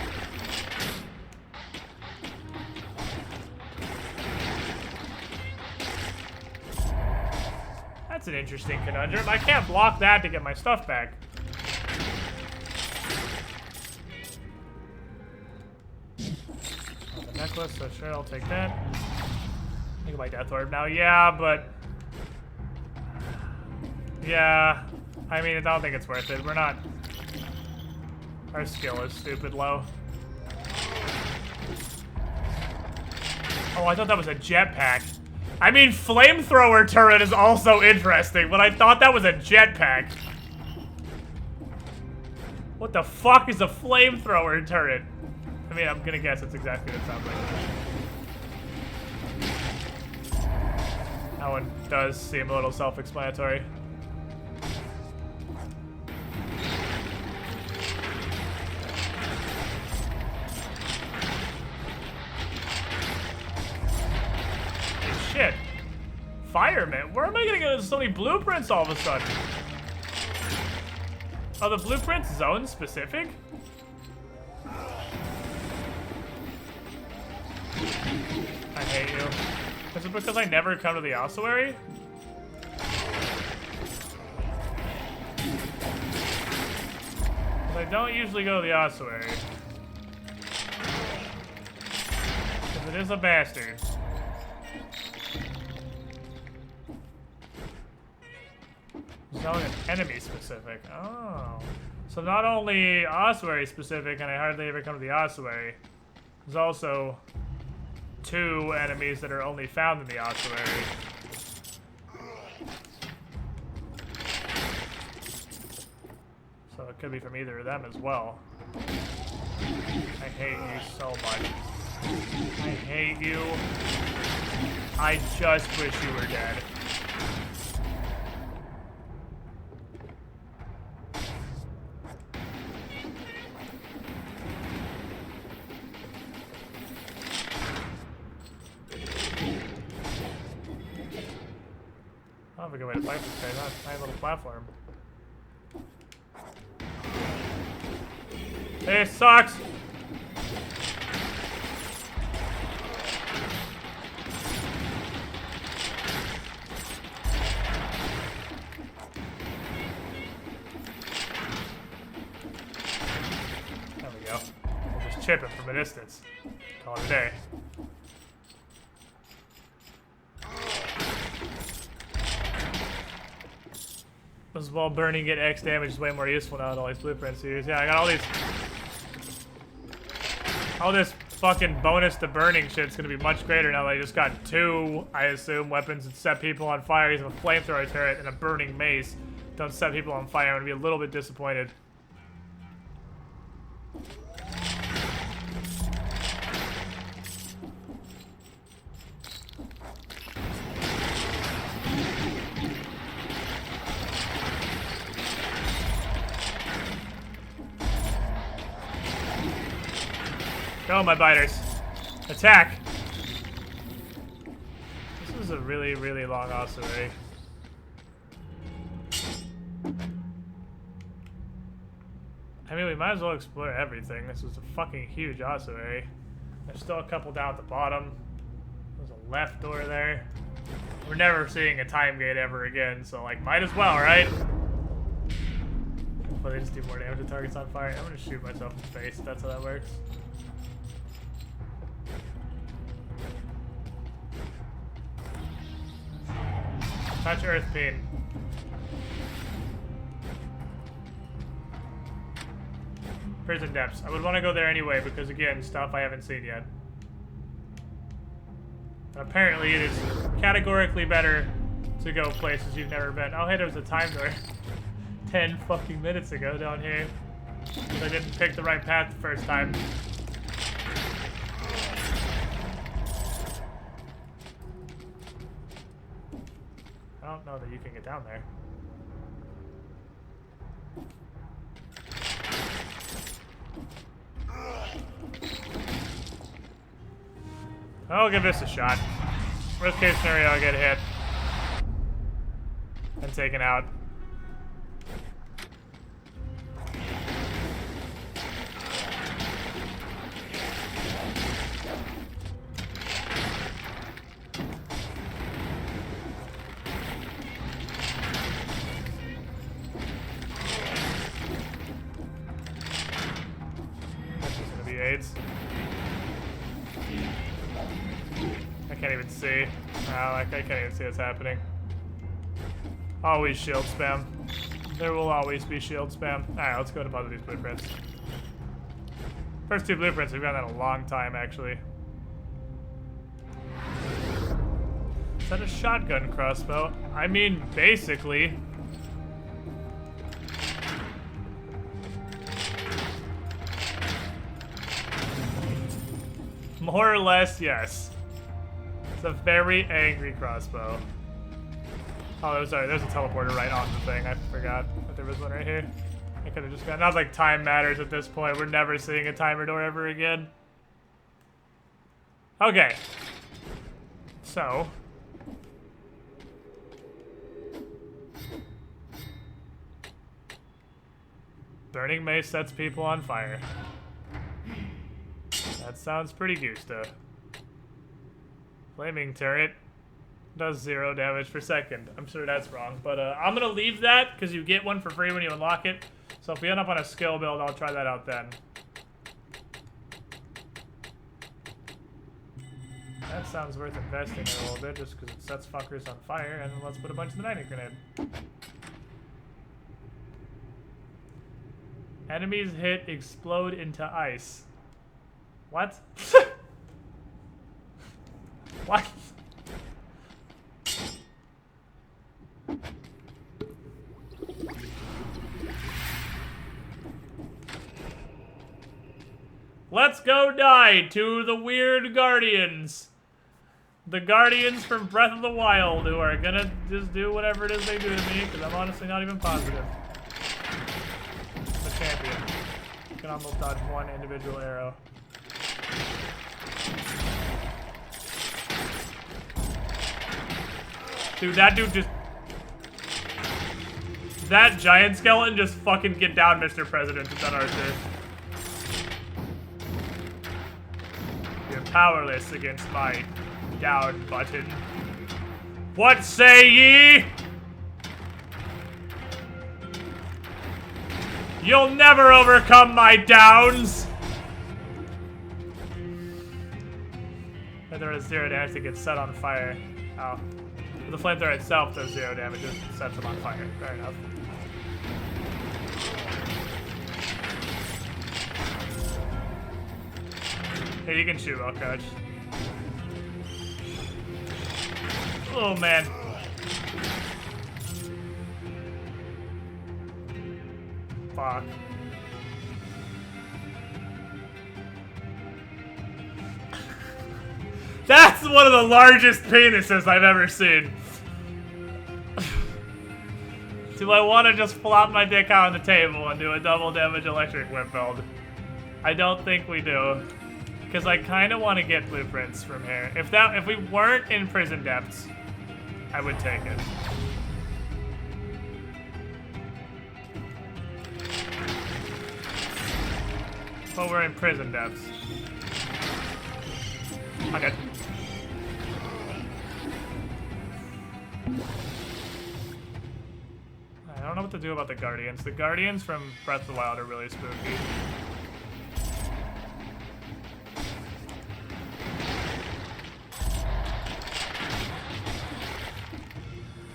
That's an interesting conundrum. I can't block that to get my stuff back. Oh, the necklace, so sure, I'll take that. Think of my death orb now. Yeah, but... Yeah. I mean, I don't think it's worth it. We're not... Our skill is stupid low. Oh, I thought that was a jetpack. I mean, flamethrower turret is also interesting, but I thought that was a jetpack. What the fuck is a flamethrower turret? I mean, I'm gonna guess it's exactly what it sounds like. That one does seem a little self-explanatory. Hey, shit. Fireman? Where am I gonna get so many blueprints all of a sudden? Are the blueprints zone specific? I hate you. Is it because I never come to the ossuary? I don't usually go to the ossuary. Because it is a bastard. Zone enemy specific. Oh. So not only ossuary specific, and I hardly ever come to the ossuary, there's also 2 enemies that are only found in the ossuary. So it could be from either of them as well. I hate you so much. I hate you. I just wish you were dead. I don't have a good way to fight this guy. Not a tiny little platform. This sucks. There we go. We'll just chip him from a distance. Call it a day. This while burning get X damage is way more useful now than all these blueprints to use. Yeah, I got all this fucking bonus to burning shit's gonna be much greater now that I just got 2, I assume, weapons that set people on fire. He's a flamethrower turret and a burning mace. Don't set people on fire. I'm gonna be a little bit disappointed. Go, my biters. Attack! This is a really, really long ossuary. I mean, we might as well explore everything. This is a fucking huge ossuary. There's still a couple down at the bottom. There's a left door there. We're never seeing a time gate ever again, so, like, might as well, right? But they just do more damage to targets on fire. I'm gonna shoot myself in the face if that's how that works. Touch Earth Pin. Prison depths. I would want to go there anyway because, again, stuff I haven't seen yet. And apparently it is categorically better to go places you've never been. Oh, hey, there was a time door 10 fucking minutes ago down here. Because I didn't pick the right path the first time. I don't know that you can get down there. I'll give this a shot. Worst case scenario, I get hit. And taken out. I can't even see. I can't even see what's happening. Always shield spam. There will always be shield spam. Alright, let's go to both of these blueprints. First 2 blueprints, we've done that a long time, actually. Is that a shotgun crossbow? I mean, basically. More or less, yes. It's a very angry crossbow. Oh, sorry, there's a teleporter right on the thing. I forgot that there was one right here. I could have just got. Not like time matters at this point. We're never seeing a timer door ever again. Okay. So. Burning mace sets people on fire. That sounds pretty gusto. Flaming turret does 0 damage per second. I'm sure that's wrong, but I'm gonna leave that because you get one for free when you unlock it. So if we end up on a skill build, I'll try that out then. That sounds worth investing in a little bit just because it sets fuckers on fire, and let's put a bunch in the magnet grenade. Enemies hit explode into ice. What? What? Let's go die to the weird guardians. The guardians from Breath of the Wild who are gonna just do whatever it is they do to me because I'm honestly not even positive. I'm a champion. You can almost dodge one individual arrow. Dude, that dude just... That giant skeleton just fucking get down, Mr. President. It's on our turn. powerless against my down button. What say ye? You'll never overcome my downs! Flamethrower does 0 damage to get set on fire. Oh. The flamethrower itself does 0 damage, it sets them on fire. Fair enough. Hey, you can shoot, I'll crouch. Oh, man. Fuck. That's one of the largest penises I've ever seen. Do I want to just flop my dick out on the table and do a double damage electric whip build? I don't think we do. Because I kind of want to get blueprints from here. If we weren't in prison depths, I would take it. But we're in prison depths. Okay. I don't know what to do about the Guardians. The Guardians from Breath of the Wild are really spooky.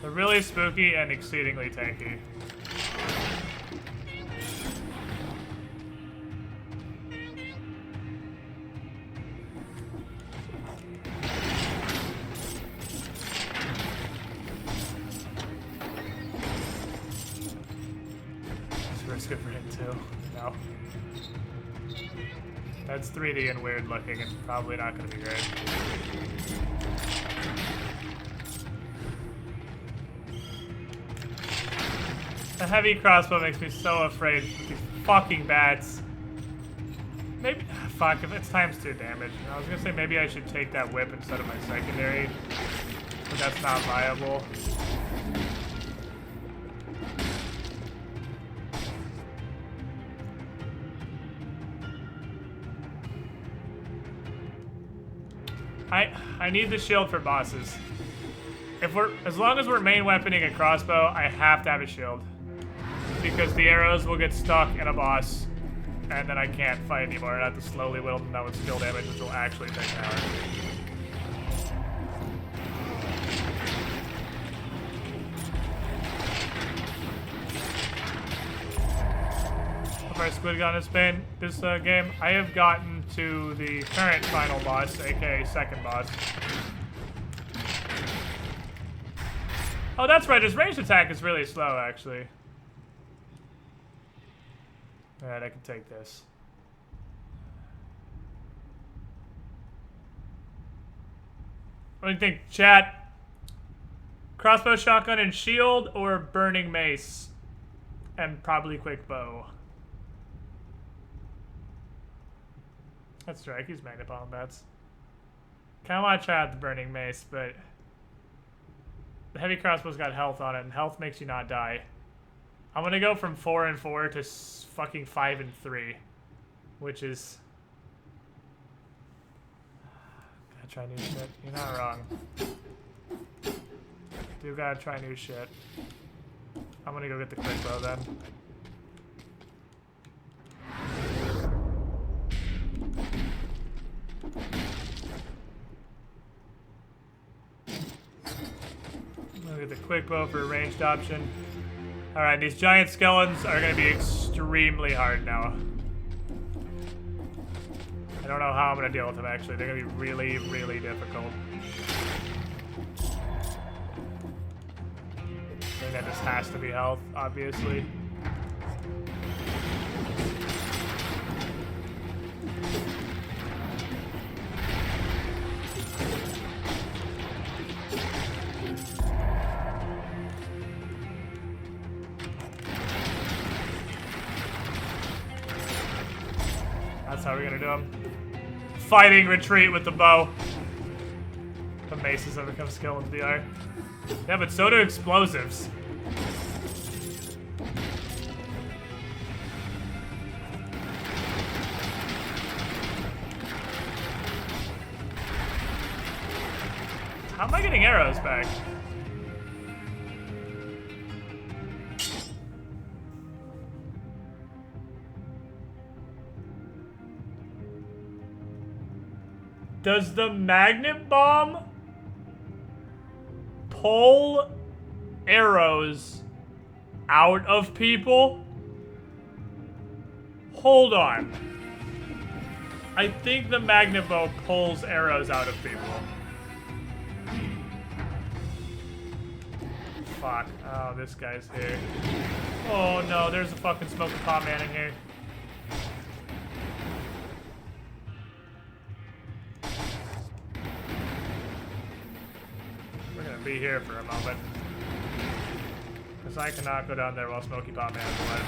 They're really spooky and exceedingly tanky. Risk it for him too. No. That's 3D and weird looking and probably not going to be great. The heavy crossbow makes me so afraid with these fucking bats. Maybe, fuck, if it's times 2 damage. I was gonna say maybe I should take that whip instead of my secondary, but that's not viable. I need the shield for bosses. As long as we're main weaponing a crossbow, I have to have a shield. Because the arrows will get stuck in a boss, and then I can't fight anymore. I have to slowly whittle them down with skill damage, which will actually take an hour. For Squid Gun in Spain, this game, I have gotten to the current final boss, aka second boss. Oh, that's right, his ranged attack is really slow, actually. Alright, I can take this. What do you think, chat? Crossbow, shotgun, and shield, or burning mace? And probably quick bow. That's right, he's magnet bomb bats. Kinda wanna try out the burning mace, but the heavy crossbow's got health on it, and health makes you not die. I'm gonna go from 4 and 4 to fucking 5 and 3, which is... Gotta try new shit. You're not wrong. Do gotta try new shit. I'm gonna go get the quick bow then. Look at the quick bow for a ranged option. Alright, these giant skeletons are going to be extremely hard now. I don't know how I'm going to deal with them, actually. They're going to be really, really difficult. I think that just has to be health, obviously. That's how we're gonna do them. Fighting retreat with the bow. The maces have become skill in VR. Yeah, but so do explosives. How am I getting arrows back? Does the magnet bomb pull arrows out of people? Hold on. I think the magnet bow pulls arrows out of people. Fuck. Oh, this guy's here. Oh no, there's a fucking smoking pot man in here. We're gonna be here for a moment. Because I cannot go down there while Smoky Pot Man is alive.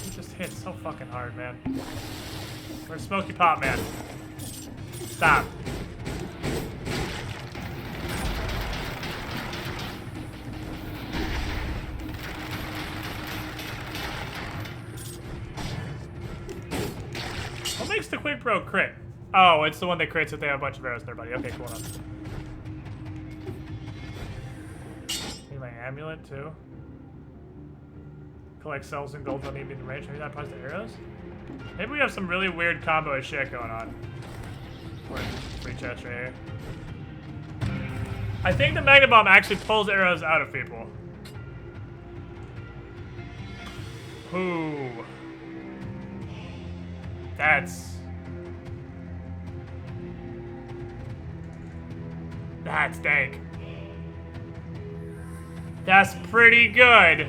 He just hits so fucking hard, man. Where's Smoky Pot Man? Stop. What makes the quick bro crit? Oh, it's the one that crits if they have a bunch of arrows in their body. Okay, cool enough. Need my amulet too. Collect cells and gold on even in range. Maybe that applies to arrows? Maybe we have some really weird combo of shit going on. Free chest right here. I think the Magna Bomb actually pulls arrows out of people. Ooh. That's dank. That's pretty good.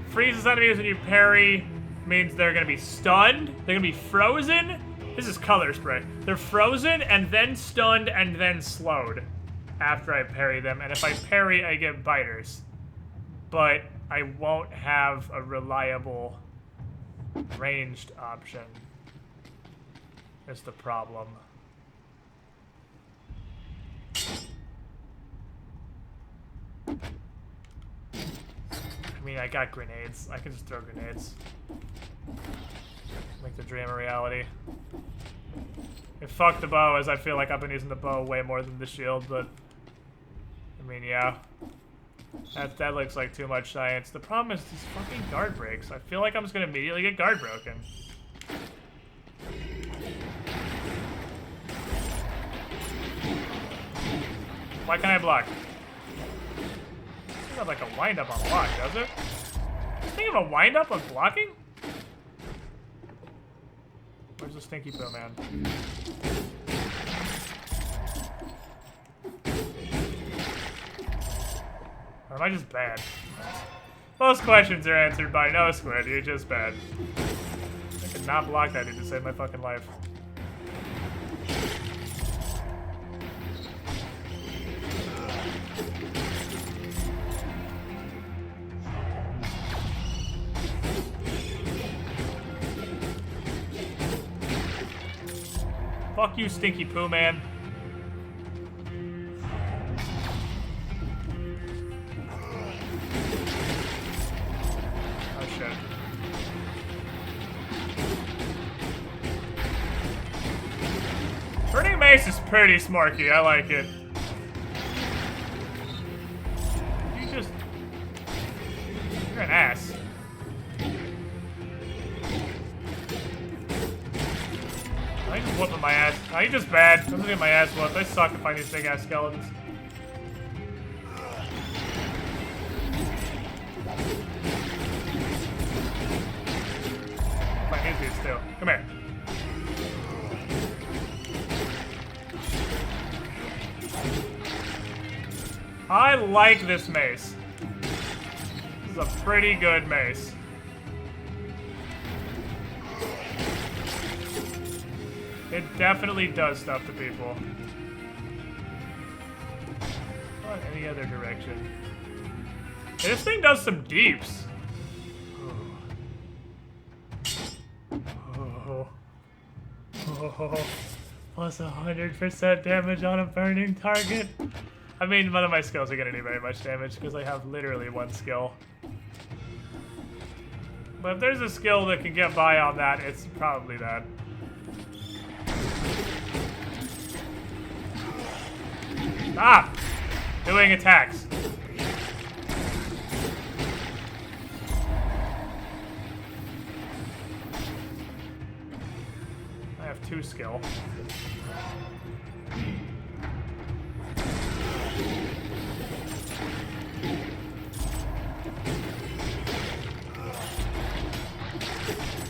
Freezes enemies when you parry means they're gonna be stunned. They're gonna be frozen. This is color spray. They're frozen and then stunned and then slowed after I parry them. And if I parry, I get biters. But I won't have a reliable ranged option. Is the problem. I mean, I got grenades. I can just throw grenades. Make the dream a reality. And fuck the bow, as I feel like I've been using the bow way more than the shield, but... I mean, yeah. That looks like too much science. The problem is these fucking guard breaks. I feel like I'm just gonna immediately get guard broken. Why can't I block? It doesn't have like a wind-up on block, does it? Does it have a wind-up on blocking? Where's the stinky poo, man? Or am I just bad? Most questions are answered by no, Squid. You're just bad. I could not block that dude to save my fucking life. Fuck you, stinky poo, man. Oh, shit. Burning Mace is pretty smarky. I like it. You just... You're an ass. I just whooping my ass. No, you're just bad. I'm gonna get my ass whooped. I suck at finding these big ass skeletons. Find these dudes too. Come here. I like this mace. This is a pretty good mace. It definitely does stuff to people. Not any other direction. This thing does some deeps. Oh. Oh. Plus 100% damage on a burning target. I mean, none of my skills are gonna do very much damage because I have literally one skill. But if there's a skill that can get by on that, it's probably that. Stop! Doing attacks. I have 2 skill.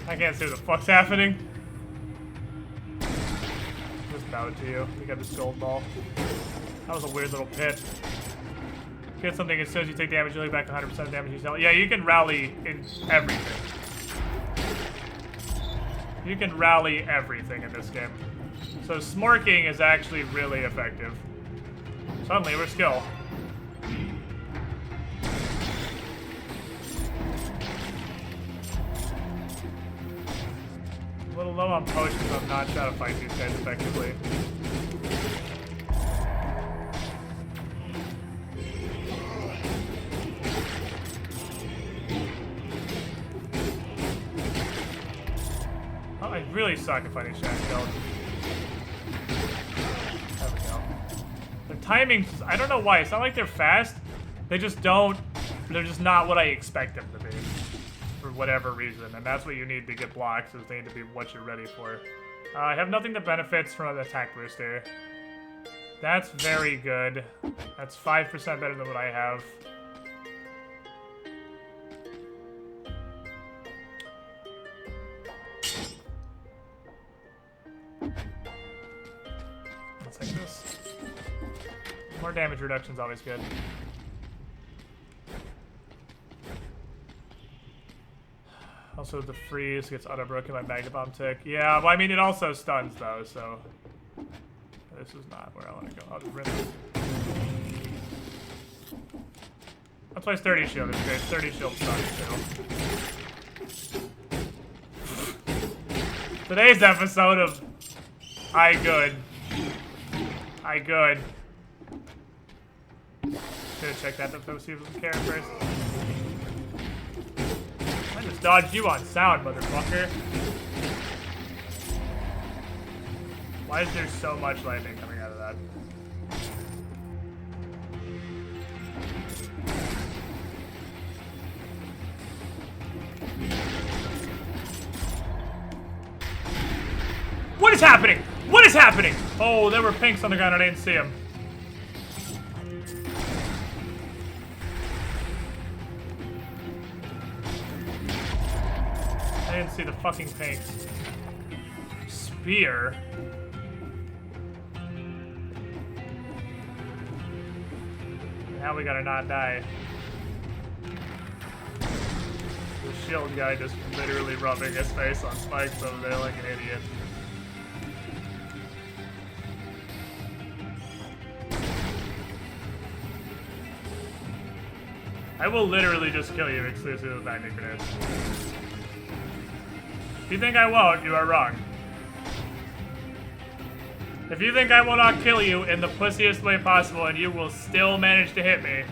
I can't see what the fuck's happening. Just bow it to you. You got this gold ball. That was a weird little pit. Get something as soon as you take damage, you lay back 100% of damage you dealt. Yeah, you can rally in everything. You can rally everything in this game. So smorking is actually really effective. Suddenly we're skill. A little low on potions, I'm not trying to fight these guys effectively. Oh, I really suck at fighting shack skeletons. There we go. Their timing, I don't know why, it's not like they're fast, they just don't, they're just not what I expect them to be. For whatever reason, and that's what you need to get blocks, is they need to be what you're ready for. I have nothing that benefits from an attack booster. That's very good. That's 5% better than what I have. Let's take this. More damage reduction is always good. Also, the freeze gets auto-broken by Magna Bomb tick. Yeah, well, I mean, it also stuns, though, so... This is not where I want to go. I'll just rinse it. That's why Sturdy Shield is great. Sturdy Shield stuns, too. Today's episode of... I good. Gonna check that to see if we can carry first. I just dodged you on sound, motherfucker. Why is there so much lightning coming out of that? What is happening? What is happening? Oh, there were pinks on the ground. I didn't see them. I didn't see the fucking pinks. Spear? Now we gotta not die. The shield guy just literally rubbing his face on spikes over there like an idiot. I will literally just kill you exclusively with magnet grenades. If you think I won't, you are wrong. If you think I will not kill you in the pussiest way possible and you will still manage to hit me,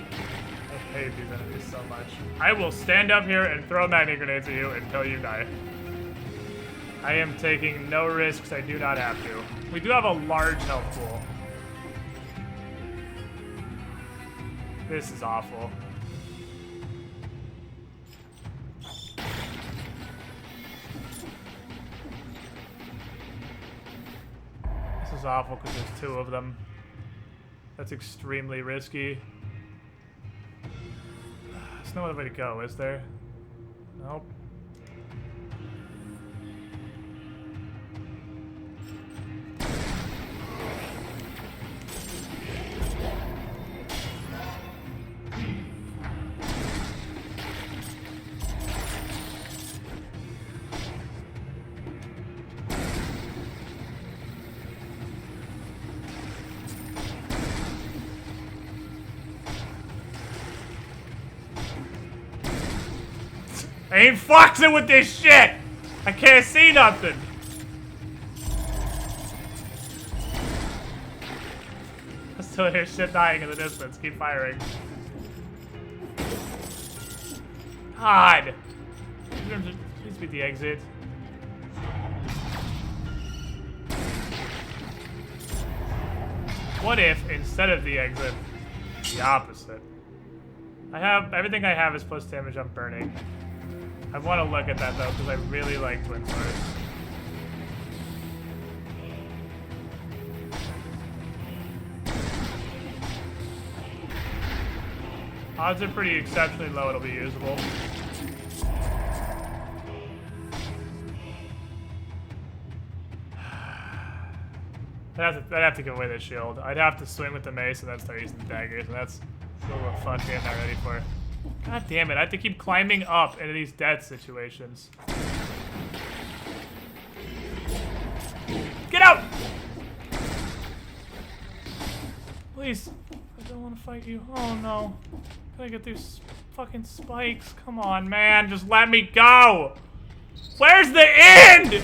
I hate these enemies so much. I will stand up here and throw magnet grenades at you until you die. I am taking no risks I do not have to. We do have a large health pool. This is awful. This is awful because there's 2 of them. That's extremely risky. There's no other way to go, is there? Nope. I ain't foxing with this shit! I can't see nothing! I still hear shit dying in the distance. Keep firing. God! Please be the exit. What if, instead of the exit, the opposite? Everything I have is plus damage on burning. I want to look at that though, because I really like Twin Swords. Odds are pretty exceptionally low it'll be usable. I'd have to give away the shield. I'd have to swing with the mace and then start using the daggers, and that's a little fuck I'm not ready for. God damn it, I have to keep climbing up into these death situations. Get out! Please. I don't want to fight you. Oh no. Gotta get these fucking spikes. Come on, man. Just let me go! Where's the end?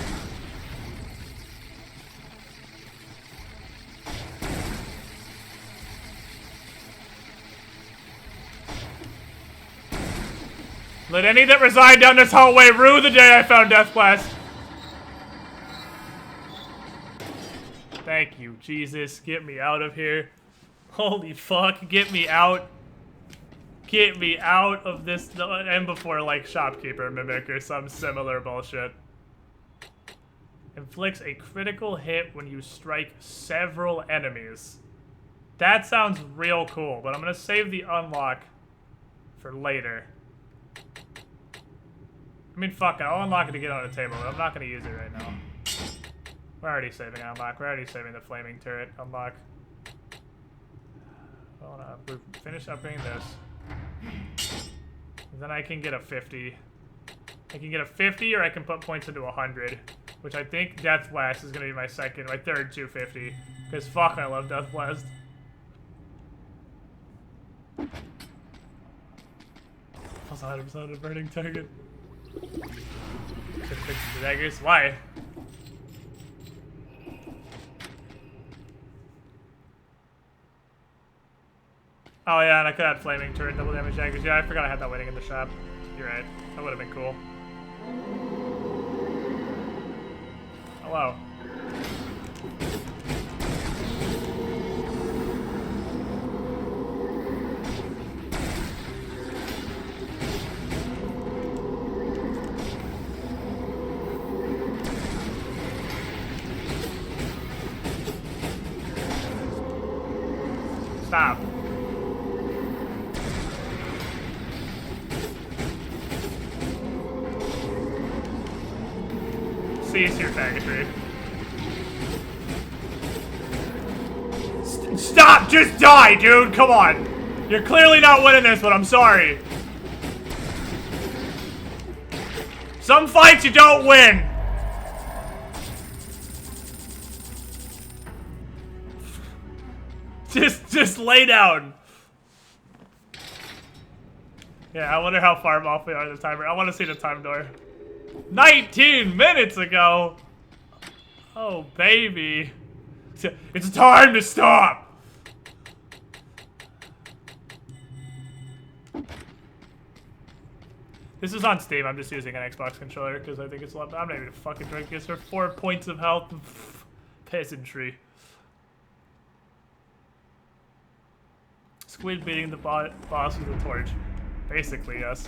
Let any that reside down this hallway rue the day I found Death Blast. Thank you, Jesus. Get me out of here. Holy fuck. Get me out. Get me out of this. And before, like, Shopkeeper Mimic or some similar bullshit. Inflicts a critical hit when you strike several enemies. That sounds real cool, but I'm gonna save the unlock for later. I mean, fuck it. I'll unlock it to get on the table, but I'm not going to use it right now. We're already saving unlock. We're already saving the flaming turret unlock. Hold on. We've finished upgrading this. And then I can get a 50. I can get a 50 or I can put points into 100. Which I think Death Blast is going to be my third 250. Because fuck, I love Death Blast. Plus 100% of burning target. Should fix the daggers. Why? Oh yeah, and I could add flaming turret, double damage daggers. Yeah, I forgot I had that waiting in the shop. You're right. That would have been cool. Hello. Stop. Cease your faggotry. Stop! Just die, dude! Come on! You're clearly not winning this one, I'm sorry. Some fights you don't win! Just lay down. Yeah, I wonder how far off we are the timer. I want to see the time door. 19 minutes ago! Oh, baby. It's time to stop! This is on Steam. I'm just using an Xbox controller because I think it's a lot. I'm not even fucking drink this for 4 points of health. Peasantry. Squid beating the boss with a torch. Basically, yes.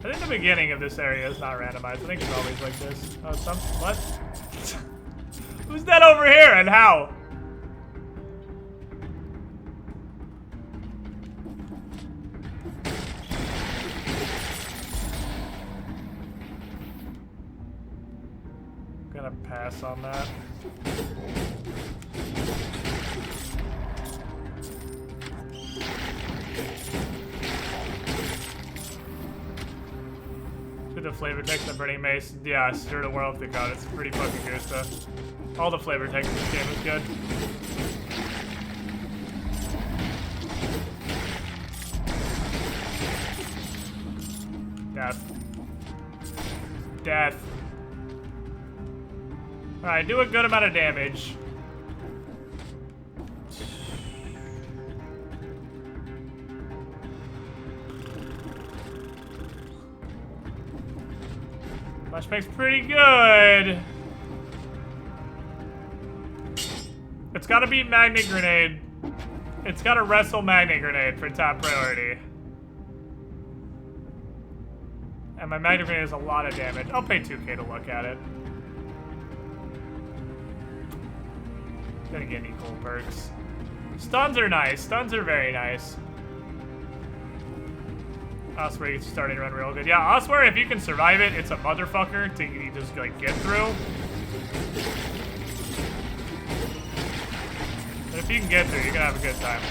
I think the beginning of this area is not randomized. I think it's always like this. Oh, what? Who's that over here and how? Gonna pass on that. The flavor text of Burning Mace, yeah, Stir the World of the God. It's pretty fucking good stuff. All the flavor text in this game is good. Death. death. Alright, do a good amount of damage. Flashbang's pretty good. It's gotta beat Magnet Grenade. It's gotta wrestle Magnet Grenade for top priority. And my Magnet Grenade is a lot of damage. I'll pay 2K to look at it. Gonna get any cool perks. Stuns are nice. Stuns are very nice. Osprey gets starting to run real good. Yeah, Osprey, if you can survive it, it's a motherfucker to just like get through. But if you can get through, you're gonna have a good time.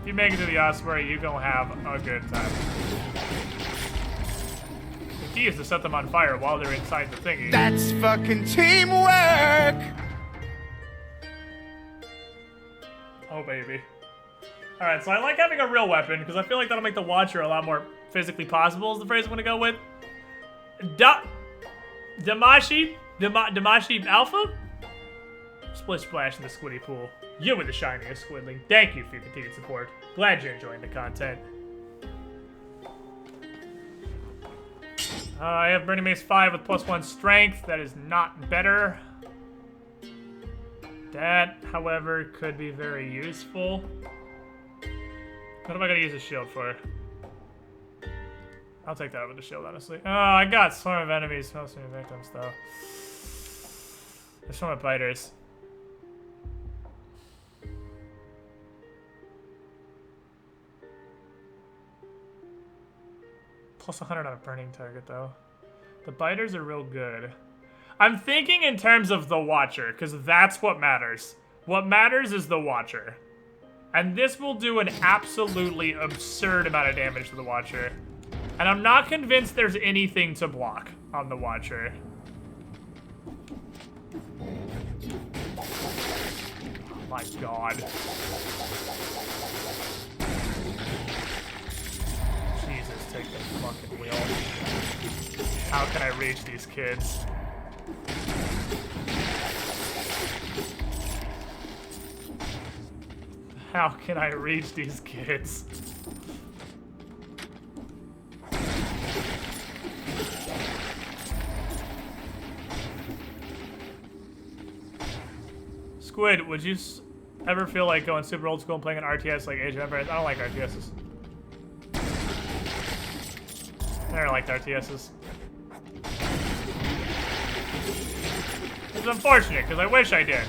If you make it to the Osprey, you're gonna have a good time. The key is to set them on fire while they're inside the thingy. That's fucking teamwork! Oh, baby. Alright, so I like having a real weapon, because I feel like that'll make the Watcher a lot more physically possible, is the phrase I'm gonna go with. Damashi Alpha? Split splash in the squiddy pool. You were the shiniest squidling. Thank you for your continued support. Glad you're enjoying the content. I have Burning Mace 5 with +1 strength. That is not better. That, however, could be very useful. What am I gonna use a shield for? I'll take that over the shield, honestly. Oh, I got Swarm of Enemies. Most of your victims, though. There's Swarm of Biters. +100 on a burning target, though. The biters are real good. I'm thinking in terms of the Watcher, because that's what matters. What matters is the Watcher. And this will do an absolutely absurd amount of damage to the Watcher. And I'm not convinced there's anything to block on the Watcher. Oh my god. Jesus, take the fucking wheel. How can I reach these kids? How can I reach these kids? Squid, would you ever feel like going super old school and playing an RTS like Age of Empires? I don't like RTSs. I never liked RTSs. It's unfortunate, because I wish I did.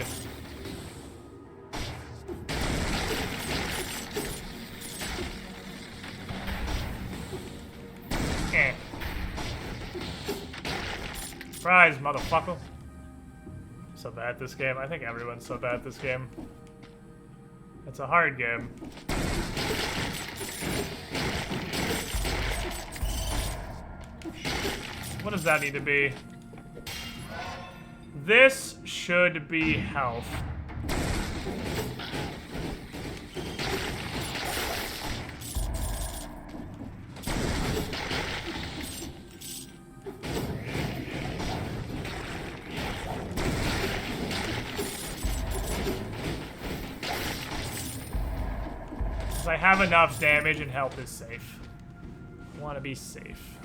Surprise, motherfucker. So bad at this game. I think everyone's so bad at this game. It's a hard game. What does that need to be? This should be health. I have enough damage and health is safe. I want to be safe.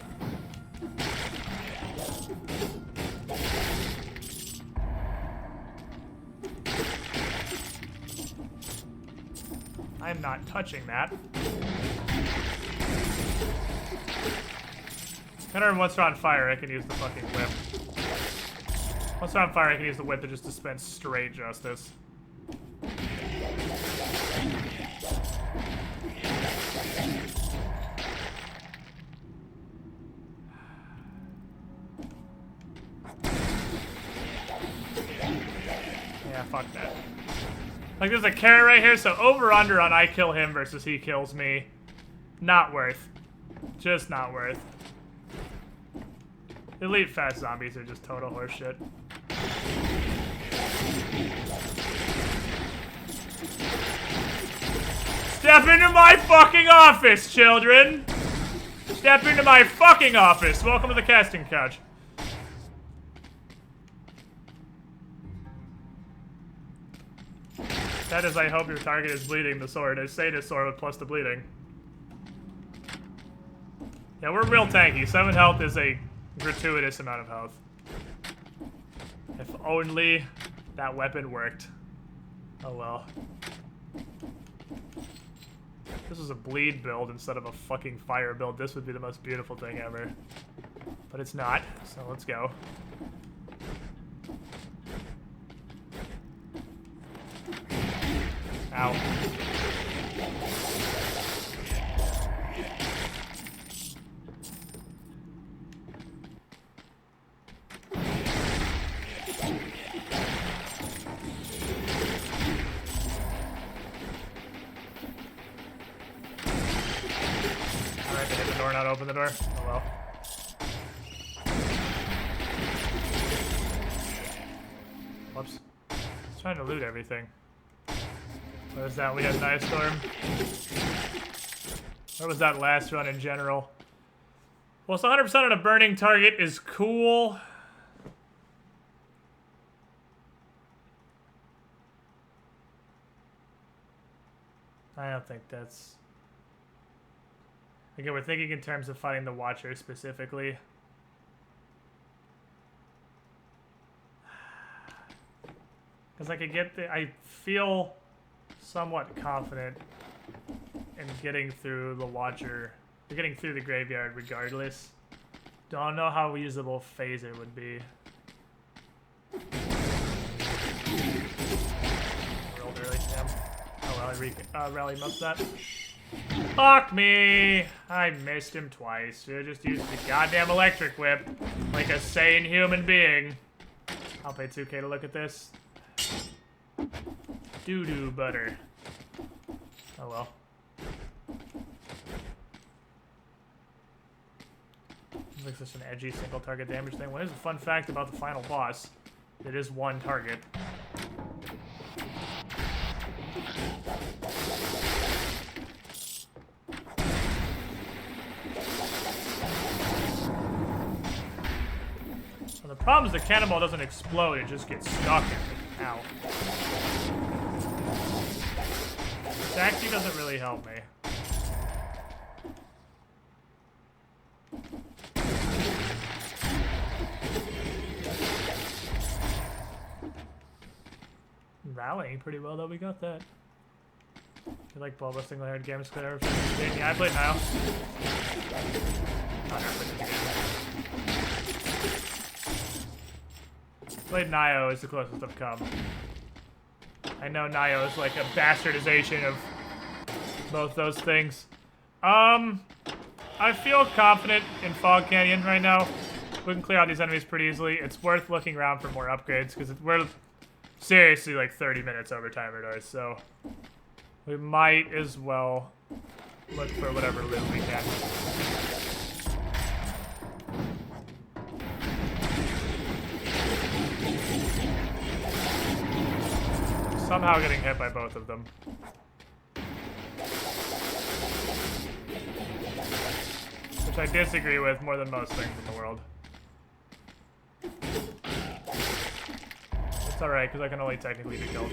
I'm not touching that. Whenever once they're on fire, I can use the fucking whip. Once they're on fire, I can use the whip to just dispense straight justice. Yeah, fuck that. Like, there's a carrot right here, so over-under on I kill him versus he kills me. Not worth. Just not worth. Elite fast zombies are just total horseshit. Step into my fucking office, children! Step into my fucking office! Welcome to the casting couch. That is, I hope your target is bleeding the sword. I say this sword with plus the bleeding. Yeah, we're real tanky. 7 health is a gratuitous amount of health. If only that weapon worked. Oh well. If this was a bleed build instead of a fucking fire build, this would be the most beautiful thing ever. But it's not, so let's go. Ow. Alright, hit the door, not open the door. Oh well. Whoops. I was trying to loot everything. What was that? We had Night Storm. Where was that last run in general? Well, so 100% on a burning target is cool. I don't think that's... Again, we're thinking in terms of fighting the Watcher specifically. Because I could get the... I feel somewhat confident in getting through the Watcher... Getting through the graveyard regardless. Don't know how usable Phaser would be. Rolled early, damn. Oh well, I rallied most of that. Fuck me! I missed him twice. Should've just used the goddamn electric whip like a sane human being. I'll pay 2K to look at this. Doo-doo butter. Oh well. Looks like such an edgy single target damage thing. What is a fun fact about the final boss? It is one target. Well, the problem is the cannonball doesn't explode, it just gets stuck in it. Ow. This actually doesn't really help me. Rallying pretty well though, we got that. You like Bulba single-handed games clear? Yeah, I played Nio. Played Nio is the closest I've come. I know Nio is like a bastardization of both those things. I feel confident in Fog Canyon right now. We can clear out these enemies pretty easily. It's worth looking around for more upgrades because we're seriously like 30 minutes over timer doors, so we might as well look for whatever loot we can. Somehow getting hit by both of them. Which I disagree with more than most things in the world. It's alright, because I can only technically be killed.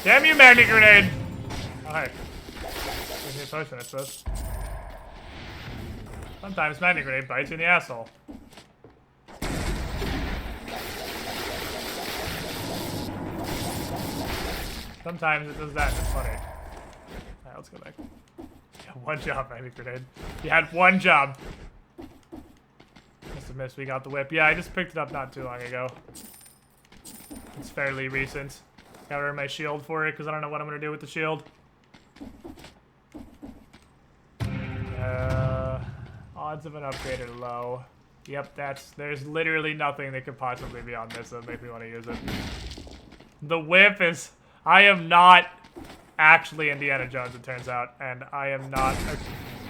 Damn you, magnet grenade! Oh, hey. Give me a potion, I suppose. Sometimes magnet grenade bites you in the asshole. Sometimes it does that, it's funny. Alright, let's go back. Yeah, one job, magnet grenade. You had one job. Must have missed, we got the whip. Yeah, I just picked it up not too long ago. It's fairly recent. Gotta earn my shield for it, because I don't know what I'm gonna do with the shield. Odds of an upgrade are low. Yep, there's literally nothing that could possibly be on this that would make me want to use it. The whip is... I am not actually Indiana Jones, it turns out, and I am not...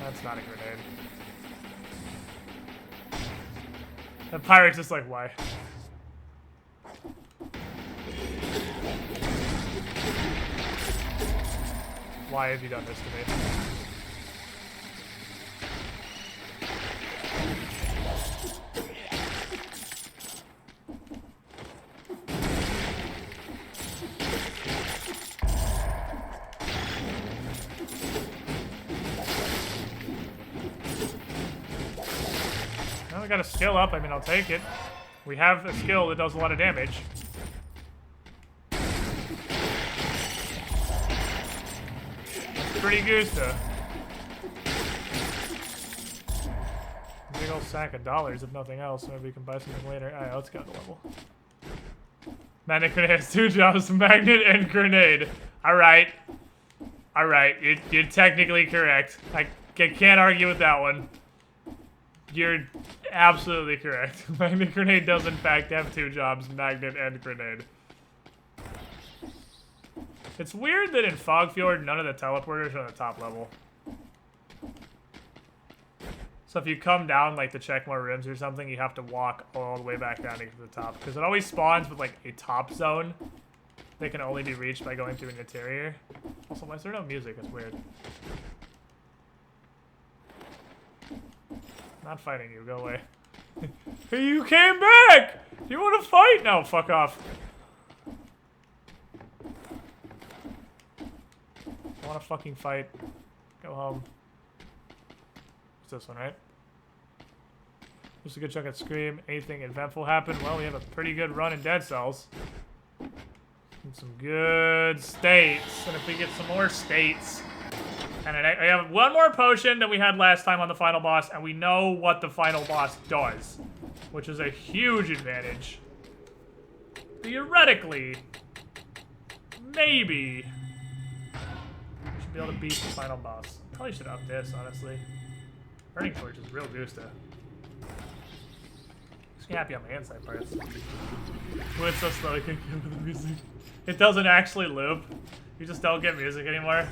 That's not a grenade. The pirate's just like, why? Why have you done this to me? Well, we got a skill up. I mean, I'll take it. We have a skill that does a lot of damage. Pretty good stuff. Big old sack of dollars, if nothing else. Maybe we can buy something later. Alright, let's go to level. Magnet Grenade has 2 jobs, magnet and grenade. Alright. Alright, you're technically correct. I can't argue with that one. You're absolutely correct. Magnet Grenade does in fact have 2 jobs, magnet and grenade. It's weird that in Fogfjord, none of the teleporters are on the top level. So if you come down, like, to check more rooms or something, you have to walk all the way back down to get to the top. Because it always spawns with, like, a top zone that can only be reached by going through an interior. Also, why is there no music? It's weird. Not fighting you. Go away. Hey, you came back! You want to fight? No, fuck off. I want to fucking fight. Go home. It's this one, right? Just a good chunk at Scream. Anything eventful happen? Well, we have a pretty good run in Dead Cells. And some good states. And if we get some more states... And I have one more potion than we had last time on the final boss, and we know what the final boss does. Which is a huge advantage. Theoretically, maybe... be able to beat the final boss. Probably should up this, honestly. Burning Torch is real Gusta. Just be happy on my inside parts. When it's so slow, I can't get with the music. It doesn't actually loop. You just don't get music anymore.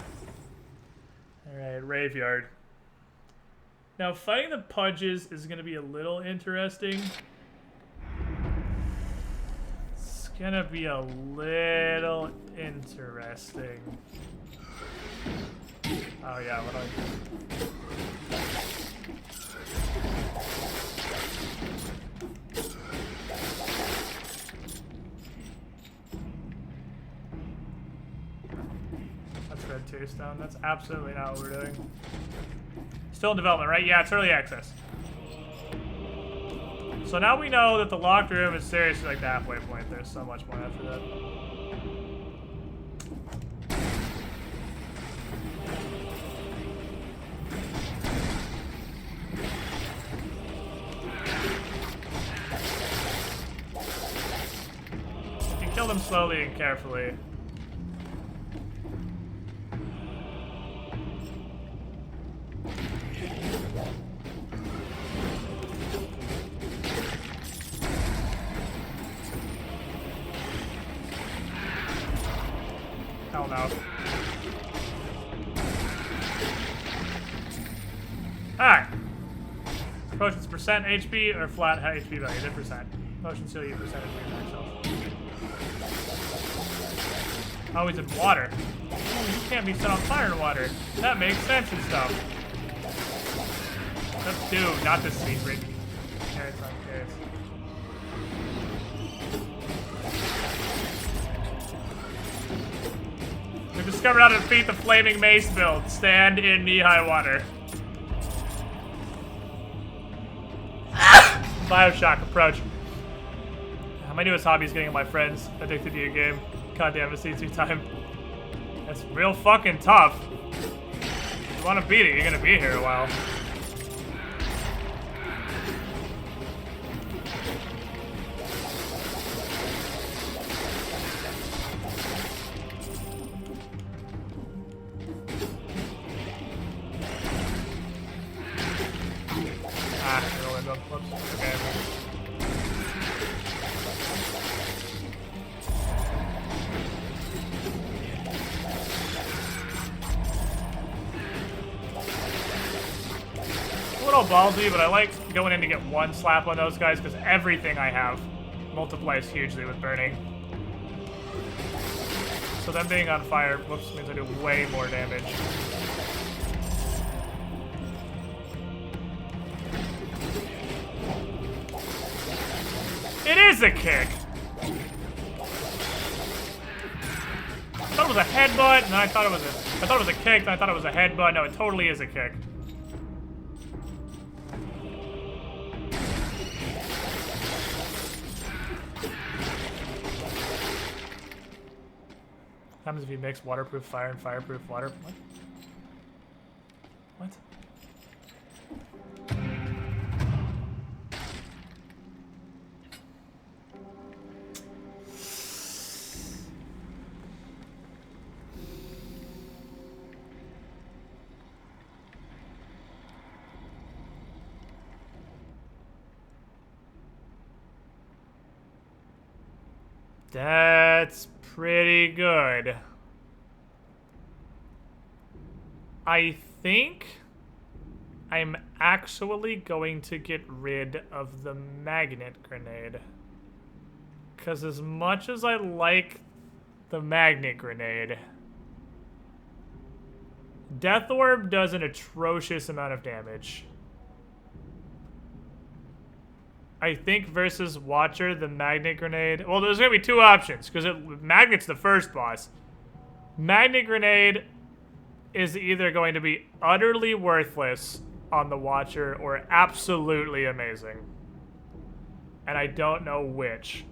Alright, Raveyard. Now, fighting the Pudges is going to be a little interesting. It's going to be a little interesting. Oh yeah, what do I do? That's red tombstone. That's absolutely not what we're doing. Still in development, right? Yeah, it's early access. So now we know that the locked room is seriously like the halfway point. There's so much more after that. Kill them slowly and carefully. Hell no. Alright. Potions percent HP or flat HP value? They're percent. Potions heal you percentage of your max health. Oh, he's in water. Oh, you can't be set on fire in water. That makes sense and stuff. That's dude, not this secret. Carrots on carrots. We've discovered how to defeat the flaming mace build. Stand in knee-high water. Bioshock approach. My newest hobby is getting my friends addicted to a game. Goddamn, it's easy time. That's real fucking tough. If you want to beat it, you're gonna be here a while. It'll end up. Whoops. Okay. A little ballsy, but I like going in to get one slap on those guys because everything I have multiplies hugely with burning. So them being on fire, whoops, means I do way more damage. It is a kick! I thought it was a headbutt, and I thought it was a kick, and I thought it was a headbutt. No, it totally is a kick. What happens if you mix waterproof fire and fireproof water? What? What? That's pretty good. I think I'm actually going to get rid of the magnet grenade. Because as much as I like the magnet grenade, Death Orb does an atrocious amount of damage. I think versus Watcher, the magnet grenade... Well, there's going to be two options, because Magnet's the first boss. Magnet grenade is either going to be utterly worthless on the Watcher or absolutely amazing. And I don't know which.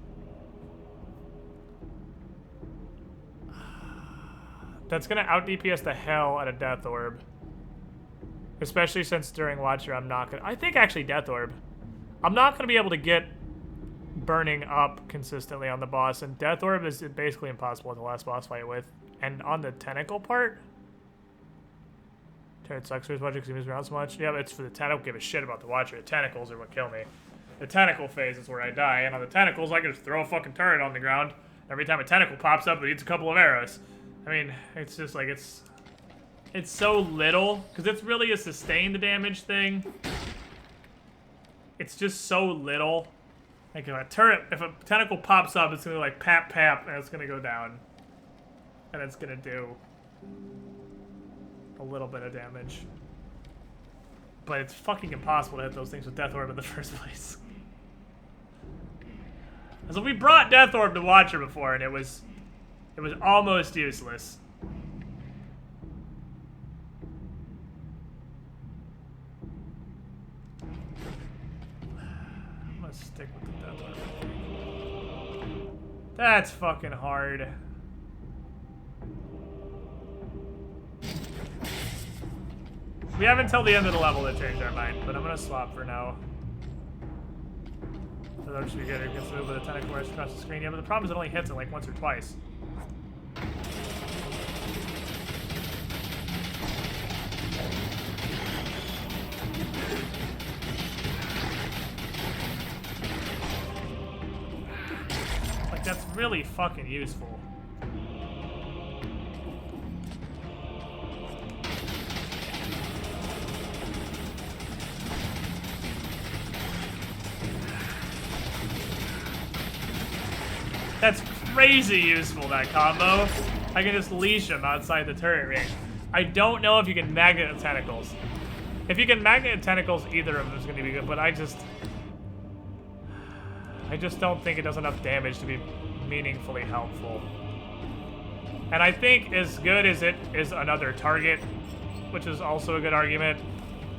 That's going to out-DPS the hell out of Death Orb. Especially since during Watcher I'm not going to... I think actually Death Orb. I'm not going to be able to get burning up consistently on the boss, and Death Orb is basically impossible in the last boss fight with. And on the tentacle part... It sucks for his Watcher because he moves around so much. Yeah, but it's for the tentacle. I don't give a shit about the Watcher. The tentacles are what kill me. The tentacle phase is where I die, and on the tentacles I can just throw a fucking turret on the ground. Every time a tentacle pops up, it eats a couple of arrows. I mean, it's just like, it's so little, because it's really a sustained damage thing. It's just so little. Like if a tentacle pops up, it's gonna like pap pap, and it's gonna go down. And it's gonna do a little bit of damage. But it's fucking impossible to hit those things with Death Orb in the first place. So we brought Death Orb to Watcher before, and it was almost useless. I'm gonna stick with the Death Orb. That's fucking hard. We have until the end of the level to change our mind, but I'm gonna swap for now. So that should be good. It gets moved with a tentacle rush across the screen. Yeah, but the problem is it only hits it like once or twice. Like, that's really fucking useful. That's crazy useful, that combo. I can just leash him outside the turret range. I don't know if you can magnet tentacles. If you can magnet tentacles, either of them is going to be good, but I just don't think it does enough damage to be meaningfully helpful. And I think as good as it is another target, which is also a good argument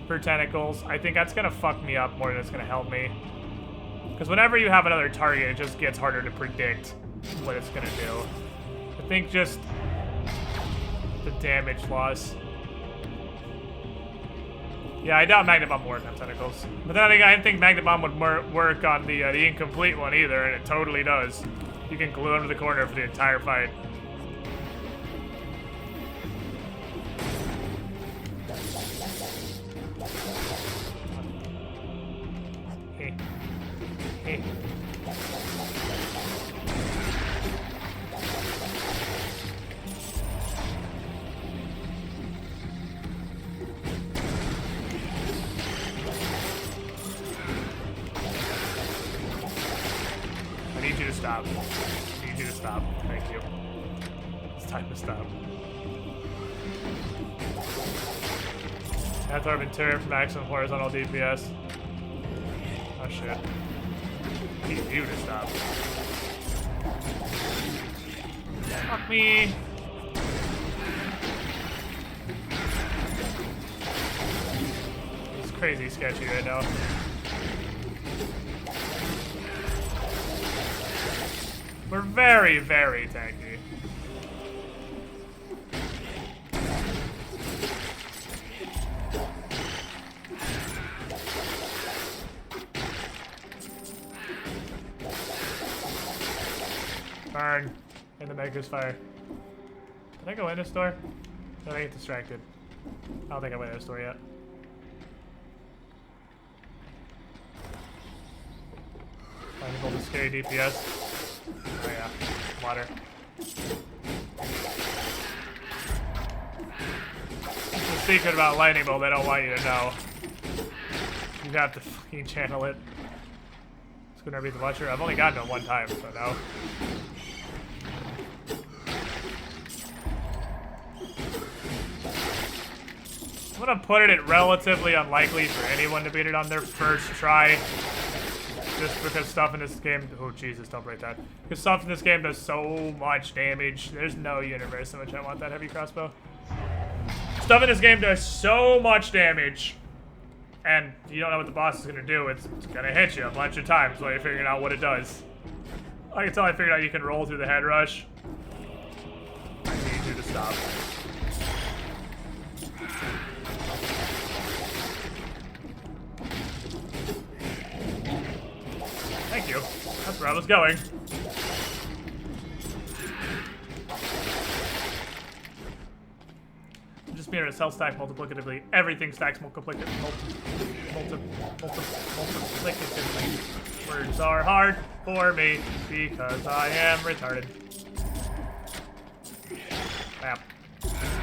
for tentacles, I think that's going to fuck me up more than it's going to help me. Because whenever you have another target, it just gets harder to predict what it's going to do. I think just the damage loss. Yeah, I doubt Magnet Bomb will work on tentacles. But then I think Magnet Bomb would work on the incomplete one either, and it totally does. You can glue him to the corner for the entire fight. Hey. I need you to stop. I need you to stop. Thank you. time to stop. After I've been turned for maximum horizontal DPS. Oh shit. I need you to stop. Fuck me. It's crazy sketchy right now. We're very, very tanky. Burn. In the maker's fire. Did I go in the store? Did I get distracted? I don't think I went in the store yet. Trying to hold a scary DPS. Oh yeah. Water. It's the secret about lightning bolt they don't want you to know. You have to fucking channel it. It's gonna be the watcher. I've only gotten it one time, so no. I'm gonna put it at relatively unlikely for anyone to beat it on their first try. Just because stuff in this game... Oh, Jesus, don't break that. Because stuff in this game does so much damage. There's no universe in which I want that heavy crossbow. Stuff in this game does so much damage. And you don't know what the boss is gonna do. It's gonna hit you a bunch of times while you're figuring out what it does. I can tell I figured out you can roll through the head rush. I need you to stop. Thank you. That's where I was going. Just mirror cell stack multiplicatively. Everything stacks multiplicatively. Words are hard for me because I am retarded. Bam.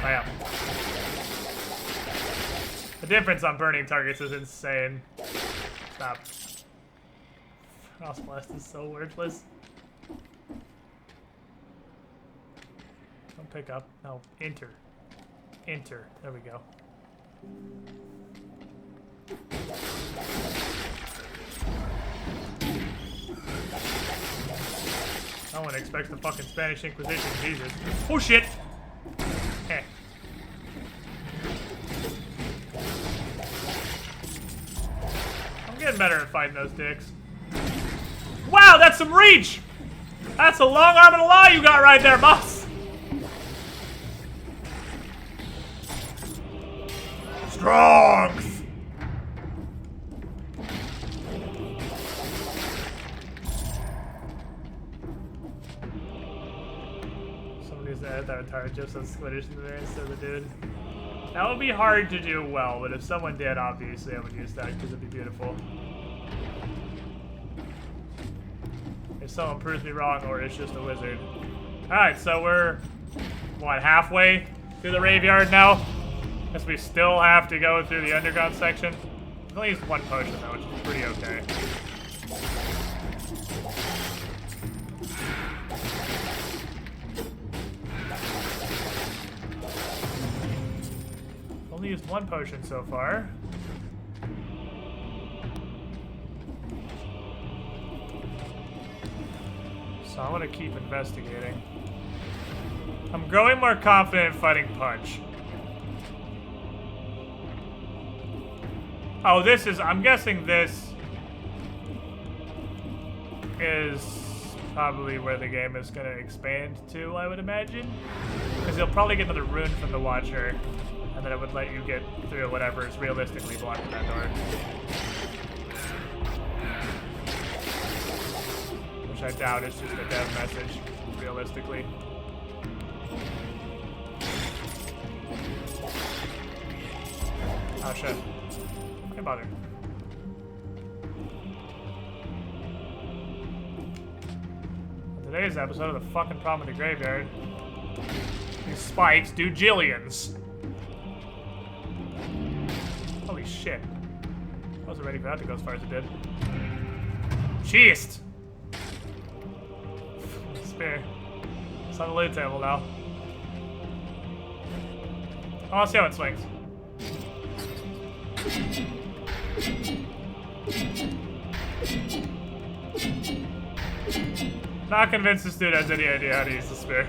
Bam. The difference on burning targets is insane. Stop. Frost Blast is so worthless. Don't pick up. No, enter. Enter. There we go. No one expects the fucking Spanish Inquisition, Jesus. Oh shit! Heh. I'm getting better at fighting those dicks. Wow, that's some reach! That's a long arm of the law you got right there, boss! Strong! Somebody's at that tire just on squitters in there instead of the dude. That would be hard to do well, but if someone did, obviously I would use that because it'd be beautiful. If someone proves me wrong, or it's just a wizard. Alright, so we're, what, halfway through the graveyard now? Guess we still have to go through the underground section. I've only used one potion though, which is pretty okay. Only used one potion so far. So I want to keep investigating. I'm growing more confident in fighting Punch. Oh, this is, I'm guessing this is probably where the game is going to expand to, I would imagine. Because you'll probably get another rune from the Watcher, and then it would let you get through whatever is realistically blocking that door. Which I doubt is just a dev message, realistically. Oh shit. Can't bother. Today's episode of the fucking problem with the graveyard. These spikes do jillions. Holy shit. I wasn't ready for that to go as far as it did. Jeez! Spear. It's on the loot table now. I'll see how it swings. Not convinced this dude has any idea how to use the spear.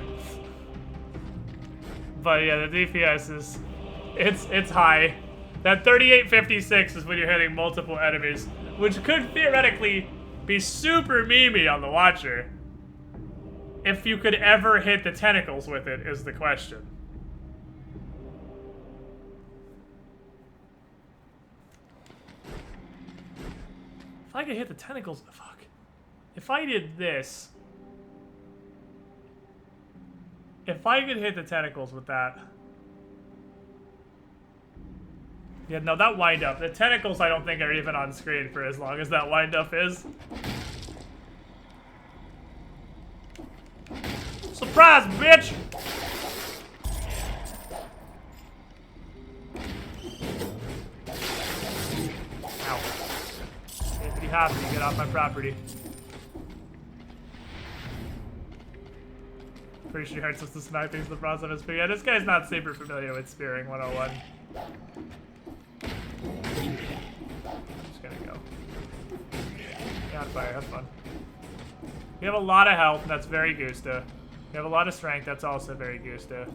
But yeah, the DPS is, it's high. That 3856 is when you're hitting multiple enemies, which could theoretically be super memey on the Watcher. If you could ever hit the tentacles with it is the question. If I could hit the tentacles, fuck. If I did this, if I could hit the tentacles with that. Yeah, no, that wind up. The tentacles I don't think are even on screen for as long as that wind up is. Surprise, bitch! Ow. Hippity hoppity, get off my property. Pretty sure he hurts us to smack things in the process of his spear. Yeah, this guy's not super familiar with spearing 101. Just gonna go. Yeah, on fire, have fun. You have a lot of health, that's very Gusta. You have a lot of strength, that's also very Gusta.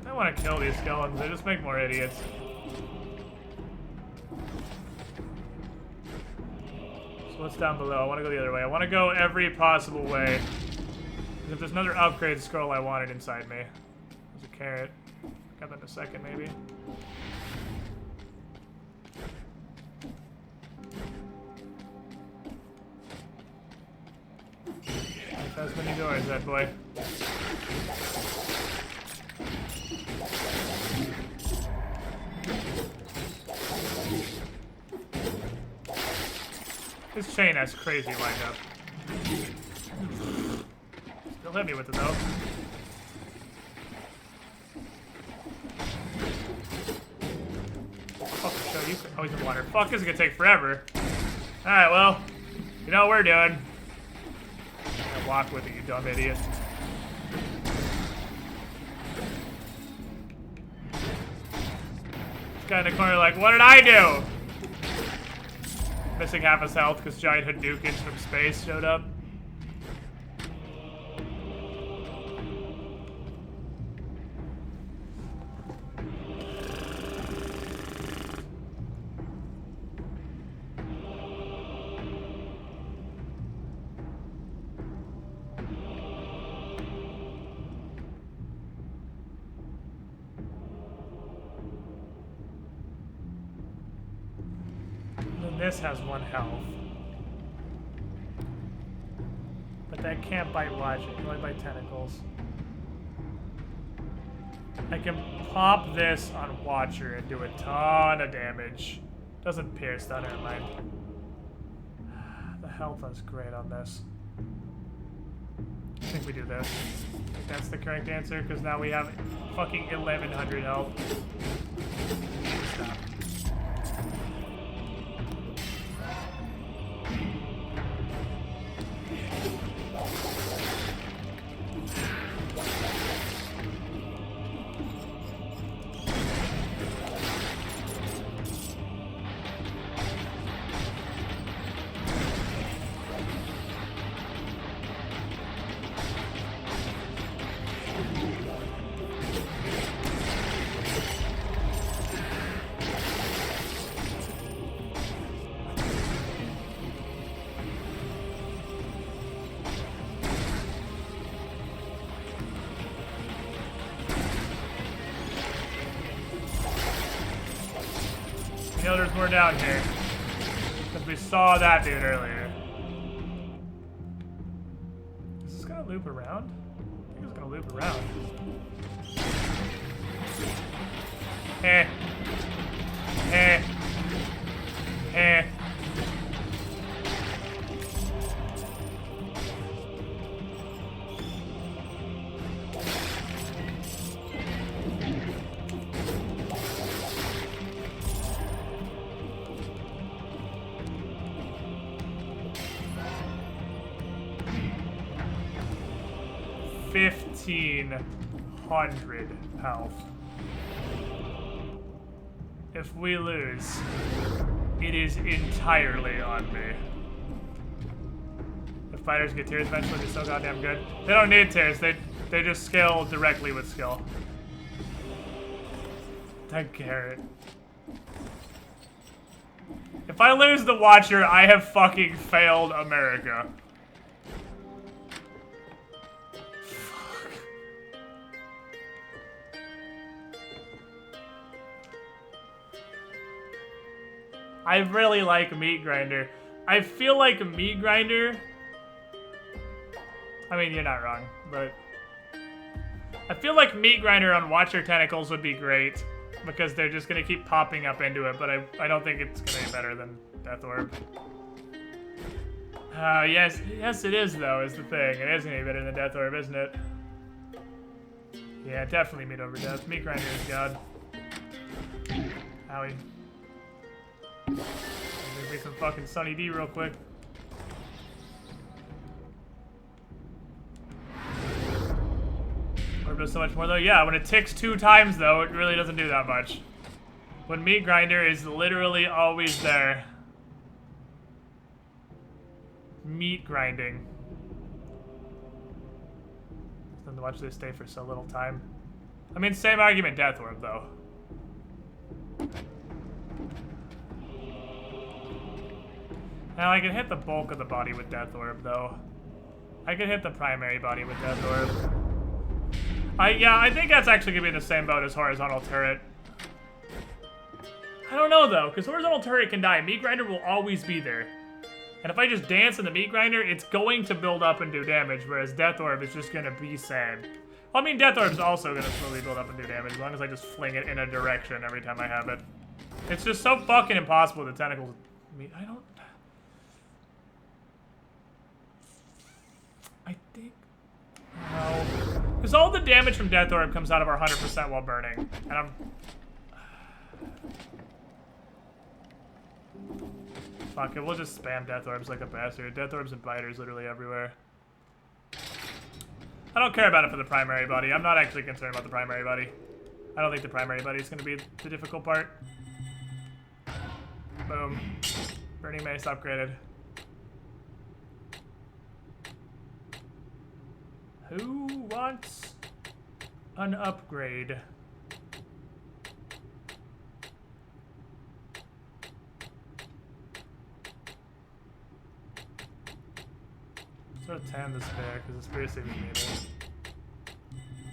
I want to kill these skeletons, they just make more idiots. So what's down below? I want to go the other way. I want to go every possible way. Because if there's another upgrade scroll I wanted inside me. There's a carrot. Got that in a second, maybe. That's many doors, that boy. This chain has crazy wind up. Still hit me with it though. Fuck, show you. Oh, he's in water. Fuck, this is gonna take forever. Alright, well, you know what we're doing. I'll walk with it, you dumb idiot. This guy in the corner like, what did I do? Missing half his health because giant Hadoukens from space showed up. This has 1 health. But that can't bite logic, it can only bite tentacles. I can pop this on Watcher and do a ton of damage. Doesn't pierce that, never mind. The health is great on this. I think we do this. I think that's the correct answer, because now we have fucking 1100 health. Stop. You know there's more down here. Because we saw that dude earlier. Is this gonna loop around? I think it's gonna loop around. Eh. Eh. Eh. 1,500 health. If we lose, it is entirely on me. If fighters get tears eventually, they're so goddamn good. They don't need tears, they just scale directly with skill. That carrot. If I lose the Watcher, I have fucking failed America. Fuck. I really like Meat Grinder. I feel like Meat Grinder... I mean, you're not wrong, but... I feel like Meat Grinder on Watcher Tentacles would be great, because they're just gonna keep popping up into it, but I don't think it's gonna be better than Death Orb. Yes it is though, is the thing. It is gonna be better than Death Orb, isn't it? Yeah, definitely Meat over Death. Meat Grinder is God. Owie. Give me some fucking Sunny D real quick. Orb does so much more though. Yeah, when it ticks 2 times though, it really doesn't do that much. When Meat Grinder is literally always there. Meat grinding. Then watch they stay for so little time. I mean, same argument Death Orb though. Now I can hit the bulk of the body with Death Orb though. I can hit the primary body with Death Orb. Yeah, I think that's actually gonna be in the same boat as Horizontal Turret. I don't know though, because Horizontal Turret can die. Meat Grinder will always be there. And if I just dance in the Meat Grinder, it's going to build up and do damage, whereas Death Orb is just gonna be sad. Well, I mean, Death Orb is also gonna slowly build up and do damage, as long as I just fling it in a direction every time I have it. It's just so fucking impossible with the tentacles. I don't... I think... No. Because all the damage from Death Orb comes out of our 100% while burning. And I'm... Fuck it, we'll just spam Death Orbs like a bastard. Death Orbs and biters literally everywhere. I don't care about it for the primary body. I'm not actually concerned about the primary body. I don't think the primary body is going to be the difficult part. Boom. Burning Mace upgraded. Who wants an upgrade? Sort of 10 to spare, because it's pretty safe needed.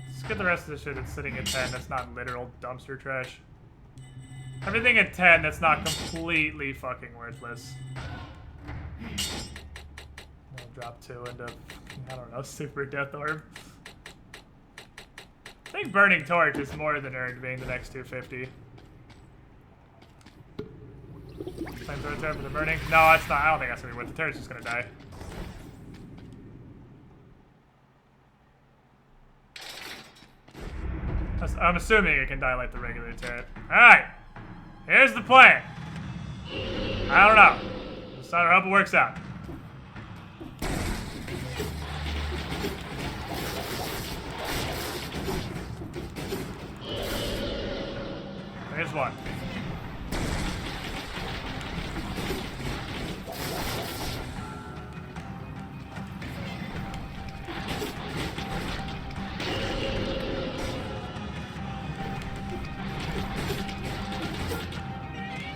Let's get the rest of the shit that's sitting at 10 that's not literal dumpster trash. Everything at 10 that's not completely fucking worthless. I'll drop 2 into, I don't know, Super Death Orb. I think Burning Torch is more than earned being the next 250. Flamethrower turret for the burning? No, that's not. I don't think that's gonna be worth it. The turret's just gonna die. I'm assuming it can die like the regular turret. Alright! Here's the plan! I don't know. Just I hope it works out. Here's one.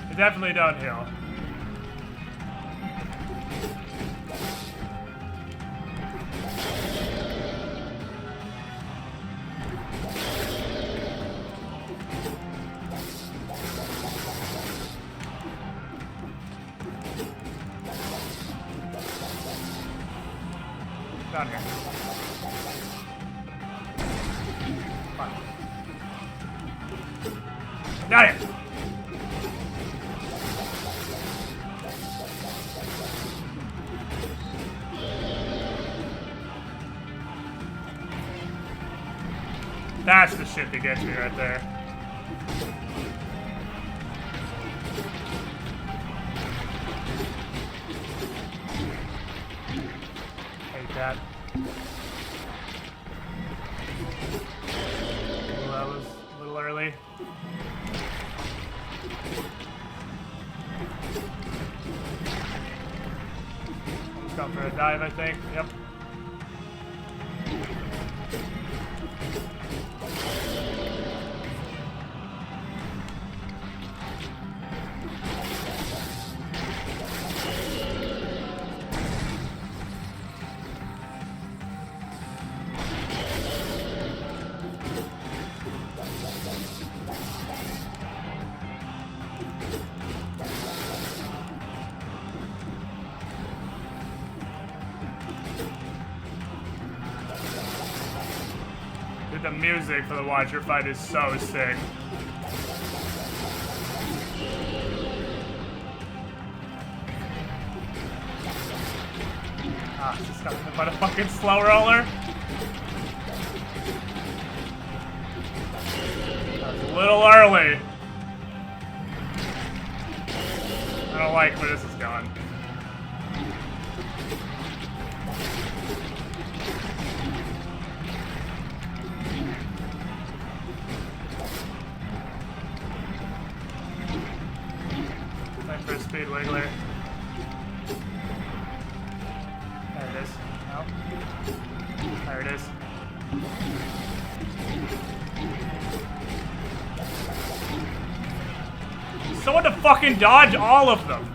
You definitely don't heal. Down here. Fine. Down here. That's the shit that gets me right there. Hate that. It's going for a dive, I think. Yep. The music for the Watcher fight is so sick. Ah, just got hit by the fucking slow roller. That was a little early. I don't like where this is going. For a speed wiggler. There it is. No. There it is. Someone to fucking dodge all of them.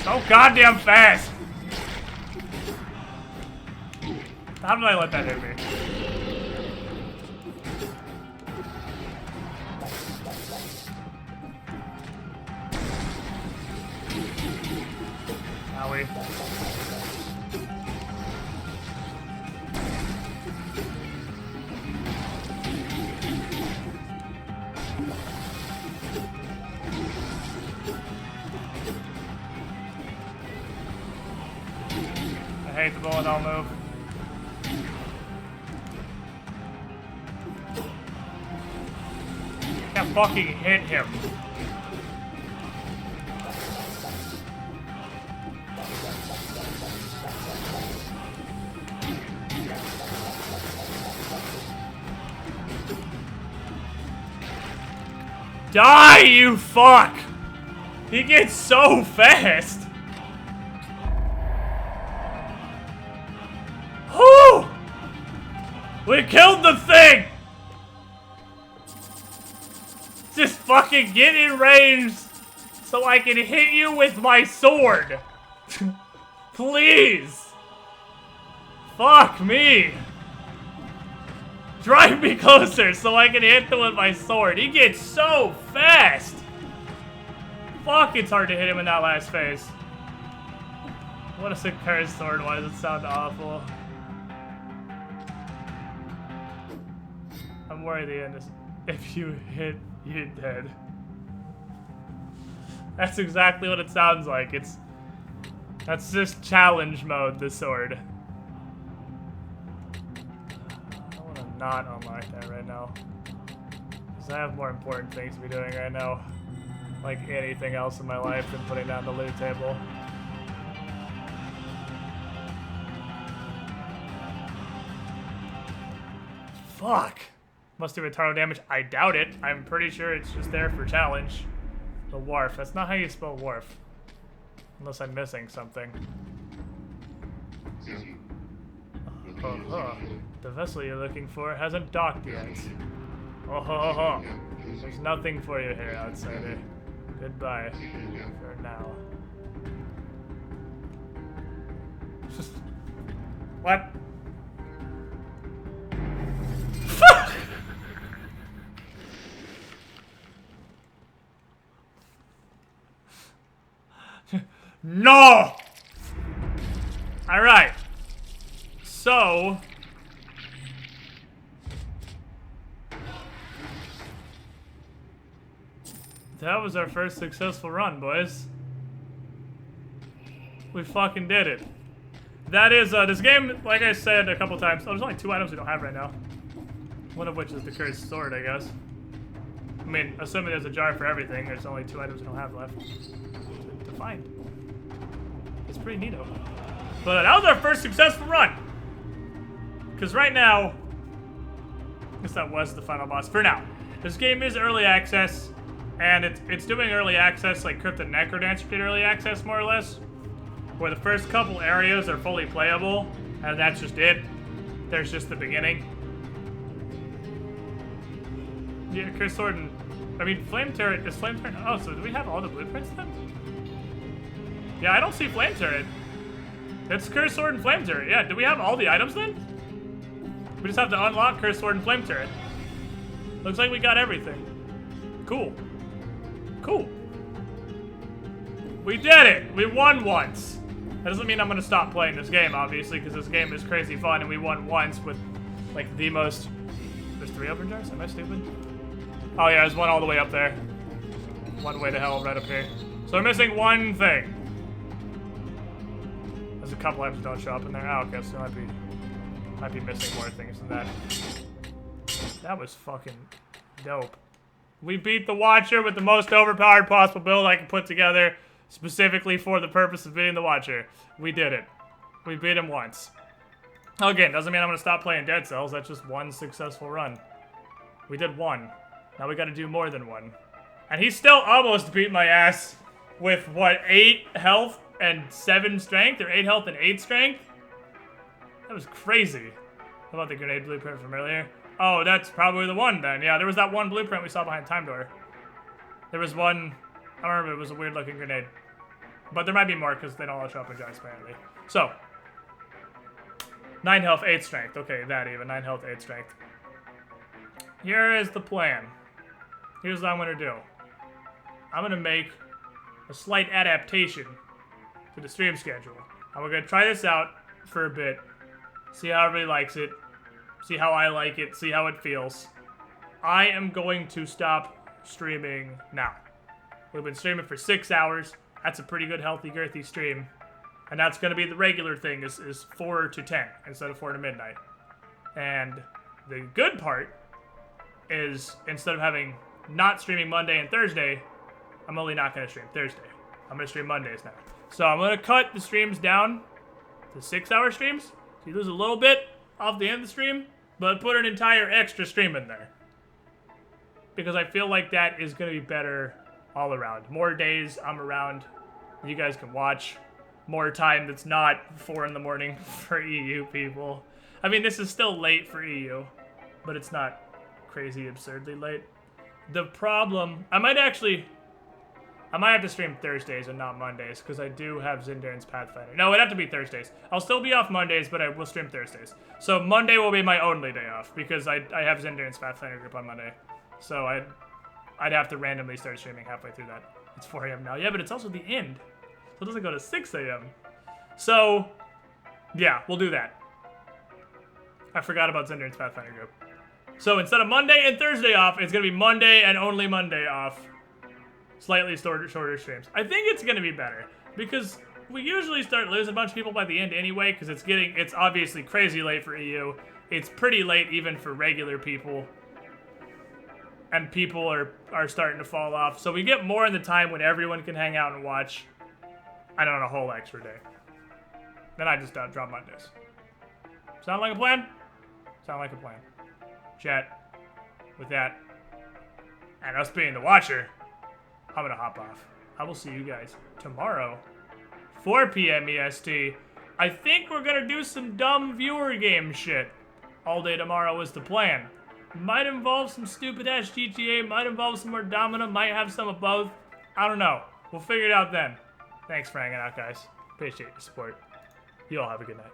So goddamn fast! How did I let that hit me? Owie. I hate the bullet hell move. I can't fucking hit him. Die, you fuck! He gets so fast! Whew! We killed the thing! Just fucking get in range so I can hit you with my sword! Please! Fuck me! Drive me closer so I can hit them with my sword. He gets so fast! Fuck, it's hard to hit him in that last phase. What a sick cursed sword. Why does it sound awful? I'm worried the end is if you hit, you're dead. That's exactly what it sounds like. That's just challenge mode, the sword. I want to not unlock that right now. Because I have more important things to be doing right now. Like anything else in my life than putting down the loot table. Fuck! Must do eternal damage. I doubt it. I'm pretty sure it's just there for challenge. The wharf. That's not how you spell wharf. Unless I'm missing something. The vessel you're looking for hasn't docked yet. There's nothing for you here, outsider. Goodbye. For now. What? No! Alright. So... that was our first successful run, boys. We fucking did it. That is, this game, like I said a couple times, there's only 2 items we don't have right now. One of which is the cursed sword, I guess. I mean, assuming there's a jar for everything, there's only 2 items we don't have left to find. It's pretty neato. But that was our first successful run. Because right now, I guess that was the final boss for now. This game is early access, and it's doing early access like Cryptid Necrodancer did early access, more or less. Where the first couple areas are fully playable, and that's just it. There's just the beginning. Yeah, Cursed Sword and... I mean, Flame Turret is Flame Turret... Oh, so do we have all the blueprints then? Yeah, I don't see Flame Turret. It's Cursed Sword and Flame Turret. Yeah, do we have all the items then? We just have to unlock Cursed Sword and Flame Turret. Looks like we got everything. Cool. Cool. We did it! We won once. That doesn't mean I'm gonna stop playing this game, obviously, because this game is crazy fun, and we won once with, like, the most... There's 3 open jars? Am I stupid? Oh yeah, there's one all the way up there. One way to hell right up here. So we're missing one thing. There's a couple items that don't show up in there. Oh, okay, so I might be missing more things than that. That was fucking dope. We beat the Watcher with the most overpowered possible build I could put together, specifically for the purpose of beating the Watcher. We did it. We beat him once. Again, doesn't mean I'm gonna stop playing Dead Cells. That's just one successful run. We did 1. Now we gotta do more than 1. And he still almost beat my ass with, what, 8 health and 7 strength? Or 8 health and 8 strength? That was crazy. How about the grenade blueprint from earlier? Oh, that's probably the one then. Yeah, there was that one blueprint we saw behind Time Door. There was one... I don't remember, it was a weird looking grenade. But there might be more because they don't all show up in jars apparently. So. 9 health, 8 strength. Okay, that even. 9 health, 8 strength. Here is the plan. Here's what I'm going to do. I'm going to make a slight adaptation to the stream schedule. And we're going to try this out for a bit. See how everybody likes it. See how I like it. See how it feels. I am going to stop streaming now. We've been streaming for 6 hours. That's a pretty good, healthy, girthy stream. And that's going to be the regular thing, is 4 to 10 instead of 4 to midnight. And the good part is, instead of having not streaming Monday and Thursday, I'm only not going to stream Thursday. I'm going to stream Mondays now. So I'm going to cut the streams down to 6-hour streams. So you lose a little bit off the end of the stream, but put an entire extra stream in there. Because I feel like that is going to be better all around. More days I'm around, you guys can watch. More time that's not 4 in the morning for EU people. I mean, this is still late for EU, but it's not crazy absurdly late. The problem, I might have to stream Thursdays and not Mondays, because I do have Zindarin's Pathfinder. No, it'd have to be Thursdays. I'll still be off Mondays, but I will stream Thursdays. So Monday will be my only day off, because I have Zindarin's Pathfinder group on Monday. So I'd have to randomly start streaming halfway through that. It's 4 a.m. now. Yeah, but it's also the end. So it doesn't go to 6 a.m. So, yeah, we'll do that. I forgot about Zindarin's Pathfinder group. So instead of Monday and Thursday off, it's going to be Monday and only Monday off. Slightly shorter streams. I think it's going to be better, because we usually start losing a bunch of people by the end anyway, because it's obviously crazy late for EU. It's pretty late even for regular people. And people are starting to fall off. So we get more in the time when everyone can hang out and watch. I don't know, a whole extra day. Then I just drop Mondays. Sound like a plan? Sound like a plan. Chat, with that, and us being the Watcher, I'm gonna hop off. I will see you guys tomorrow, 4 p.m. EST. I think we're gonna do some dumb viewer game shit. All day tomorrow is the plan. Might involve some stupid-ass GTA, might involve some more Domino, might have some of both. I don't know. We'll figure it out then. Thanks for hanging out, guys. Appreciate your support. You all have a good night.